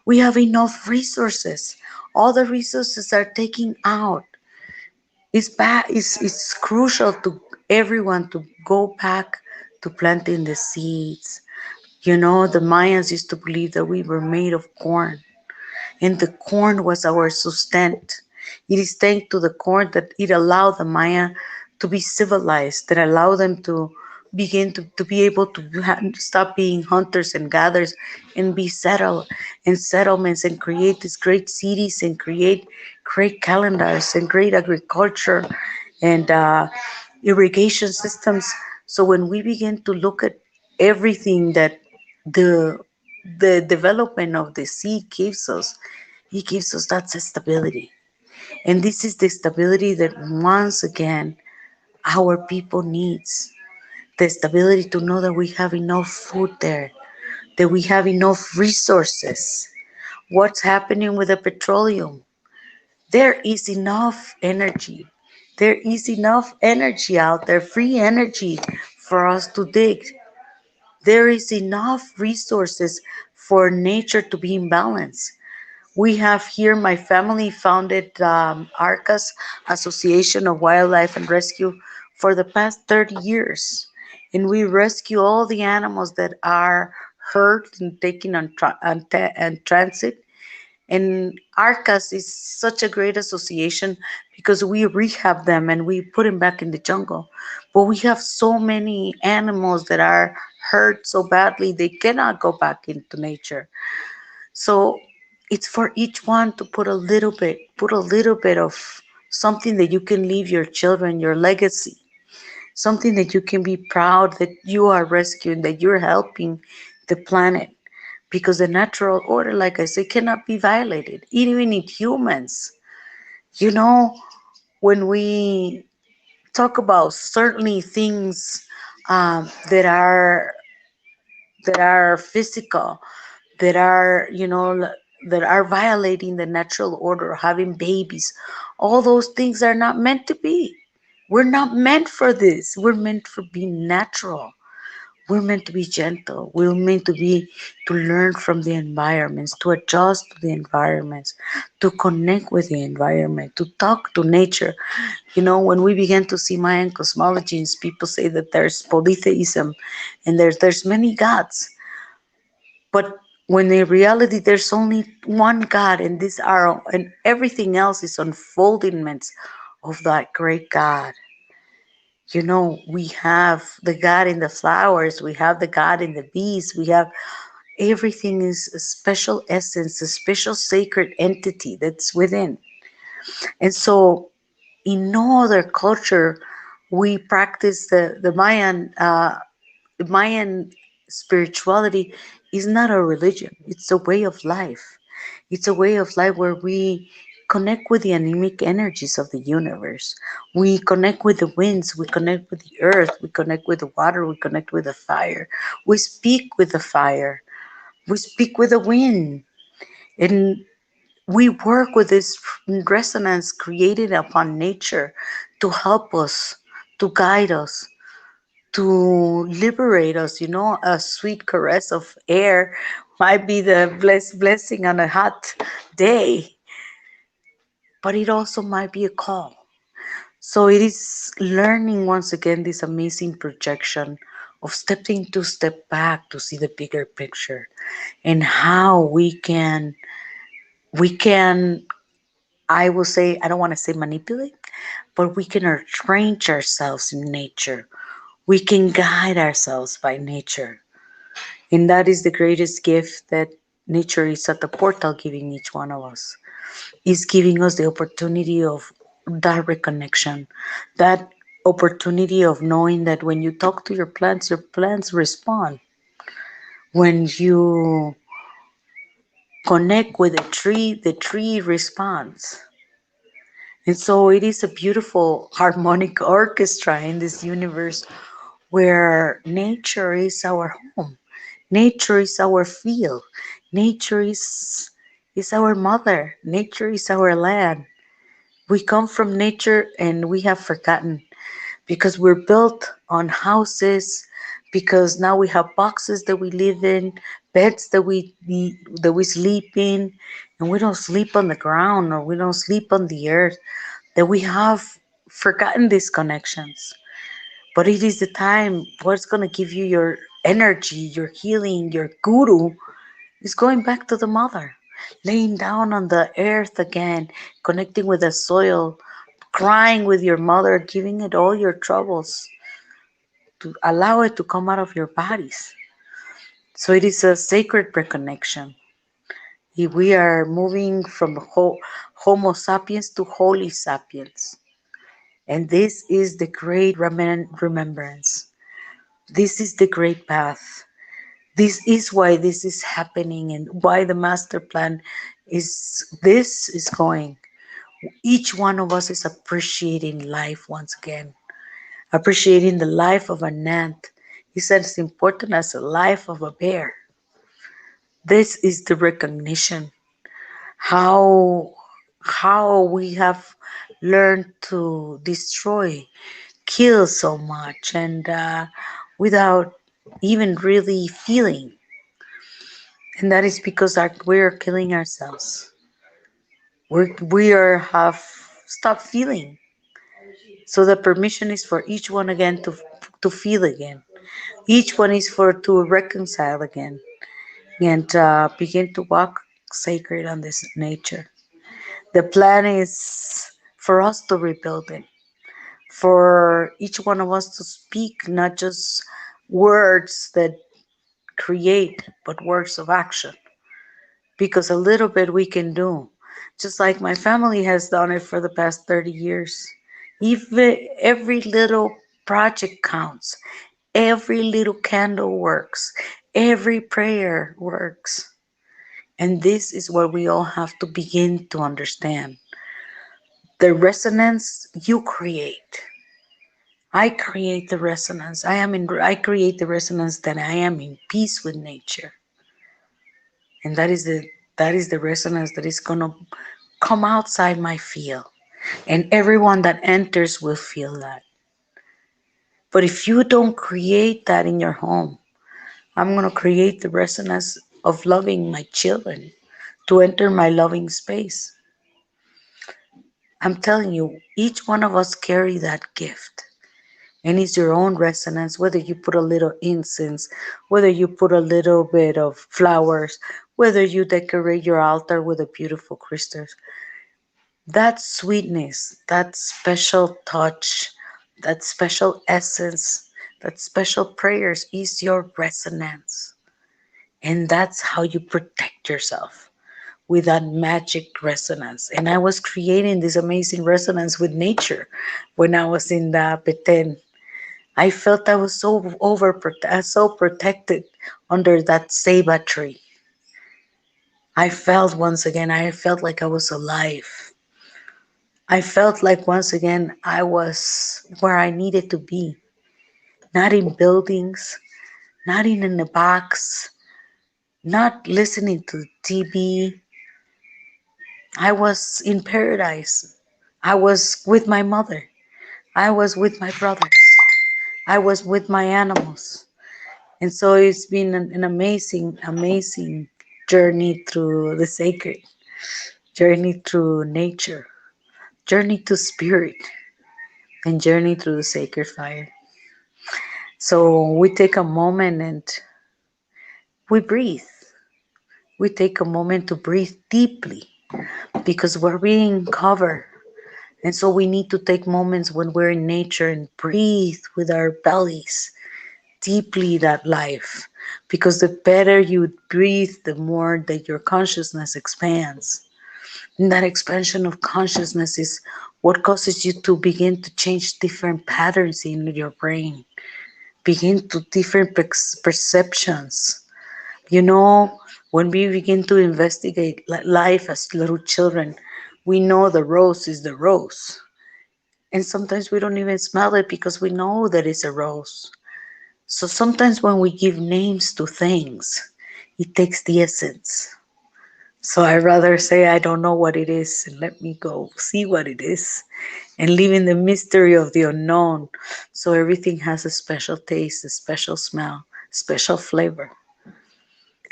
We have enough resources. All the resources are taken out. It's crucial to everyone to go back to planting the seeds. You know, the Mayans used to believe that we were made of corn, and the corn was our sustenance. It is thanks to the corn that it allowed the Maya to be civilized, that allowed them to begin to be able to stop being hunters and gatherers and be settled in settlements and create these great cities and create great calendars and great agriculture and irrigation systems. So when we begin to look at everything that the development of the seed gives us, it gives us that stability. And this is the stability that once again our people needs. The stability to know that we have enough food there, that we have enough resources. What's happening with the petroleum? There is enough energy. There is enough energy out there, free energy for us to dig. There is enough resources for nature to be in balance. We have here, my family founded ARCAS, Association of Wildlife and Rescue, for the past 30 years. And we rescue all the animals that are hurt and taken on transit. And ARCAS is such a great association because we rehab them and we put them back in the jungle. But we have so many animals that are hurt so badly they cannot go back into nature. So it's for each one to put a little bit of something that you can leave your children, your legacy, something that you can be proud that you are rescuing, that you're helping the planet. Because the natural order, like I said, cannot be violated, even in humans. You know, when we talk about certainly things that are physical, that are, that are violating the natural order, having babies, all those things are not meant to be. We're not meant for this. We're meant for being natural. We're meant to be gentle. We're meant to learn from the environments, to adjust to the environments, to connect with the environment, to talk to nature. When we begin to see Mayan cosmologies, people say that there's polytheism and there's many gods. But when in reality there's only one God, and everything else is unfoldments of that great God. We have the God in the flowers, we have the God in the bees, we have everything is a special essence, a special sacred entity that's within. And so in no other culture we practice the Mayan spirituality is not a religion, it's a way of life. It's a way of life where we connect with the anemic energies of the universe. We connect with the winds, we connect with the earth, we connect with the water, we connect with the fire. We speak with the fire, we speak with the wind. And we work with this resonance created upon nature to help us, to guide us, to liberate us. A sweet caress of air might be the blessing on a hot day, but it also might be a call. So it is learning once again this amazing projection of stepping to step back to see the bigger picture, and how we can, I will say, I don't want to say manipulate, but we can arrange ourselves in nature. We can guide ourselves by nature. And that is the greatest gift that nature is at the portal giving each one of us. Is giving us the opportunity of that reconnection, that opportunity of knowing that when you talk to your plants respond. When you connect with the tree responds. And so it is a beautiful harmonic orchestra in this universe where nature is our home. Nature is our field. Nature is our mother. Nature is our land. We come from nature and we have forgotten because we're built on houses, because now we have boxes that we live in, beds that we sleep in, and we don't sleep on the ground or we don't sleep on the earth, that we have forgotten these connections. But it is the time. What's going to give you your energy, your healing, your guru is going back to the mother, laying down on the earth again, connecting with the soil, crying with your mother, giving it all your troubles, to allow it to come out of your bodies. So it is a sacred reconnection. We are moving from Homo sapiens to Holy sapiens. And this is the great remembrance. This is the great path. This is why this is happening and why the master plan is going. Each one of us is appreciating life once again, appreciating the life of an ant. He said it's important as the life of a bear. This is the recognition. How we have learned to destroy, kill so much, and without even really feeling. And that is because we're killing ourselves. We are have stopped feeling. So the permission is for each one again to feel again. Each one is for to reconcile again and begin to walk sacred on this nature. The plan is for us to rebuild it, for each one of us to speak not just words that create, but words of action. Because a little bit we can do, just like my family has done it for the past 30 years. Even every little project counts, every little candle works, every prayer works. And this is what we all have to begin to understand. The resonance you create. I create the resonance. I create the resonance that I am in peace with nature. And that is the resonance that is gonna come outside my field. And everyone that enters will feel that. But if you don't create that in your home, I'm gonna create the resonance of loving my children to enter my loving space. I'm telling you, each one of us carry that gift. And it's your own resonance, whether you put a little incense, whether you put a little bit of flowers, whether you decorate your altar with a beautiful crystals. That sweetness, that special touch, that special essence, that special prayers is your resonance. And that's how you protect yourself, with that magic resonance. And I was creating this amazing resonance with nature when I was in the Petén. I felt I was so so protected under that ceiba tree. I felt once again, I felt like I was alive. I felt like once again I was where I needed to be. Not in buildings, not in a box, not listening to TV. I was in paradise. I was with my mother. I was with my brothers. I was with my animals. And so it's been an amazing, amazing journey through the sacred, journey through nature, journey to spirit, and journey through the sacred fire. So we take a moment and we breathe. We take a moment to breathe deeply because we're being covered. And so we need to take moments when we're in nature and breathe with our bellies deeply that life. Because the better you breathe, the more that your consciousness expands. And that expansion of consciousness is what causes you to begin to change different patterns in your brain, begin to different perceptions. You know, when we begin to investigate life as little children, we know the rose is the rose. And sometimes we don't even smell it because we know that it's a rose. So sometimes when we give names to things, it takes the essence. So I rather say I don't know what it is and let me go see what it is and live in the mystery of the unknown. So everything has a special taste, a special smell, special flavor.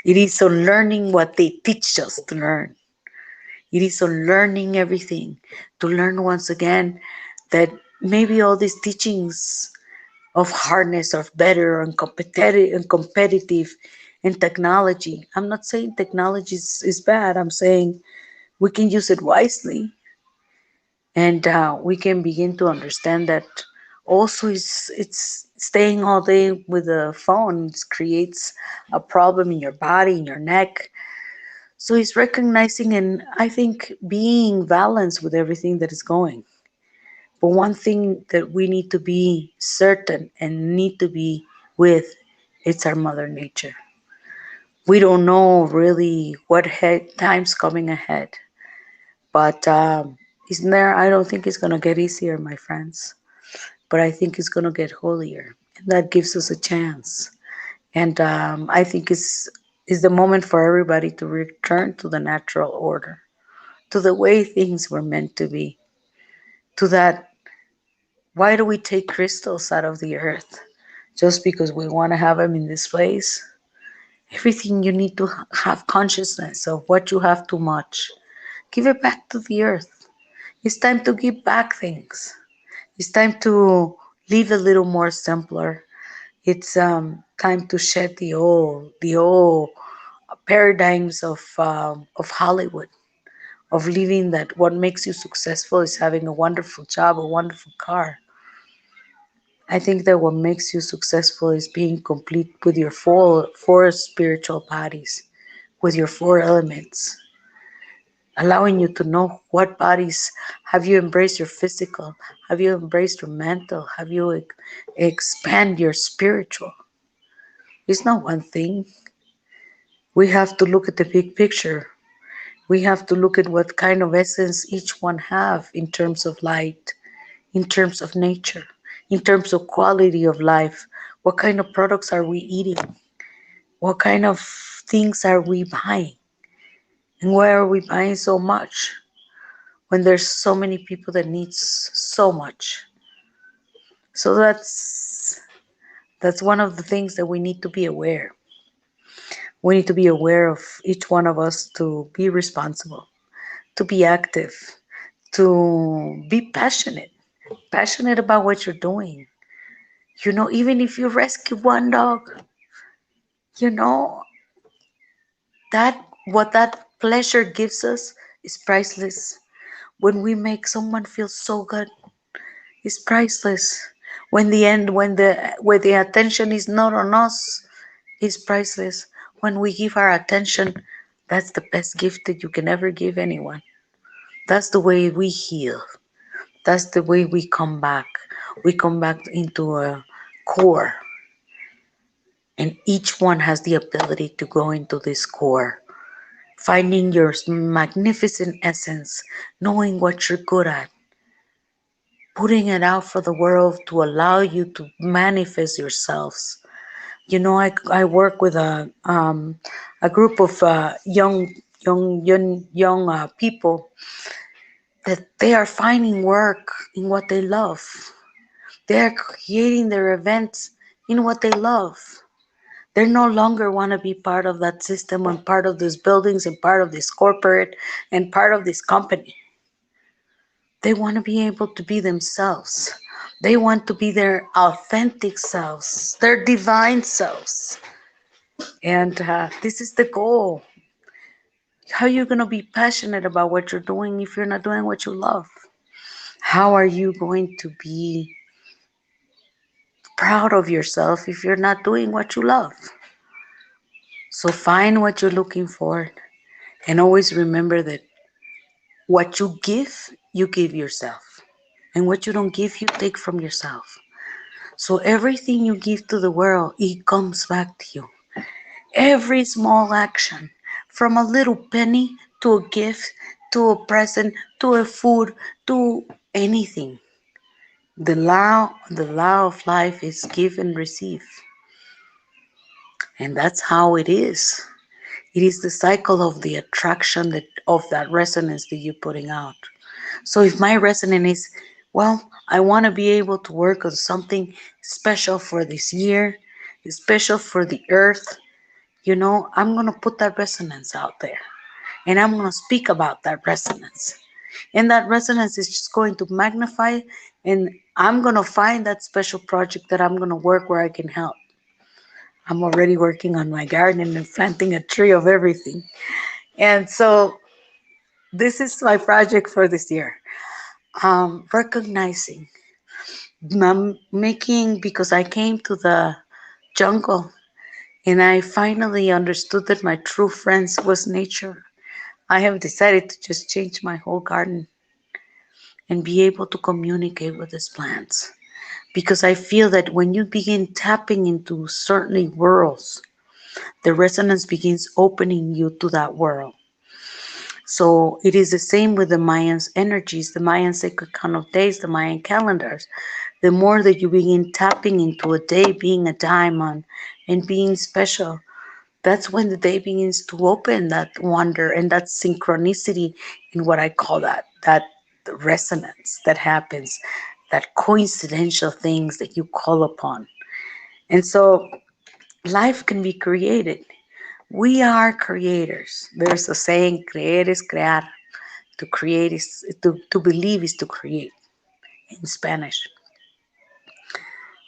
It is on learning what they teach us to learn. It is on learning everything, to learn once again that maybe all these teachings of hardness, of better and competitive and technology. I'm not saying technology is bad. I'm saying we can use it wisely. And we can begin to understand that also it's staying all day with a phone creates a problem in your body, in your neck. So it's recognizing and I think being balanced with everything that is going. But one thing that we need to be certain and need to be with, it's our Mother Nature. We don't know really what time's coming ahead, but isn't there? I don't think it's gonna get easier, my friends, but I think it's gonna get holier, and that gives us a chance. And I think it's the moment for everybody to return to the natural order, to the way things were meant to be, to that. Why do we take crystals out of the earth? Just because we want to have them in this place? Everything you need to have consciousness of what you have too much. Give it back to the earth. It's time to give back things. It's time to live a little more simpler. It's time to shed the old paradigms of Hollywood, of living that what makes you successful is having a wonderful job, a wonderful car. I think that what makes you successful is being complete with your four spiritual bodies, with your four elements, allowing you to know what bodies have you embraced your physical, have you embraced your mental, have you expand your spiritual. It's not one thing. We have to look at the big picture. We have to look at what kind of essence each one have in terms of light, in terms of nature, in terms of quality of life. What kind of products are we eating? What kind of things are we buying? And why are we buying so much when there's so many people that needs so much? So that's one of the things that we need to be aware. We need to be aware of each one of us to be responsible, to be active, to be passionate about what you're doing. You know, even if you rescue one dog, you know, that what that pleasure gives us is priceless. When we make someone feel so good, it's priceless. When the attention is not on us, it's priceless. When we give our attention, that's the best gift that you can ever give anyone. That's the way we heal. That's the way we come back. We come back into a core. And each one has the ability to go into this core, finding your magnificent essence, knowing what you're good at, putting it out for the world to allow you to manifest yourselves. You know, I work with a group of young people that they are finding work in what they love. They are creating their events in what they love. They no longer want to be part of that system and part of these buildings and part of this corporate and part of this company. They want to be able to be themselves. They want to be their authentic selves, their divine selves. And this is the goal. How are you going to be passionate about what you're doing if you're not doing what you love? How are you going to be proud of yourself if you're not doing what you love? So find what you're looking for and always remember that what you give yourself. And what you don't give, you take from yourself. So everything you give to the world, it comes back to you. Every small action, from a little penny to a gift, to a present, to a food, to anything. The law of life is give and receive. And that's how it is. It is the cycle of the attraction of that resonance that you're putting out. So if my resonance is, well, I want to be able to work on something special for this year, special for the earth, you know, I'm going to put that resonance out there. And I'm going to speak about that resonance. And that resonance is just going to magnify, and I'm going to find that special project that I'm going to work where I can help. I'm already working on my garden and planting a tree of everything. And so this is my project for this year. Recognizing, making, because I came to the jungle and I finally understood that my true friends was nature. I have decided to just change my whole garden and be able to communicate with these plants. Because I feel that when you begin tapping into certain worlds, the resonance begins opening you to that world. So it is the same with the Mayans energies, the Mayan sacred count of days, the Mayan calendars. The more that you begin tapping into a day being a diamond and being special, that's when the day begins to open that wonder and that synchronicity in what I call that resonance that happens, that coincidental things that you call upon. And so life can be created. We are creators. There's a saying, creer es crear. To create is to believe is to create in Spanish.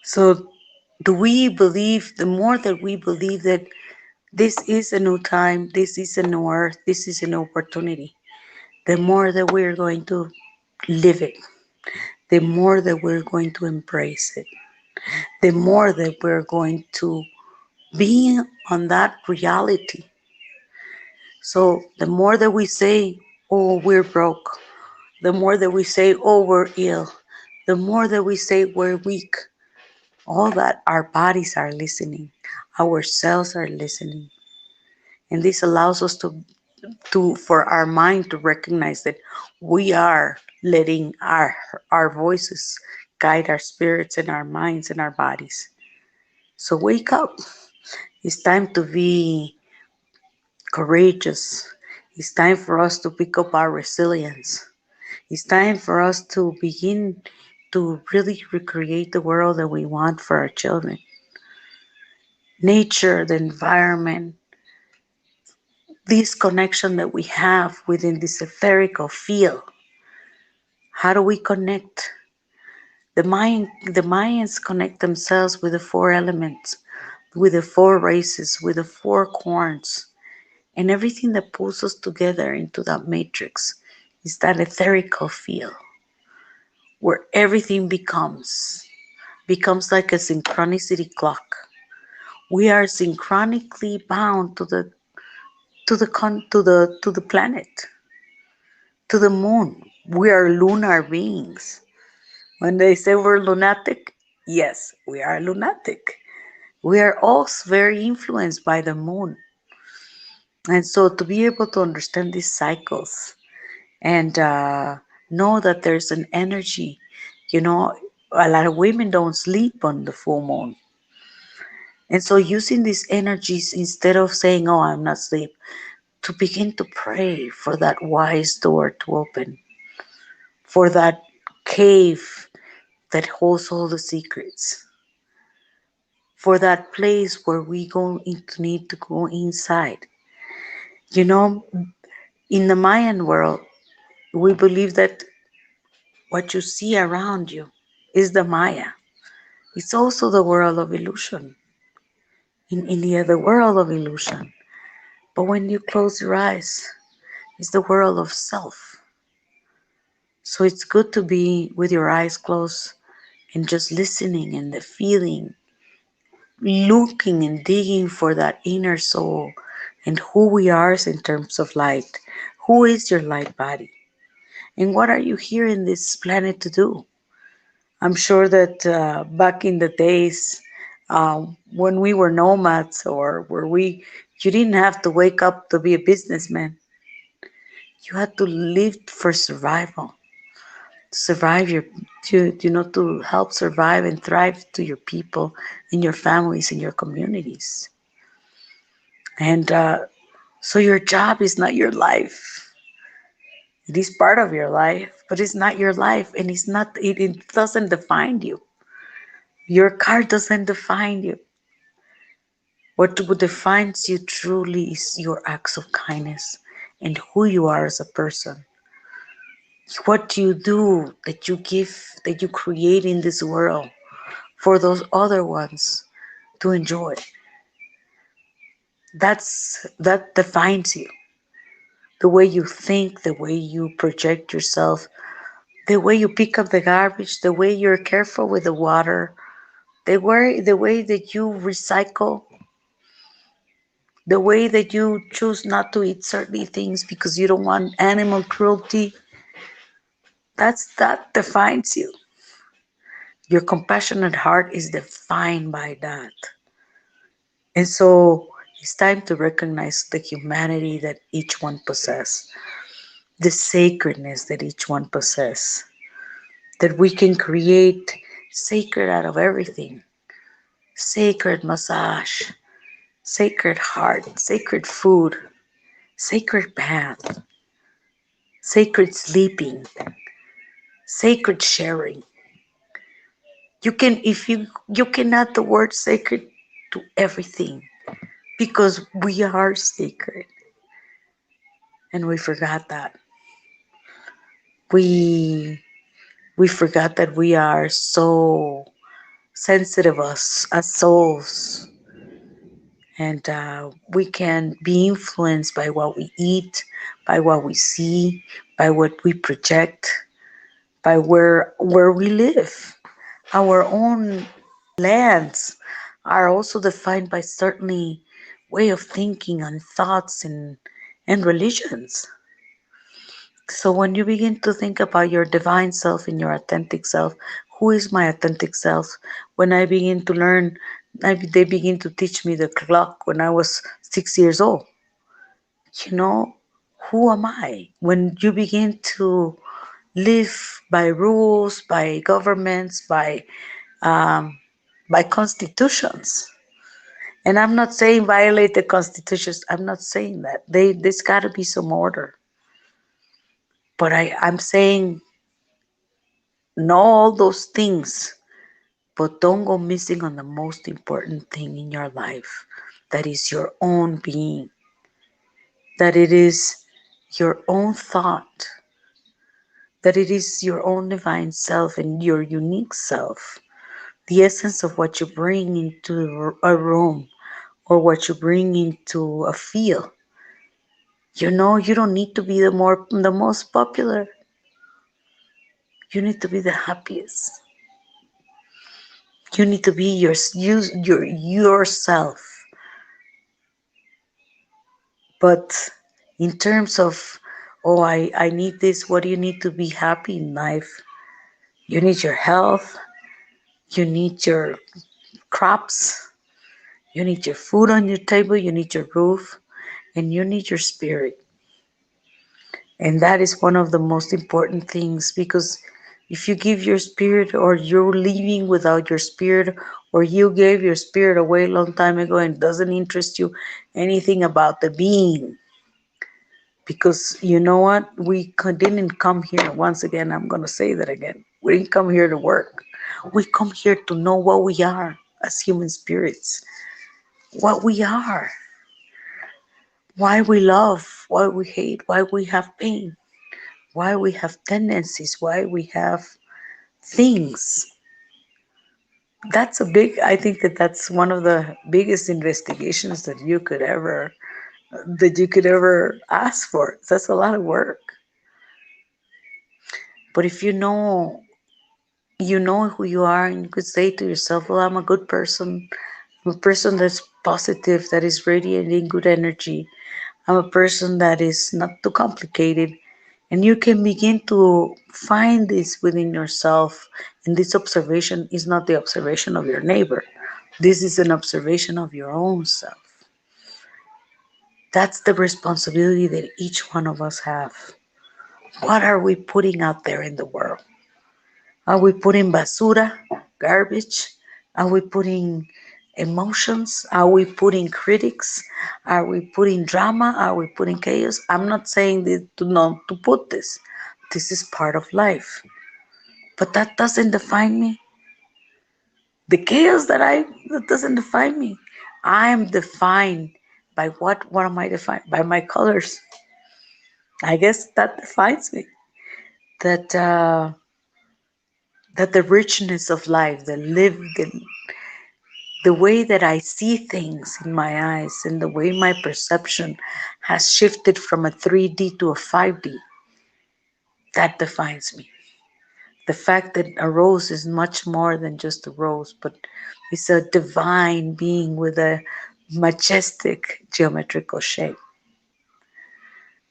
So do we believe, the more that we believe that this is a new time, this is a new earth, this is an opportunity, the more that we're going to live it, the more that we're going to embrace it, the more that we're going to be on that reality. So the more that we say, oh, we're broke, the more that we say, oh, we're ill, the more that we say we're weak, all that our bodies are listening, our cells are listening. And this allows us for our mind to recognize that we are letting our voices guide our spirits and our minds and our bodies. So wake up. It's time to be courageous. It's time for us to pick up our resilience. It's time for us to begin to really recreate the world that we want for our children. Nature, the environment, this connection that we have within this etherical field. How do we connect? The Mayans connect themselves with the four elements, with the four races, with the four corns, and everything that pulls us together into that matrix is that etherical field where everything becomes like a synchronicity clock. We are synchronically bound to the planet, to the moon. We are lunar beings. When they say we're lunatic, yes, we are lunatic. We are also very influenced by the moon. And so to be able to understand these cycles and know that there's an energy, a lot of women don't sleep on the full moon. And so using these energies, instead of saying, oh, I'm not asleep, to begin to pray for that wise door to open, for that cave that holds all the secrets, for that place where we need to go inside. In the Mayan world, we believe that what you see around you is the Maya. It's also the world of illusion. In India, the world of illusion. But when you close your eyes, it's the world of self. So it's good to be with your eyes closed and just listening and the feeling, looking and digging for that inner soul and who we are in terms of light. Who is your light body? And what are you here in this planet to do? I'm sure that back in the days when we were nomads or you didn't have to wake up to be a businessman. You had to live for survival. To help survive and thrive to your people and your families and your communities. And so your job is not your life. It is part of your life, but it's not your life, and it doesn't define you. Your car doesn't define you. What defines you truly is your acts of kindness and who you are as a person. What you do, that you give, that you create in this world for those other ones to enjoy. That defines you. The way you think, the way you project yourself, the way you pick up the garbage, the way you're careful with the water, the way that you recycle, the way that you choose not to eat certain things because you don't want animal cruelty. That defines you. Your compassionate heart is defined by that. And so it's time to recognize the humanity that each one possesses, the sacredness that each one possesses, that we can create sacred out of everything. Sacred massage, sacred heart, sacred food, sacred bath, sacred sleeping, sacred sharing. You can add the word sacred to everything because we are sacred. And we forgot that. we forgot that we are so sensitive as souls, and we can be influenced by what we eat, by what we see, by what we project, by where we live. Our own lands are also defined by certainly way of thinking and thoughts and religions. So when you begin to think about your divine self and your authentic self, who is my authentic self? When I begin to learn, they begin to teach me the clock when I was 6 years old. You know, who am I? When you begin to live by rules, by governments, by constitutions. And I'm not saying violate the constitutions. I'm not saying that. There's got to be some order. But I'm saying know all those things, but don't go missing on the most important thing in your life. That is your own being. That it is your own thought. That it is your own divine self and your unique self. The essence of what you bring into a room or what you bring into a field. You know, you don't need to be the most popular. You need to be the happiest. You need to be yourself. But in terms of, oh, I need this, what do you need to be happy in life? You need your health. You need your crops. You need your food on your table. You need your roof. And you need your spirit. And that is one of the most important things, because if you give your spirit, or you're leaving without your spirit, or you gave your spirit away a long time ago and doesn't interest you anything about the being, because you know what? We didn't come here, once again, I'm going to say that again. We didn't come here to work. We come here to know what we are as human spirits, what we are, why we love, why we hate, why we have pain, why we have tendencies, why we have things. That's I think that's one of the biggest investigations that you could ever ask for. That's a lot of work. But if you know who you are, and you could say to yourself, well, I'm a good person. I'm a person that's positive, that is radiating good energy. I'm a person that is not too complicated. And you can begin to find this within yourself. And this observation is not the observation of your neighbor. This is an observation of your own self. That's the responsibility that each one of us have. What are we putting out there in the world? Are we putting basura, garbage? Are we putting emotions? Are we putting critics? Are we putting drama? Are we putting chaos? I'm not saying that not to put this. This is part of life. But that doesn't define me. The chaos that doesn't define me. I am defined by what am I defined? By my colors. I guess that defines me. That the richness of life, the way that I see things in my eyes, and the way my perception has shifted from a 3D to a 5D, that defines me. The fact that a rose is much more than just a rose, but it's a divine being with a majestic geometrical shape.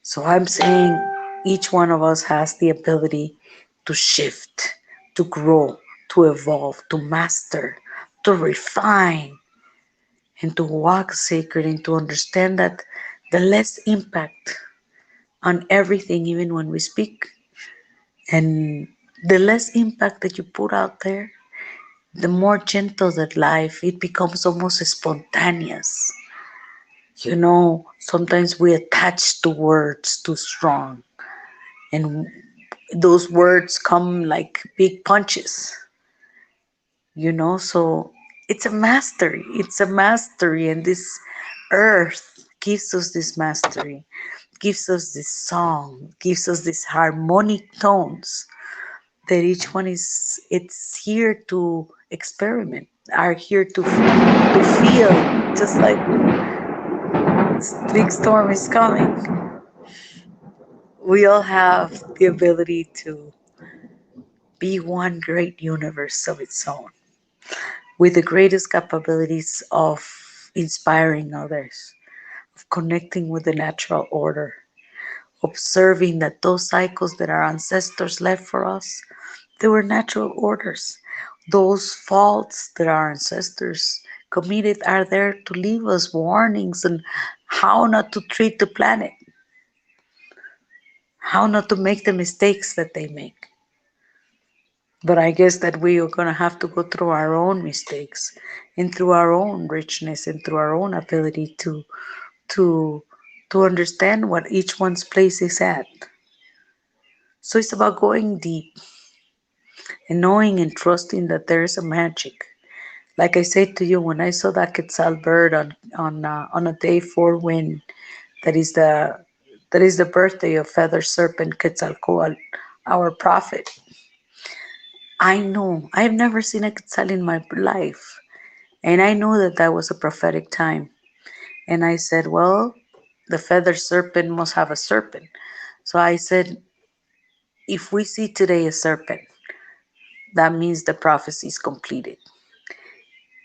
So I'm saying each one of us has the ability to shift, to grow, to evolve, to master, to refine, and to walk sacred, and to understand that the less impact on everything, even when we speak, and the less impact that you put out there, the more gentle that life, it becomes almost spontaneous. You know, sometimes we attach to words too strong, and those words come like big punches, you know. So it's a mastery, and this earth gives us this mastery gives us this song, gives us these harmonic tones that each one it's here to experiment, are here to feel, just like big storm is coming. We all have the ability to be one great universe of its own, with the greatest capabilities of inspiring others, of connecting with the natural order, observing that those cycles that our ancestors left for us, they were natural orders. Those faults that our ancestors committed are there to leave us warnings on how not to treat the planet, how not to make the mistakes that they make. But I guess that we are going to have to go through our own mistakes and through our own richness and through our own ability to understand what each one's place is at. So it's about going deep and knowing and trusting that there is a magic. Like I said to you, when I saw that quetzal bird on a day 4 wind, that is the birthday of feather serpent Quetzalcoatl, our prophet. I know I've never seen a quetzal in my life, and I know that that was a prophetic time. And I said, well, the feather serpent must have a serpent. So I said, if we see today a serpent, that means the prophecy is completed.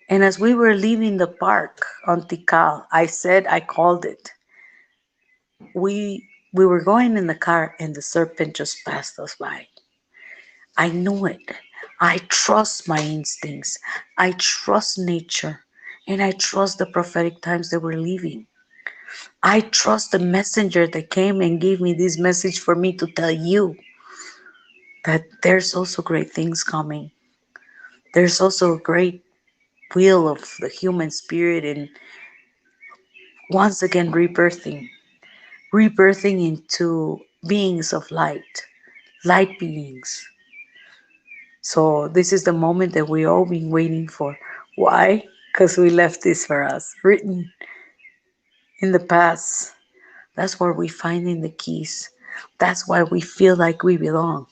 And as we were leaving the park on Tikal, I called it. We were going in the car and the serpent just passed us by. I knew it. I trust my instincts. I trust nature. And I trust the prophetic times that we're living. I trust the messenger that came and gave me this message for me to tell you that there's also great things coming. There's also a great will of the human spirit and once again rebirthing into beings of light beings. So this is the moment that we all been waiting for. Why? Because we left this for us, written in the past. That's where we finding the keys. That's why we feel like we belong.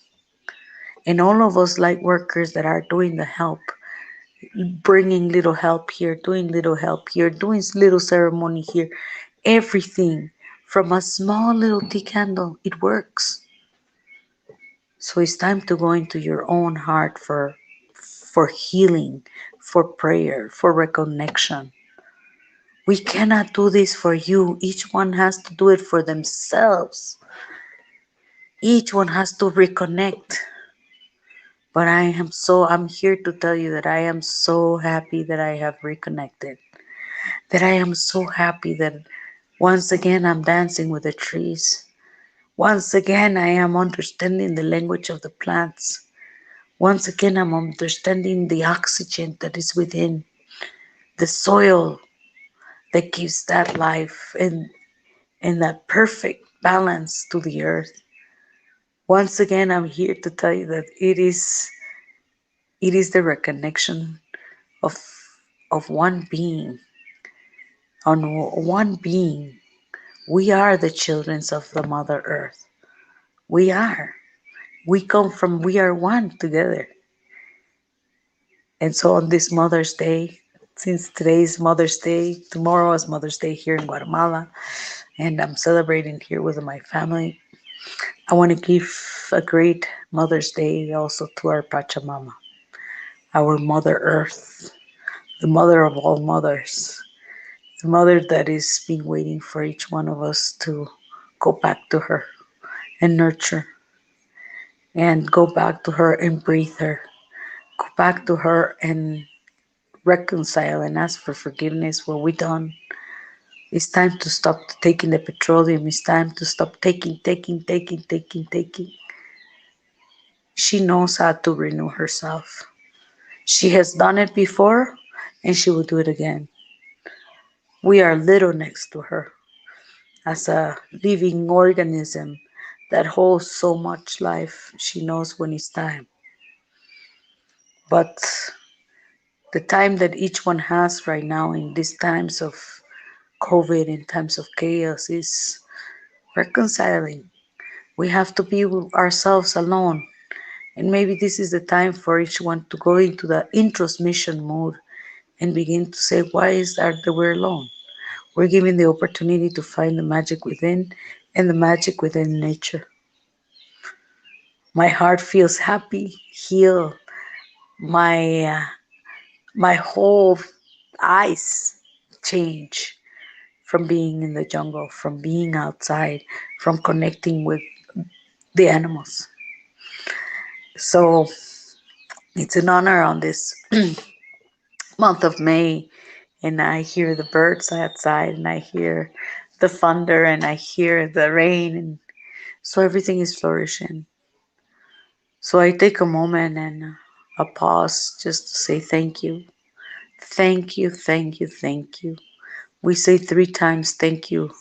And all of us light workers that are doing the help, bringing little help here, doing little help here, doing little ceremony here, everything from a small little tea candle, it works. So it's time to go into your own heart for healing, for prayer, for reconnection. We cannot do this for you. Each one has to do it for themselves. Each one has to reconnect. But I'm here to tell you that I am so happy that I have reconnected. That I am so happy that once again I'm dancing with the trees. Once again I am understanding the language of the plants. Once again I'm understanding the oxygen that is within the soil that gives that life and that perfect balance to the earth. Once again I'm here to tell you that it is the reconnection of one being. On one being, we are the children of the Mother Earth. We are. We are one together. And so on this Mother's Day, since today is Mother's Day, tomorrow is Mother's Day here in Guatemala, and I'm celebrating here with my family, I want to give a great Mother's Day also to our Pachamama, our Mother Earth, the mother of all mothers, the mother that is been waiting for each one of us to go back to her and nurture, and go back to her and breathe her, go back to her and reconcile and ask for forgiveness where we done. It's time to stop taking the petroleum. It's time to stop taking. She knows how to renew herself. She has done it before and she will do it again. We are little next to her as a living organism that holds so much life. She knows when it's time. But the time that each one has right now in these times of COVID, in times of chaos, is reconciling. We have to be with ourselves alone. And maybe this is the time for each one to go into the introsmission mode and begin to say, why is that we're alone? We're given the opportunity to find the magic within and the magic within nature. My heart feels happy, healed. My whole eyes change from being in the jungle, from being outside, from connecting with the animals. So it's an honor on this month of May, and I hear the birds outside, and I hear the thunder, and I hear the rain, and so everything is flourishing. So I take a moment and a pause just to say thank you. Thank you, thank you, thank you. We say 3 times thank you.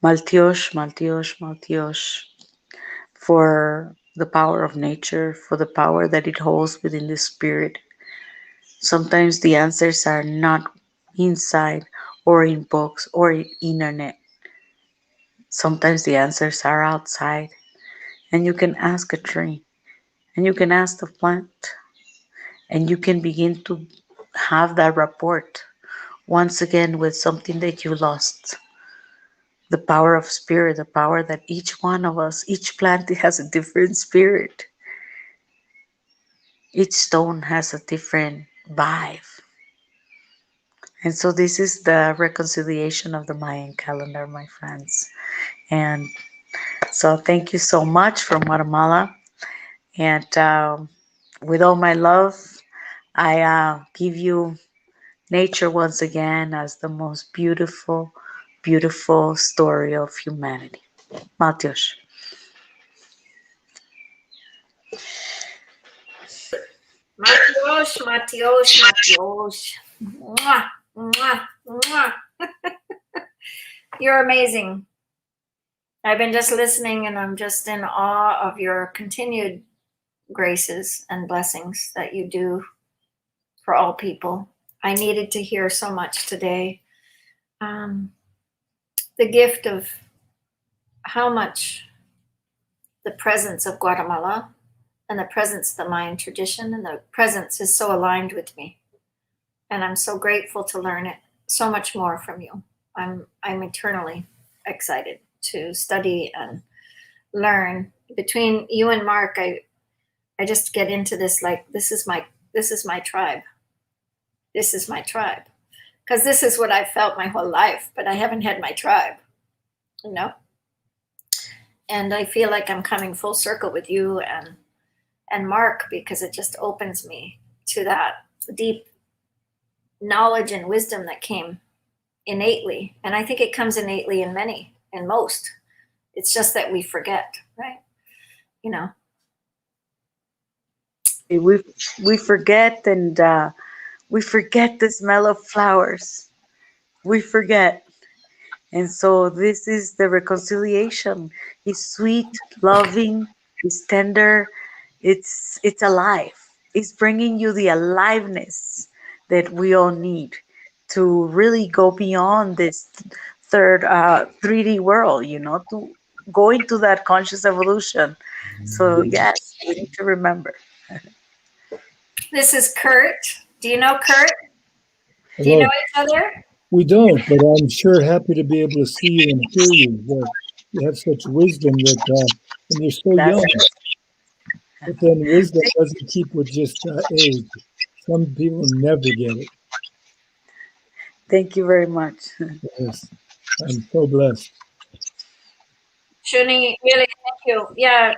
Maltiosh, Maltiosh, Maltiosh, for the power of nature, for the power that it holds within the spirit. Sometimes the answers are not inside or in books or in internet. Sometimes the answers are outside, and you can ask a tree, and you can ask the plant, and you can begin to have that rapport once again with something that you lost. The power of spirit, the power that each one of us, each plant has a different spirit. Each stone has a different vibe. And so this is the reconciliation of the Mayan calendar, my friends. And so thank you so much from Guatemala. And with all my love, I give you nature once again as the most beautiful, beautiful story of humanity. Matios. Matios, Matios, Matios. Mwah, mwah, mwah. You're amazing. I've been just listening, and I'm just in awe of your continued graces and blessings that you do for all people. I needed to hear so much today. The gift of how much the presence of Guatemala and the presence of the Mayan tradition and the presence is so aligned with me. And I'm so grateful to learn it so much more from you. I'm eternally excited to study and learn. Between you and Mark, I just get into this like this is my tribe. This is my tribe. Because this is what I've felt my whole life, but I haven't had my tribe, you know? And I feel like I'm coming full circle with you and Mark, because it just opens me to that deep knowledge and wisdom that came innately. And I think it comes innately in many, in most. It's just that we forget, right? You know. We forget, and we forget the smell of flowers. We forget. And so this is the reconciliation. It's sweet, loving, it's tender, it's alive. It's bringing you the aliveness that we all need to really go beyond this third 3D world, you know, to go into that conscious evolution. So yes, we need to remember. This is Kurt. Do you know Kurt? Do Hello. you know each other? We don't, but I'm sure happy to be able to see you and hear you. You have such wisdom that, and you're so young. But then wisdom doesn't keep with just age. Some people never get it. Thank you very much. Yes, I'm so blessed. Shuni, really, thank you. Yeah,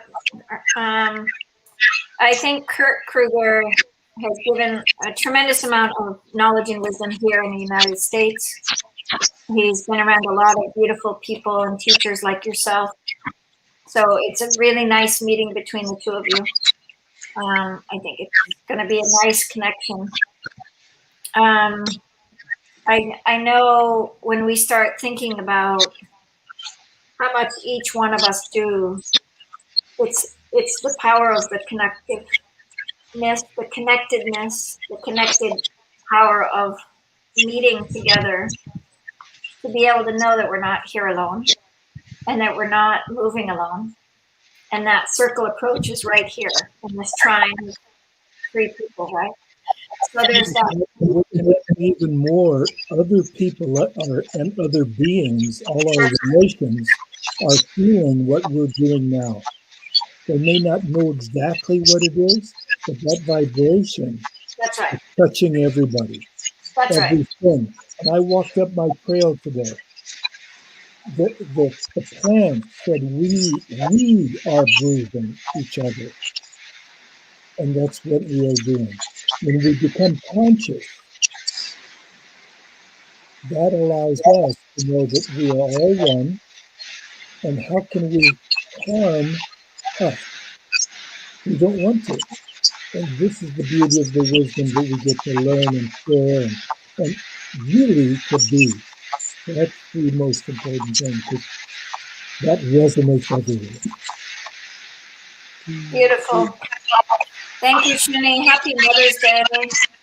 I think Kurt Kruger has given a tremendous amount of knowledge and wisdom here in the United States. He's been around a lot of beautiful people and teachers like yourself. So it's a really nice meeting between the two of you. I think it's going to be a nice connection. I know when we start thinking about how much each one of us do, it's the power of the connectiveness, the connectedness, the connected power of meeting together to be able to know that we're not here alone. and that we're not moving alone. And that circle approach is right here in this trine of 3 people, right? So there's that. Even more, other people and other beings, all our relations, are feeling what we're doing now. They may not know exactly what it is, but that vibration That's right. is touching everybody. That's right. Everything. And I walked up my trail today. The plant said we are breathing each other. And that's what we are doing. When we become conscious, that allows us to know that we are all one. And how can we harm us? We don't want to. And this is the beauty of the wisdom that we get to learn and share and really to be. That's the most important thing, because that resonates everywhere. Beautiful. Thank you, Shuni. Happy Mother's Day.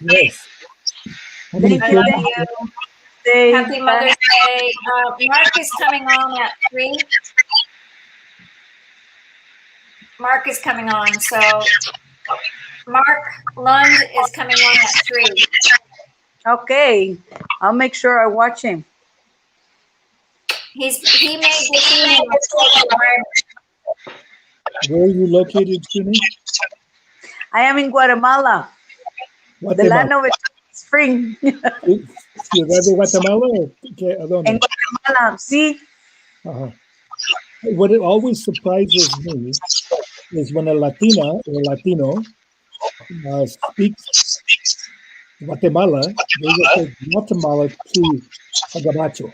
Yes. How I many love kids? you. Happy Mother's Day. Mark is coming on at 3. Mark is coming on. So Mark Lund is coming on at 3. Okay, I'll make sure I watch him. He made the team in the Torch environment. Where are you located, Shuni? I am in Guatemala, the land of spring. Ciudad de Guatemala? ¿A dónde? En Guatemala, sí. Uh-huh. What it always surprises me is when a Latina or Latino speaks Guatemala, they will say Guatemala to a gabacho.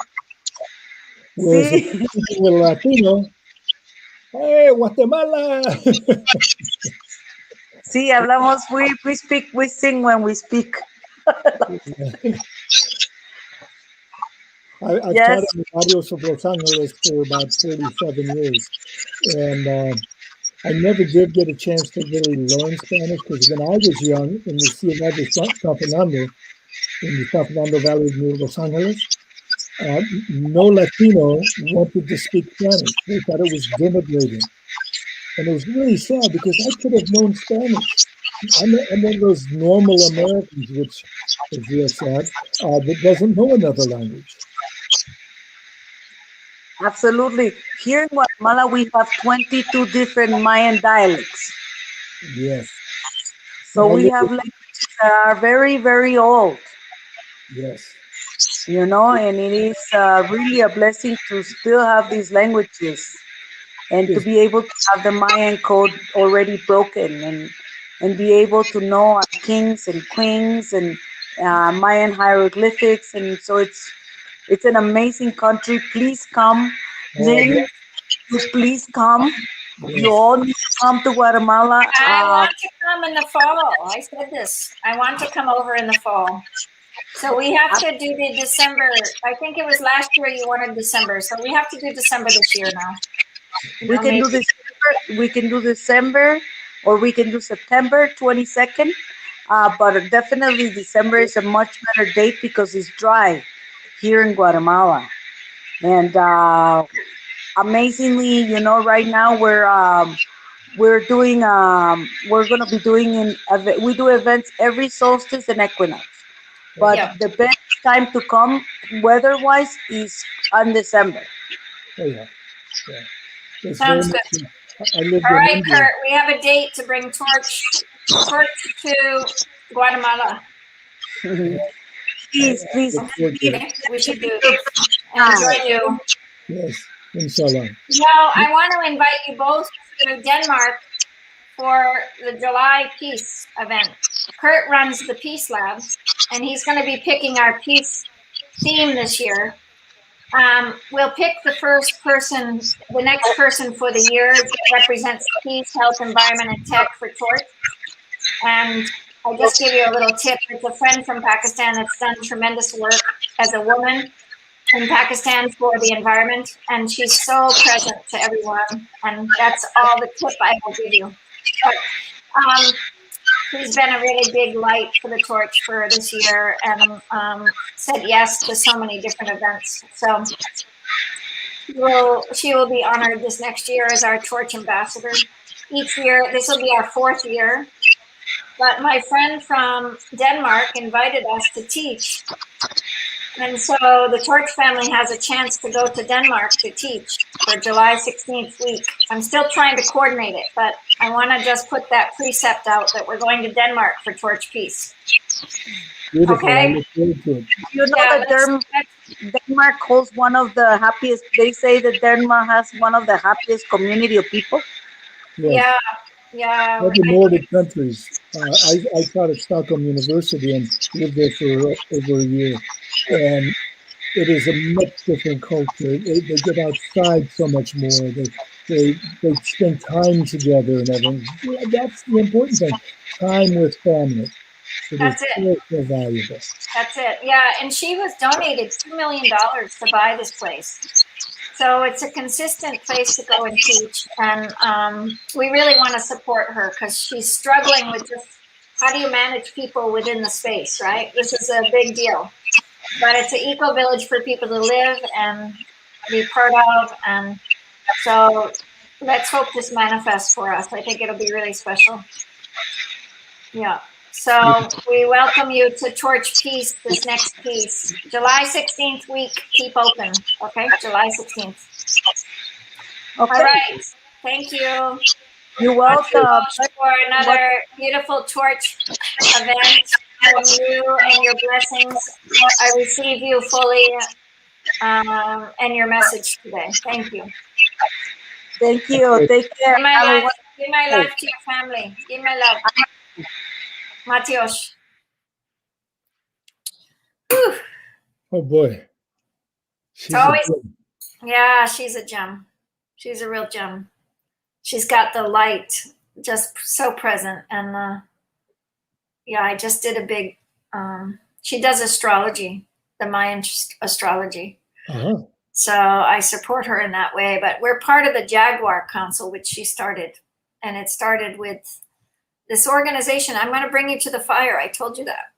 Whereas if you're speaking with a Latino, hey, Guatemala! Sí, hablamos, we speak, we sing when we speak. I've Yes. taught in the Barrios of Los Angeles for about 37 years. And I never did get a chance to really learn Spanish, because when I was young in the Ciudad de San Fernando, in the San Fernando Valley near Los Angeles, no Latino wanted to speak Spanish. They thought it was denigrating. And it was really sad, because I could have known Spanish. I'm one of those normal Americans, which is real sad, that doesn't know another language. Absolutely. Here in Guatemala, we have 22 different Mayan dialects. Yes. So we have languages that are very, very old. Yes. You know, and it is really a blessing to still have these languages and to be able to have the Mayan code already broken and be able to know our kings and queens and Mayan hieroglyphics. And so it's an amazing country. Please come. Lynn, please come. You all need to come to Guatemala. I want to come in the fall. I said this. I want to come over in the fall. So we have to do the December. I think it was last year you wanted December. So we have to do December this year now. We can do December. We can do December, or we can do September 22nd. But definitely December is a much better date because it's dry here in Guatemala. And amazingly, you know, right now we're doing we're going to be doing we do events every solstice and equinox. But the best time to come weather-wise is on December. Oh yeah. Sounds good. All right, Kurt, we have a date to bring Torch to Guatemala. Please. We should do it. Enjoy you. Yes, inshallah. Now, I want to invite you both to Denmark for the July Peace event. Kurt runs the Peace Lab, and he's going to be picking our peace theme this year. We'll pick the next person for the year that represents peace, health, environment, and tech for Torch. And I'll just give you a little tip. It's a friend from Pakistan that's done tremendous work as a woman in Pakistan for the environment, and she's so present to everyone. And that's all the tip I will give you. But he's been a really big light for the Torch for this year, and said yes to so many different events. So she will be honored this next year as our torch ambassador. Each year, this will be our 4th year. But my friend from Denmark invited us to teach. And so the Torch family has a chance to go to Denmark to teach for July 16th week. I'm still trying to coordinate it, but I want to just put that precept out that we're going to Denmark for Torch Peace. Beautiful. Okay. I look forward to it. You know that Denmark holds one of the happiest, they say that Denmark has one of the happiest community of people. Yes. Yeah. Other Nordic countries. I taught at Stockholm University and lived there for over a year. And it is a much different culture. They get outside so much more. They spend time together and everything. Yeah, that's the important thing. Time with family. That's it. So valuable. That's it. Yeah. And she was donated $2 million to buy this place. So it's a consistent place to go and teach. And we really want to support her because she's struggling with just how do you manage people within the space, right? This is a big deal. But it's an eco village for people to live and be part of. And so let's hope this manifests for us. I think it'll be really special. Yeah. So we welcome you to Torch Peace, this next piece. July 16th week, keep open. Okay, July 16th. Okay. All right. Thank you. You're welcome. For another beautiful Torch event from you and your blessings. I receive you fully and your message today. Thank you. Thank you. Take care. Give my love to your family. Give my love. Matios. Oh boy. She's she's a gem. She's a real gem. She's got the light just so present. And I just did a big, she does astrology, the Mayan astrology. Uh-huh. So I support her in that way, but we're part of the Jaguar Council, which she started. And it started with this organization. I'm going to bring you to the fire. I told you that.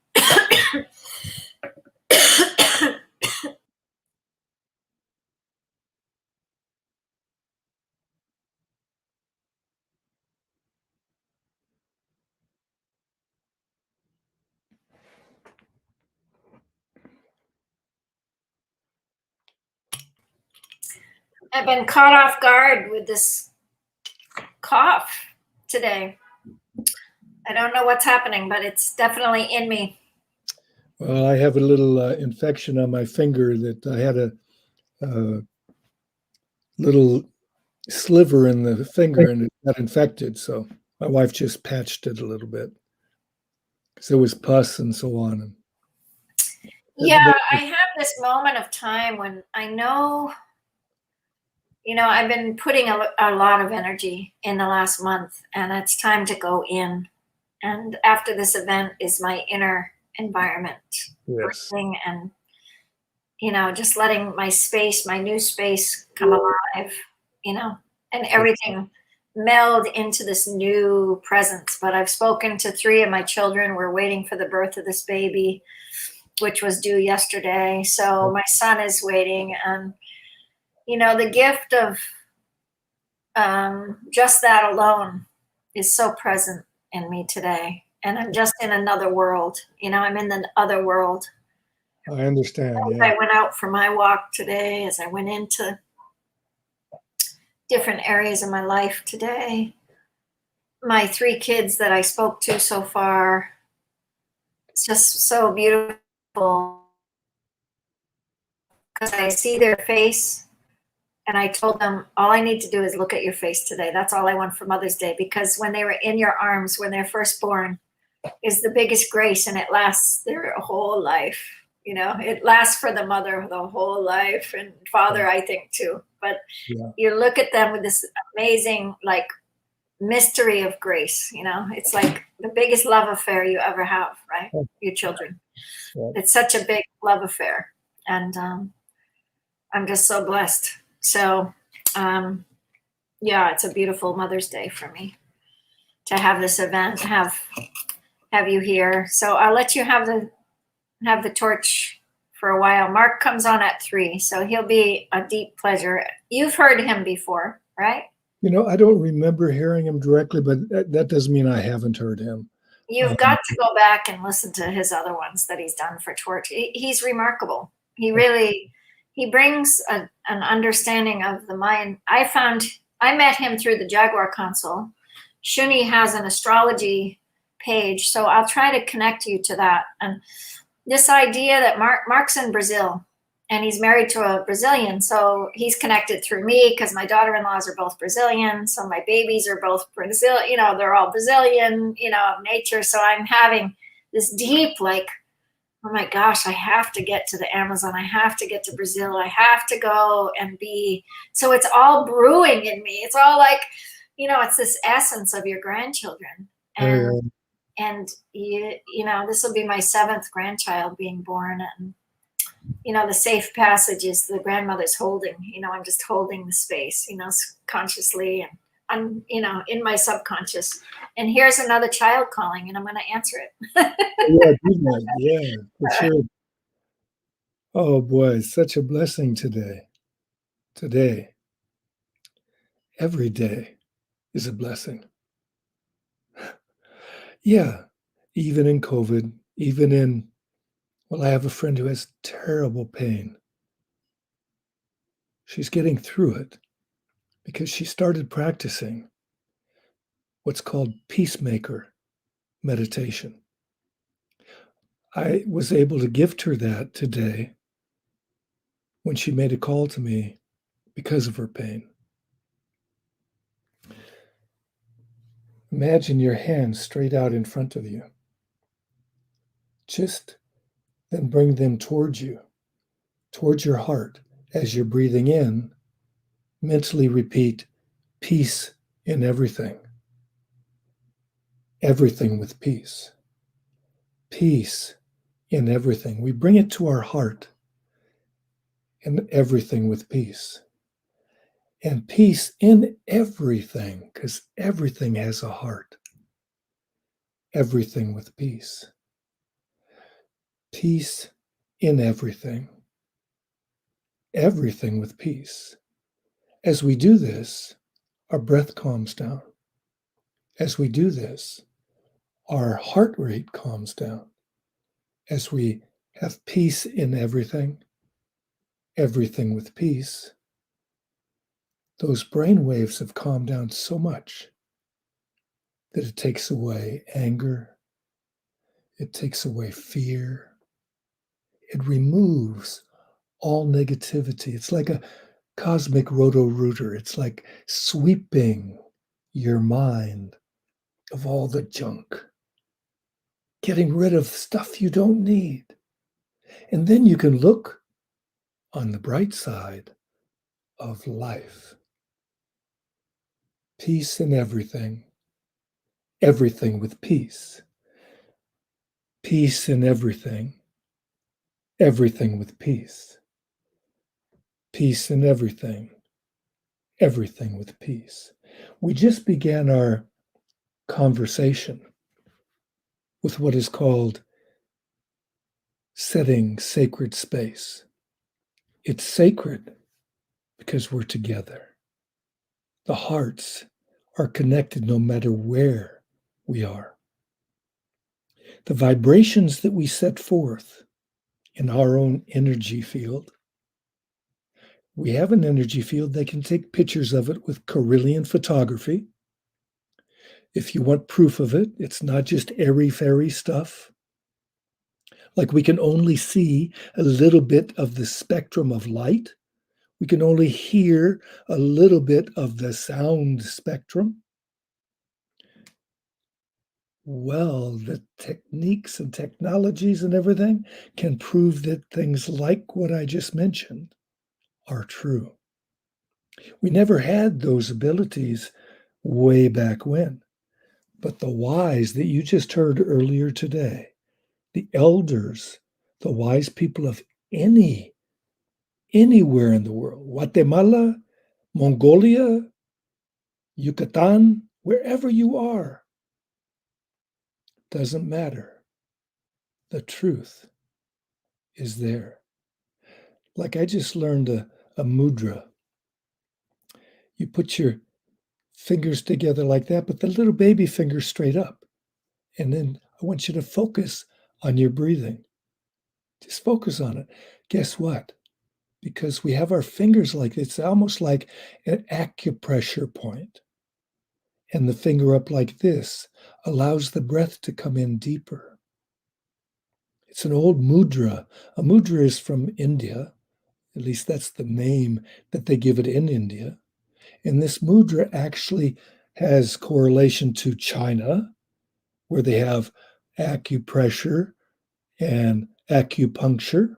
I've been caught off guard with this cough today. I don't know what's happening, but it's definitely in me. Well, I have a little infection on my finger that I had a little sliver in the finger and it got infected. So my wife just patched it a little bit because there was pus and so on. Yeah, I have this moment of time when I know, I've been putting a lot of energy in the last month and it's time to go in. And after this event is my inner environment. Yes. And, just letting my space, my new space come alive, and everything meld into this new presence. But I've spoken to 3 of my children. We're waiting for the birth of this baby, which was due yesterday. So my son is waiting. And, the gift of just that alone is so present in me today. And I'm just in another world. I'm in the other world. I understand. As Yeah. I went out for my walk today, as I went into different areas of my life today, my 3 kids that I spoke to so far, it's just so beautiful because I see their face. And I told them, all I need to do is look at your face today. That's all I want for Mother's Day. Because when they were in your arms, when they're first born, is the biggest grace. And it lasts their whole life. It lasts for the mother the whole life. And father, I think, too. But you look at them with this amazing, mystery of grace. It's like the biggest love affair you ever have, right? Your children. Yeah. It's such a big love affair. And I'm just so blessed. So, it's a beautiful Mother's Day for me to have this event, have you here. So I'll let you have the torch for a while. Mark comes on at 3, so he'll be a deep pleasure. You've heard him before, right? You know, I don't remember hearing him directly, but that doesn't mean I haven't heard him. You've got to go back and listen to his other ones that he's done for Torch. He's remarkable. He really, he brings an understanding of the mind. I met him through the Jaguar Console. Shuni has an astrology page, so I'll try to connect you to that. And this idea that Mark's in Brazil, and he's married to a Brazilian, so he's connected through me because my daughter-in-laws are both Brazilian, so my babies are both Brazilian, you know, they're all Brazilian, you know, of nature. So I'm having this deep, like, oh my gosh, I have to get to the Amazon, I have to get to Brazil, I have to go and be, so it's all brewing in me. It's all like, you know, it's this essence of your grandchildren. And you know, this will be my 7th grandchild being born, and you know, the safe passage is the grandmother's holding, you know, I'm just holding the space, you know, consciously, and I'm, you know, in my subconscious. And here's another child calling, and I'm going to answer it. Yeah, for sure. Oh boy, such a blessing today. Today. Every day is a blessing. Yeah, even in COVID, even in, well, I have a friend who has terrible pain. She's getting through it because she started practicing what's called peacemaker meditation. I was able to gift her that today when she made a call to me because of her pain. Imagine your hands straight out in front of you. Just then bring them towards you, towards your heart. As you're breathing in, mentally repeat, peace in everything. Everything with peace. Peace in everything. We bring it to our heart, and everything with peace. And peace in everything, because everything has a heart. Everything with peace. Peace in everything. Everything with peace. As we do this, our breath calms down. As we do this, our heart rate calms down. As we have peace in everything, everything with peace, those brain waves have calmed down so much that it takes away anger, it takes away fear, it removes all negativity. It's like a cosmic roto-rooter. It's like sweeping your mind of all the junk, getting rid of stuff you don't need. And then you can look on the bright side of life. Peace in everything, everything with peace. Peace in everything, everything with peace. Peace in everything, everything with peace. We just began our conversation with what is called setting sacred space. It's sacred because we're together. The hearts are connected no matter where we are. The vibrations that we set forth in our own energy field, we have an energy field. They can take pictures of it with Carillion photography. If you want proof of it, it's not just airy-fairy stuff. Like we can only see a little bit of the spectrum of light. We can only hear a little bit of the sound spectrum. Well, the techniques and technologies and everything can prove that things like what I just mentioned are true. We never had those abilities way back when, but the wise that you just heard earlier today, the elders, the wise people of anywhere in the world, Guatemala, Mongolia, Yucatan, wherever you are, doesn't matter. The truth is there. Like I just learned a mudra. You put your fingers together like that, but the little baby finger straight up. And then I want you to focus on your breathing. Just focus on it. Guess what? Because we have our fingers like it's almost like an acupressure point. And the finger up like this allows the breath to come in deeper. It's an old mudra. A mudra is from India. At least that's the name that they give it in India. And this mudra actually has correlation to China, where they have acupressure and acupuncture.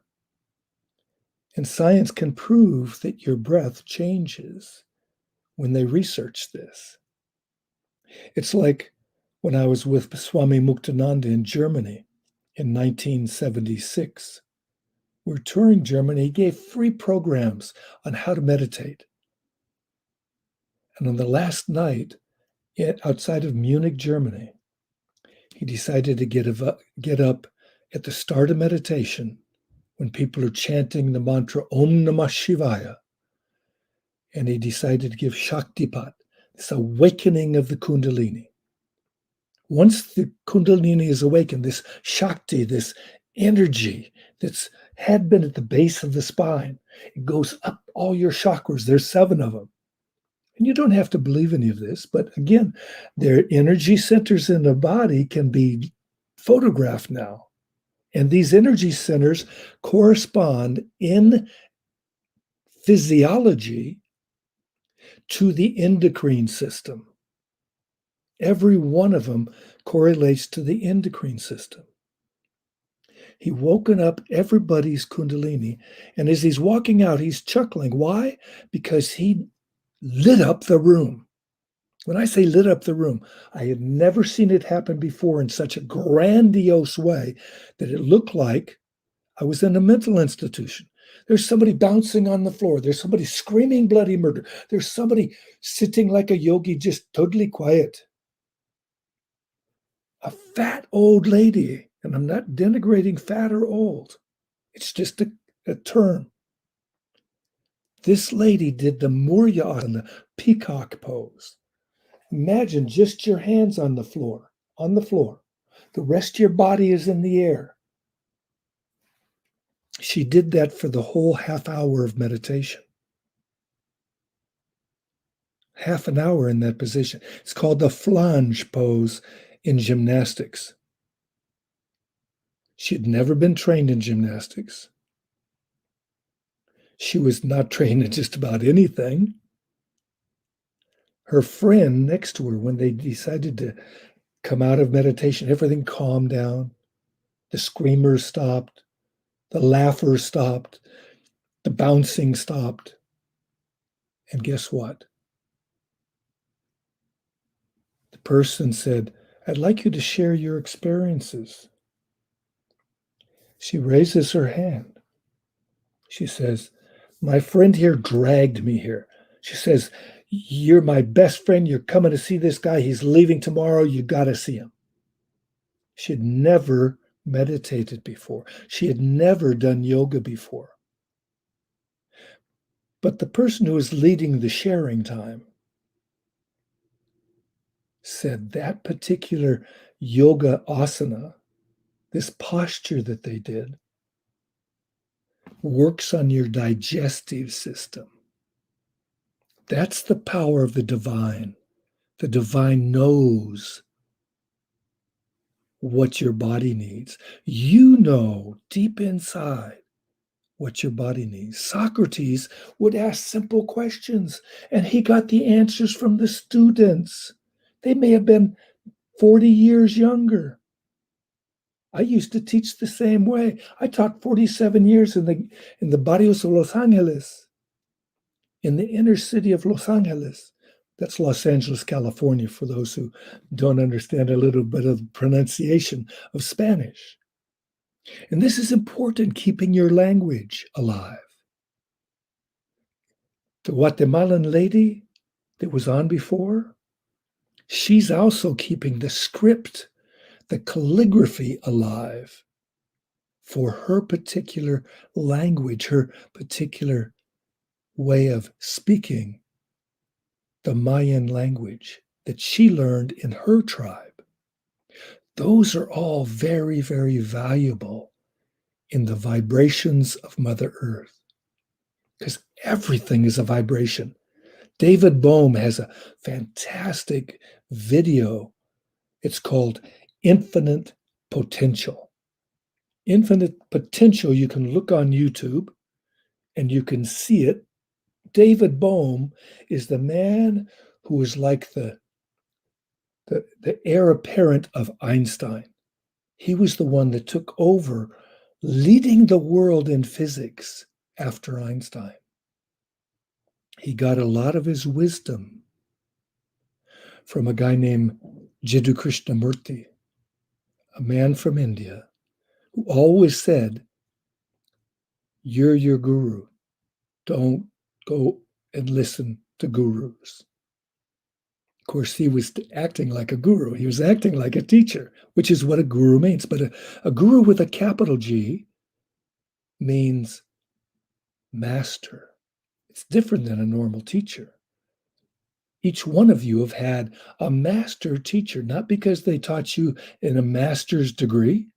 And science can prove that your breath changes when they research this. It's like when I was with Swami Muktananda in Germany in 1976. We're touring Germany. He gave free programs on how to meditate. And on the last night, outside of Munich, Germany, he decided to get up at the start of meditation when people are chanting the mantra Om Namah Shivaya. And he decided to give Shaktipat, this awakening of the Kundalini. Once the Kundalini is awakened, this Shakti, this energy that's had been at the base of the spine, it goes up all your chakras. There's 7 of them. And you don't have to believe any of this, but again, their energy centers in the body can be photographed now. And these energy centers correspond in physiology to the endocrine system. Every one of them correlates to the endocrine system. He woken up everybody's Kundalini, and as he's walking out, he's chuckling. Why? Because he lit up the room. When I say lit up the room, I had never seen it happen before in such a grandiose way that it looked like I was in a mental institution. There's somebody bouncing on the floor. There's somebody screaming bloody murder. There's somebody sitting like a yogi, just totally quiet. A fat old lady, and I'm not denigrating fat or old. It's just a term. This lady did the Murya Asana, the peacock pose. Imagine just your hands on the floor. The rest of your body is in the air. She did that for the whole half hour of meditation. Half an hour in that position. It's called the flange pose in gymnastics. She had never been trained in gymnastics. She was not trained in just about anything. Her friend next to her, when they decided to come out of meditation, everything calmed down. The screamers stopped. The laughers stopped. The bouncing stopped. And guess what? The person said, I'd like you to share your experiences. She raises her hand. She says, my friend here dragged me here. She says, you're my best friend. You're coming to see this guy. He's leaving tomorrow. You got to see him. She had never meditated before. She had never done yoga before. But the person who was leading the sharing time said that particular yoga asana, this posture that they did, works on your digestive system. That's the power of the divine. The divine knows what your body needs. You know deep inside what your body needs. Socrates would ask simple questions, and he got the answers from the students. They may have been 40 years younger. I used to teach the same way. I taught 47 years in the barrios of Los Angeles, in the inner city of Los Angeles. That's Los Angeles, California, for those who don't understand a little bit of the pronunciation of Spanish. And this is important, keeping your language alive. The Guatemalan lady that was on before, she's also keeping the script, the calligraphy alive for her particular language, her particular way of speaking the Mayan language that she learned in her tribe. Those are all very, very valuable in the vibrations of Mother Earth, because everything is a vibration. David Bohm has a fantastic video. It's called Infinite Potential. Infinite Potential, you can look on YouTube and you can see it. David Bohm is the man who is like the heir apparent of Einstein. He was the one that took over leading the world in physics after Einstein. He got a lot of his wisdom from a guy named Jiddu Krishnamurti, a man from India, who always said, "You're your guru. Don't go and listen to gurus." Of course, he was acting like a guru. He was acting like a teacher, which is what a guru means. But a guru with a capital G means master. It's different than a normal teacher. Each one of you have had a master teacher, not because they taught you in a master's degree,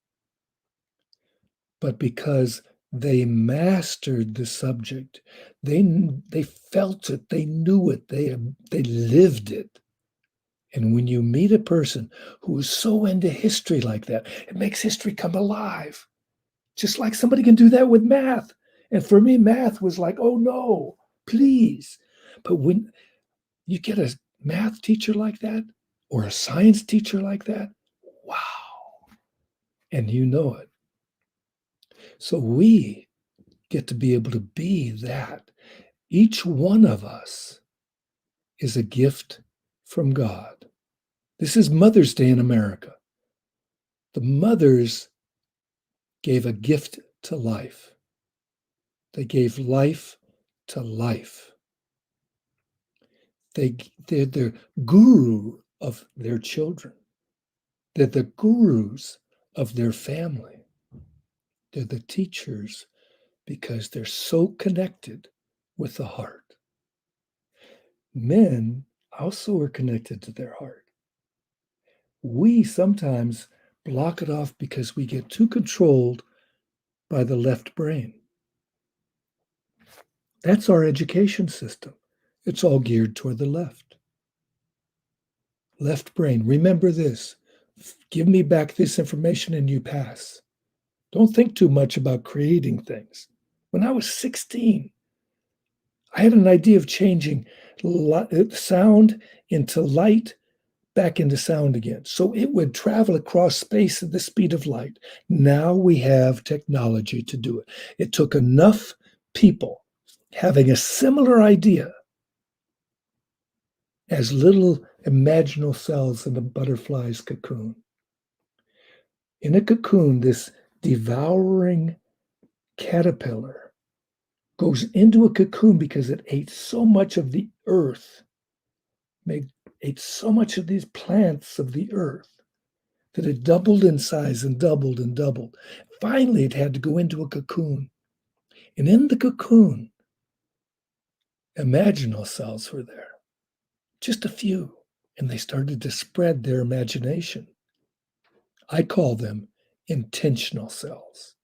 but because they mastered the subject. They felt it, they knew it, they lived it. And when you meet a person who is so into history like that, it makes history come alive. Just like somebody can do that with math. And for me, math was like, oh no, please. But when you get a math teacher like that, or a science teacher like that, wow. And you know it. So we get to be able to be that. Each one of us is a gift from God. This is Mother's Day in America. The mothers gave a gift to life. They gave life to life. They're the guru of their children. They're the gurus of their family. They're the teachers because they're so connected with the heart. Men also are connected to their heart. We sometimes block it off because we get too controlled by the left brain. That's our education system. It's all geared toward the left. Left brain. Remember this. Give me back this information and you pass. Don't think too much about creating things. When I was 16, I had an idea of changing sound into light, back into sound again. So it would travel across space at the speed of light. Now we have technology to do it. It took enough people having a similar idea as little imaginal cells in a butterfly's cocoon. In a cocoon, this devouring caterpillar goes into a cocoon because it ate so much of the earth, ate so much of these plants of the earth, that it doubled in size and doubled and doubled. Finally, it had to go into a cocoon. And in the cocoon, imaginal cells were there, just a few, and they started to spread their imagination. I call them intentional cells.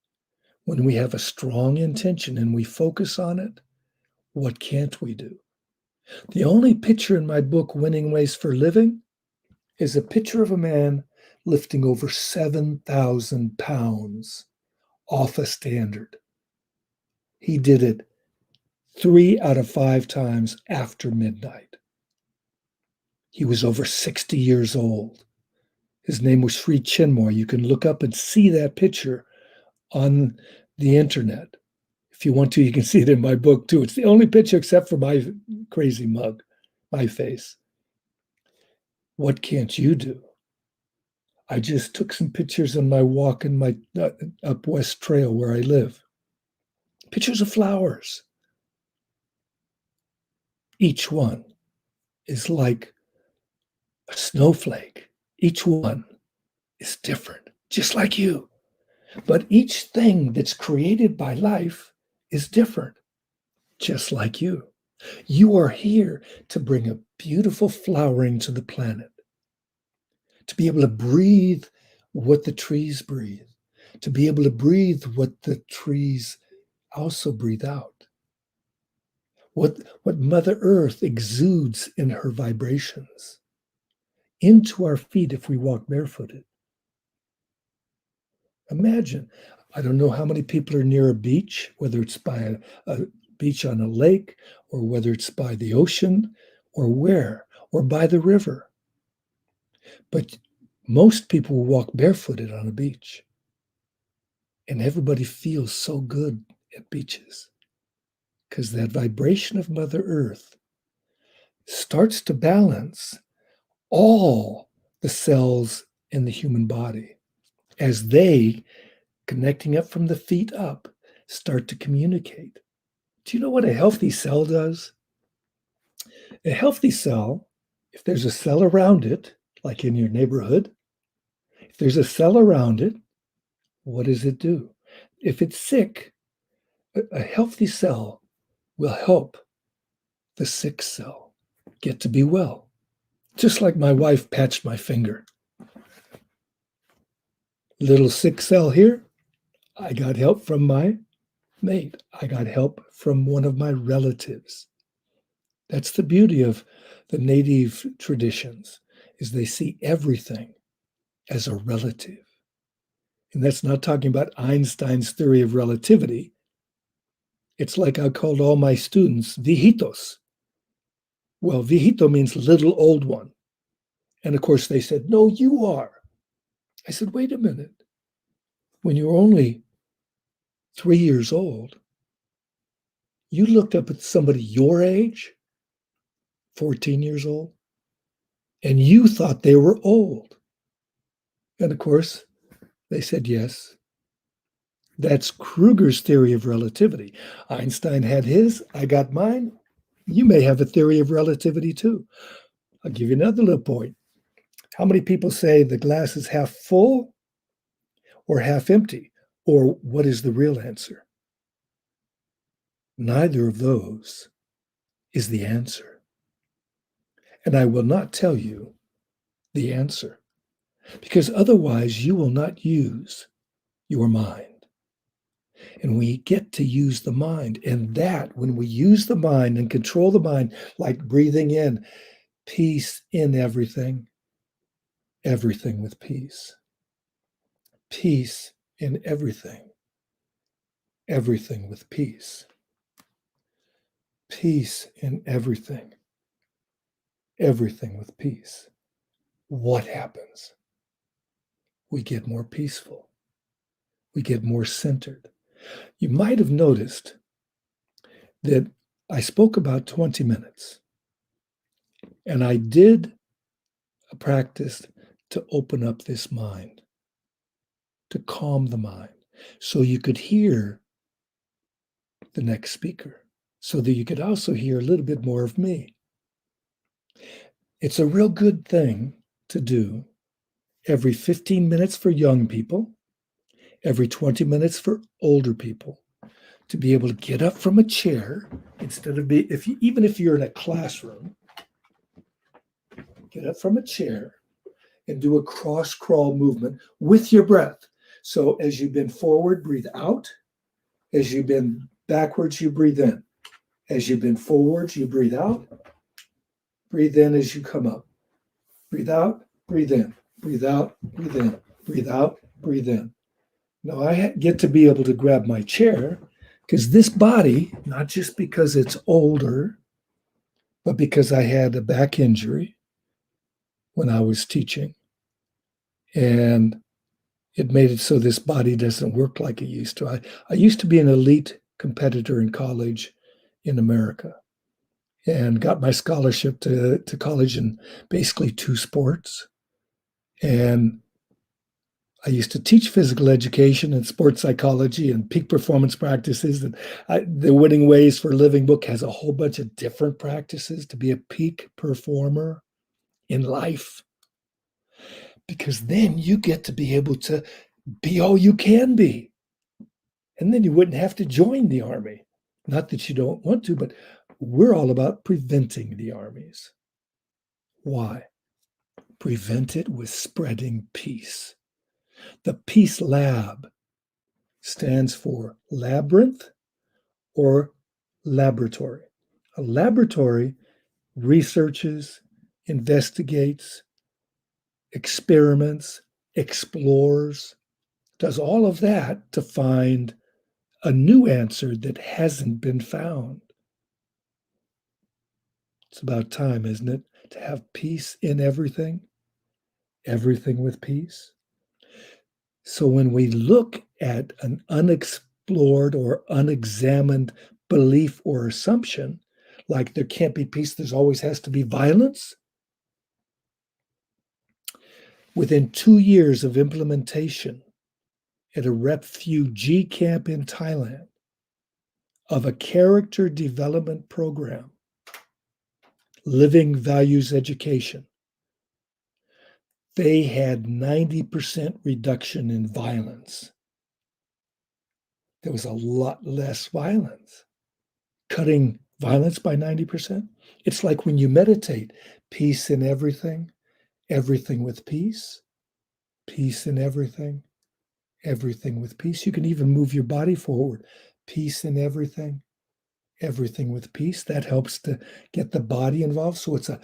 When we have a strong intention and we focus on it, what can't we do? The only picture in my book, Winning Ways for Living, is a picture of a man lifting over 7,000 pounds off a standard. He did it 3 out of 5 times after midnight. He was over 60 years old. His name was Sri Chinmoy. You can look up and see that picture on the internet. If you want to, you can see it in my book too. It's the only picture except for my crazy mug, my face. What can't you do? I just took some pictures on my walk in my up West Trail where I live. Pictures of flowers. Each one is like a snowflake. Each one is different, just like you. But each thing that's created by life is different, just like you. You are here to bring a beautiful flowering to the planet, to be able to breathe what the trees breathe, to be able to breathe what the trees also breathe out. What Mother Earth exudes in her vibrations into our feet if we walk barefooted. Imagine, I don't know how many people are near a beach, whether it's by a beach on a lake, or whether it's by the ocean, or where, or by the river. But most people walk barefooted on a beach. And everybody feels so good at beaches because that vibration of Mother Earth starts to balance all the cells in the human body as they, connecting up from the feet up, start to communicate. Do you know what a healthy cell does? A healthy cell, if there's a cell around it, like in your neighborhood, if there's a cell around it, what does it do? If it's sick, a healthy cell will help the sick cell get to be well. Just like my wife patched my finger. Little sick cell here, I got help from my mate. I got help from one of my relatives. That's the beauty of the native traditions, is they see everything as a relative. And that's not talking about Einstein's theory of relativity. It's like I called all my students viejitos. Well, viejito means little old one. And of course they said, no, you are. I said, wait a minute. When you were only 3 years old, you looked up at somebody your age, 14 years old, and you thought they were old. And of course, they said yes. That's Kruger's theory of relativity. Einstein had his, I got mine. You may have a theory of relativity too. I'll give you another little point. How many people say the glass is half full or half empty? Or what is the real answer? Neither of those is the answer. And I will not tell you the answer, because otherwise you will not use your mind. And we get to use the mind. And that, when we use the mind and control the mind, like breathing in, peace in everything, everything with peace. Peace in everything, everything with peace. Peace in everything, everything with peace. What happens? We get more peaceful. We get more centered. You might have noticed that I spoke about 20 minutes, and I did a practice to open up this mind, to calm the mind, so you could hear the next speaker, so that you could also hear a little bit more of me. It's a real good thing to do every 15 minutes for young people, every 20 minutes for older people, to be able to get up from a chair instead of even if you're in a classroom, get up from a chair and do a cross crawl movement with your breath. So as you bend forward, breathe out. As you bend backwards, you breathe in. As you bend forwards, you breathe out. Breathe in as you come up. Breathe out, breathe in. Breathe out, breathe in. Breathe out, breathe in. Now I get to be able to grab my chair because this body, not just because it's older, but because I had a back injury when I was teaching. And it made it so this body doesn't work like it used to. I used to be an elite competitor in college in America and got my scholarship to college in basically 2 sports. And I used to teach physical education and sports psychology and peak performance practices. And the Winning Ways for Living book has a whole bunch of different practices to be a peak performer in life. Because then you get to be able to be all you can be. And then you wouldn't have to join the army. Not that you don't want to, but we're all about preventing the armies. Why? Prevent it with spreading peace. The Peace Lab stands for labyrinth or laboratory. A laboratory researches, investigates, experiments, explores, does all of that to find a new answer that hasn't been found. It's about time, isn't it, to have peace in everything, everything with peace. So when we look at an unexplored or unexamined belief or assumption, like there can't be peace, there's always has to be violence. Within 2 years of implementation at a refugee camp in Thailand of a character development program, living values education, they had 90% reduction in violence. There was a lot less violence. Cutting violence by 90%. It's like when you meditate, peace in everything, everything with peace, peace in everything, everything with peace. You can even move your body forward, peace in everything, everything with peace. That helps to get the body involved. So it's a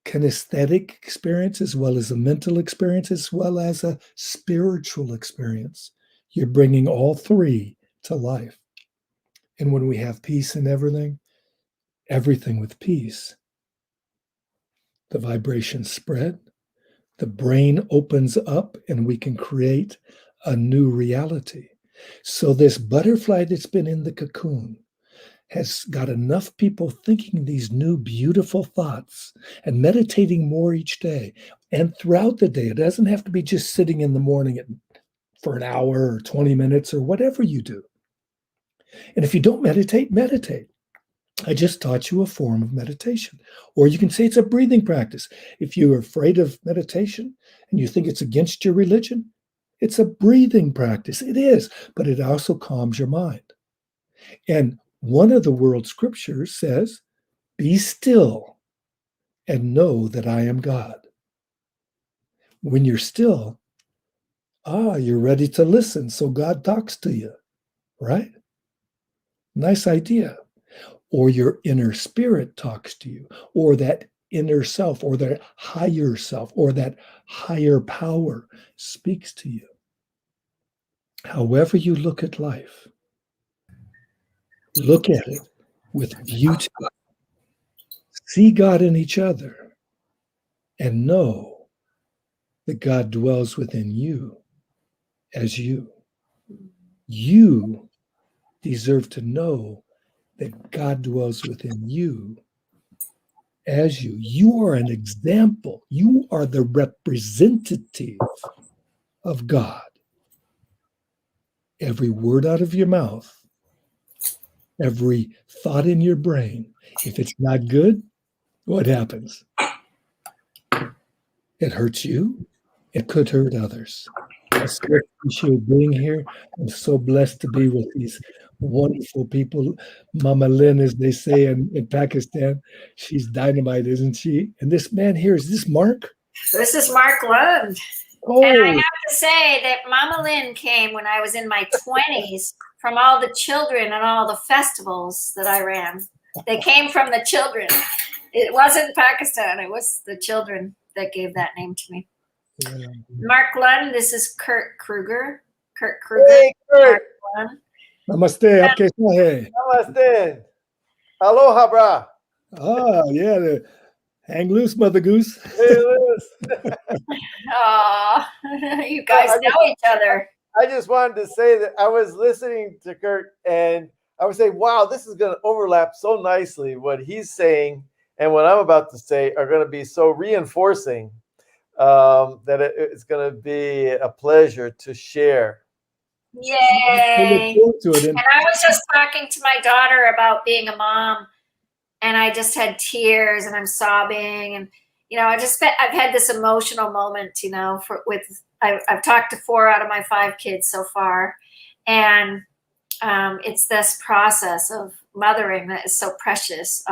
kinesthetic experience as well as a mental experience as well as a spiritual experience. You're bringing all three to life. And when we have peace in everything, everything with peace, the vibrations spread, the brain opens up, and we can create a new reality. So this butterfly that's been in the cocoon has got enough people thinking these new beautiful thoughts and meditating more each day and throughout the day. It doesn't have to be just sitting in the morning for an hour or 20 minutes or whatever you do. And if you don't meditate, meditate. I just taught you a form of meditation. Or you can say it's a breathing practice. If you're afraid of meditation and you think it's against your religion, it's a breathing practice. It is, but it also calms your mind. And one of the world scriptures says, be still and know that I am God. When you're still, you're ready to listen. So God talks to you, right? Nice idea. Or your inner spirit talks to you, or that inner self, or that higher self, or that higher power speaks to you. However you look at life, look at it with beauty. See God in each other and know that God dwells within you as you. You deserve to know that God dwells within you as you. You are an example. You are the representative of God. Every word out of your mouth, every thought in your brain, if it's not good, what happens? It hurts you. It could hurt others. I so appreciate being here. I'm so blessed to be with these wonderful people. Mama Lynn, as they say in Pakistan, she's dynamite, isn't she? And this man here, is this Mark? This is Mark Lund. Oh. And I have to say that Mama Lynn came when I was in my 20s from all the children and all the festivals that I ran. They came from the children. It wasn't Pakistan. It was the children that gave that name to me. Yeah. Mark Lund, this is Kurt Kruger. Kurt Kruger. Hey, Kurt. Namaste. Aap kaise hai? Namaste. Aloha, brah. Ah, yeah. Hang loose, Mother Goose. Hey, loose. Oh, you guys know each other. I just wanted to say that I was listening to Kurt, and I was saying, wow, this is going to overlap so nicely. What he's saying and what I'm about to say are going to be so reinforcing that it's going to be a pleasure to share. Yay! And I was just talking to my daughter about being a mom, and I just had tears and I'm sobbing. And, I've had this emotional moment, I've talked to 4 out of my 5 kids so far, and it's this process of mothering that is so precious.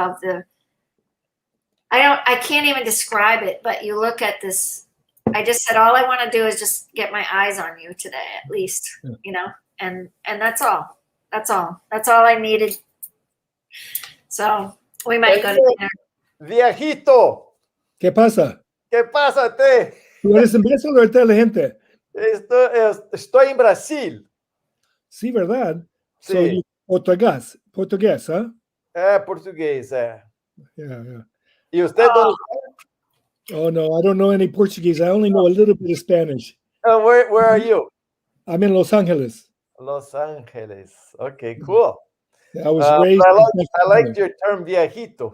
I can't even describe it, but you look at this. I just said all I want to do is just get my eyes on you today, at least, and that's all. That's all I needed. So we might go to dinner. Viejito, ¿Qué pasa? ¿qué pasa, te? ¿Tú eres imbécil o inteligente? Estoy en Brasil. Sí, ¿verdad? Sí. So you portugués, huh? Português, Yeah. ¿Y usted dónde Oh, no, I don't know any Portuguese. I only know a little bit of Spanish. está? Where are you? I'm in Los Angeles. Los Angeles. Okay, cool. I was raised. I liked your term, viejito.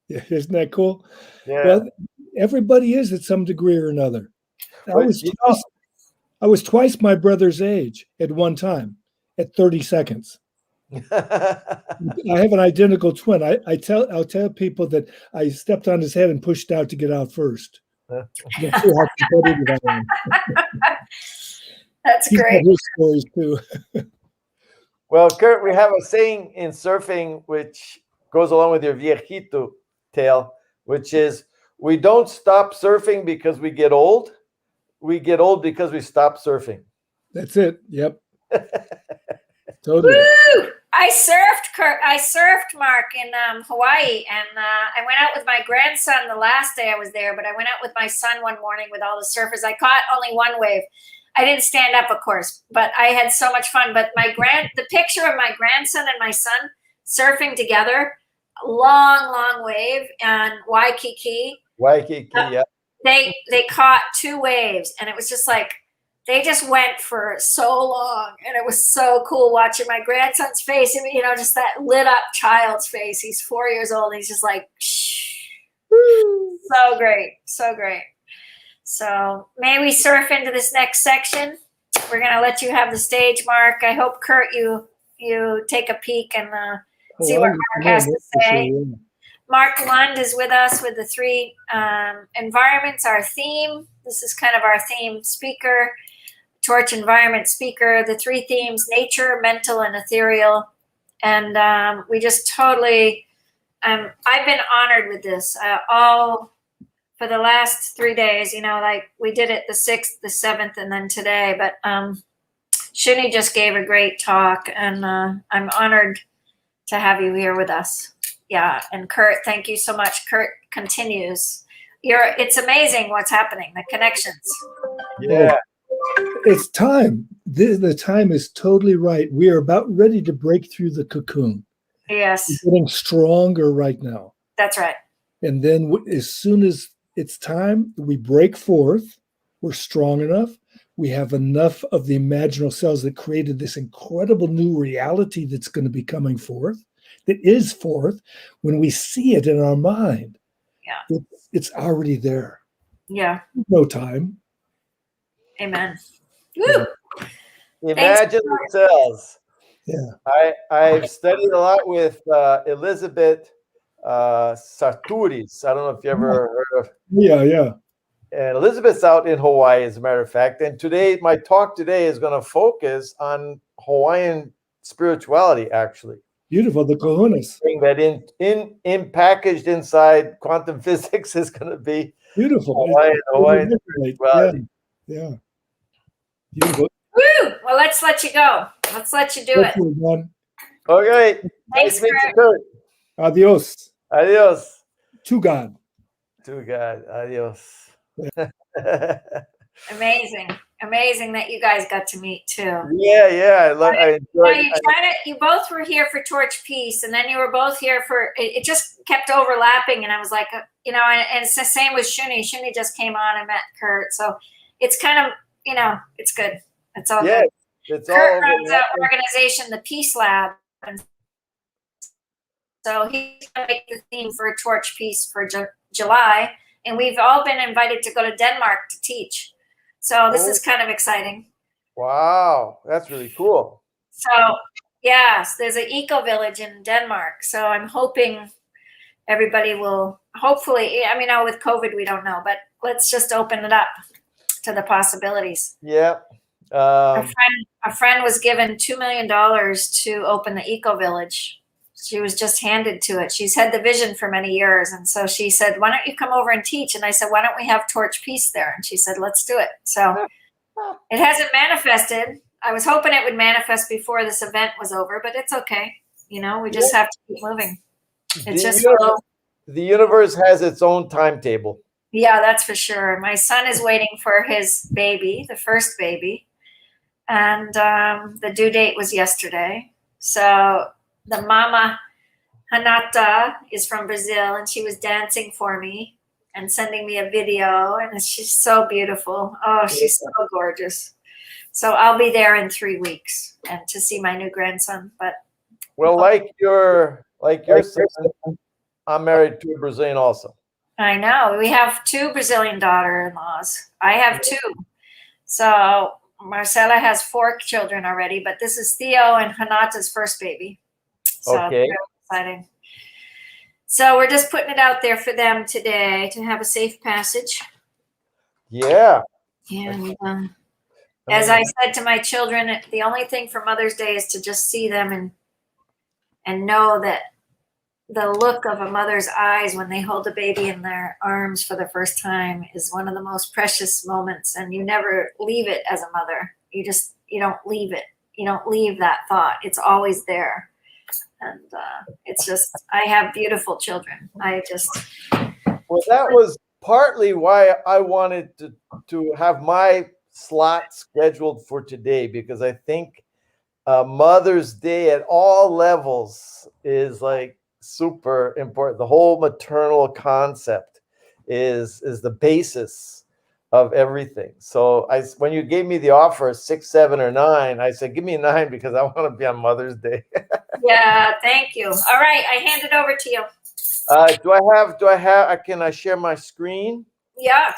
Yeah, isn't that cool? Yeah. Well, everybody is at some degree or another. I But was twice my brother's age at one time, at 30 seconds. I have an identical twin. I'll tell people that I stepped on his head and pushed out to get out first. That's He's got great. his stories too. Well, Kurt, we have a saying in surfing which goes along with your viejito tale, which is we don't stop surfing because we get old. We get old because we stop surfing. That's it. Yep. Totally. Woo! I surfed, Mark, in Hawaii, and I went out with my grandson the last day I was there, but I went out with my son one morning with all the surfers. I caught only one wave. I didn't stand up, of course, but I had so much fun. But the picture of my grandson and my son surfing together, long wave on Waikiki. Waikiki, yeah. They caught 2 waves, and it was just like they just went for so long, and it was so cool watching my grandson's face. Just that lit up child's face. He's 4 years old. And he's just like, so great, so great. So may we surf into this next section. We're gonna let you have the stage, Mark. I hope, Kurt, you take a peek and see what Mark has to say. Mark Lund is with us with the 3 environments, our theme. This is kind of our theme speaker, torch environment speaker. The 3 themes: nature, mental, and ethereal. And we just totally, I've been honored with this all for the last 3 days. Like we did it the 6th, the 7th, and then today. But Shuni just gave a great talk, and I'm honored to have you here with us. Yeah, and Kurt, thank you so much. Kurt continues. It's amazing what's happening, the connections. Yeah. It's time. The time is totally right. We are about ready to break through the cocoon. Yes. We're getting stronger right now. That's right. And then as soon as it's time, we break forth. We're strong enough. We have enough of the imaginal cells that created this incredible new reality that's going to be coming forth, that is forth. When we see it in our mind, it's already there. Yeah. No time. Amen. Woo! Imagine the cells. Yeah. I've studied a lot with Elizabeth Sarturis. I don't know if you ever heard of. Yeah. And Elizabeth's out in Hawaii, as a matter of fact. And today, my talk today is going to focus on Hawaiian spirituality, actually. Beautiful, the cojones. That in packaged inside quantum physics is going to be beautiful. Hawaiian spirituality. Yeah. Beautiful. Woo! Well, let's let you go. Let's let you do it. Okay. Thanks, Kurt. Adios. Adios. To God. To God. Adios. Amazing that you guys got to meet too. Yeah. I enjoyed. You both were here for Torch Peace, and then you were both here for. It just kept overlapping, and I was like, and it's the same with Shuni. Shuni just came on and met Kurt, so it's kind of, it's good. It's all good. It's Kurt all runs an organization, the Peace Lab, and so he's going to make the theme for Torch Peace for July. And we've all been invited to go to Denmark to teach. So this is kind of exciting. Wow, that's really cool. So, yes, there's an eco village in Denmark. So I'm hoping everybody will hopefully, I mean, with COVID, we don't know, but let's just open it up to the possibilities. Yeah. A friend was given $2 million to open the Eco Village. She was just handed to it. She's had the vision for many years. And so she said, why don't you come over and teach? And I said, why don't we have Torch Peace there? And she said, let's do it. So it hasn't manifested. I was hoping it would manifest before this event was over, but it's okay. You know, we just have to keep moving. It's just slow. The universe has its own timetable. Yeah, that's for sure. My son is waiting for his baby, the first baby. And the due date was yesterday. So the mama, Hanata, is from Brazil, and she was dancing for me and sending me a video. And she's so beautiful. Oh, she's so gorgeous. So I'll be there in 3 weeks and to see my new grandson. But well, like your son, I'm married to a Brazilian also. I know. We have 2 Brazilian daughter-in-laws. I have 2. So Marcela has 4 children already, but this is Theo and Hanata's first baby. So okay. Very exciting. So we're just putting it out there for them today to have a safe passage. Yeah. And as I said to my children, the only thing for Mother's Day is to just see them and know that the look of a mother's eyes when they hold a baby in their arms for the first time is one of the most precious moments. And you never leave it as a mother. You don't leave it. You don't leave that thought. It's always there. And it's just, I have beautiful children. Well, that was partly why I wanted to have my slot scheduled for today, because I think Mother's Day at all levels is like super important. The whole maternal concept is the basis of everything. So when you gave me the offer 6, 7, or 9, I said, give me 9 because I want to be on Mother's Day. Yeah, thank you. All right, I hand it over to you. Can I share my screen? Yeah.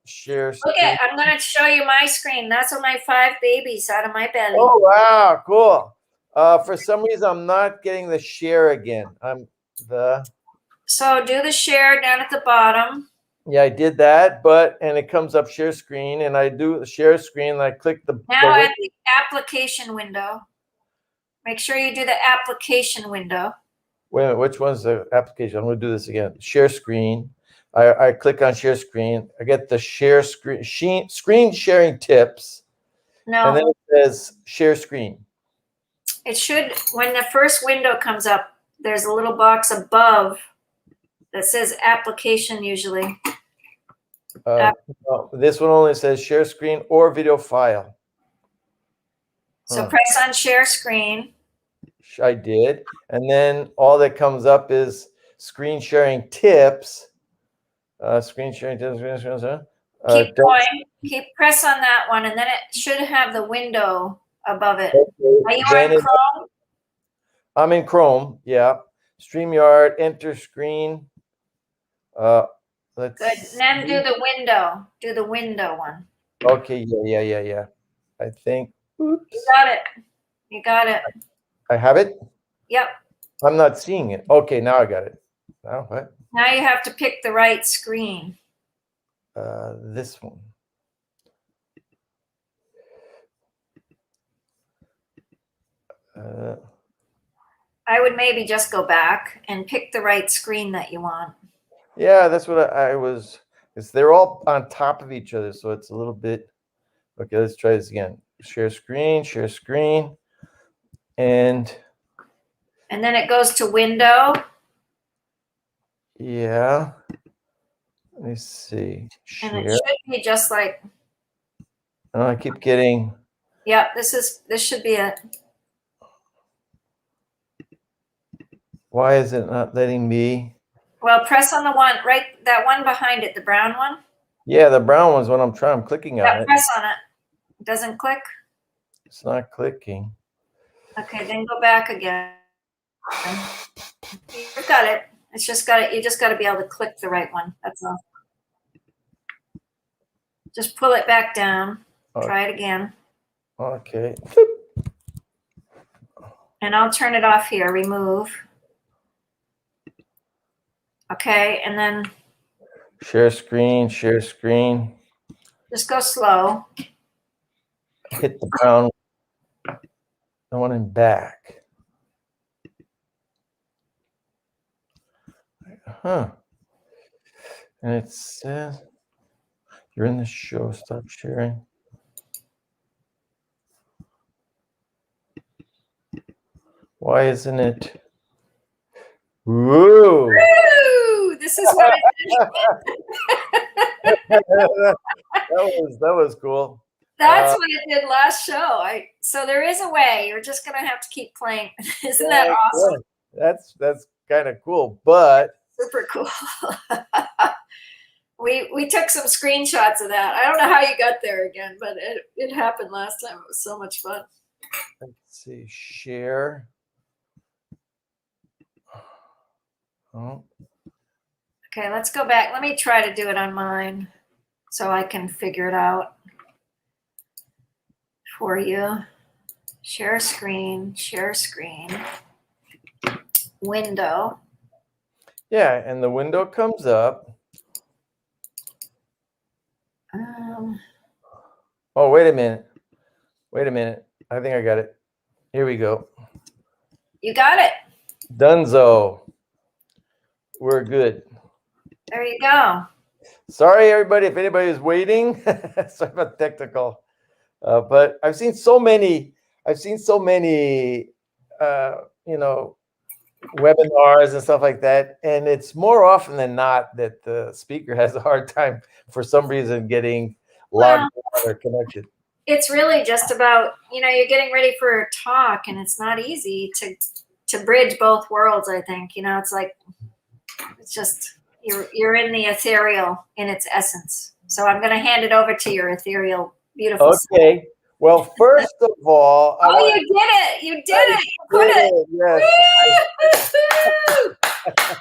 Share screen. Okay, I'm going to show you my screen. That's of my 5 babies out of my belly. Oh, wow, cool. For some reason, I'm not getting the share again. So do the share down at the bottom. Yeah, I did that, and it comes up share screen, and I do the share screen, and I click Now at the application window. Make sure you do the application window. Wait a minute, which one's the application? I'm going to do this again. Share screen. I click on share screen. I get the share screen, screen sharing tips. No. And then it says share screen. It should, when the first window comes up, there's a little box above that says application usually. No, this one only says share screen or video file. So press on share screen. I did. And then all that comes up is screen sharing tips. Screen sharing tips. Keep going. Keep press on that one, and then it should have the window above it. Okay. Are you in Chrome? I'm in Chrome. Yeah. StreamYard. Enter screen. Let's Good. And then do the window. Do the window one. Okay. Yeah. I think. Oops. You got it. You got it. I have it? Yep. I'm not seeing it. Okay, now I got it. Now what? Now you have to pick the right screen. This one. I would maybe just go back and pick the right screen that you want. Yeah, that's what I was. They're all on top of each other, so it's a little bit. Okay, let's try this again. Share screen, and then it goes to window. Yeah. Let me see. Share. And it should be just like. Oh, I keep getting. Yeah, this should be it. Why is it not letting me? Well, press on the one that one behind it, the brown one. Yeah, the brown one's what I'm trying. I'm clicking on it. Press on it. It doesn't click. It's not clicking. Okay, then go back again. You've got it. It's just got it. You just got to be able to click the right one. That's all. Just pull it back down. Okay. Try it again. Okay. And I'll turn it off here. Remove. Okay, and then Share screen, share screen. just go slow. Hit the brown. I want him back. Huh. And it says you're in the show. Stop sharing. Why isn't it? Woo! Woo! This is what that was cool. That's what I did last show. So there is a way. You're just gonna have to keep playing. Isn't that awesome? That's kind of cool, but Super cool. we took some screenshots of that. I don't know how you got there again, but it happened last time. It was so much fun. let's see. Share. Oh, Okay, let's go back. Let me try to do it on mine so I can figure it out for you. Share screen, window. yeah, and the window comes up. Oh, wait a minute. I think I got it. Here we go. You got it. Dunzo. We're good. There you go. Sorry, everybody, if anybody is waiting. Sorry about technical. But I've seen so many, webinars and stuff like that. And it's more often than not that the speaker has a hard time for some reason getting logged on or connected. It's really just about, you're getting ready for a talk, and it's not easy to bridge both worlds, I think. It's like, it's just, you're in the ethereal in its essence. So I'm going to hand it over to your ethereal, beautiful Okay. Well, first of all, you did it. You did it. You put it. Yes. Woo!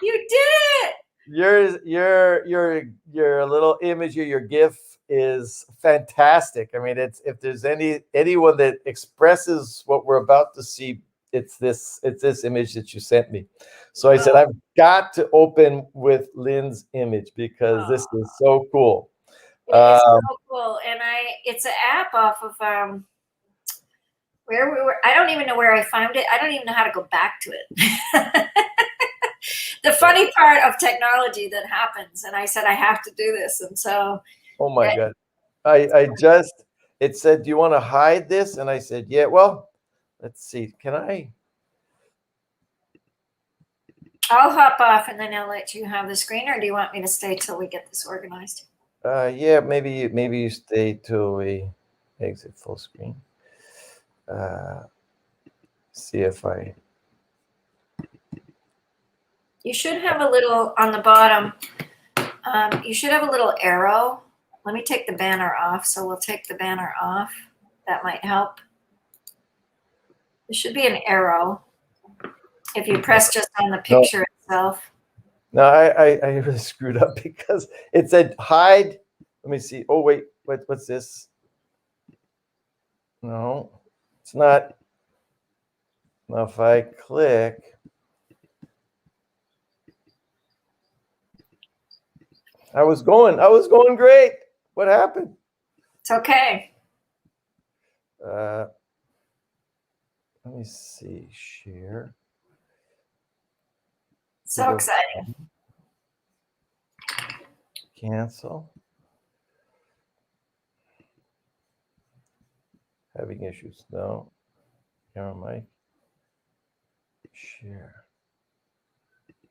You did it. Your little image or your GIF is fantastic. I mean, if there's anyone that expresses what we're about to see, it's this image that you sent me. So I said, I've got to open with Lynn's image because this is so cool. It's so cool, and it's an app off of where we were. I don't even know where I found it. I don't even know how to go back to it. The funny part of technology that happens, and I said I have to do this, and so. Oh my God! It said, "Do you want to hide this?" And I said, "Yeah." Well, let's see. Can I? I'll hop off, and then I'll let you have the screen, or do you want me to stay till we get this organized? Yeah, maybe you stay till we exit full screen. See if I. You should have a little on the bottom. You should have a little arrow. Let me take the banner off. So we'll take the banner off. That might help. There should be an arrow if you press just on the picture itself. No, I really screwed up because it said hide. Let me see. Oh, wait. What's this? No, it's not. Now, if I click. I was going great. What happened? It's okay. Let me see. Share. So exciting. Cancel. Having issues. No. Camera mic. Share.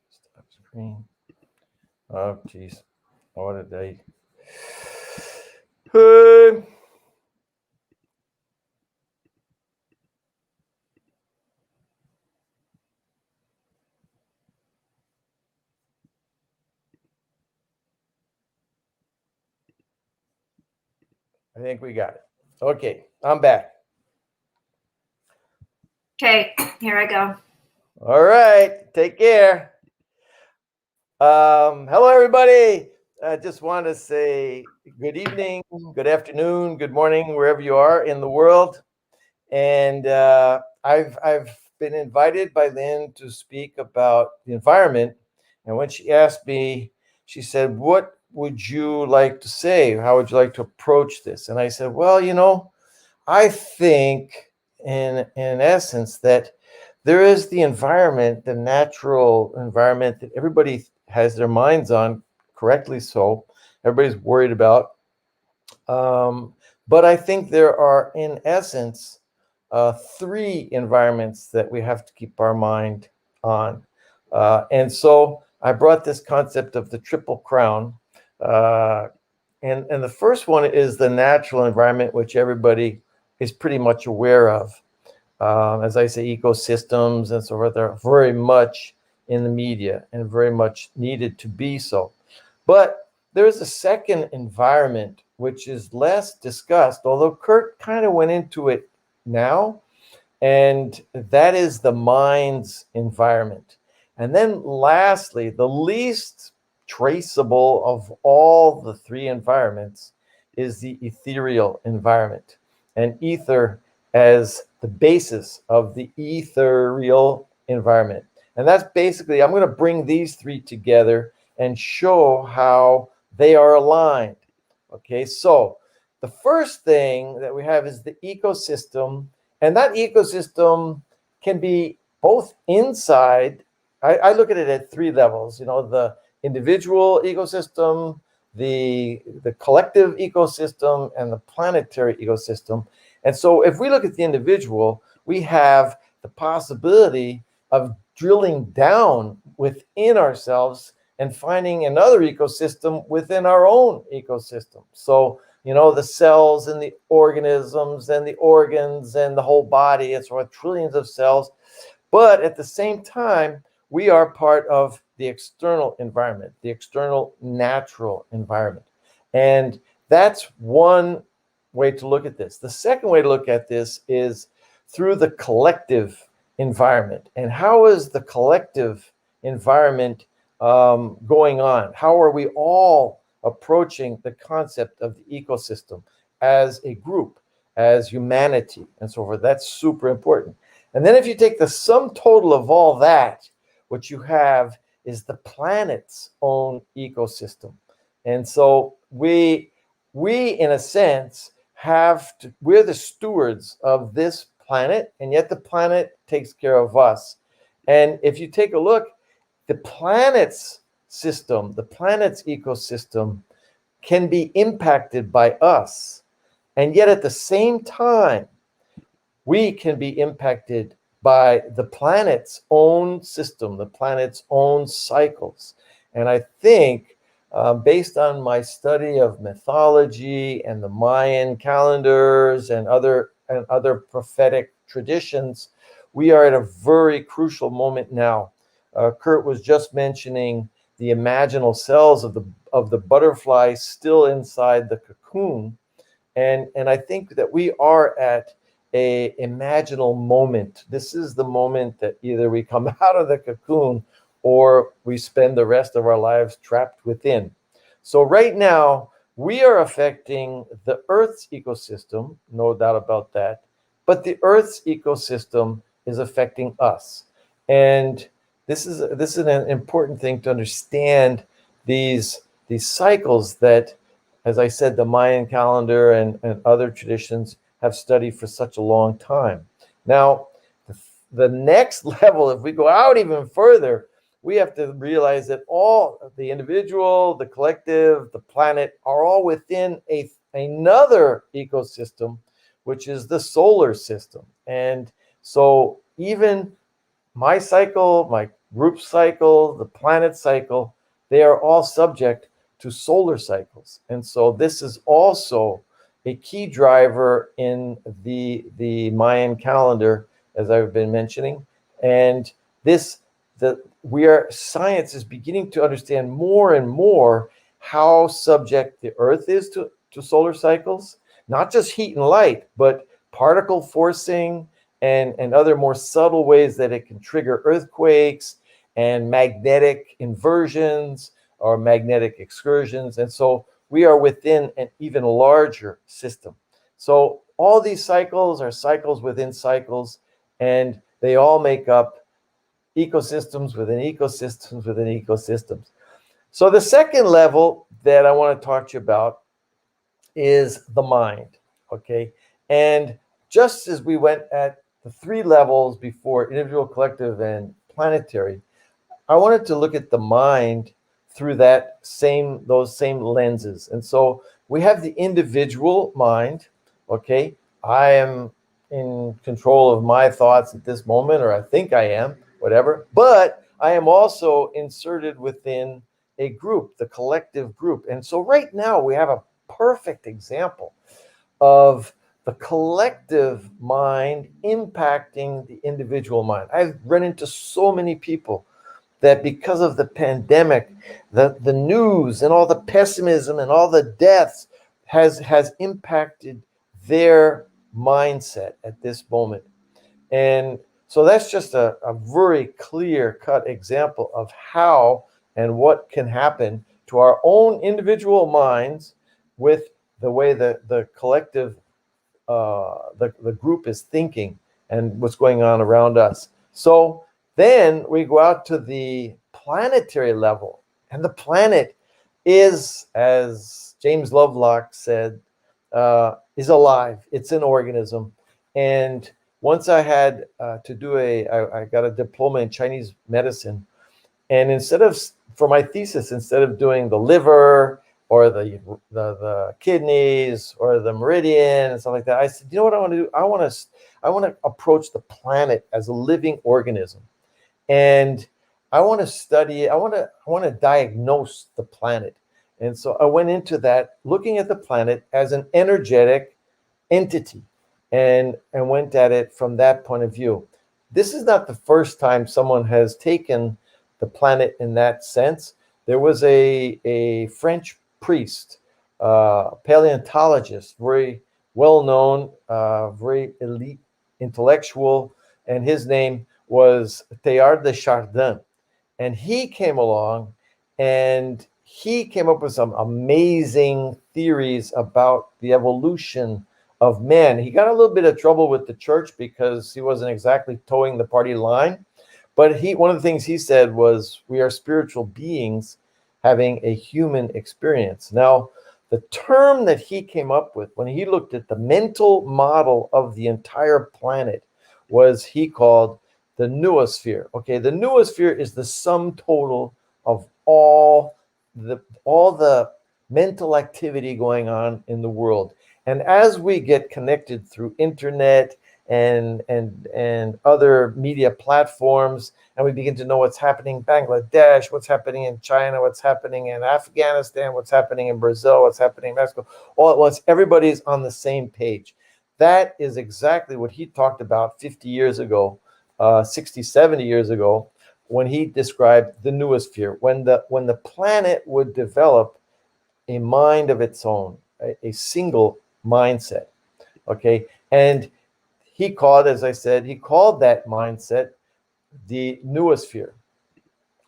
Stop screen. Oh, geez. What a day. I think we got it. Okay, I'm back. Okay, here I go. All right, take care. Hello, everybody. I just want to say good evening, good afternoon, good morning, wherever you are in the world. And I've been invited by Lynn to speak about the environment. And when she asked me, she said, "What would you like to say? How would you like to approach this?" And I said, "Well, I think in essence that there is the environment, the natural environment that everybody has their minds on, correctly so. Everybody's worried about. But I think there are, in essence, three environments that we have to keep our mind on. And so I brought this concept of the Triple Crown. And the first one is the natural environment, which everybody is pretty much aware of. As I say, ecosystems and so forth are very much in the media and very much needed to be so. But there is a second environment which is less discussed, although Kurt kind of went into it now, and that is the mind's environment. And then lastly, the least traceable of all the three environments is the ethereal environment, and ether as the basis of the ethereal environment. And that's basically, I'm going to bring these three together and show how they are aligned. Okay, so the first thing that we have is the ecosystem, and that ecosystem can be both inside. I look at it at three levels, the individual ecosystem, the collective ecosystem, and the planetary ecosystem. And so if we look at the individual, we have the possibility of drilling down within ourselves and finding another ecosystem within our own ecosystem. So, the cells and the organisms and the organs and the whole body, it's what trillions of cells. But at the same time, we are part of the external environment, the external natural environment. And that's one way to look at this. The second way to look at this is through the collective environment. And how is the collective environment going on? How are we all approaching the concept of the ecosystem as a group, as humanity, and so forth? That's super important. And then if you take the sum total of all that, what you have is the planet's own ecosystem. And so we in a sense we're the stewards of this planet, and yet the planet takes care of us. And if you take a look, the planet's system, the planet's ecosystem can be impacted by us. And yet at the same time, we can be impacted by the planet's own system, the planet's own cycles. And I think based on my study of mythology and the Mayan calendars and other prophetic traditions, we are at a very crucial moment now. Kurt was just mentioning the imaginal cells of the butterfly still inside the cocoon. And I think that we are at a imaginal moment. This is the moment that either we come out of the cocoon or we spend the rest of our lives trapped within. So right now, we are affecting the Earth's ecosystem, no doubt about that, but the Earth's ecosystem is affecting us. And this is an important thing to understand, these cycles that, as I said, the Mayan calendar and other traditions have studied for such a long time. Now, the next level, if we go out even further, we have to realize that all the individual, the collective, the planet are all within another ecosystem, which is the solar system. And so even my cycle, my group cycle, the planet cycle, they are all subject to solar cycles. And so this is also a key driver in the Mayan calendar, as I've been mentioning. And science is beginning to understand more and more how subject the Earth is to solar cycles, not just heat and light, but particle forcing and other more subtle ways that it can trigger earthquakes and magnetic inversions or magnetic excursions. And so we are within an even larger system. So all these cycles are cycles within cycles, and they all make up ecosystems within ecosystems within ecosystems. So the second level that I want to talk to you about is the mind, okay? And just as we went at the three levels before, individual, collective, and planetary, I wanted to look at the mind through those same lenses. And so we have the individual mind, okay? I am in control of my thoughts at this moment, or I think I am, whatever. But I am also inserted within a group, the collective group. And so right now we have a perfect example of the collective mind impacting the individual mind. I've run into so many people that because of the pandemic, the news and all the pessimism and all the deaths has impacted their mindset at this moment. And so that's just a very clear-cut example of how and what can happen to our own individual minds with the way the collective, the group is thinking and what's going on around us. So then we go out to the planetary level, and the planet is, as James Lovelock said, is alive. It's an organism. And once I had to do I got a diploma in Chinese medicine, and for my thesis, instead of doing the liver or the kidneys or the meridian and stuff like that, I said, you know what I want to do? I want to approach the planet as a living organism. And I want to study it. I want to diagnose the planet. And so I went into that, looking at the planet as an energetic entity, and went at it from that point of view. This is not the first time someone has taken the planet in that sense. There was a French priest, paleontologist, very well known, very elite intellectual, and his name was Teilhard de Chardin. And he came along and he came up with some amazing theories about the evolution of man. He got a little bit of trouble with the church because he wasn't exactly towing the party line. But one of the things he said was, we are spiritual beings having a human experience. Now, the term that he came up with when he looked at the mental model of the entire planet was he called the noosphere. Okay, the noosphere is the sum total of all the mental activity going on in the world. And as we get connected through internet and other media platforms, and we begin to know what's happening in Bangladesh, what's happening in China, what's happening in Afghanistan, what's happening in Brazil, what's happening in Mexico, all at once, everybody's on the same page. That is exactly what he talked about 50 years ago, 60, 70 years ago, when he described the noosphere, when the planet would develop a mind of its own, a single mindset. Okay, and he called, as I said, he called that mindset the noosphere.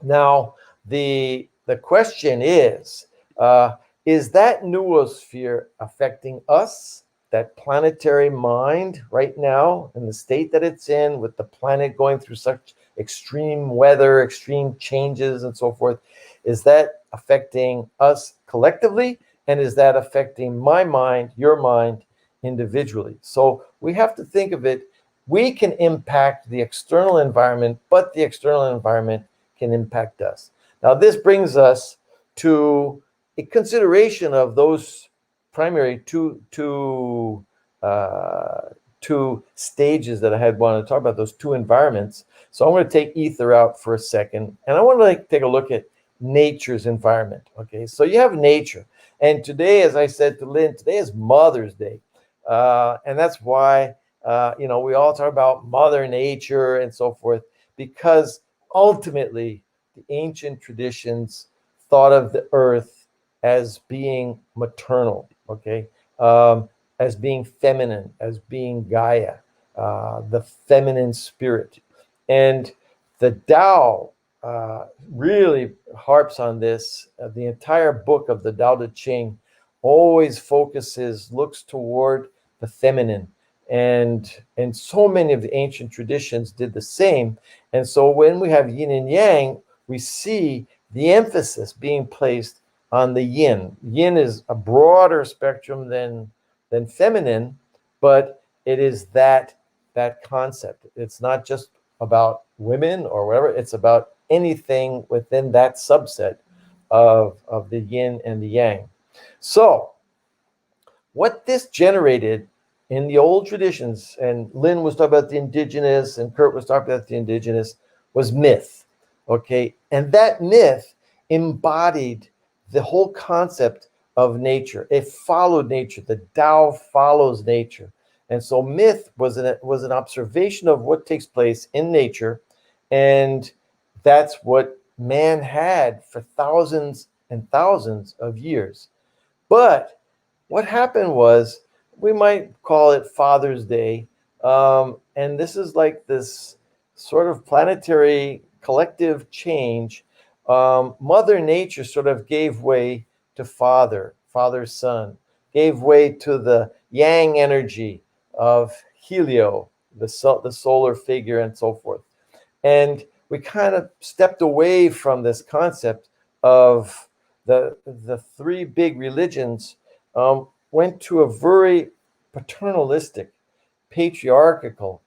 Now, the question is that noosphere affecting us, that planetary mind right now, in the state that it's in, with the planet going through such extreme weather, extreme changes, and so forth? Is that affecting us collectively? And is that affecting my mind, your mind, individually? So we have to think of it. We can impact the external environment, but the external environment can impact us. Now, this brings us to a consideration of those primary two stages that I had wanted to talk about, those two environments. So I'm going to take ether out for a second, and I want to take a look at nature's environment. Okay, so you have nature. And today, as I said to Lynn, today is Mother's Day. And that's why, we all talk about Mother Nature and so forth, because ultimately the ancient traditions thought of the earth as being maternal, okay, as being feminine, as being Gaia, the feminine spirit. And the Tao really harps on this. The entire book of the Tao Te Ching always looks toward the feminine. and so many of the ancient traditions did the same. And so when we have yin and yang, we see the emphasis being placed on the yin. Yin is a broader spectrum than feminine, but it is that concept. It's not just about women or whatever, it's about anything within that subset of the yin and the yang. So what this generated in the old traditions, and Lynn was talking about the indigenous and Kurt was talking about the indigenous, was myth. Okay, and that myth embodied the whole concept of nature. It followed nature. The Tao follows nature. And so myth was an observation of what takes place in nature, and that's what man had for thousands and thousands of years. But what happened was, we might call it Father's Day, and this is like this sort of planetary collective change. Mother Nature sort of gave way to Father Son, gave way to the yang energy of Helio, the solar figure, and so forth. And we kind of stepped away from this concept of the three big religions, went to a very paternalistic, patriarchal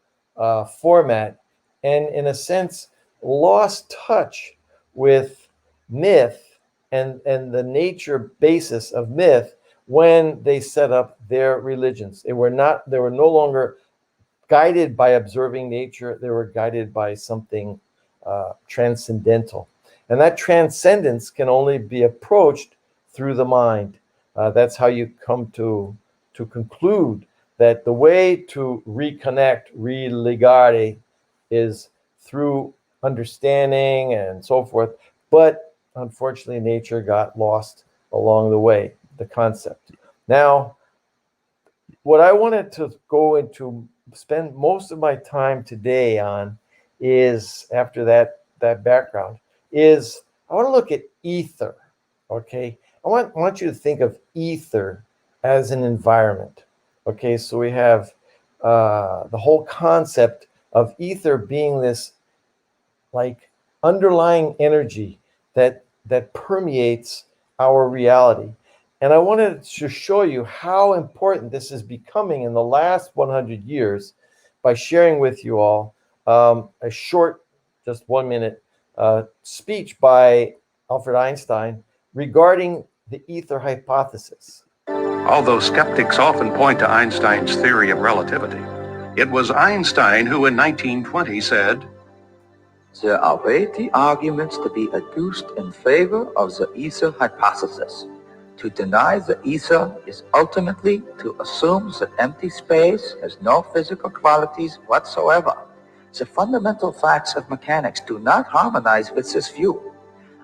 format, and in a sense lost touch with myth and the nature basis of myth when they set up their religions. They were no longer guided by observing nature. They were guided by something transcendental. And that transcendence can only be approached through the mind. That's how you come to conclude that the way to reconnect, religare, is through understanding and so forth. But unfortunately, nature got lost along the way, the concept. Now, what I wanted to go into, spend most of my time today on, is, after that background, is I want to look at ether. Okay, I want you to think of ether as an environment. Okay, so we have the whole concept of ether being this like underlying energy that permeates our reality. And I wanted to show you how important this is becoming in the last 100 years by sharing with you all a short, just 1 minute speech by Albert Einstein regarding the ether hypothesis. Although skeptics often point to Einstein's theory of relativity, it was Einstein who in 1920 said, "There are weighty arguments to be adduced in favor of the ether hypothesis. To deny the ether is ultimately to assume that empty space has no physical qualities whatsoever. The fundamental facts of mechanics do not harmonize with this view.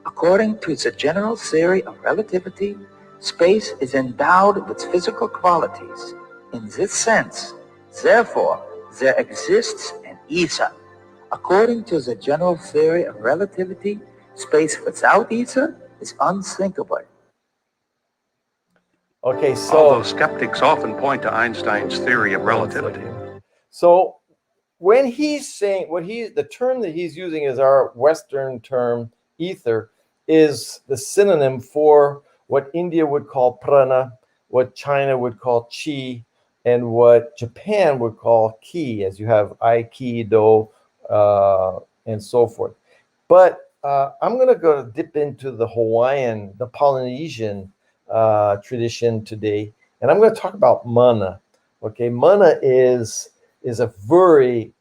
According to the general theory of relativity, space is endowed with physical qualities. In this sense, therefore, there exists an ether. According to the general theory of relativity, space without ether is unthinkable." Okay, so although skeptics often point to Einstein's theory of relativity. So when he's saying the term that he's using is our Western term, ether, is the synonym for what India would call prana, what China would call chi, and what Japan would call ki, as you have aikido and so forth. But I'm going to go dip into the Hawaiian, the Polynesian tradition today, and I'm going to talk about mana. Okay, mana is a very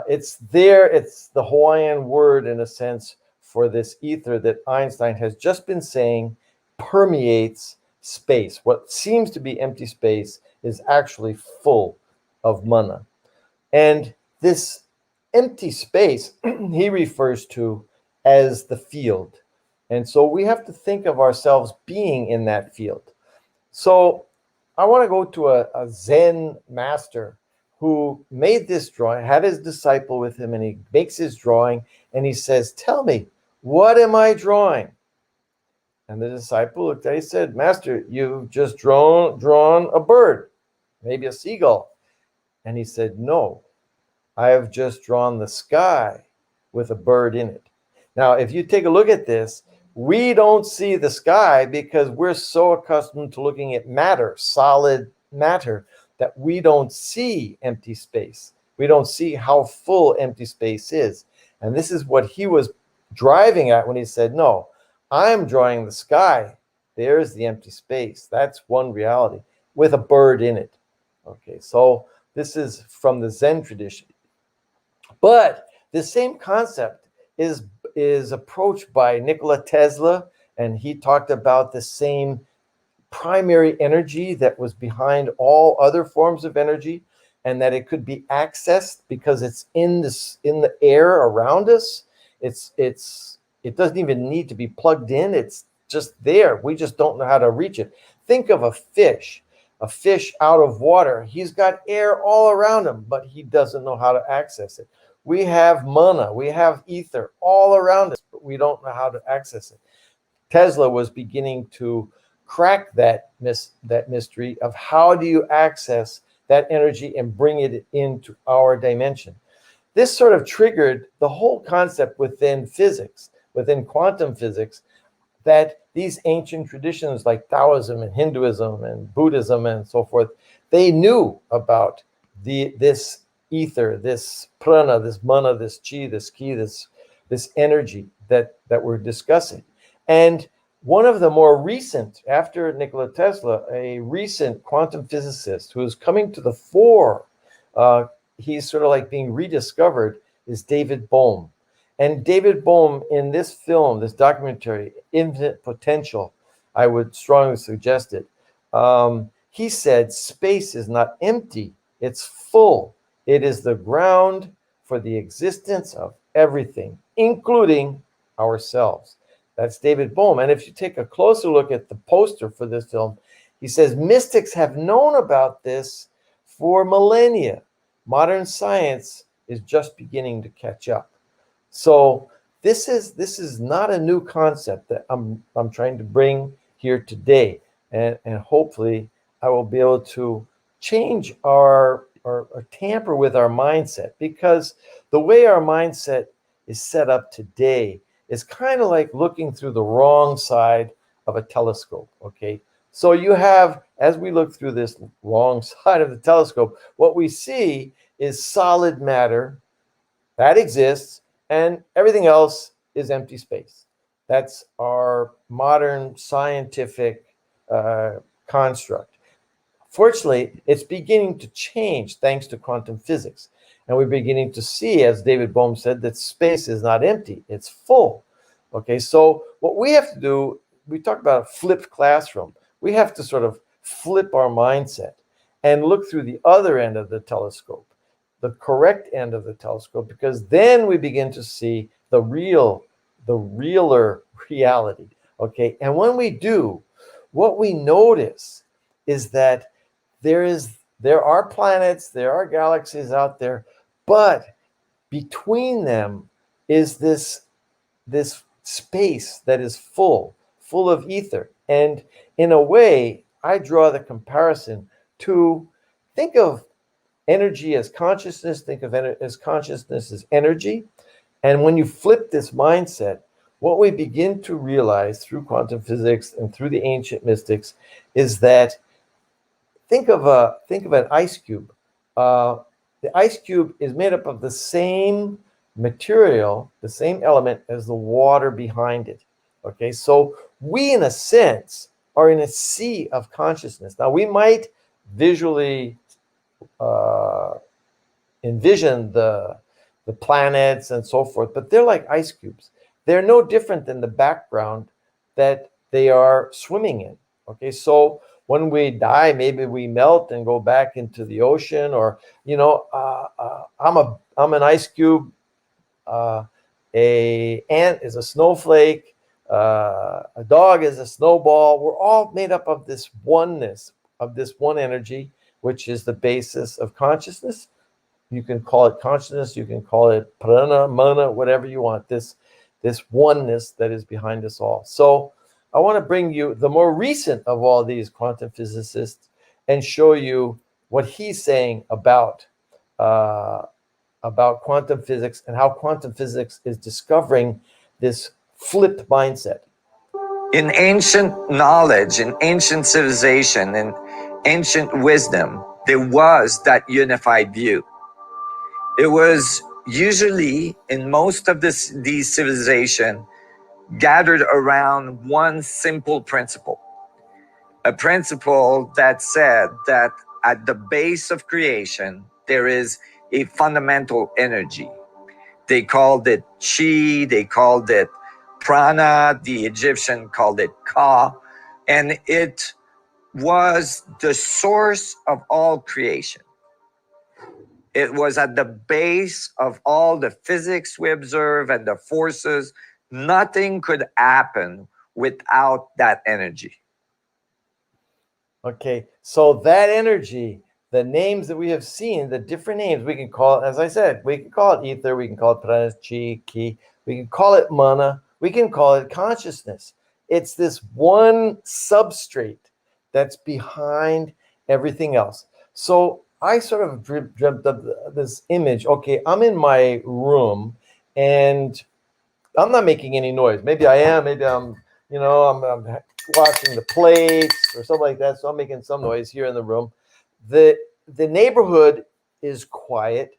it's the Hawaiian word in a sense for this ether that Einstein has just been saying permeates space. What seems to be empty space is actually full of mana. And this empty space he refers to as the field. And so we have to think of ourselves being in that field. So I want to go to a Zen master who made this drawing, had his disciple with him, and he makes his drawing, and he says, "Tell me, what am I drawing?" And the disciple looked at it, he said, "Master, you've just drawn a bird, maybe a seagull." And he said, no, I have just drawn the sky with a bird in it. Now, if you take a look at this, we don't see the sky because we're so accustomed to looking at matter, solid matter, that we don't see empty space. We don't see how full empty space is. And this is what he was driving at when he said, no, I'm drawing the sky. There's the empty space. That's one reality with a bird in it. Okay, so this is from the Zen tradition. But the same concept is approached by Nikola Tesla, and he talked about the same primary energy that was behind all other forms of energy, and that it could be accessed because it's in the air around us. It doesn't even need to be plugged in. It's just there. We just don't know how to reach it. Think of a fish out of water. He's got air all around him, but he doesn't know how to access it. We have mana, we have ether all around us, but we don't know how to access it. Tesla was beginning to crack that mystery of how do you access that energy and bring it into our dimension. This sort of triggered the whole concept within physics, within quantum physics, that these ancient traditions like Taoism and Hinduism and Buddhism and so forth, they knew about this ether, this prana, this mana, this chi, this ki, this energy that we're discussing. And one of the more recent, after Nikola Tesla, a recent quantum physicist who is coming to the fore, he's sort of like being rediscovered, is David Bohm. And David Bohm, in this film, this documentary, Infinite Potential, I would strongly suggest it. He said, space is not empty, it's full. It is the ground for the existence of everything, including ourselves. That's David Bohm. And if you take a closer look at the poster for this film, he says mystics have known about this for millennia. Modern science is just beginning to catch up. So this is not a new concept that I'm trying to bring here today, and hopefully I will be able to change or tamper with our mindset, because the way our mindset is set up today is kind of like looking through the wrong side of a telescope. Okay, so you have, as we look through this wrong side of the telescope, what we see is solid matter that exists, and everything else is empty space. That's our modern scientific construct. Fortunately, it's beginning to change thanks to quantum physics. And we're beginning to see, as David Bohm said, that space is not empty, it's full. Okay, so what we have to do, we talk about a flipped classroom. We have to sort of flip our mindset and look through the other end of the telescope, the correct end of the telescope, because then we begin to see the realer reality. Okay, and when we do, what we notice is that there are planets, there are galaxies out there, but between them is this space that is full of ether. And in a way, I draw the comparison to think of energy as consciousness, think of as consciousness as energy. And when you flip this mindset, what we begin to realize through quantum physics and through the ancient mystics is that think of an ice cube. The ice cube is made up of the same material, the same element as the water behind it. Okay, so we, in a sense, are in a sea of consciousness. Now, we might visually envision the planets and so forth, but they're like ice cubes. They're no different than the background that they are swimming in. Okay, so when we die, maybe we melt and go back into the ocean, or I'm an ice cube. A ant is a snowflake. A dog is a snowball. We're all made up of this oneness, of this one energy, which is the basis of consciousness. You can call it consciousness, you can call it prana, mana, whatever you want, this oneness that is behind us all. So I want to bring you the more recent of all these quantum physicists and show you what he's saying about about quantum physics and how quantum physics is discovering this flipped mindset. In ancient knowledge, in ancient civilization, in ancient wisdom, there was that unified view. It was usually in most of these civilizations gathered around one simple principle. A principle that said that at the base of creation, there is a fundamental energy. They called it chi, they called it prana, the Egyptian called it ka, and it was the source of all creation. It was at the base of all the physics we observe and the forces. Nothing could happen without that energy. Okay, so that energy, the names that we have seen, the different names, we can call it, as I said, we can call it ether, we can call it prana, chi, ki, we can call it mana, we can call it consciousness. It's this one substrate that's behind everything else. So I sort of dreamt of this image. Okay, I'm in my room and I'm not making any noise. Maybe I am, maybe I'm washing the plates or something like that. So I'm making some noise here in the room. The neighborhood is quiet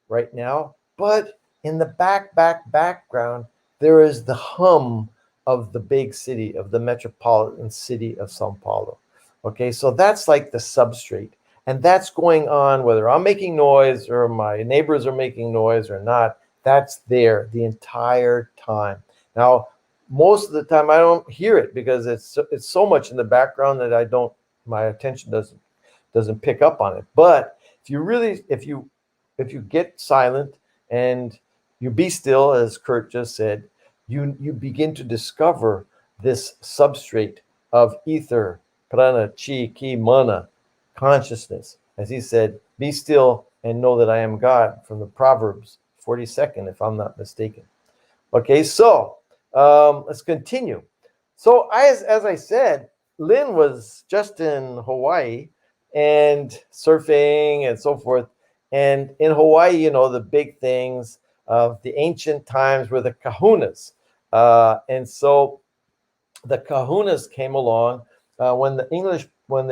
right now, but in the background, there is the hum of the big city, of the metropolitan city of Sao Paulo. Okay, so that's like the substrate. And that's going on whether I'm making noise or my neighbors are making noise or not. That's there the entire time. Now, most of the time I don't hear it because it's so much in the background that my attention doesn't pick up on it. But if you get silent and you be still, as Kurt just said, you begin to discover this substrate of ether, prana, chi, ki, mana, consciousness. As he said, be still and know that I am God, from the Proverbs 42nd, if I'm not mistaken. Okay, so let's continue. So as I said, Lynn was just in Hawaii and surfing and so forth. And in Hawaii, the big things of the ancient times were the kahunas. And so the kahunas came along when the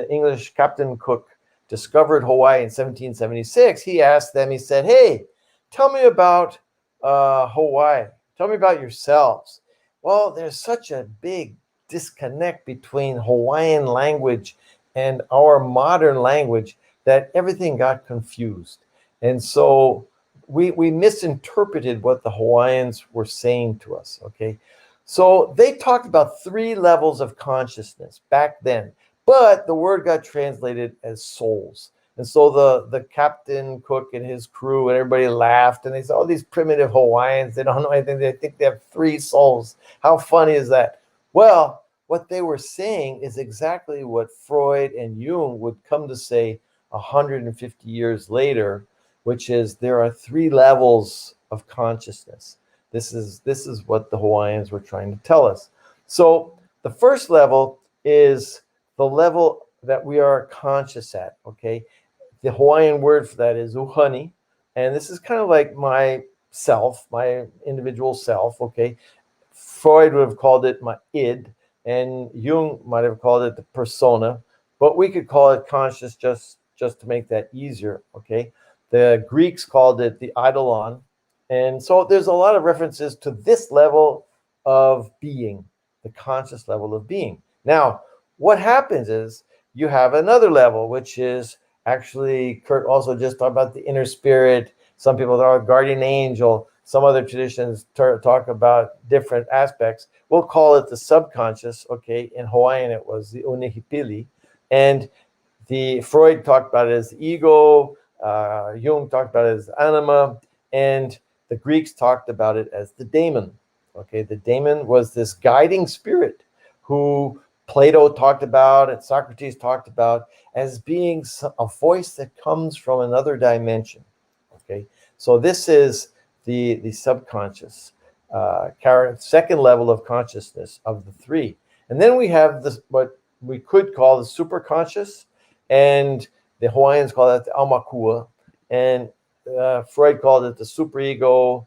English Captain Cook discovered Hawaii in 1776. He asked them, he said, hey, tell me about Hawaii. Tell me about yourselves. Well, there's such a big disconnect between Hawaiian language and our modern language that everything got confused. And so we misinterpreted what the Hawaiians were saying to us, okay? So they talked about 3 levels of consciousness back then, but the word got translated as souls. And so the Captain Cook and his crew and everybody laughed and they said, oh, these primitive Hawaiians, they don't know anything. They think they have 3 souls. How funny is that? Well, what they were saying is exactly what Freud and Jung would come to say 150 years later, which is there are 3 levels of consciousness. This is what the Hawaiians were trying to tell us. So the first level is the level that we are conscious at, okay? The Hawaiian word for that is uhani, and this is kind of like my self, my individual self, okay? Freud would have called it my id, and Jung might have called it the persona, but we could call it conscious just to make that easier, okay? The Greeks called it the eidolon, and so there's a lot of references to this level of being, the conscious level of being. Now, what happens is you have another level, which is actually, Kurt also just talked about the inner spirit. Some people talk about guardian angel. Some other traditions talk about different aspects. We'll call it the subconscious, okay? In Hawaiian, it was the unihipili. And the Freud talked about it as the ego. Jung talked about it as the anima. And the Greeks talked about it as the daemon, okay? The daemon was this guiding spirit who Plato talked about and Socrates talked about as being a voice that comes from another dimension, okay? So this is the subconscious, second level of consciousness of the 3. And then we have this, what we could call the superconscious, and the Hawaiians call that the aumakua. And Freud called it the superego,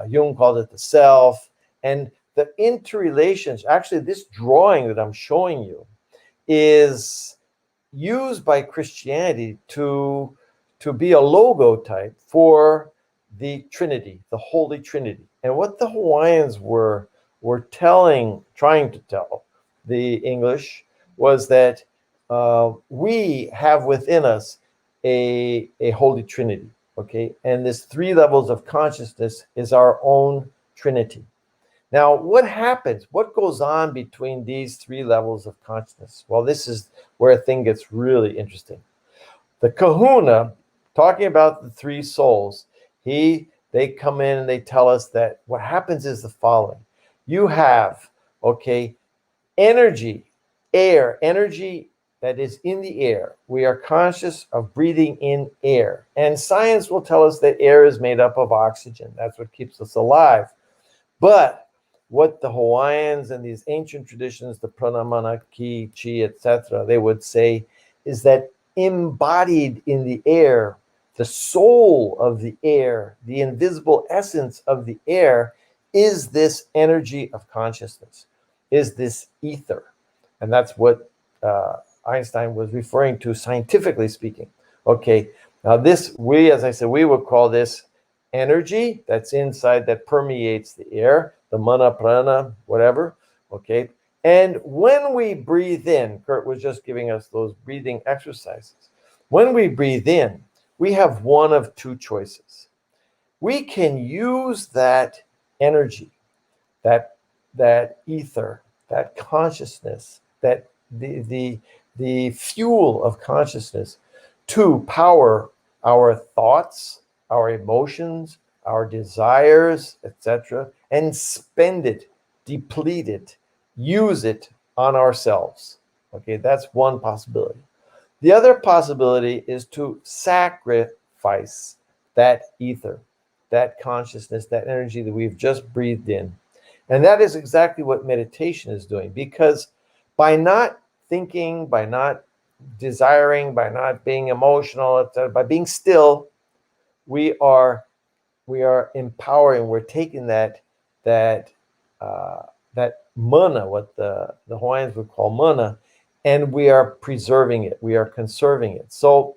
Jung called it the self, and the interrelations. Actually, this drawing that I'm showing you is used by Christianity to be a logotype for the Trinity, the Holy Trinity. And what the Hawaiians were trying to tell the English was that we have within us a Holy Trinity, okay? And this 3 levels of consciousness is our own Trinity. Now, what happens? What goes on between these 3 levels of consciousness? Well, this is where a thing gets really interesting. The Kahuna, talking about the 3 souls, they come in and they tell us that what happens is the following. You have, okay, energy, air, energy that is in the air. We are conscious of breathing in air. And science will tell us that air is made up of oxygen. That's what keeps us alive. But what the Hawaiians and these ancient traditions, the pranamana, ki, chi, etc., they would say is that embodied in the air, the soul of the air, the invisible essence of the air is this energy of consciousness, is this ether. And that's what Einstein was referring to, scientifically speaking. Okay, now this, as I said, we would call this energy that's inside, that permeates the air, the mana, prana, whatever, okay? And when we breathe in, Kurt was just giving us those breathing exercises. When we breathe in, we have one of 2 choices. We can use that energy, that ether, that consciousness, that the fuel of consciousness to power our thoughts, our emotions, our desires, etc., and spend it, deplete it, use it on ourselves. Okay, that's one possibility. The other possibility is to sacrifice that ether, that consciousness, that energy that we've just breathed in. And that is exactly what meditation is doing, because by not thinking, by not desiring, by not being emotional, etc., by being still, we are empowering. We're taking that mana, what the Hawaiians would call mana, and we are preserving it. We are conserving it. So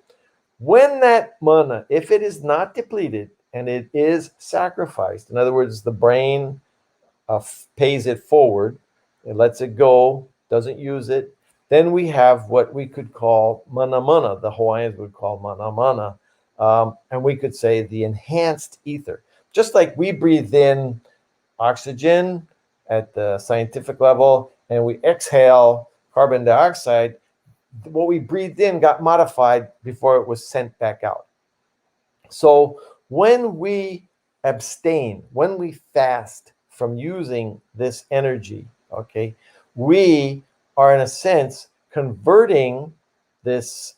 when that mana, if it is not depleted and it is sacrificed, in other words, the brain pays it forward, it lets it go, doesn't use it, then we have what we could call mana mana, the Hawaiians would call mana mana, and we could say the enhanced ether. Just like we breathe in oxygen at the scientific level and we exhale carbon dioxide, what we breathed in got modified before it was sent back out. So when we abstain, when we fast from using this energy, okay, we are in a sense converting this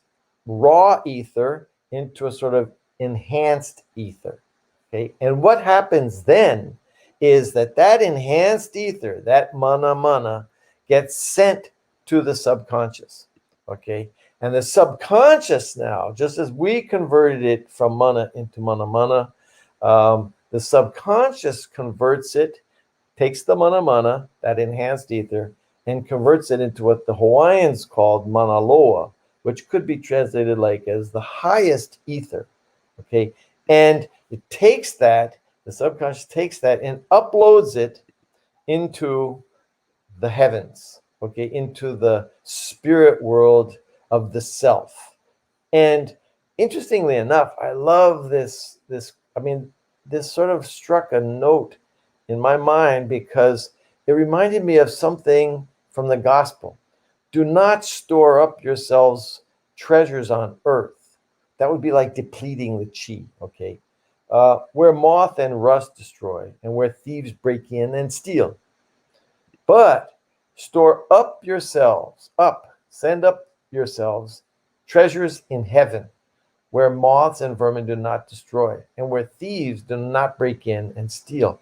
raw ether into a sort of enhanced ether. Okay, and what happens then is that enhanced ether, that mana mana, gets sent to the subconscious. Okay, and the subconscious now, just as we converted it from mana into mana mana, the subconscious converts it, takes the mana mana, that enhanced ether, and converts it into what the Hawaiians called mana loa, which could be translated like as the highest ether. Okay, and it takes that, the subconscious takes that and uploads it into the heavens, okay, into the spirit world of the self. And interestingly enough, I love this, this sort of struck a note in my mind because it reminded me of something from the gospel. Do not store up yourselves treasures on earth. That would be like depleting the chi, okay? Where moth and rust destroy and where thieves break in and steal. But store up yourselves, send up yourselves treasures in heaven, where moths and vermin do not destroy and where thieves do not break in and steal.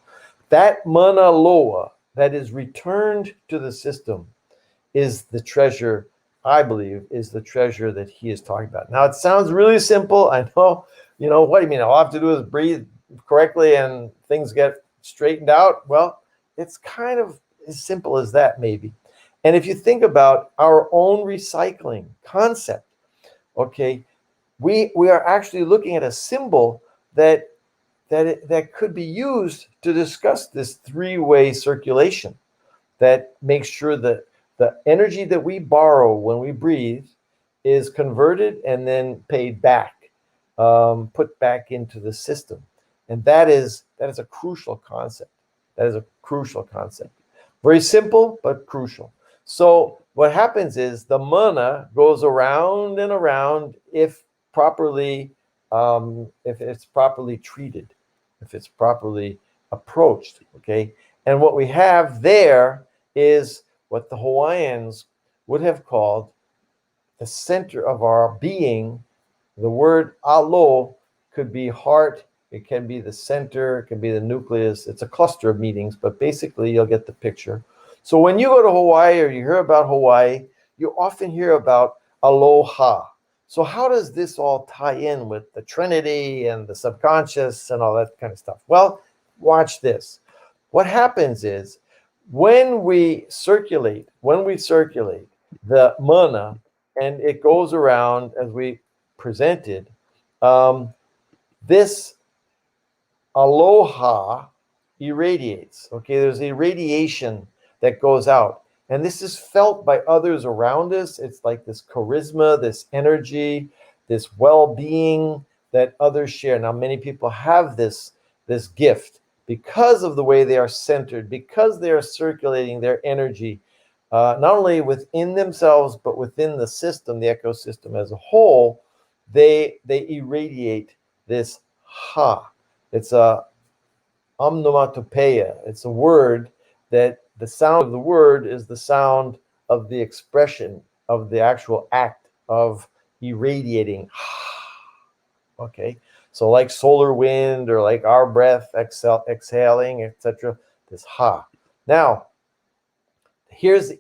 That mana loa that is returned to the system is the treasure I believe, is the treasure that he is talking about. Now, it sounds really simple. I know, what do you mean? All I have to do is breathe correctly and things get straightened out. Well, it's kind of as simple as that, maybe. And if you think about our own recycling concept, okay, we are actually looking at a symbol that could be used to discuss this three-way circulation that makes sure that the energy that we borrow when we breathe is converted and then paid back, put back into the system. And that is a crucial concept. That is a crucial concept. Very simple, but crucial. So what happens is the mana goes around and around if it's properly treated, if it's properly approached, okay? And what we have there is what the Hawaiians would have called the center of our being. The word alo could be heart, it can be the center, it can be the nucleus. It's a cluster of meanings, but basically you'll get the picture. So when you go to Hawaii or you hear about Hawaii, you often hear about aloha. So how does this all tie in with the Trinity and the subconscious and all that kind of stuff? Well, watch this. What happens is when we circulate the mana and it goes around as we presented, this aloha irradiates. Okay, there's a radiation that goes out. And this is felt by others around us. It's like this charisma, this energy, this well-being that others share. Now, many people have this gift because of the way they are centered, because they are circulating their energy, not only within themselves, but within the system, the ecosystem as a whole. They irradiate this ha. It's a onomatopoeia. It's a word that the sound of the word is the sound of the expression of the actual act of irradiating. Okay, so like solar wind or like our breath exhaling, etc. This ha. Now, here's an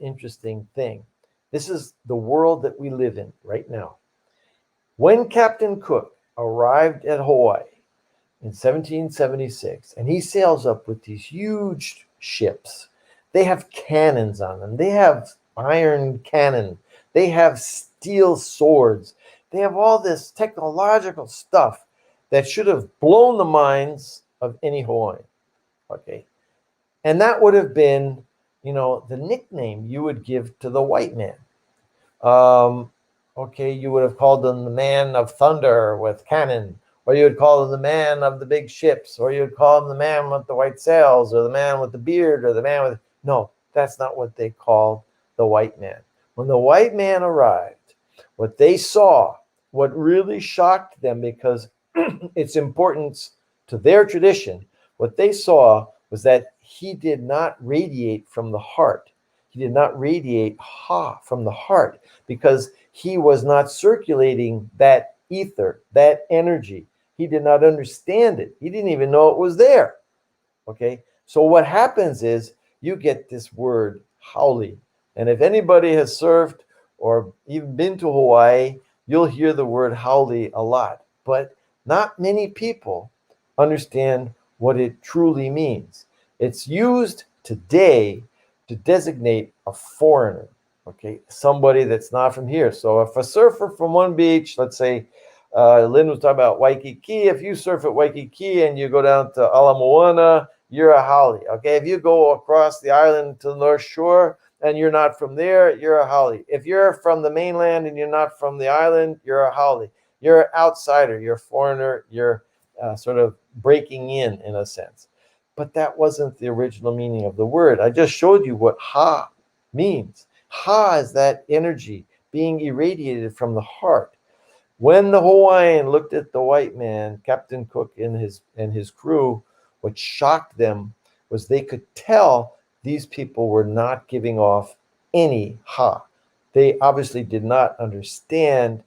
interesting thing. This is the world that we live in right now. When Captain Cook arrived at Hawaii in 1776, and he sails up with these huge ships. They have cannons on them. They have iron cannon. They have steel swords. They have all this technological stuff that should have blown the minds of any Hawaiian. Okay. And that would have been, the nickname you would give to the white man. Okay, you would have called them the man of thunder with cannon, or you would call him the man of the big ships, or you would call him the man with the white sails, or the man with the beard, or the man with... No, that's not what they call the white man. When the white man arrived, what they saw, what really shocked them because its importance to their tradition, what they saw was that he did not radiate from the heart. He did not radiate ha from the heart because he was not circulating that ether, that energy. He did not understand it. He didn't even know it was there. Okay. So what happens is you get this word haole. And if anybody has surfed or even been to Hawaii, you'll hear the word haole a lot. But not many people understand what it truly means. It's used today to designate a foreigner. Okay. Somebody that's not from here. So if a surfer from one beach, let's say, Lynn was talking about Waikiki. If you surf at Waikiki and you go down to Ala Moana, you're a haole. Okay, if you go across the island to the North Shore and you're not from there, you're a haole. If you're from the mainland and you're not from the island, you're a haole. You're an outsider. You're a foreigner. You're sort of breaking in a sense. But that wasn't the original meaning of the word. I just showed you what ha means. Ha is that energy being irradiated from the heart. When the Hawaiian looked at the white man, Captain Cook and his crew, what shocked them was they could tell these people were not giving off any ha. They obviously did not understand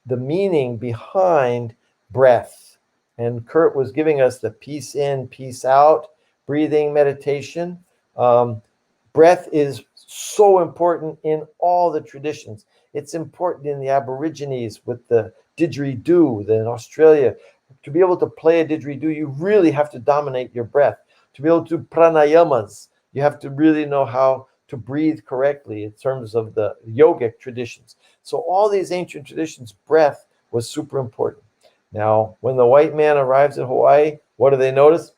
the meaning behind breath. And Kurt was giving us the peace in, peace out, breathing meditation. Breath is so important in all the traditions. It's important in the Aborigines with the didgeridoo. In Australia, to be able to play a didgeridoo, you really have to dominate your breath. To be able to do pranayamas, you have to really know how to breathe correctly in terms of the yogic traditions. So all these ancient traditions, breath was super important. Now, when the white man arrives in Hawaii, what do they notice?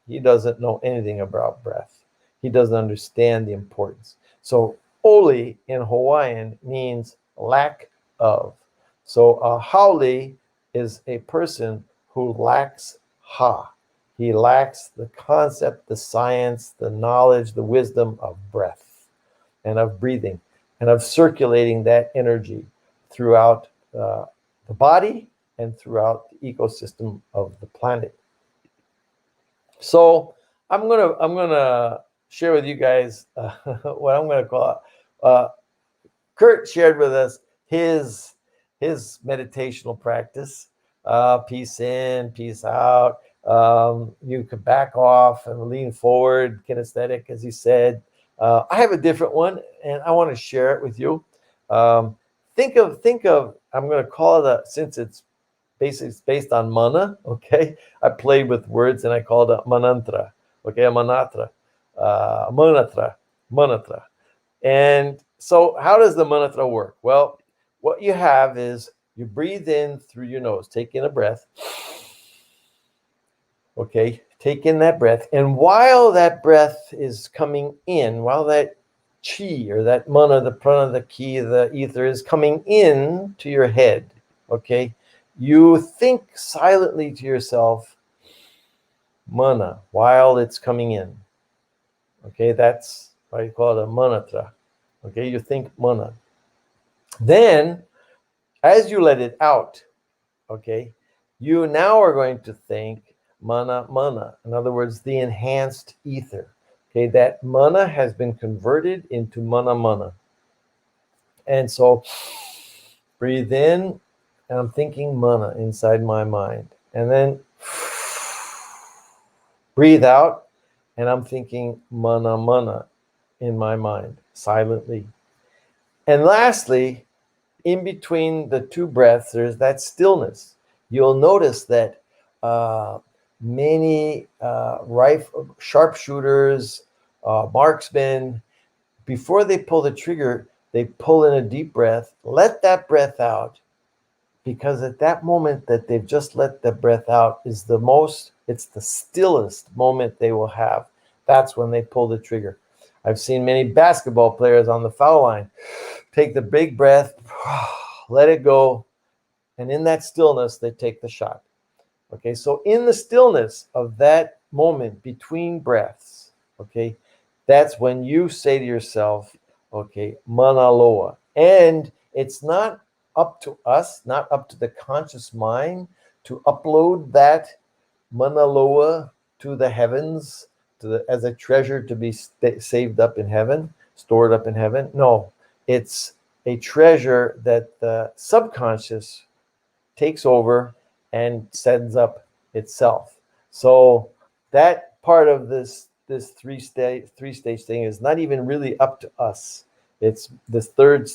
He doesn't know anything about breath. He doesn't understand the importance. So oli in Hawaiian means lack of. So a haole is a person who lacks ha. He lacks the concept, the science, the knowledge, the wisdom of breath and of breathing and of circulating that energy throughout the body and throughout the ecosystem of the planet. So I'm gonna share with you guys what I'm gonna call. Kurt shared with us his meditational practice. Peace in, peace out. You can back off and lean forward, kinesthetic, as he said. I have a different one, and I want to share it with you. Think of. I'm going to call it since it's based on mana. Okay, I played with words and I called it manantra. Okay, a manatra, manatra. And so, how does the manatra work? Well, what you have is you breathe in through your nose, take in a breath. Okay, take in that breath. And while that breath is coming in, while that chi or that mana, the prana, the ki, the ether is coming in to your head, okay, you think silently to yourself, mana, while it's coming in. Okay, that's why you call it a manatra. Okay, you think mana. Then, as you let it out, okay, you now are going to think mana. In other words, the enhanced ether. Okay, that mana has been converted into mana. And so breathe in, and I'm thinking mana inside my mind. And then breathe out, and I'm thinking mana in my mind, silently. And lastly, in between the two breaths, there's that stillness. You'll notice that many sharpshooters, marksmen, before they pull the trigger, they pull in a deep breath, let that breath out, because at that moment that they've just let the breath out is it's the stillest moment they will have. That's when they pull the trigger. I've seen many basketball players on the foul line take the big breath, let it go, and in that stillness, they take the shot. Okay, so in the stillness of that moment between breaths, okay, that's when you say to yourself, okay, mana loa. And it's not up to us, not up to the conscious mind to upload that mana loa to the heavens, as a treasure to be saved up in heaven, stored up in heaven. No, it's a treasure that the subconscious takes over and sends up itself. So that part of this three-stage thing is not even really up to us. It's this third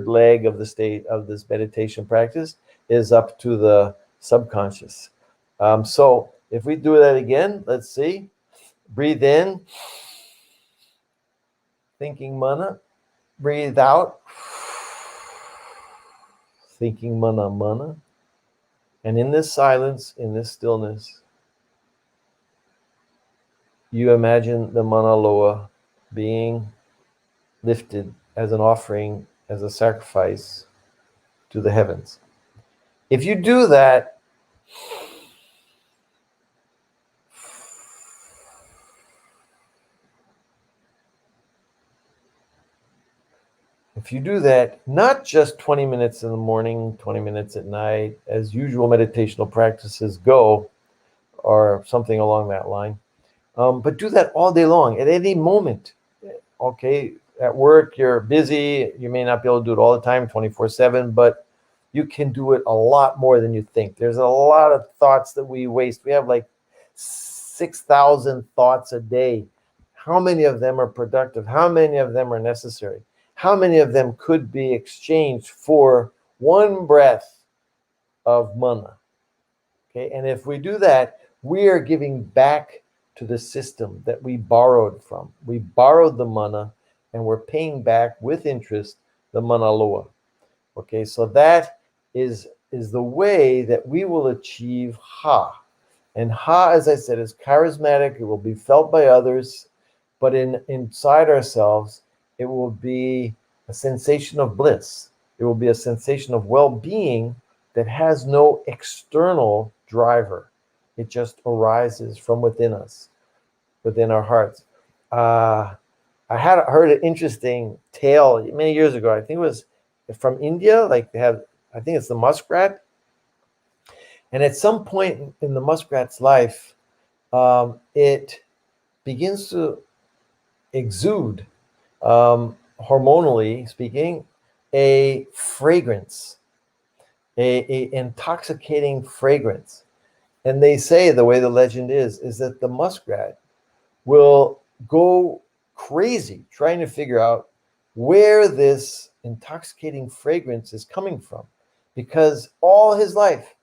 leg of the state of this meditation practice is up to the subconscious. So if we do that again, let's see. Breathe in, thinking mana. Breathe out, thinking mana. And in this silence, in this stillness, you imagine the mana loa being lifted as an offering, as a sacrifice to the heavens. If you do that, not just 20 minutes in the morning, 20 minutes at night, as usual meditational practices go, or something along that line, but do that all day long, at any moment. Okay, at work, you're busy, you may not be able to do it all the time, 24/7, but you can do it a lot more than you think. There's a lot of thoughts that we waste. We have like 6,000 thoughts a day. How many of them are productive? How many of them are necessary? How many of them could be exchanged for one breath of mana? Okay, and if we do that, we are giving back to the system that we borrowed from. We borrowed the mana and we're paying back with interest the mana loa. Okay, so that is the way that we will achieve ha. And ha, as I said, is charismatic. It will be felt by others, but inside ourselves, it will be a sensation of bliss. It will be a sensation of well-being that has no external driver. It just arises from within us, within our hearts. I had heard an interesting tale many years ago. I think it was from India. Like they have, I think it's the muskrat. And at some point in the muskrat's life, it begins to exude, hormonally speaking, a fragrance, a intoxicating fragrance. And they say, the way the legend is that the muskrat will go crazy trying to figure out where this intoxicating fragrance is coming from, because all his life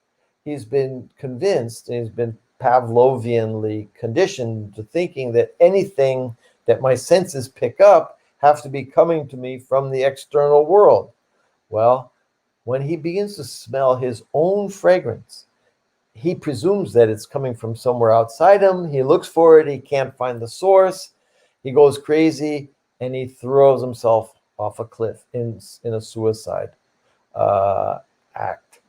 he's been convinced, and he's been Pavlovianly conditioned to thinking that anything that my senses pick up have to be coming to me from the external world. Well, when he begins to smell his own fragrance, he presumes that it's coming from somewhere outside him. He looks for it. He can't find the source. He goes crazy and he throws himself off a cliff in a suicide act.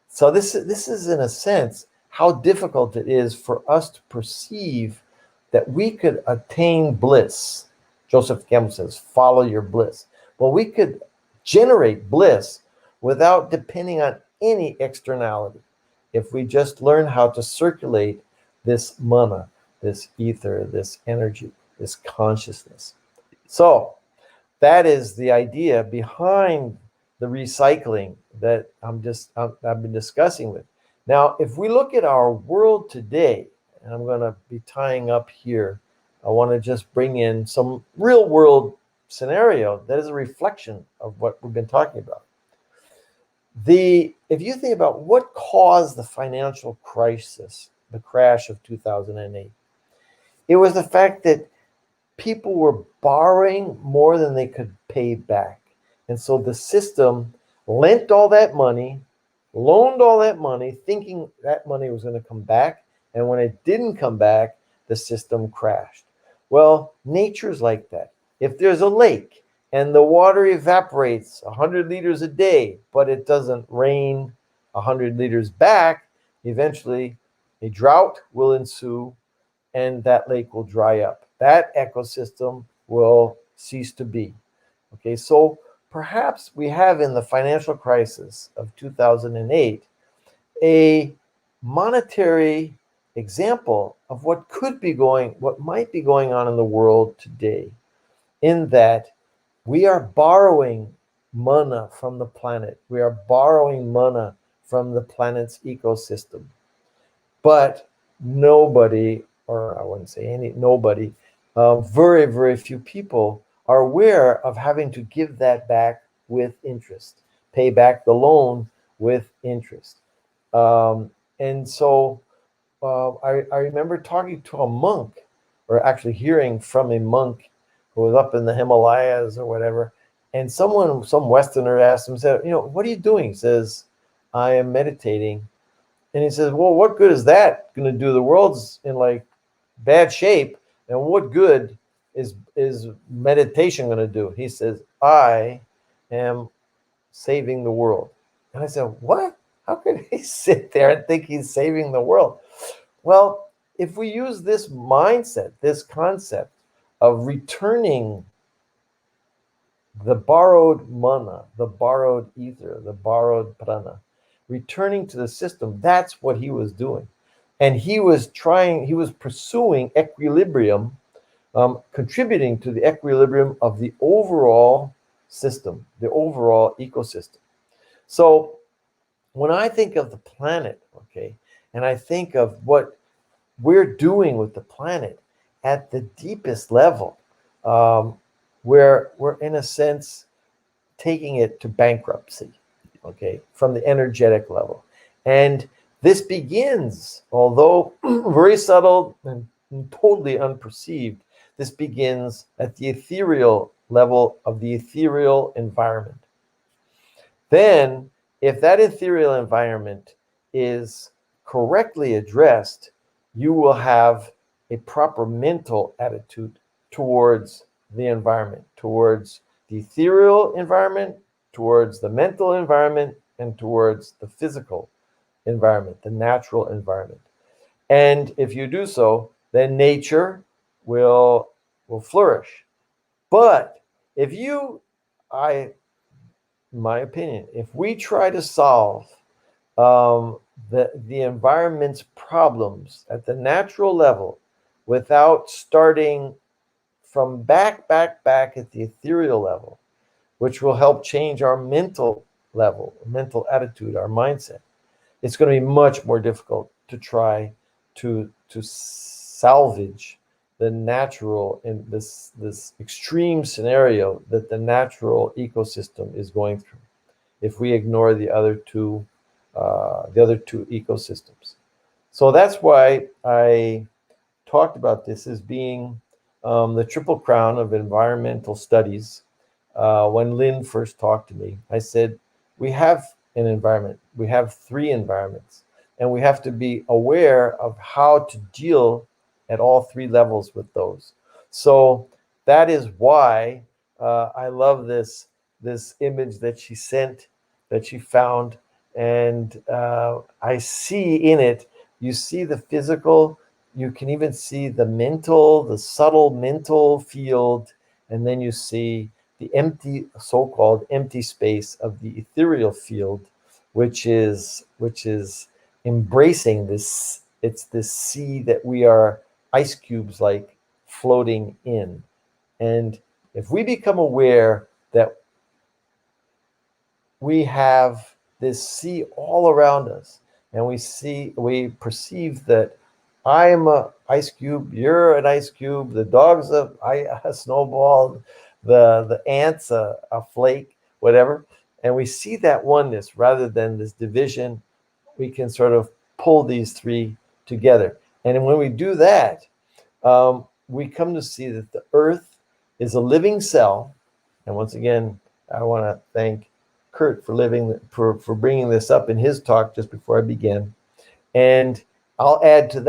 So this is, in a sense, how difficult it is for us to perceive that we could attain bliss. Joseph Campbell says, follow your bliss. Well, we could generate bliss without depending on any externality if we just learn how to circulate this mana, this ether, this energy, this consciousness. So that is the idea behind the recycling that I've been discussing with. Now, if we look at our world today, and I'm going to be tying up here, I want to just bring in some real world scenario that is a reflection of what we've been talking about. If you think about what caused the financial crisis, the crash of 2008, it was the fact that people were borrowing more than they could pay back. And so the system lent all that money, loaned all that money, thinking that money was going to come back. And when it didn't come back, the system crashed. Well, nature's like that. If there's a lake and the water evaporates 100 liters a day, but it doesn't rain 100 liters back, eventually a drought will ensue and that lake will dry up. That ecosystem will cease to be. Okay, so perhaps we have in the financial crisis of 2008 a monetary example of what might be going on in the world today, in that we are borrowing mana from the planet. We are borrowing mana from the planet's ecosystem. But nobody, or I wouldn't say nobody, very, very few people are aware of having to give that back with interest, pay back the loan with interest. And so I remember talking to a monk, or actually hearing from a monk who was up in the Himalayas or whatever, and some Westerner asked him, said, what are you doing? He says, I am meditating. And he says, well, what good is that going to do? The world's in like bad shape, and what good is meditation going to do? He says, I am saving the world. And I said, what? How could he sit there and think he's saving the world? Well, if we use this mindset, this concept of returning the borrowed mana, the borrowed ether, the borrowed prana, returning to the system, that's what he was doing. And he was pursuing equilibrium, contributing to the equilibrium of the overall system, the overall ecosystem. So when I think of the planet, okay, and I think of what we're doing with the planet, at the deepest level, where we're in a sense taking it to bankruptcy, okay, from the energetic level. And this begins, although very subtle and totally unperceived, this begins at the ethereal level of the ethereal environment. Then, if that ethereal environment is correctly addressed, you will have a proper mental attitude towards the environment, towards the ethereal environment, towards the mental environment, and towards the physical environment, the natural environment. And if you do so, then nature will flourish. But if you, in my opinion, if we try to solve the environment's problems at the natural level without starting from back at the ethereal level, which will help change our mental level, mental attitude, our mindset, it's going to be much more difficult to try to salvage the natural in this extreme scenario that the natural ecosystem is going through if we ignore the other two ecosystems. So that's why I talked about this as being the triple crown of environmental studies. When Lynn first talked to me, I said, we have an environment, we have 3 environments, and we have to be aware of how to deal at all 3 levels with those. So that is why I love this image that she sent, that she found, and I see in it, you see the physical, you can even see the mental, the subtle mental field, and then you see the empty, so-called empty space of the ethereal field, which is embracing this. It's this sea that we are ice cubes like floating in. And if we become aware that we have this sea all around us, and we perceive that I'm an ice cube, you're an ice cube, the dog's a snowball, the ant's a flake, whatever, and we see that oneness rather than this division, we can sort of pull these 3 together. And when we do that, we come to see that the earth is a living cell. And once again, I want to thank Kurt for bringing this up in his talk just before I began. And I'll add to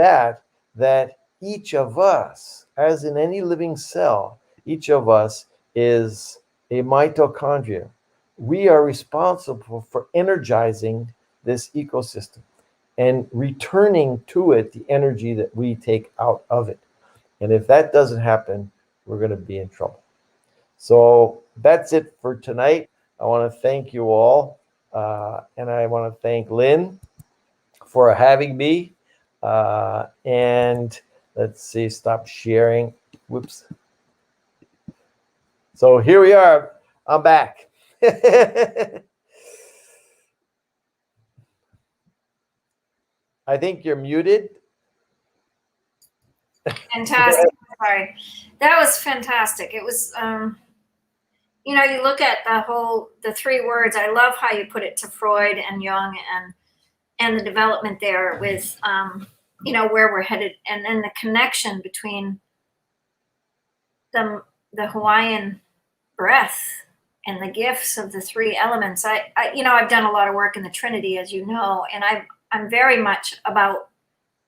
that each of us, as in any living cell, each of us is a mitochondria. We are responsible for energizing this ecosystem and returning to it the energy that we take out of it. And if that doesn't happen, we're going to be in trouble. So that's it for tonight. I want to thank you all. And I want to thank Lynn for having me. And let's see, stop sharing. Whoops. So here we are. I'm back. I think you're muted. Fantastic. Sorry. That was fantastic. It was, you look at the 3 words. I love how you put it to Freud and Jung and the development there with, where we're headed. And then the connection between the Hawaiian breath and the gifts of the 3 elements. I've done a lot of work in the Trinity, as you know, and I'm very much about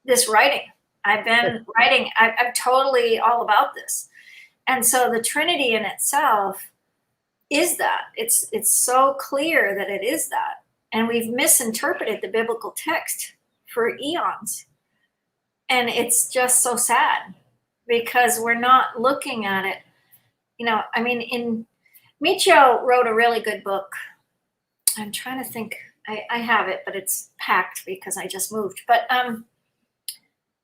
this writing. I've been writing. I'm totally all about this. And so the Trinity in itself is that. It's so clear that it is that. And we've misinterpreted the biblical text for eons. And it's just so sad because we're not looking at it. Michio wrote a really good book. I'm trying to think. I have it, but it's packed because I just moved. But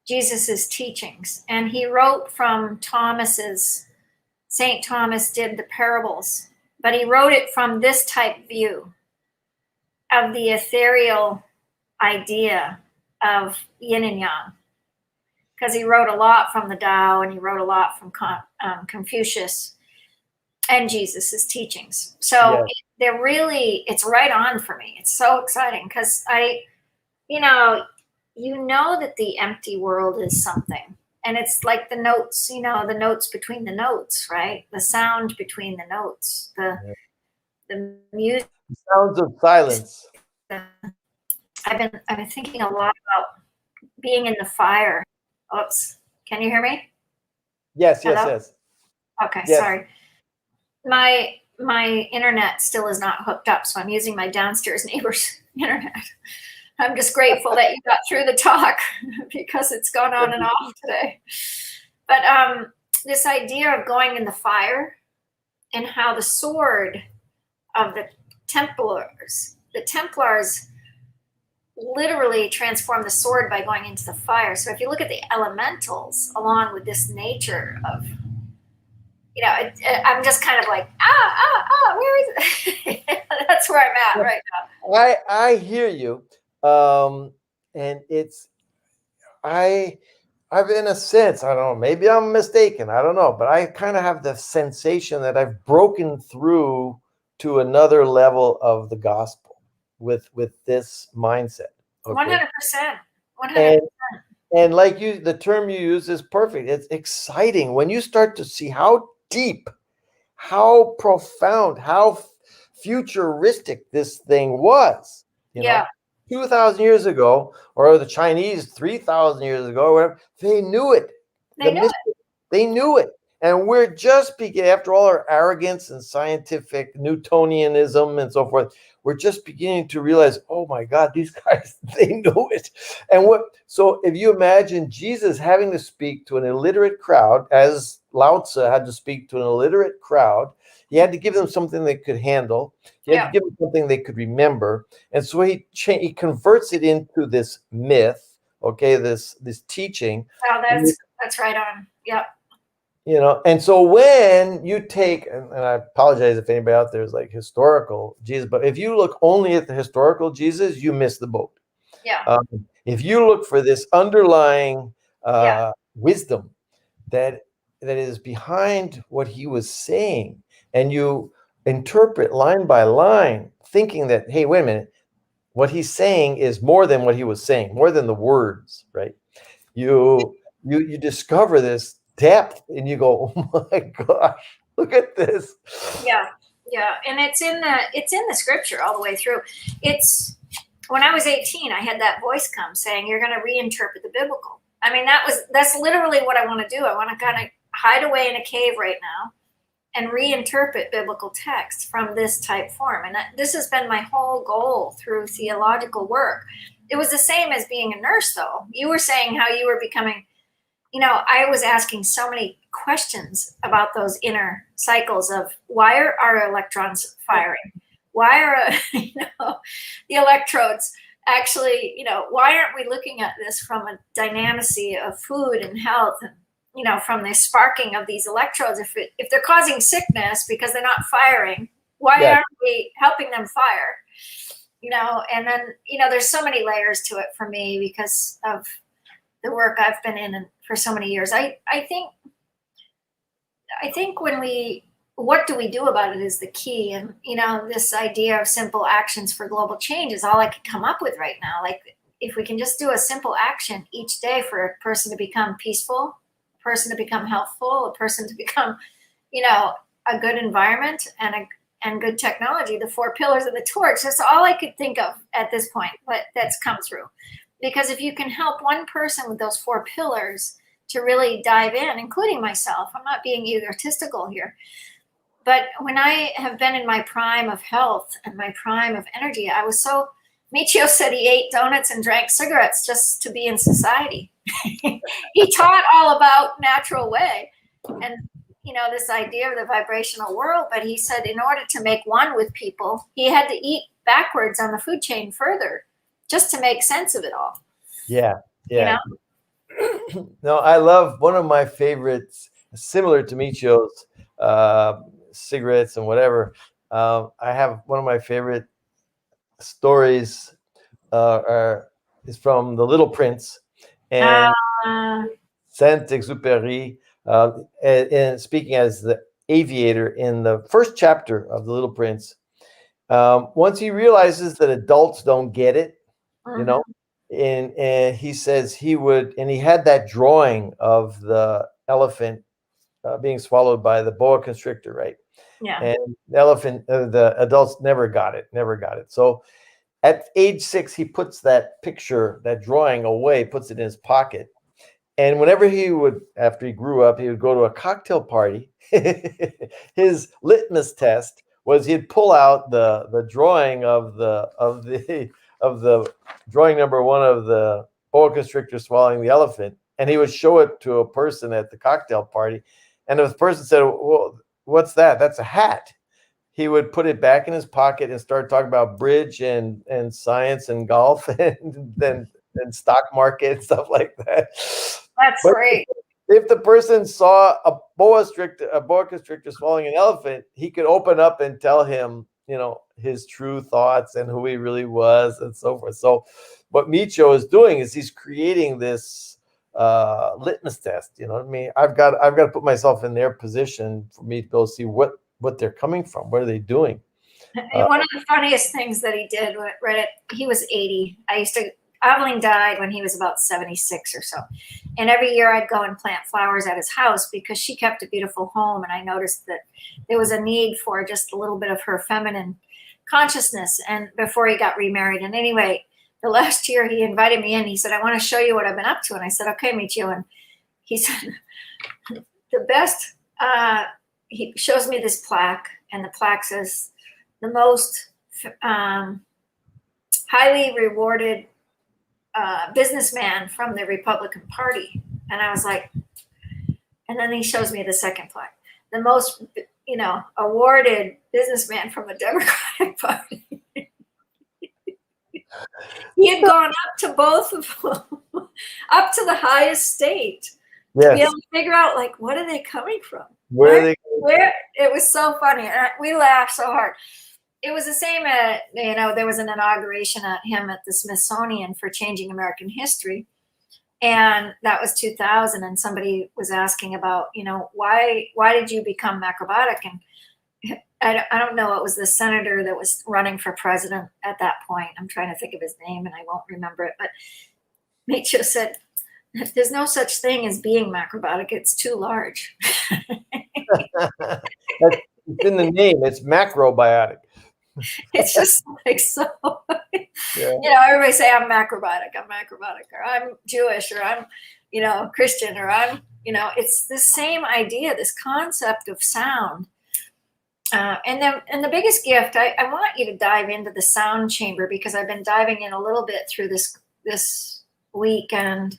Jesus's teachings. And he wrote from St. Thomas did the parables, but he wrote it from this type view of the ethereal idea of yin and yang. because he wrote a lot from the Tao and he wrote a lot from Confucius and Jesus's teachings. So they're really, it's right on for me. It's so exciting because you know that the empty world is something. And it's like the notes, the notes between the notes, right? The sound between the notes, the music. Sounds of silence. I've been thinking a lot about being in the fire. Oops. Can you hear me? Yes, Hello? yes. Okay, Yes. sorry. My internet still is not hooked up, so I'm using my downstairs neighbor's internet. I'm just grateful that you got through the talk because it's gone on and off today. But this idea of going in the fire and how the sword of the Templars literally transformed the sword by going into the fire. So if you look at the elementals along with this nature of, I'm just kind of like, where is it? That's where I'm at right now. I hear you. And it's, I've in a sense, I don't know, maybe I'm mistaken, I don't know, but I kind of have the sensation that I've broken through to another level of the gospel with this mindset. Okay? 100%. 100%. And like the term you use is perfect. It's exciting when you start to see how deep, how profound, how futuristic this thing was. You know, 2,000 years ago, or the Chinese 3,000 years ago, or whatever, they knew it. They knew it. And we're just beginning, after all our arrogance and scientific Newtonianism and so forth, we're just beginning to realize, oh my God, these guys, they knew it. And so if you imagine Jesus having to speak to an illiterate crowd, as Lao Tzu had to speak to an illiterate crowd, he had to give them something they could handle. He had to give them something they could remember. And so he converts it into this myth, okay, this teaching. Oh, that's right on. Yep. And so when you take, and I apologize if anybody out there is like historical Jesus, but if you look only at the historical Jesus, you miss the boat. Yeah. If you look for this underlying wisdom that is behind what he was saying, and you interpret line by line, thinking that, hey, wait a minute, what he's saying is more than what he was saying, more than the words, right? You discover this depth, and you go, oh my gosh, look at this. Yeah, and it's in the scripture all the way through. It's when I was 18, I had that voice come saying, "You're going to reinterpret the biblical." I mean, that's literally what I want to do. I want to kind of hide away in a cave right now and reinterpret biblical texts from this type form. And this has been my whole goal through theological work. It was the same as being a nurse, though. You were saying how you were becoming. I was asking so many questions about those inner cycles of why are our electrons firing? Why are, the electrodes actually, why aren't we looking at this from a dynamicy of food and health and, from the sparking of these electrodes? If they're causing sickness because they're not firing, why aren't we helping them fire? And then, there's so many layers to it for me because of the work I've been in for so many years. I think what do we do about it is the key. And, this idea of simple actions for global change is all I could come up with right now. Like if we can just do a simple action each day for a person to become peaceful, a person to become healthful, a person to become, a good environment and good technology, the 4 pillars of the torch, that's all I could think of at this point, but that's come through. Because if you can help one person with those 4 pillars to really dive in, including myself, I'm not being egotistical here, but when I have been in my prime of health and my prime of energy, Michio said he ate donuts and drank cigarettes just to be in society. He taught all about natural way and, this idea of the vibrational world, but he said in order to make one with people, he had to eat backwards on the food chain further just to make sense of it all. Yeah. No, I love one of my favorites, similar to Michio's cigarettes and whatever. I have one of my favorite stories is from The Little Prince, and Saint-Exupéry, and speaking as the aviator in the first chapter of The Little Prince. Once he realizes that adults don't get it, you know, and he says he would, and he had that drawing of the elephant being swallowed by the boa constrictor, right? Yeah. And the elephant, the adults never got it. So at age 6, he puts that picture, that drawing away, puts it in his pocket. And whenever he would, after he grew up, he would go to a cocktail party. His litmus test was he'd pull out the drawing of the drawing number 1 of the boa constrictor swallowing the elephant, and he would show it to a person at the cocktail party. And if the person said, "Well, what's that?" "That's a hat." He would put it back in his pocket and start talking about bridge and science and golf and stock market and stuff like that. That's great. If the person saw a boa constrictor swallowing an elephant, he could open up and tell him, you know, his true thoughts and who he really was and so forth. So what Michio is doing is he's creating this litmus test. You know what I mean? I've got to put myself in their position for me to be able to see what they're coming from. What are they doing? One of the funniest things that he did, he was 80. Aveling died when he was about 76 or so. And every year I'd go and plant flowers at his house because she kept a beautiful home. And I noticed that there was a need for just a little bit of her feminine consciousness, and before he got remarried. And anyway, the last year he invited me in. He said, "I want to show you what I've been up to." And I said, "Okay, Michio." And he said, the best, he shows me this plaque, and the plaque says, "The most highly rewarded businessman from the Republican Party." And I was like, and then he shows me the second plaque, "The most, awarded businessman from the Democratic Party." He had gone up to both of them, up to the highest state, to be able to figure out, like, what are they coming from? Where it was so funny. And we laughed so hard. It was the same at, there was an inauguration at him at the Smithsonian for Changing American History. And that was 2000. And somebody was asking about, why did you become macrobiotic? And I don't know. It was the senator that was running for president at that point. I'm trying to think of his name and I won't remember it. But Michio said, "There's no such thing as being macrobiotic. It's too large." It's in the name. It's macrobiotic. It's just like so. Everybody say, "I'm macrobiotic. I'm macrobiotic," or "I'm Jewish," or "I'm, Christian," or "I'm," it's the same idea. This concept of sound. And the biggest gift, I want you to dive into the sound chamber, because I've been diving in a little bit through this week. And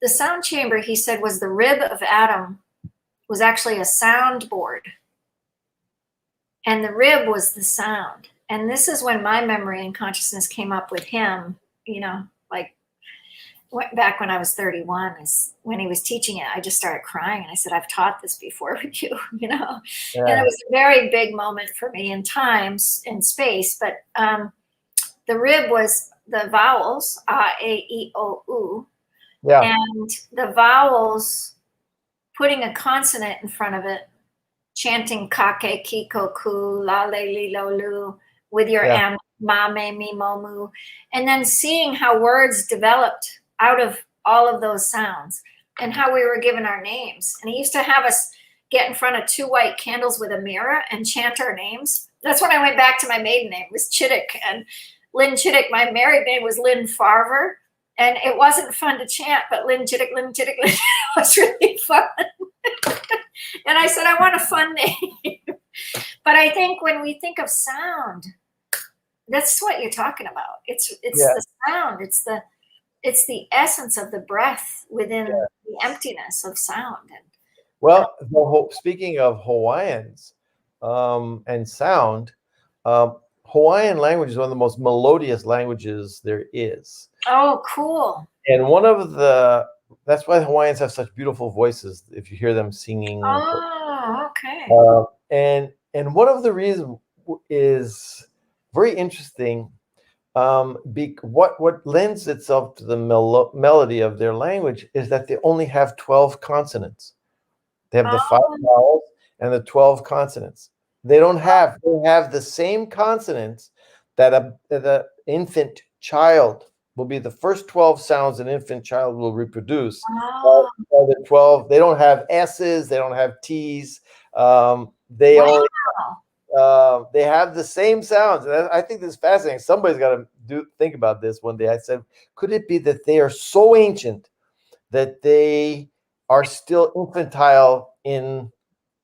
the sound chamber, he said, was the rib of Adam, was actually a soundboard. And the rib was the sound. And this is when my memory and consciousness came up with him, like back when I was 31, is when he was teaching it. I just started crying and I said, "I've taught this before with you," And it was a very big moment for me in time and space. But the rib was the vowels, A, E, O, U. Yeah. And the vowels, putting a consonant in front of it, chanting kake, kiko, ku, la, le, li, lo, lu, with your M, ma, me, mi, mo, mu. And then seeing how words developed out of all of those sounds and how we were given our names. And he used to have us get in front of 2 white candles with a mirror and chant our names. That's when I went back to my maiden name. It was Chittick, and Lynn Chittick. My married name was Lynn Farver. And it wasn't fun to chant, but Lynn Chittick, Lynn Chittick, Lynn was really fun. And I said, I want a fun name. But I think when we think of sound, that's what you're talking about. It's the sound. It's the essence of the breath within the emptiness of sound. Well, speaking of Hawaiians and sound, Hawaiian language is one of the most melodious languages there is. Oh, cool. And that's why Hawaiians have such beautiful voices if you hear them singing. Oh, okay. And one of the reasons is very interesting. what lends itself to the melody of their language is that they only have 12 consonants. They have the 5 vowels and the 12 consonants. They have the same consonants that the infant child will be the first 12 sounds an infant child will reproduce. The 12, they don't have S's, they don't have T's. They only they have the same sounds. And I think this is fascinating. Somebody's got to think about this one day. I said, could it be that they are so ancient that they are still infantile in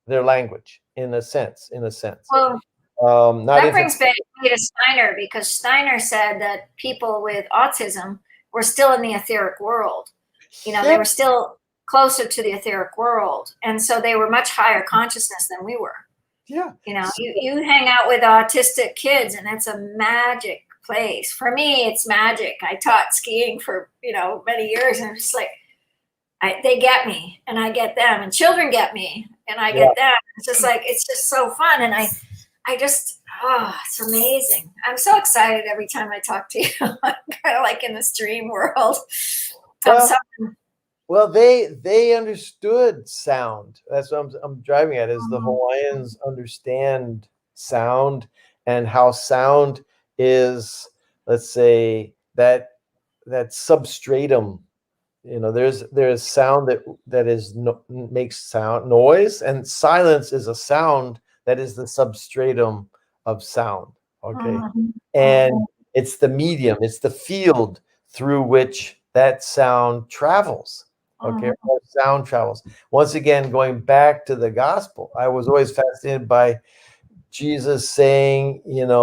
their language, in a sense? Well, not that brings back me to Steiner, because Steiner said that people with autism were still in the etheric world. They were still closer to the etheric world. And so they were much higher consciousness than we were. Yeah. You hang out with autistic kids and it's a magic place. For me, it's magic. I taught skiing for, many years, and I'm just like, they get me and I get them, and children get me and I get them. It's just like, it's just so fun. And I just, it's amazing. I'm so excited every time I talk to you. I'm kind of like in this dream world. Well, they understood sound. That's what I'm driving at, is the Hawaiians understand sound, and how sound is, let's say, that substratum. There's sound that makes sound noise, and silence is a sound that is the substratum of sound. Okay. And it's the medium, it's the field through which that sound travels. Okay. Sound travels. Once again, going back to the gospel, I was always fascinated by Jesus saying, the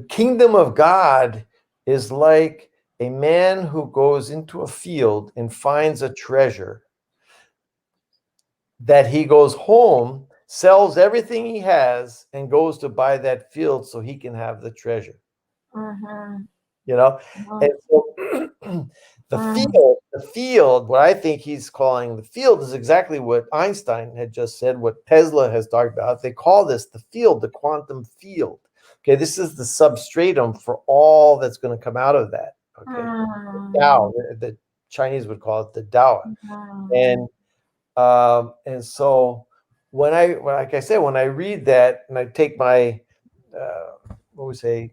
kingdom of God is like a man who goes into a field and finds a treasure, that he goes home, sells everything he has, and goes to buy that field so he can have the treasure. And so the field, what I think he's calling the field, is exactly what Einstein had just said, what Tesla has talked about. They call this the field, the quantum field. Okay, this is the substratum for all that's going to come out of that. Okay, Tao, the Chinese would call it the Tao. And so when I read that and I take my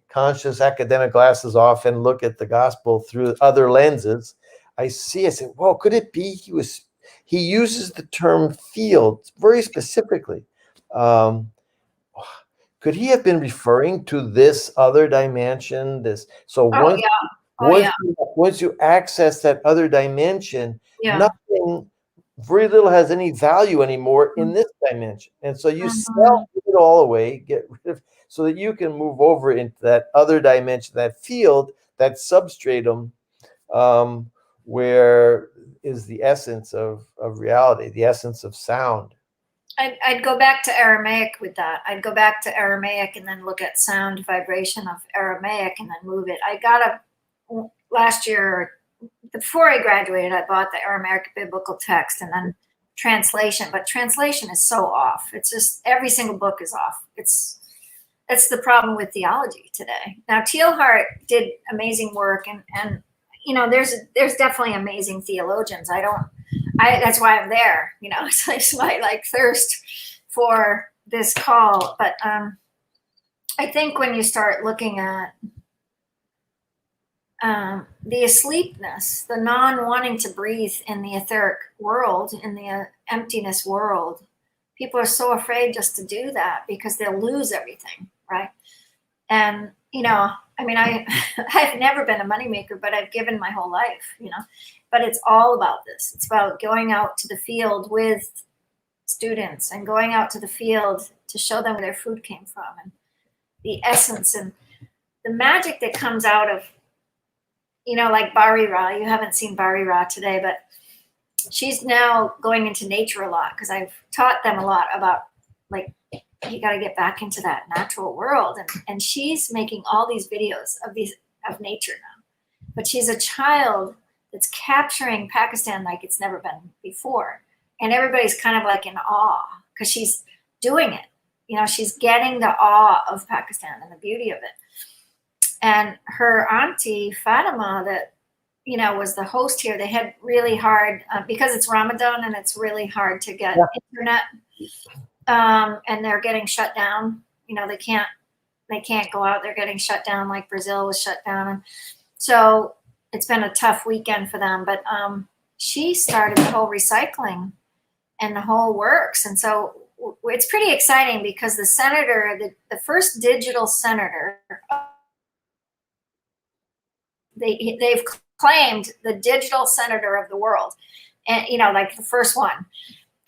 conscious academic glasses off and look at the gospel through other lenses, I say, well, could it be he uses the term field very specifically? Could he have been referring to this other dimension? Once you access that other dimension, nothing, very little has any value anymore in this dimension. And so you sell it all away, get rid of, so that you can move over into that other dimension, that field, that substratum, where is the essence of reality, the essence of sound. I'd go back to Aramaic with that. I'd go back to Aramaic and then look at sound vibration of Aramaic and then move it. Last year, before I graduated, I bought the Aramaic biblical text and then translation, but translation is so off. It's just, every single book is off. That's the problem with theology today. Now, Teilhard did amazing work, and there's definitely amazing theologians. That's why I'm there. It's my thirst for this call. But I think when you start looking at the asleepness, the non-wanting to breathe in the etheric world, in the emptiness world, people are so afraid just to do that because they'll lose everything, right? And, I've never been a moneymaker, but I've given my whole life, but it's all about this. It's about going out to the field with students and going out to the field to show them where their food came from and the essence and the magic that comes out of, like Bari Ra. You haven't seen Bari Ra today, but she's now going into nature a lot because I've taught them a lot about, you got to get back into that natural world. And she's making all these videos of nature now. But she's a child that's capturing Pakistan like it's never been before. And everybody's kind of in awe because she's doing it. she's getting the awe of Pakistan and the beauty of it. And her auntie Fatima, that was the host here, they had really hard because it's Ramadan and it's really hard to get internet, and they're getting shut down. They can't go out. They're getting shut down, like Brazil was shut down, and so it's been a tough weekend for them. But she started the whole recycling and the whole works, and so it's pretty exciting because the senator, the first digital senator, they've claimed the digital senator of the world, and like the first one.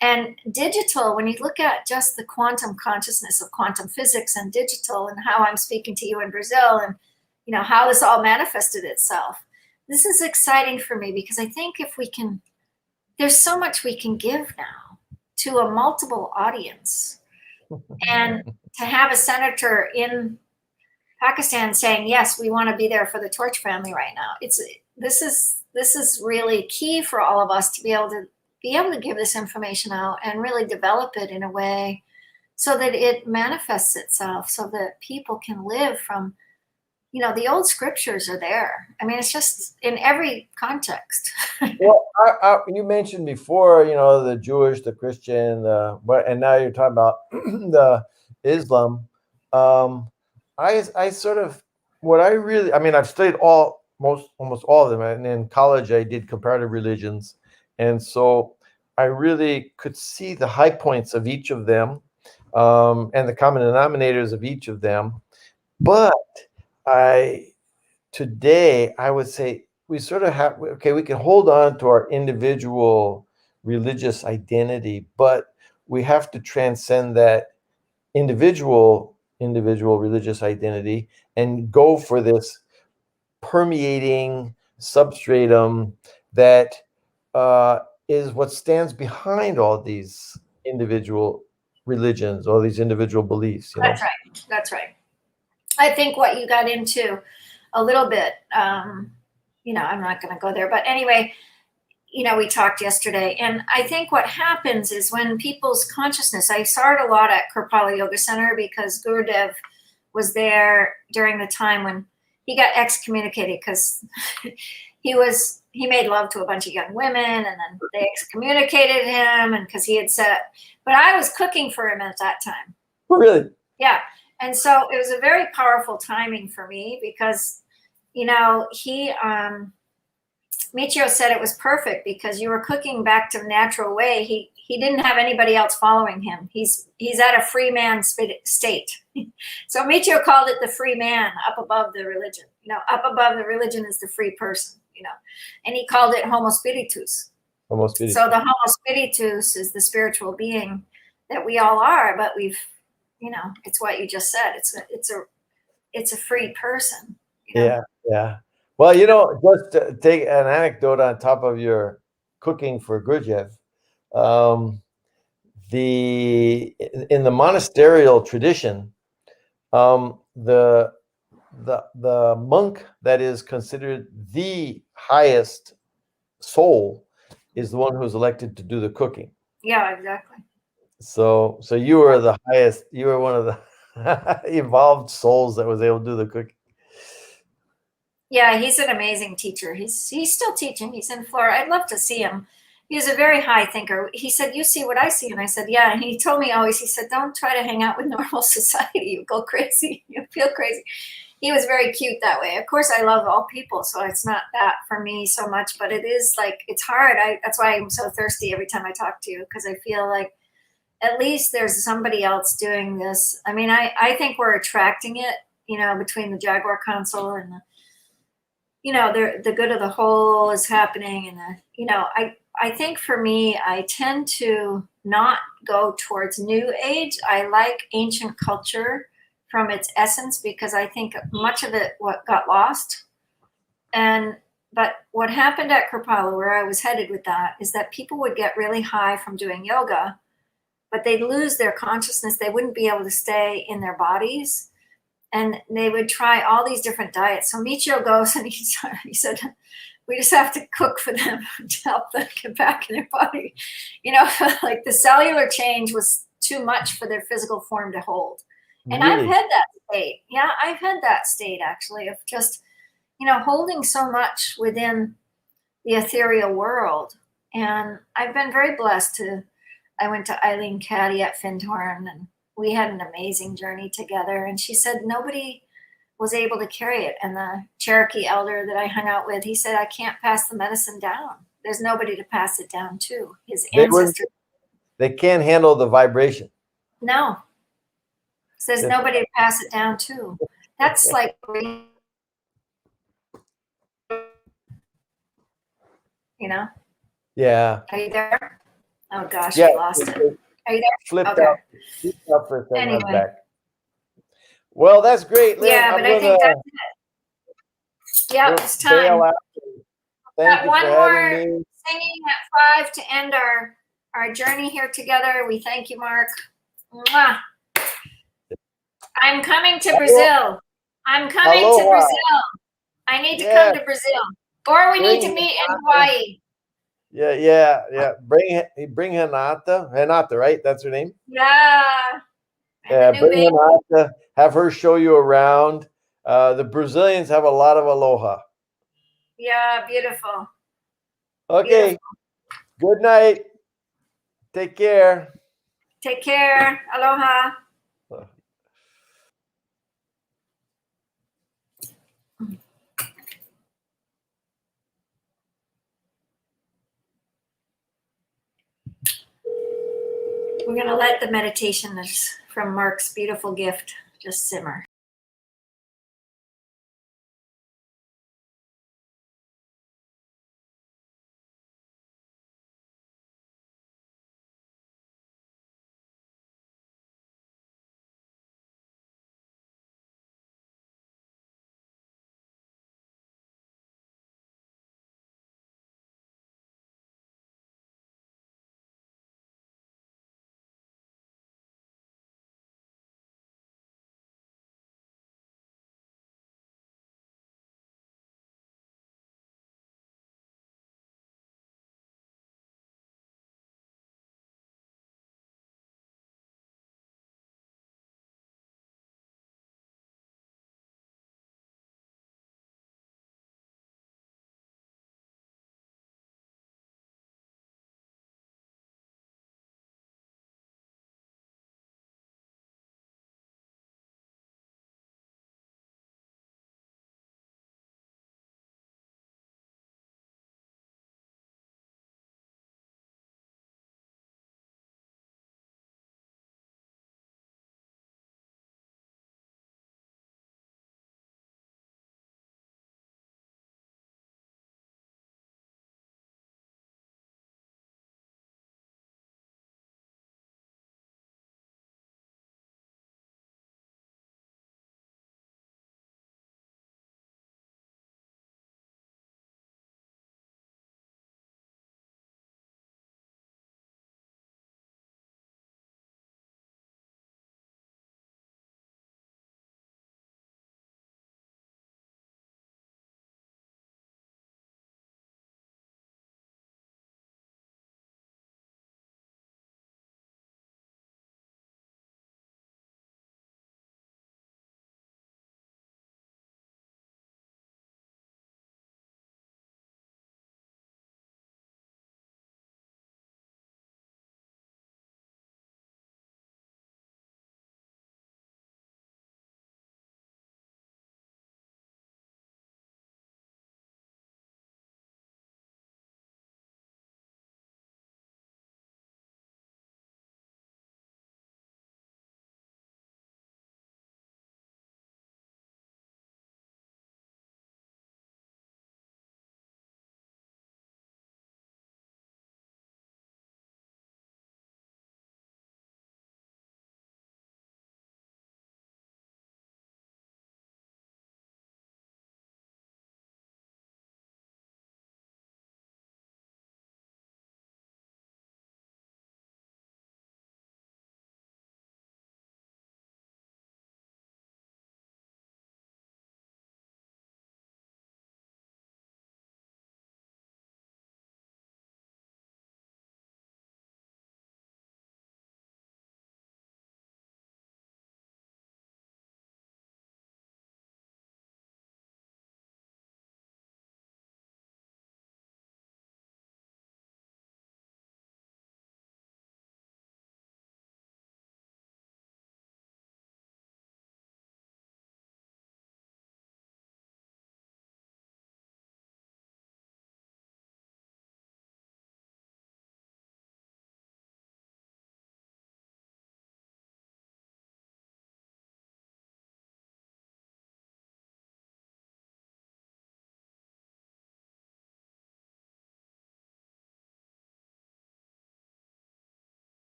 And digital, when you look at just the quantum consciousness of quantum physics and digital, and how I'm speaking to you in Brazil, and how this all manifested itself, this is exciting for me because I think if we can, there's so much we can give now to a multiple audience, and to have a senator in Pakistan saying, yes, we want to be there for the Torch family right now. This is really key for all of us to be able to give this information out and really develop it in a way so that it manifests itself, so that people can live from, the old scriptures are there. I mean, it's just in every context. Well, you mentioned before, the Jewish, the Christian, and now you're talking about the Islam. I sort of, I've studied almost all of them, and in college I did comparative religions, and so I really could see the high points of each of them, and the common denominators of each of them. But today I would say we sort of have, we can hold on to our individual religious identity, but we have to transcend that individual religious identity and go for this permeating substratum that is what stands behind all these individual religions, all these individual beliefs. That's right. I think what you got into a little bit, I'm not going to go there, but anyway, we talked yesterday, and I think what happens is when people's consciousness, I saw it a lot at Kripalu Yoga Center because Gurudev was there during the time when he got excommunicated because he made love to a bunch of young women, and then they excommunicated him, and because he had said, but I was cooking for him at that time. Oh, really? Yeah. And so it was a very powerful timing for me because, Michio said it was perfect because you were cooking back to the natural way. He didn't have anybody else following him. He's at a free man state. So Michio called it the free man up above the religion. Up above the religion is the free person, and he called it Homo Spiritus. Homo Spiritus. So the Homo Spiritus is the spiritual being that we all are, but we've, it's what you just said. It's a free person. Yeah. Well, just to take an anecdote on top of your cooking for Gurdjieff, in the monasterial tradition, the monk that is considered the highest soul is the one who's elected to do the cooking. Yeah, exactly. So you were the highest. You were one of the evolved souls that was able to do the cooking. Yeah, he's an amazing teacher. He's still teaching. He's in Florida. I'd love to see him. He's a very high thinker. He said, "You see what I see," and I said, "Yeah." And he told me always. He said, "Don't try to hang out with normal society. You go crazy. You feel crazy." He was very cute that way. Of course, I love all people, so it's not that for me so much. But it is it's hard. That's why I'm so thirsty every time I talk to you, because I feel like at least there's somebody else doing this. I mean, I think we're attracting it, between the Jaguar Council and the good of the whole is happening. And, I think for me, I tend to not go towards new age. I like ancient culture from its essence because I think much of it got lost. But what happened at Kripalu, where I was headed with that, is that people would get really high from doing yoga, but they'd lose their consciousness. They wouldn't be able to stay in their bodies. And they would try all these different diets. So Michio goes and he said, we just have to cook for them to help them get back in their body. Like the cellular change was too much for their physical form to hold. And I've Really? had that state. Yeah, I've had that state actually of just, holding so much within the ethereal world. And I've been very blessed I went to Eileen Caddy at Findhorn, and we had an amazing journey together. And she said nobody was able to carry it. And the Cherokee elder that I hung out with, he said, I can't pass the medicine down. There's nobody to pass it down to. His ancestors. They can't handle the vibration. No. Says nobody to pass it down to. That's like, Yeah. Are you there? Oh gosh, Yeah. we lost it. Are you there? Flipped Okay. out. Flipped out for a second. I'm Anyway. back. Well, that's great, Lynn. Yeah, but I think that's it. Yeah, it's bail time. out. Thank Got you one for more having me. singing at 5 to end our journey here together. We thank you, Mark. Mwah. I'm coming to Brazil. I'm coming to Aloha. Brazil. I need to come to Brazil. Or we need to meet in Hawaii. Yeah. Bring Renata, right? That's her name. Yeah. Yeah, bring Renata. Have her show you around. The Brazilians have a lot of aloha. Yeah, beautiful. Okay. Good night. Take care. Take care. Aloha. We're going to let the meditation from Mark's beautiful gift just simmer.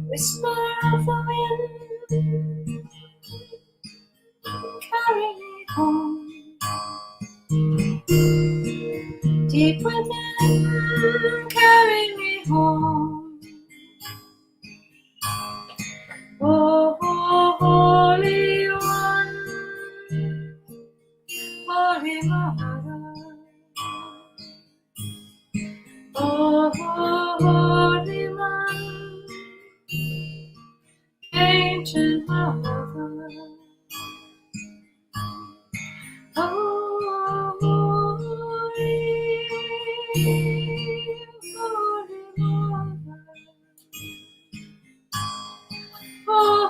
Whisper of the wind, carry me home. Deep within, carry me home. Oh, Holy One, Holy Mother. Oh, Holy One, ancient Mother. Oh, Holy Mother. Oh,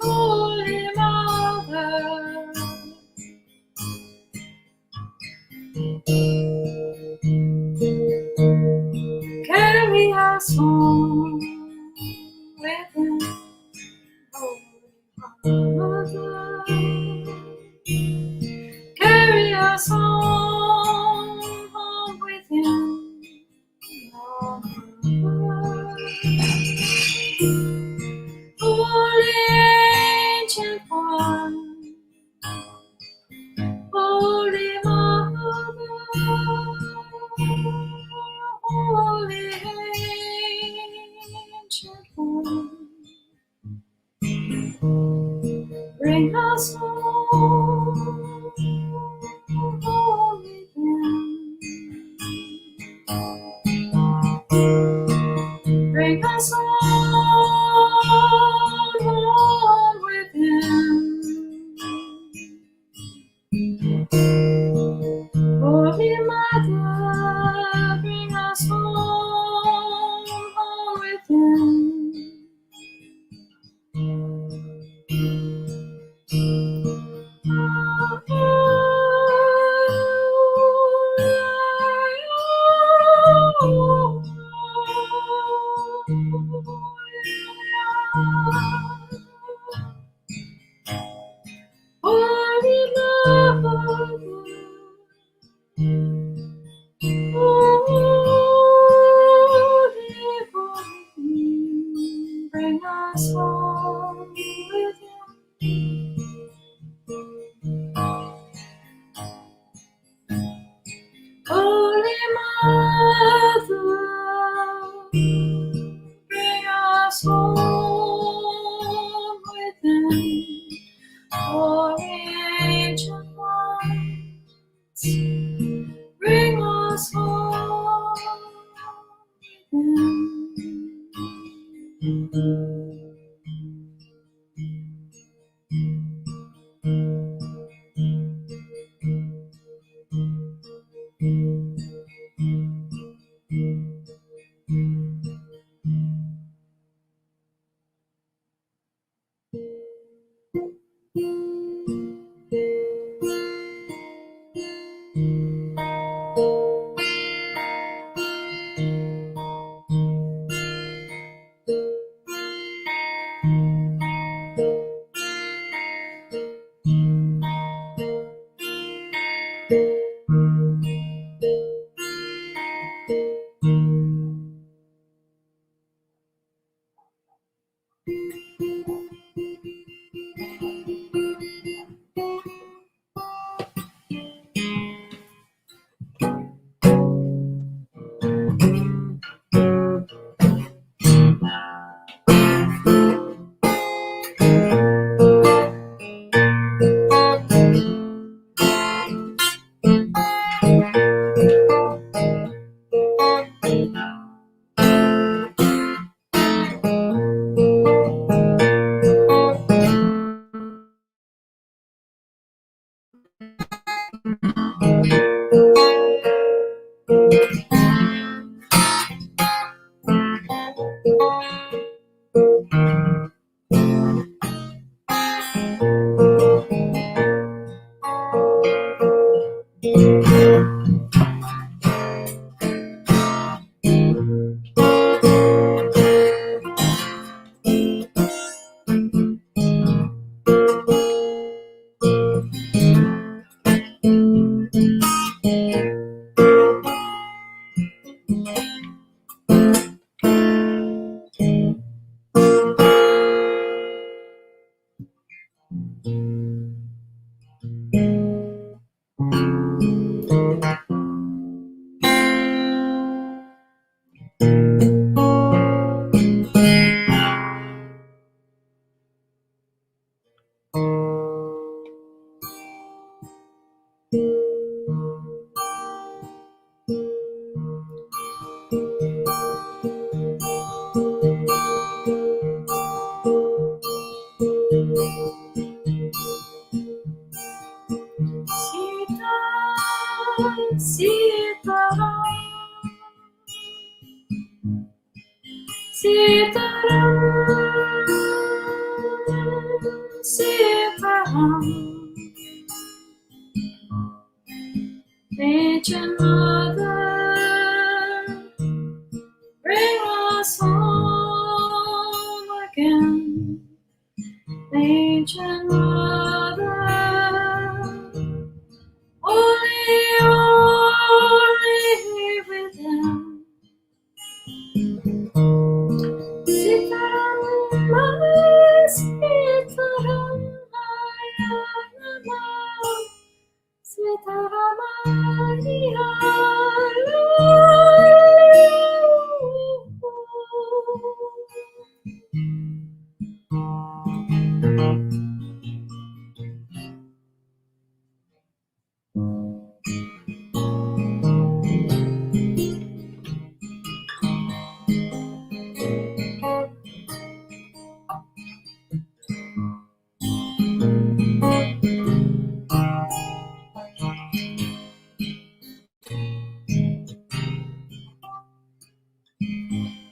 Holy Mother. Carry us home within, Holy Mother. Carry us home within, Holy Ancient One, Holy Mother, Holy Ancient One, bring us home within. Bring us home within. Holy Mother, bring us home within. Holy Mother, bring us home within. Holy Mother, bring us home within. Holy Ancient Ones, bring us home within. Nature Mother, bring us home again. Nature Mother, only within. Sitarama, Sitarama, Sitarama,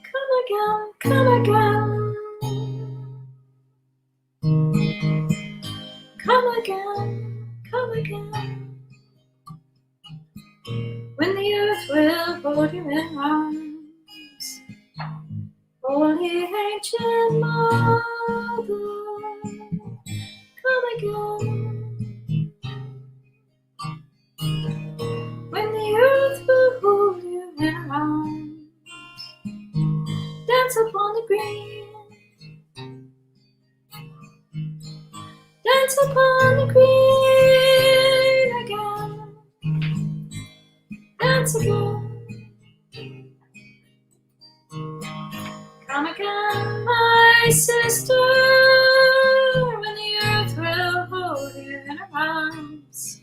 come again, come again. Come again, come again. When the earth will hold you in arms, holy ancient mother, come again. When the earth will hold you in arms, dance upon the green, dance upon the green again, dance again. Come again, my sister, when the earth will hold you in her arms.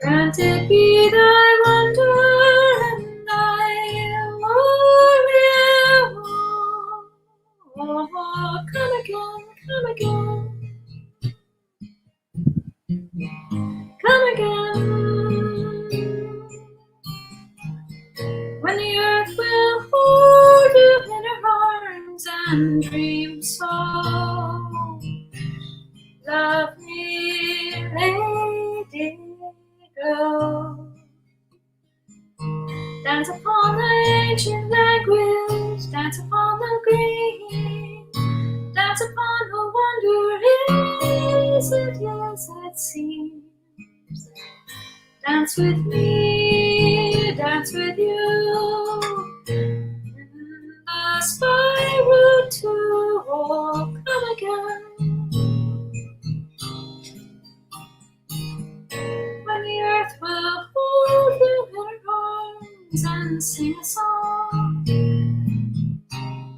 Granted be thy wonder and thy glory. Oh, come again, come again. Come again. When the earth will hold you in her arms and dream so. Love me, lady, go. Dance upon the ancient language, dance upon the green, dance upon the wonder is it, yes, it seems. Dance with me, dance with you, in the spiral to come again. When the earth will hold you in her arms and sing a song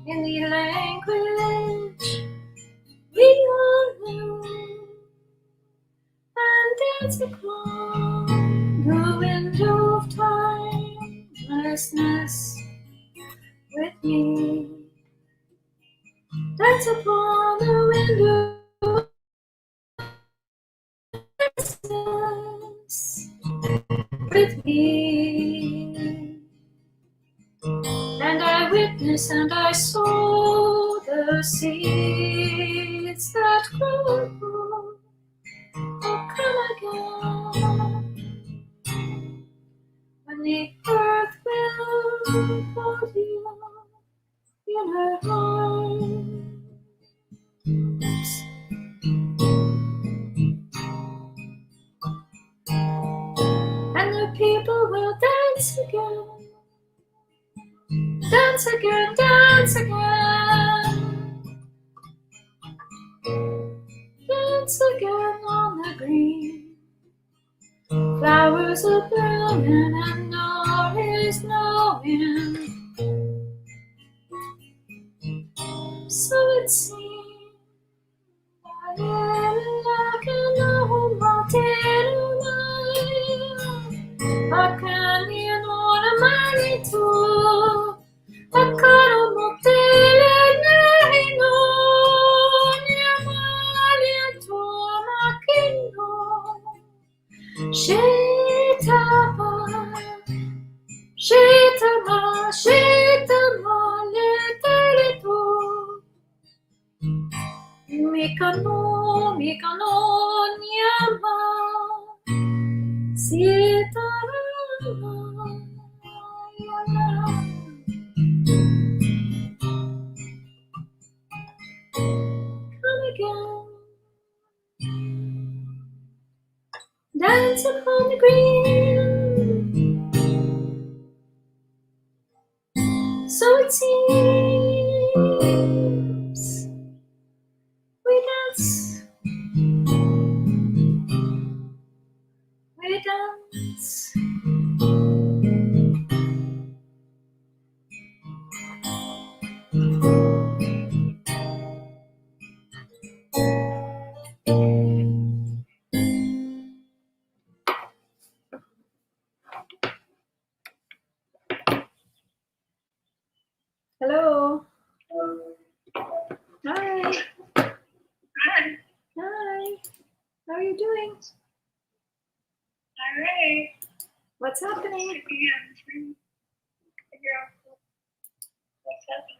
in the language we all know, and dance upon the window of timelessness with me. Dance upon the window with me, and I witnessed and I saw the seeds that grow. Oh, come again, when the earth will hold you in her arms. And the people will dance again, dance again, dance again. once again on the green. Flowers are blooming and there is no end. So it seems like an old mountain acá ni non mani tu acaro motele nei no ni amali tu makino shetama le tele tu mikano nyama sitarama. Come again, dance upon the green. So it seems we dance. Hello. Hi. Hi. How are you doing? All right. What's happening? What's happening?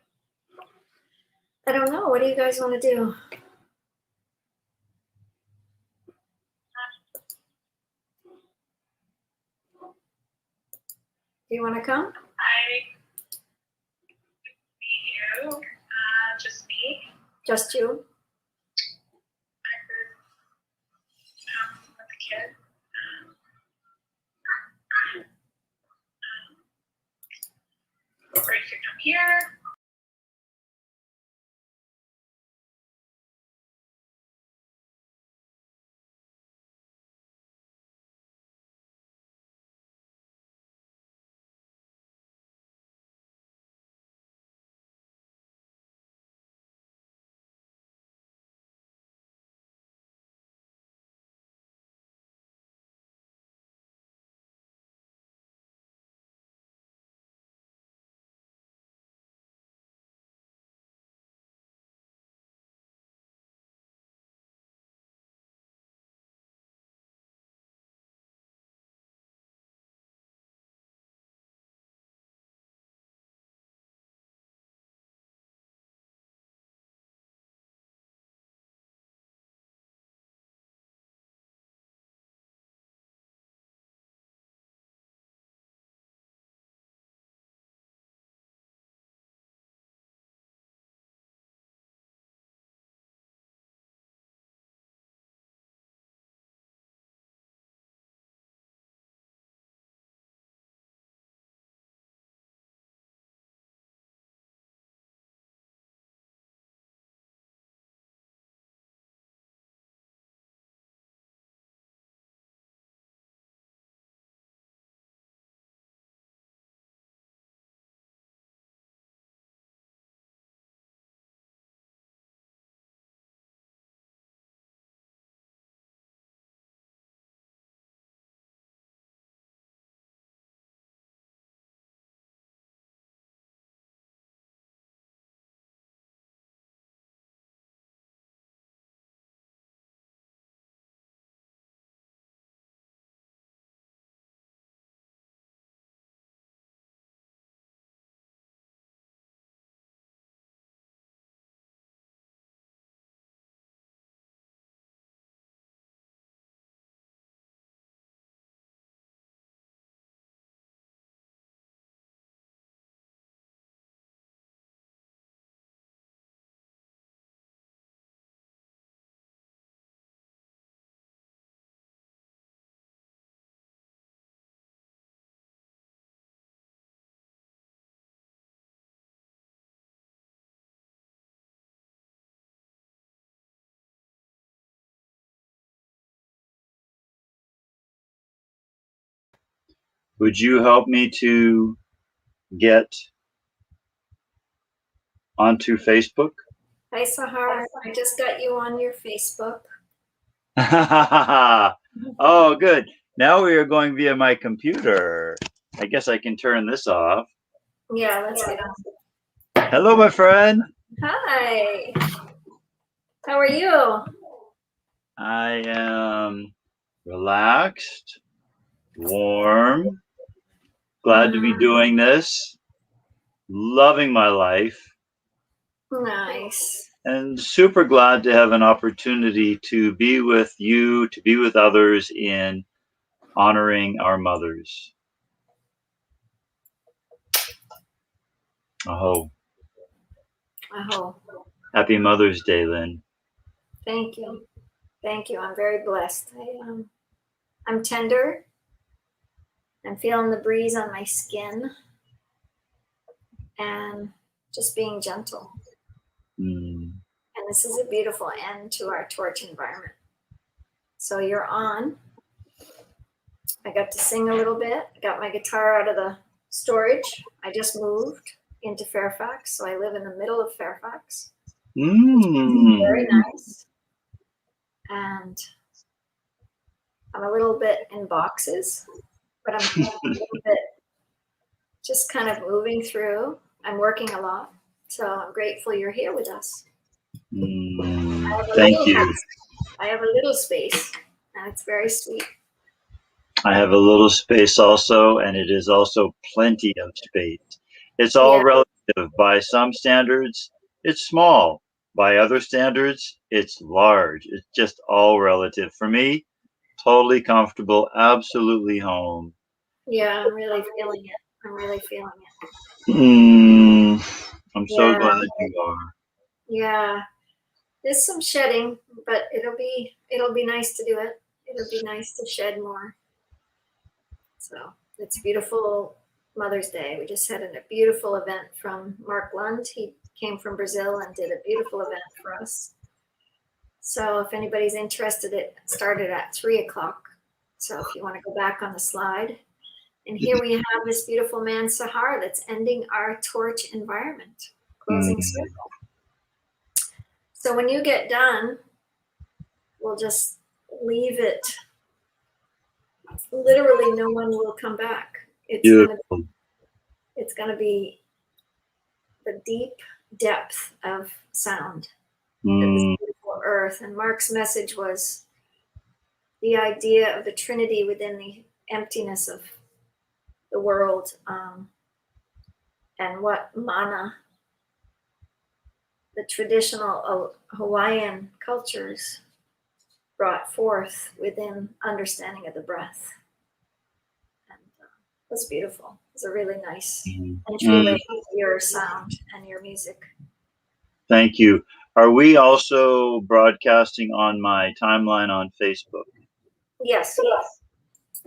I don't know. What do you guys want to do? Do you want to come? You, just me. Just you? I heard with the kid. Ready to come here. would you help me to get onto Facebook? Hi, Sahar. I just got you on your Facebook. Oh, good. Now we are going via my computer. I guess I can turn this off. Yeah, let's get on. Hello, my friend. Hi. How are you? I am relaxed, warm, glad to be doing this, loving my life, Nice. and super glad to have an opportunity to be with you, to be with others in honoring our mothers. Aho. Aho. Happy Mother's Day, Lynn. Thank you. Thank you. I'm very blessed. I'm tender. I'm feeling the breeze on my skin and just being gentle. Mm. And this is a beautiful end to our torch environment. So you're on. I got to sing a little bit. Got my guitar out of the storage. I just moved into Fairfax, so I live in the middle of Fairfax. Very nice. And I'm a little bit in boxes, but I'm a little bit just kind of moving through. I'm working a lot, so I'm grateful you're here with us. Thank you. I have a little space, and it's very sweet. I have a little space also, and it is also plenty of space. It's all relative. By some standards, it's small. By other standards, it's large. It's just all relative. For me, totally comfortable, absolutely home. Yeah, I'm really feeling it. I'm really feeling it. I'm so glad you are. Yeah. There's some shedding, but it'll be nice to do it. It'll be nice to shed more. So it's beautiful Mother's Day. We just had a beautiful event from Mark Lund. He came from Brazil and did a beautiful event for us. So if anybody's interested, it started at 3:00. So if you want to go back on the slide. And here we have this beautiful man, Sahar, that's ending our torch environment. Closing circle. So when you get done, we'll just leave it. Literally, no one will come back. It's gonna be the deep depth of sound of this beautiful earth. And Mark's message was the idea of the Trinity within the emptiness of the world, and what mana, the traditional Hawaiian cultures, brought forth within understanding of the breath. And it was beautiful. It was a really nice entryway to your sound and your music. Thank you. Are we also broadcasting on my timeline on Facebook? Yes.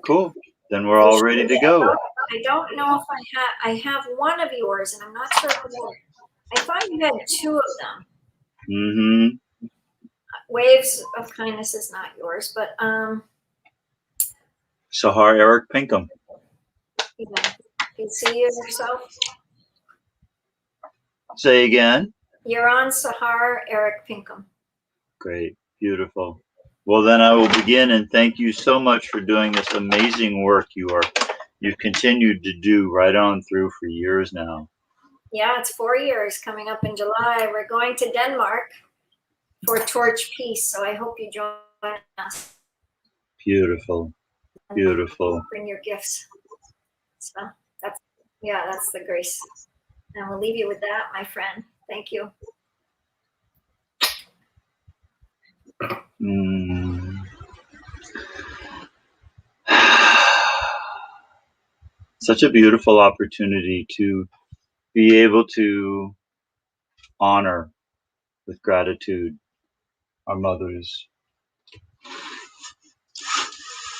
Cool. Then we're all ready to go. I don't know if I have one of yours, and I'm not sure if I thought you had two of them. Waves of Kindness is not yours, but Sahar Eric Pinkham. you can see yourself. Say again. You're on Sahar Eric Pinkham. Great. Beautiful. Well, then I will begin, and thank you so much for doing this amazing work you've continued to do right on through for years now. Yeah, it's 4 years coming up in July. We're going to Denmark for Torch Peace, so I hope you join us. Beautiful. Beautiful. Bring your gifts. So that's the grace. And we'll leave you with that, my friend. Thank you. Such a beautiful opportunity to be able to honor with gratitude our mothers.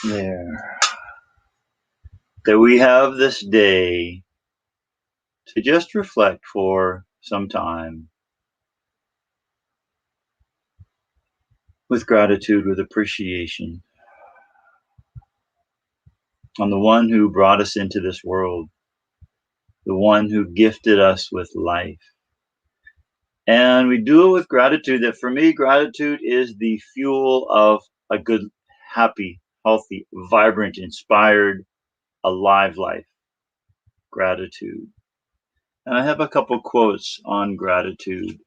There. That we have this day to just reflect for some time with gratitude, with appreciation. on the one who brought us into this world, the one who gifted us with life. And we do it with gratitude. That for me, gratitude is the fuel of a good, happy, healthy, vibrant, inspired, alive life. Gratitude. And I have a couple quotes on gratitude.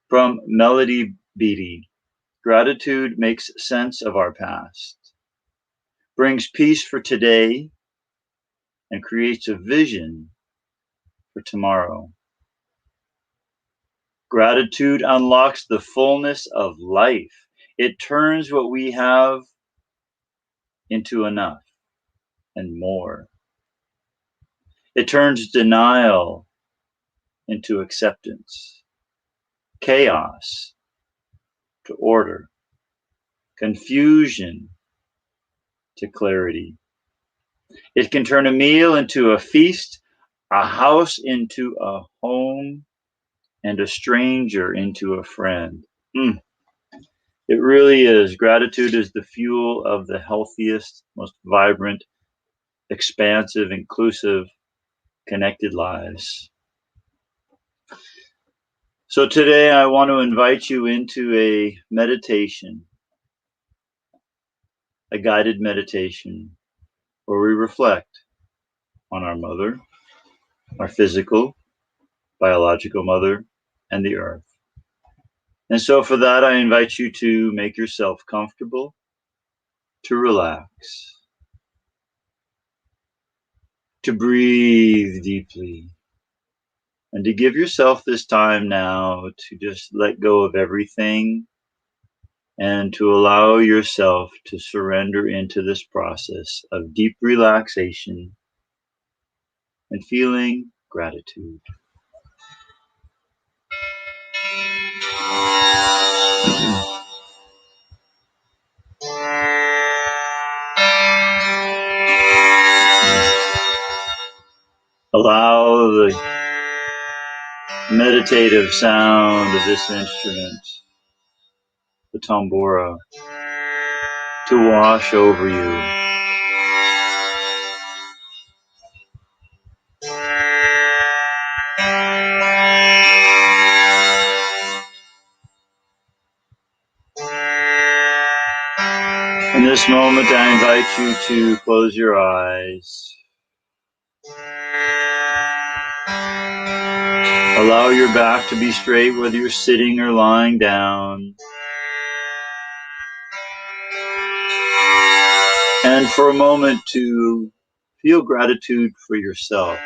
From Melody Beattie. Gratitude makes sense of our past, brings peace for today, and creates a vision for tomorrow. Gratitude unlocks the fullness of life. It turns what we have into enough and more. It turns denial into acceptance, chaos to order, confusion to clarity. It can turn a meal into a feast, a house into a home, and a stranger into a friend. It really is. Gratitude is the fuel of the healthiest, most vibrant, expansive, inclusive, connected lives. So today I want to invite you into a meditation, a guided meditation, where we reflect on our mother, our physical, biological mother, and the earth. And so for that, I invite you to make yourself comfortable, to relax, to breathe deeply, and to give yourself this time now to just let go of everything and to allow yourself to surrender into this process of deep relaxation and feeling gratitude. Allow the meditative sound of this instrument, the tambura, to wash over you. In this moment, I invite you to close your eyes. Allow your back to be straight, whether you're sitting or lying down. And for a moment to feel gratitude for yourself,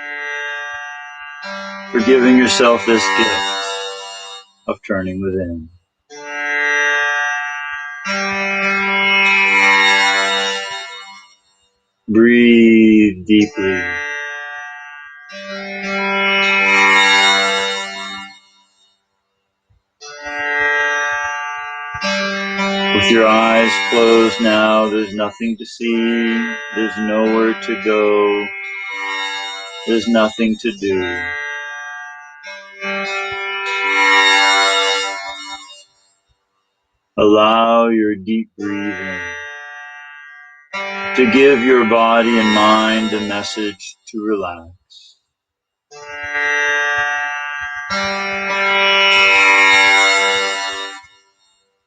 for giving yourself this gift of turning within. Breathe deeply. With your eyes closed now, there's nothing to see, there's nowhere to go, there's nothing to do. Allow your deep breathing to give your body and mind a message to relax.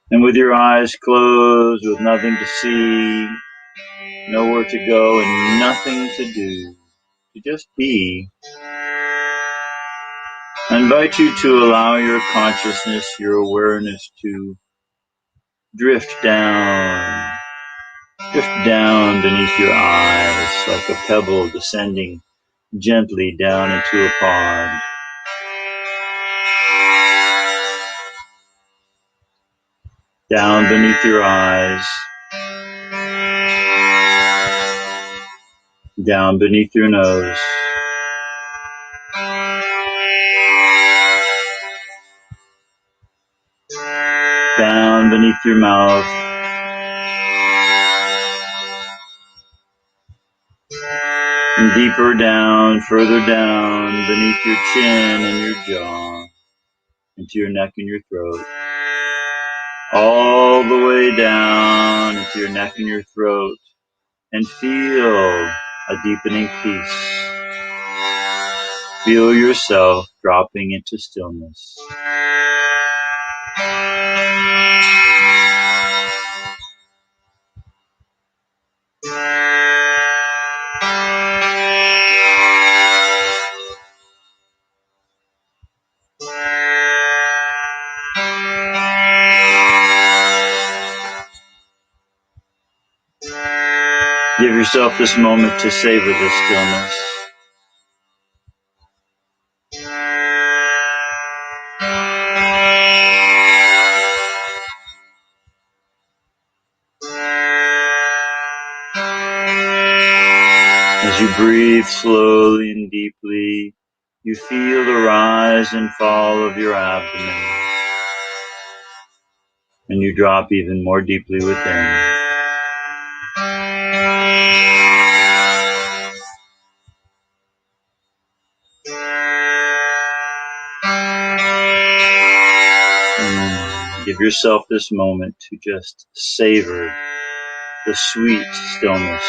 And with your eyes closed, with nothing to see, nowhere to go, and nothing to do, to just be, I invite you to allow your consciousness, your awareness to drift down beneath your eyes like a pebble descending gently down into a pond. Down beneath your eyes, down beneath your nose, down beneath your mouth, and deeper down, further down beneath your chin and your jaw, into your neck and your throat. all the way down into your neck and your throat, and feel a deepening peace. Feel yourself dropping into stillness. Give yourself this moment to savor this stillness. As you breathe slowly and deeply, you feel the rise and fall of your abdomen, and you drop even more deeply within. Give yourself this moment to just savor the sweet stillness.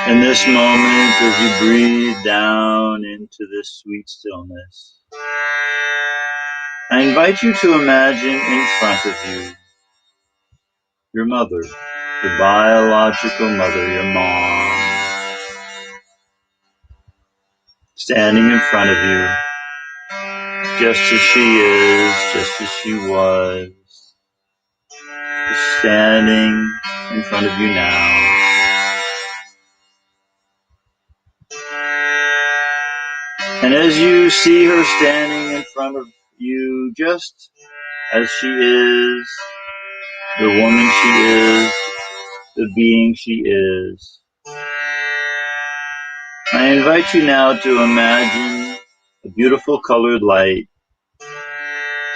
In this moment, as you breathe down into this sweet stillness, I invite you to imagine in front of you your mother, your biological mother, your mom, standing in front of you, just as she is, just as she was, just standing in front of you now. And as you see her standing in front of you, just as she is, the woman she is, the being she is, I invite you now to imagine a beautiful colored light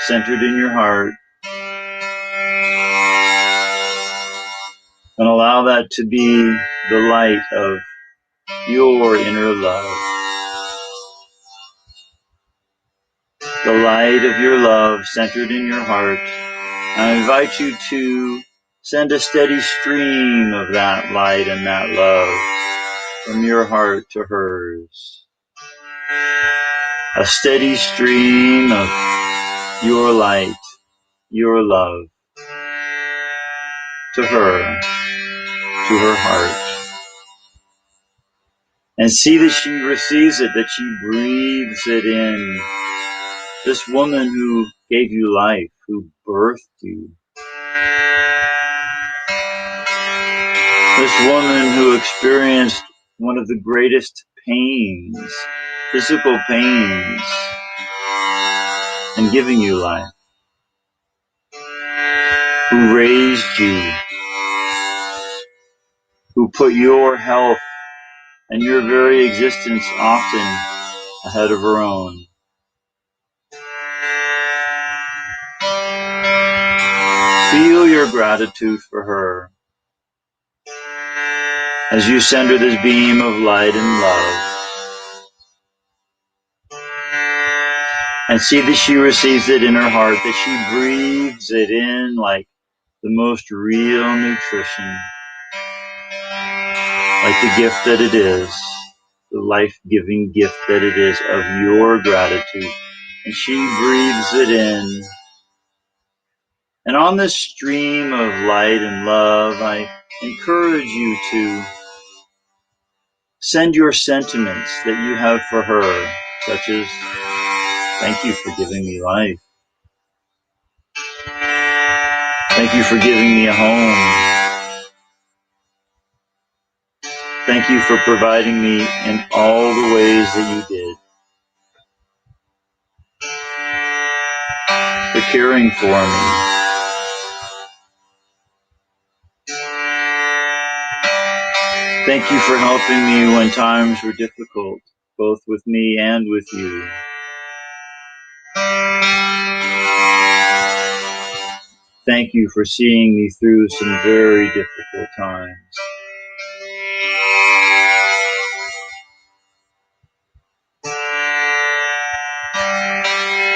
centered in your heart, and allow that to be the light of your inner love. The light of your love centered in your heart. I invite you to send a steady stream of that light and that love from your heart to hers. A steady stream of your light, your love to her heart. And see that she receives it, that she breathes it in. This woman who gave you life, who birthed you. This woman who experienced one of the greatest pains, physical pains, in giving you life. Who raised you. Who put your health and your very existence often ahead of her own. Feel your gratitude for her as you send her this beam of light and love. And see that she receives it in her heart, that she breathes it in like the most real nutrition, like the gift that it is, the life-giving gift that it is of your gratitude. And she breathes it in. And on this stream of light and love, I encourage you to send your sentiments that you have for her, such as, thank you for giving me life. Thank you for giving me a home. Thank you for providing me in all the ways that you did. For caring for me. Thank you for helping me when times were difficult, both with me and with you. Thank you for seeing me through some very difficult times.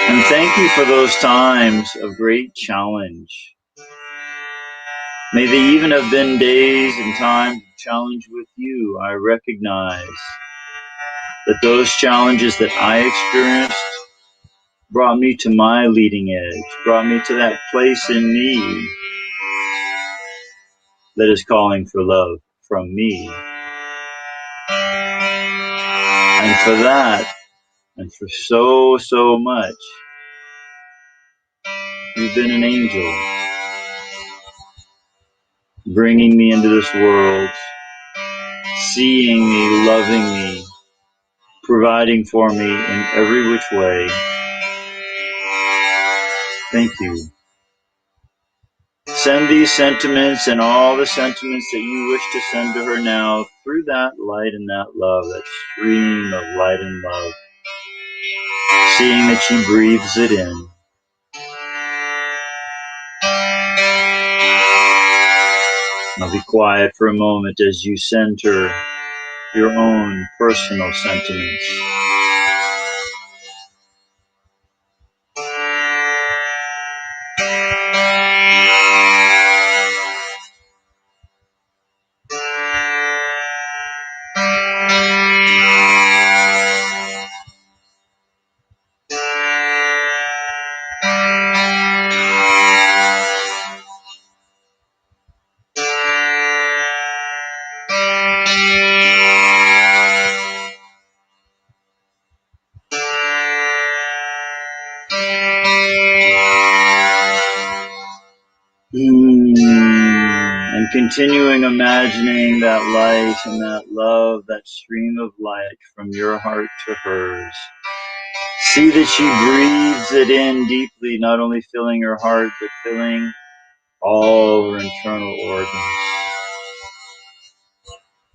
And thank you for those times of great challenge. May they even have been days and times of challenge with you. I recognize that those challenges that I experienced brought me to my leading edge, brought me to that place in me that is calling for love from me. And for that, and for so, so much, you've been an angel, bringing me into this world, seeing me, loving me, providing for me in every which way. Thank you. Send these sentiments and all the sentiments that you wish to send to her now through that light and that love, that stream of light and love, seeing that she breathes it in. I'll be quiet for a moment as you send her your own personal sentiments. And continuing imagining that light and that love, that stream of light from your heart to hers. See that she breathes it in deeply, not only filling her heart, but filling all her internal organs.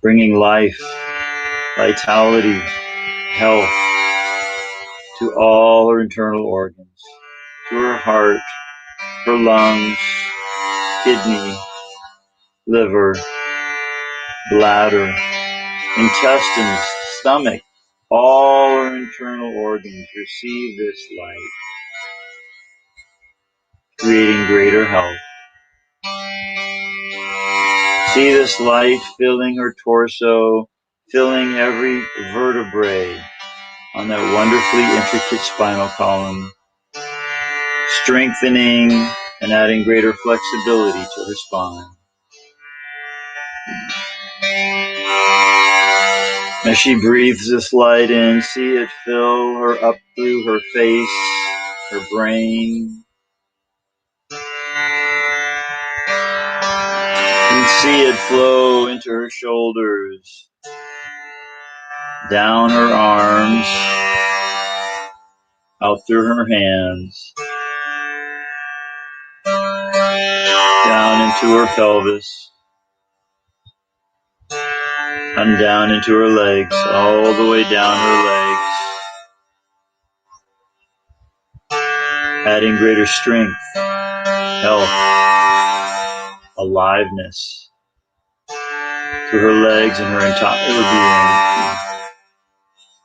Bringing life, vitality, health to all her internal organs, to her heart, her lungs, kidney, liver, bladder, intestines, stomach, all our internal organs receive this light, creating greater health. See this light filling her torso, filling every vertebrae on that wonderfully intricate spinal column, strengthening and adding greater flexibility to her spine. As she breathes this light in, see it fill her up through her face, her brain. And see it flow into her shoulders, down her arms, out through her hands, down into her pelvis, and down into her legs, all the way down her legs, adding greater strength, health, aliveness to her legs and her entire being.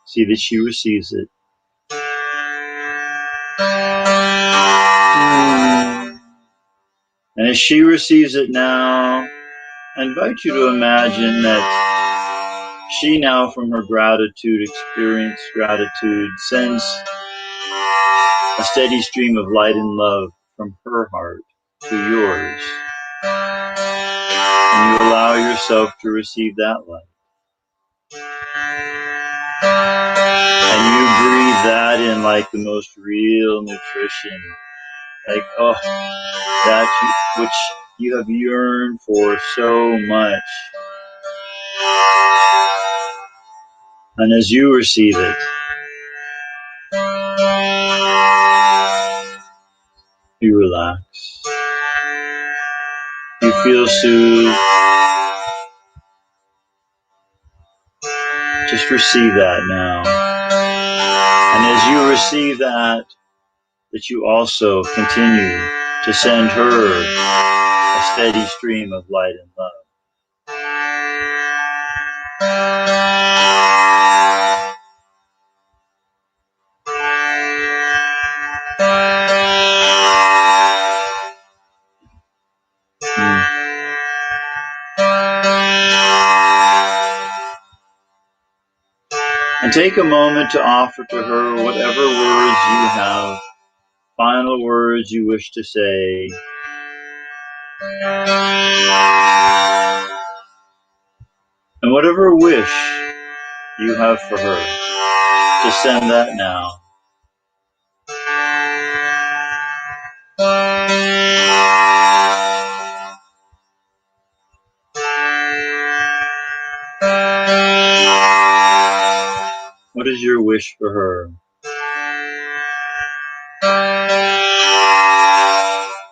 See that she receives it. And as she receives it now, I invite you to imagine that she now, from her gratitude, experience gratitude, sends a steady stream of light and love from her heart to yours. And you allow yourself to receive that light. And you breathe that in like the most real nutrition. Like, oh, that which you have yearned for so much. And as you receive it, you relax. You feel soothed. Just receive that now. And as you receive that you also continue to send her a steady stream of light and love. And take a moment to offer to her whatever words you have, final words you wish to say. And whatever wish you have for her, just send that now. What is your wish for her?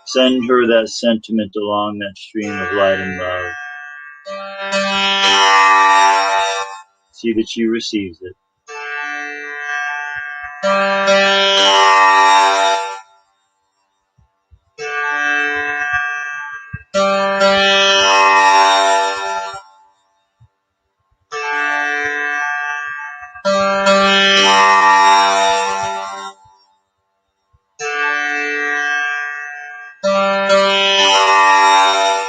Send her that sentiment along that stream of light and love. See that she receives it.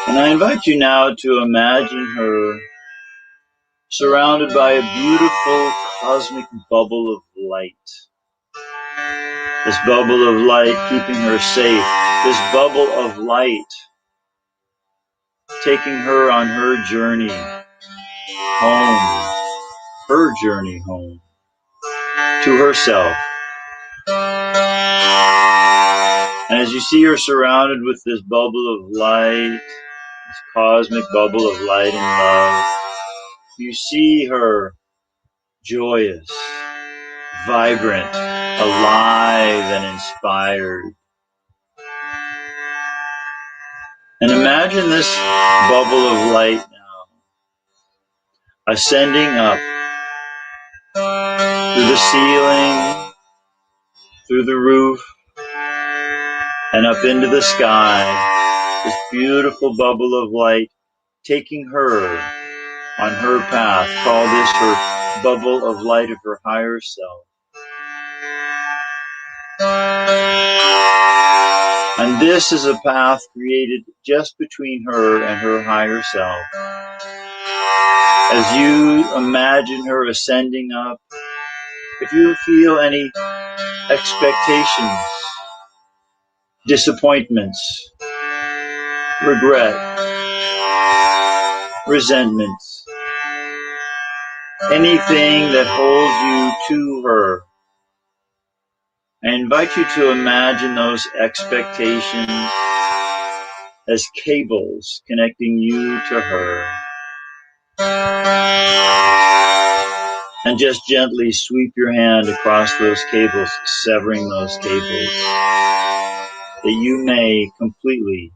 And I invite you now to imagine her surrounded by a beautiful cosmic bubble of light. This bubble of light keeping her safe. This bubble of light taking her on her journey home. Her journey home. To herself. And as you see her surrounded with this bubble of light, this cosmic bubble of light and love, you see her joyous, vibrant, alive, and inspired. And imagine this bubble of light now ascending up through the ceiling, through the roof, and up into the sky. This beautiful bubble of light taking her on her path. Call this her bubble of light of her higher self. And this is a path created just between her and her higher self. As you imagine her ascending up, if you feel any expectations, disappointments, regret, resentments, anything that holds you to her, I invite you to imagine those expectations as cables connecting you to her. And just gently sweep your hand across those cables, severing those cables, that you may completely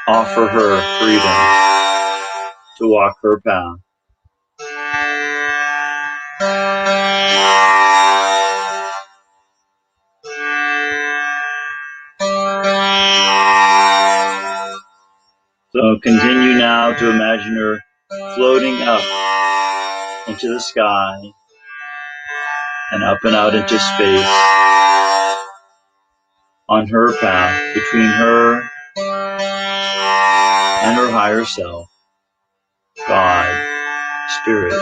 offer her freedom to walk her path. So continue now to imagine her floating up into the sky and up and out into space on her path between her and her higher self, God, Spirit.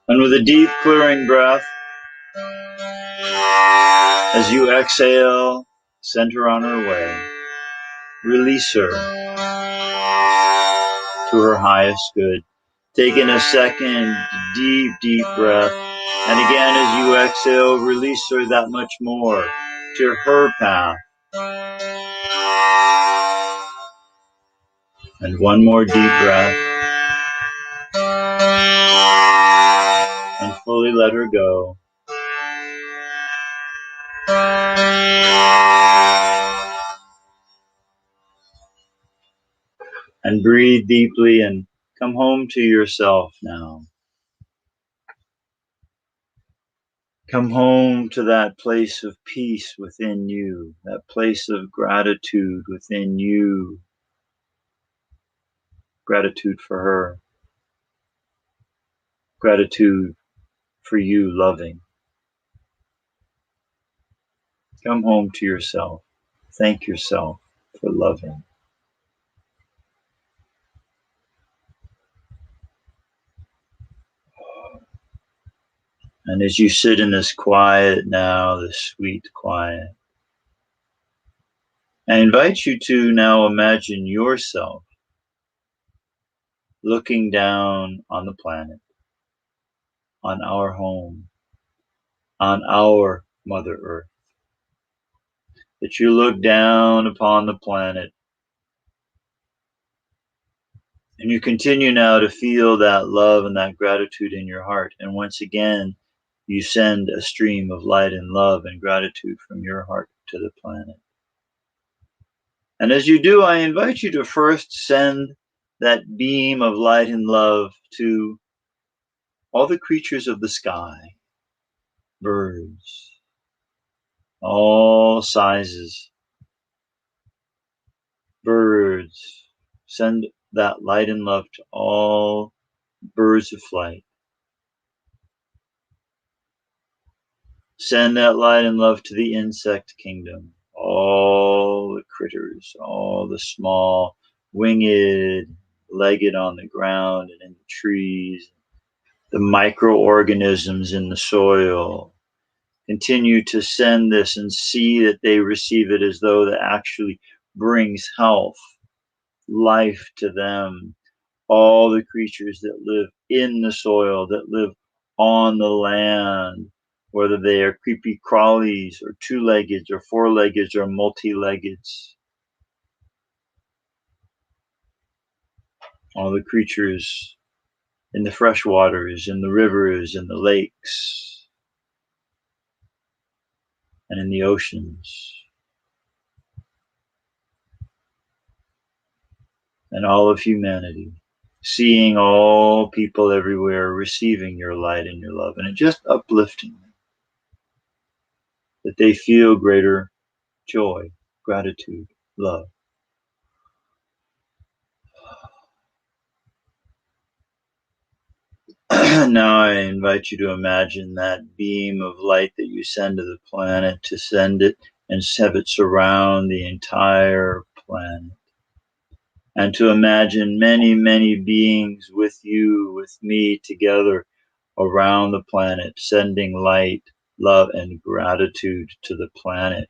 And with a deep clearing breath, as you exhale, send her on her way. Release her to her highest good. Taking a second deep, deep breath. And again, as you exhale, release her that much more to her path. And one more deep breath. And fully let her go. And breathe deeply and come home to yourself now. Come home to that place of peace within you, that place of gratitude within you. Gratitude for her. Gratitude for you loving. Come home to yourself. Thank yourself for loving. And as you sit in this quiet now, this sweet quiet, I invite you to now imagine yourself looking down on the planet, on our home, on our Mother Earth. That you look down upon the planet and you continue now to feel that love and that gratitude in your heart. And once again, you send a stream of light and love and gratitude from your heart to the planet. And as you do, I invite you to first send that beam of light and love to all the creatures of the sky, birds, all sizes, birds. Send that light and love to all birds of flight. Send that light and love to the insect kingdom, all the critters, all the small, winged, legged on the ground and in the trees, the microorganisms in the soil. Continue to send this and see that they receive it as though that actually brings health, life to them. All the creatures that live in the soil, that live on the land, whether they are creepy crawlies or two-leggeds or four-leggeds or multi-leggeds. All the creatures in the fresh waters, in the rivers, in the lakes, and in the oceans. And all of humanity, seeing all people everywhere receiving your light and your love, and it just uplifting them, that they feel greater joy, gratitude, love. Now I invite you to imagine that beam of light that you send to the planet, to send it and have it surround the entire planet. And to imagine many, many beings with you, with me together around the planet, sending light, love, and gratitude to the planet,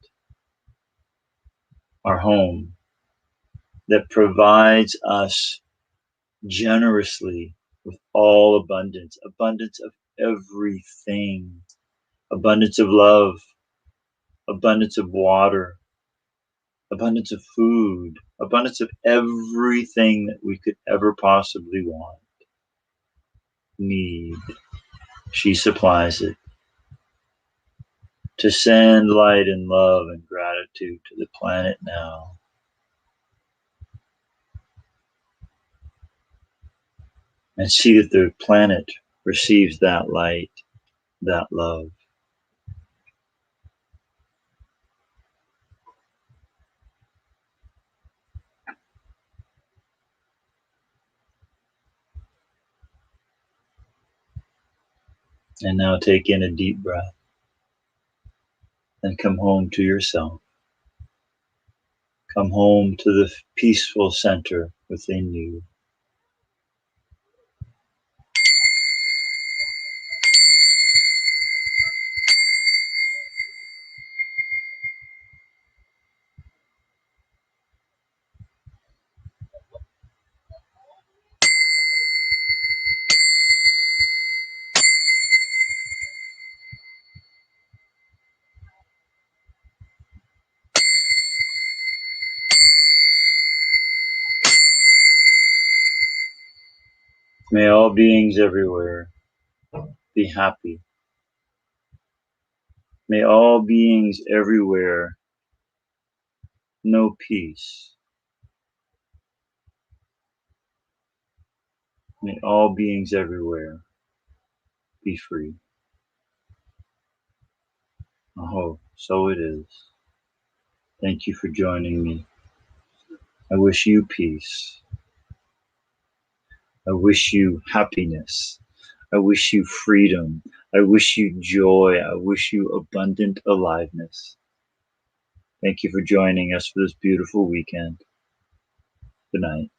our home, that provides us generously with all abundance, abundance of everything, abundance of love, abundance of water, abundance of food, abundance of everything that we could ever possibly want, need. She supplies it. To send light and love and gratitude to the planet now. And see that the planet receives that light, that love. And now take in a deep breath and come home to yourself. Come home to the peaceful center within you. May all beings everywhere be happy. May all beings everywhere know peace. May all beings everywhere be free. Oh, so it is. Thank you for joining me. I wish you peace. I wish you happiness. I wish you freedom. I wish you joy. I wish you abundant aliveness. Thank you for joining us for this beautiful weekend. Good night.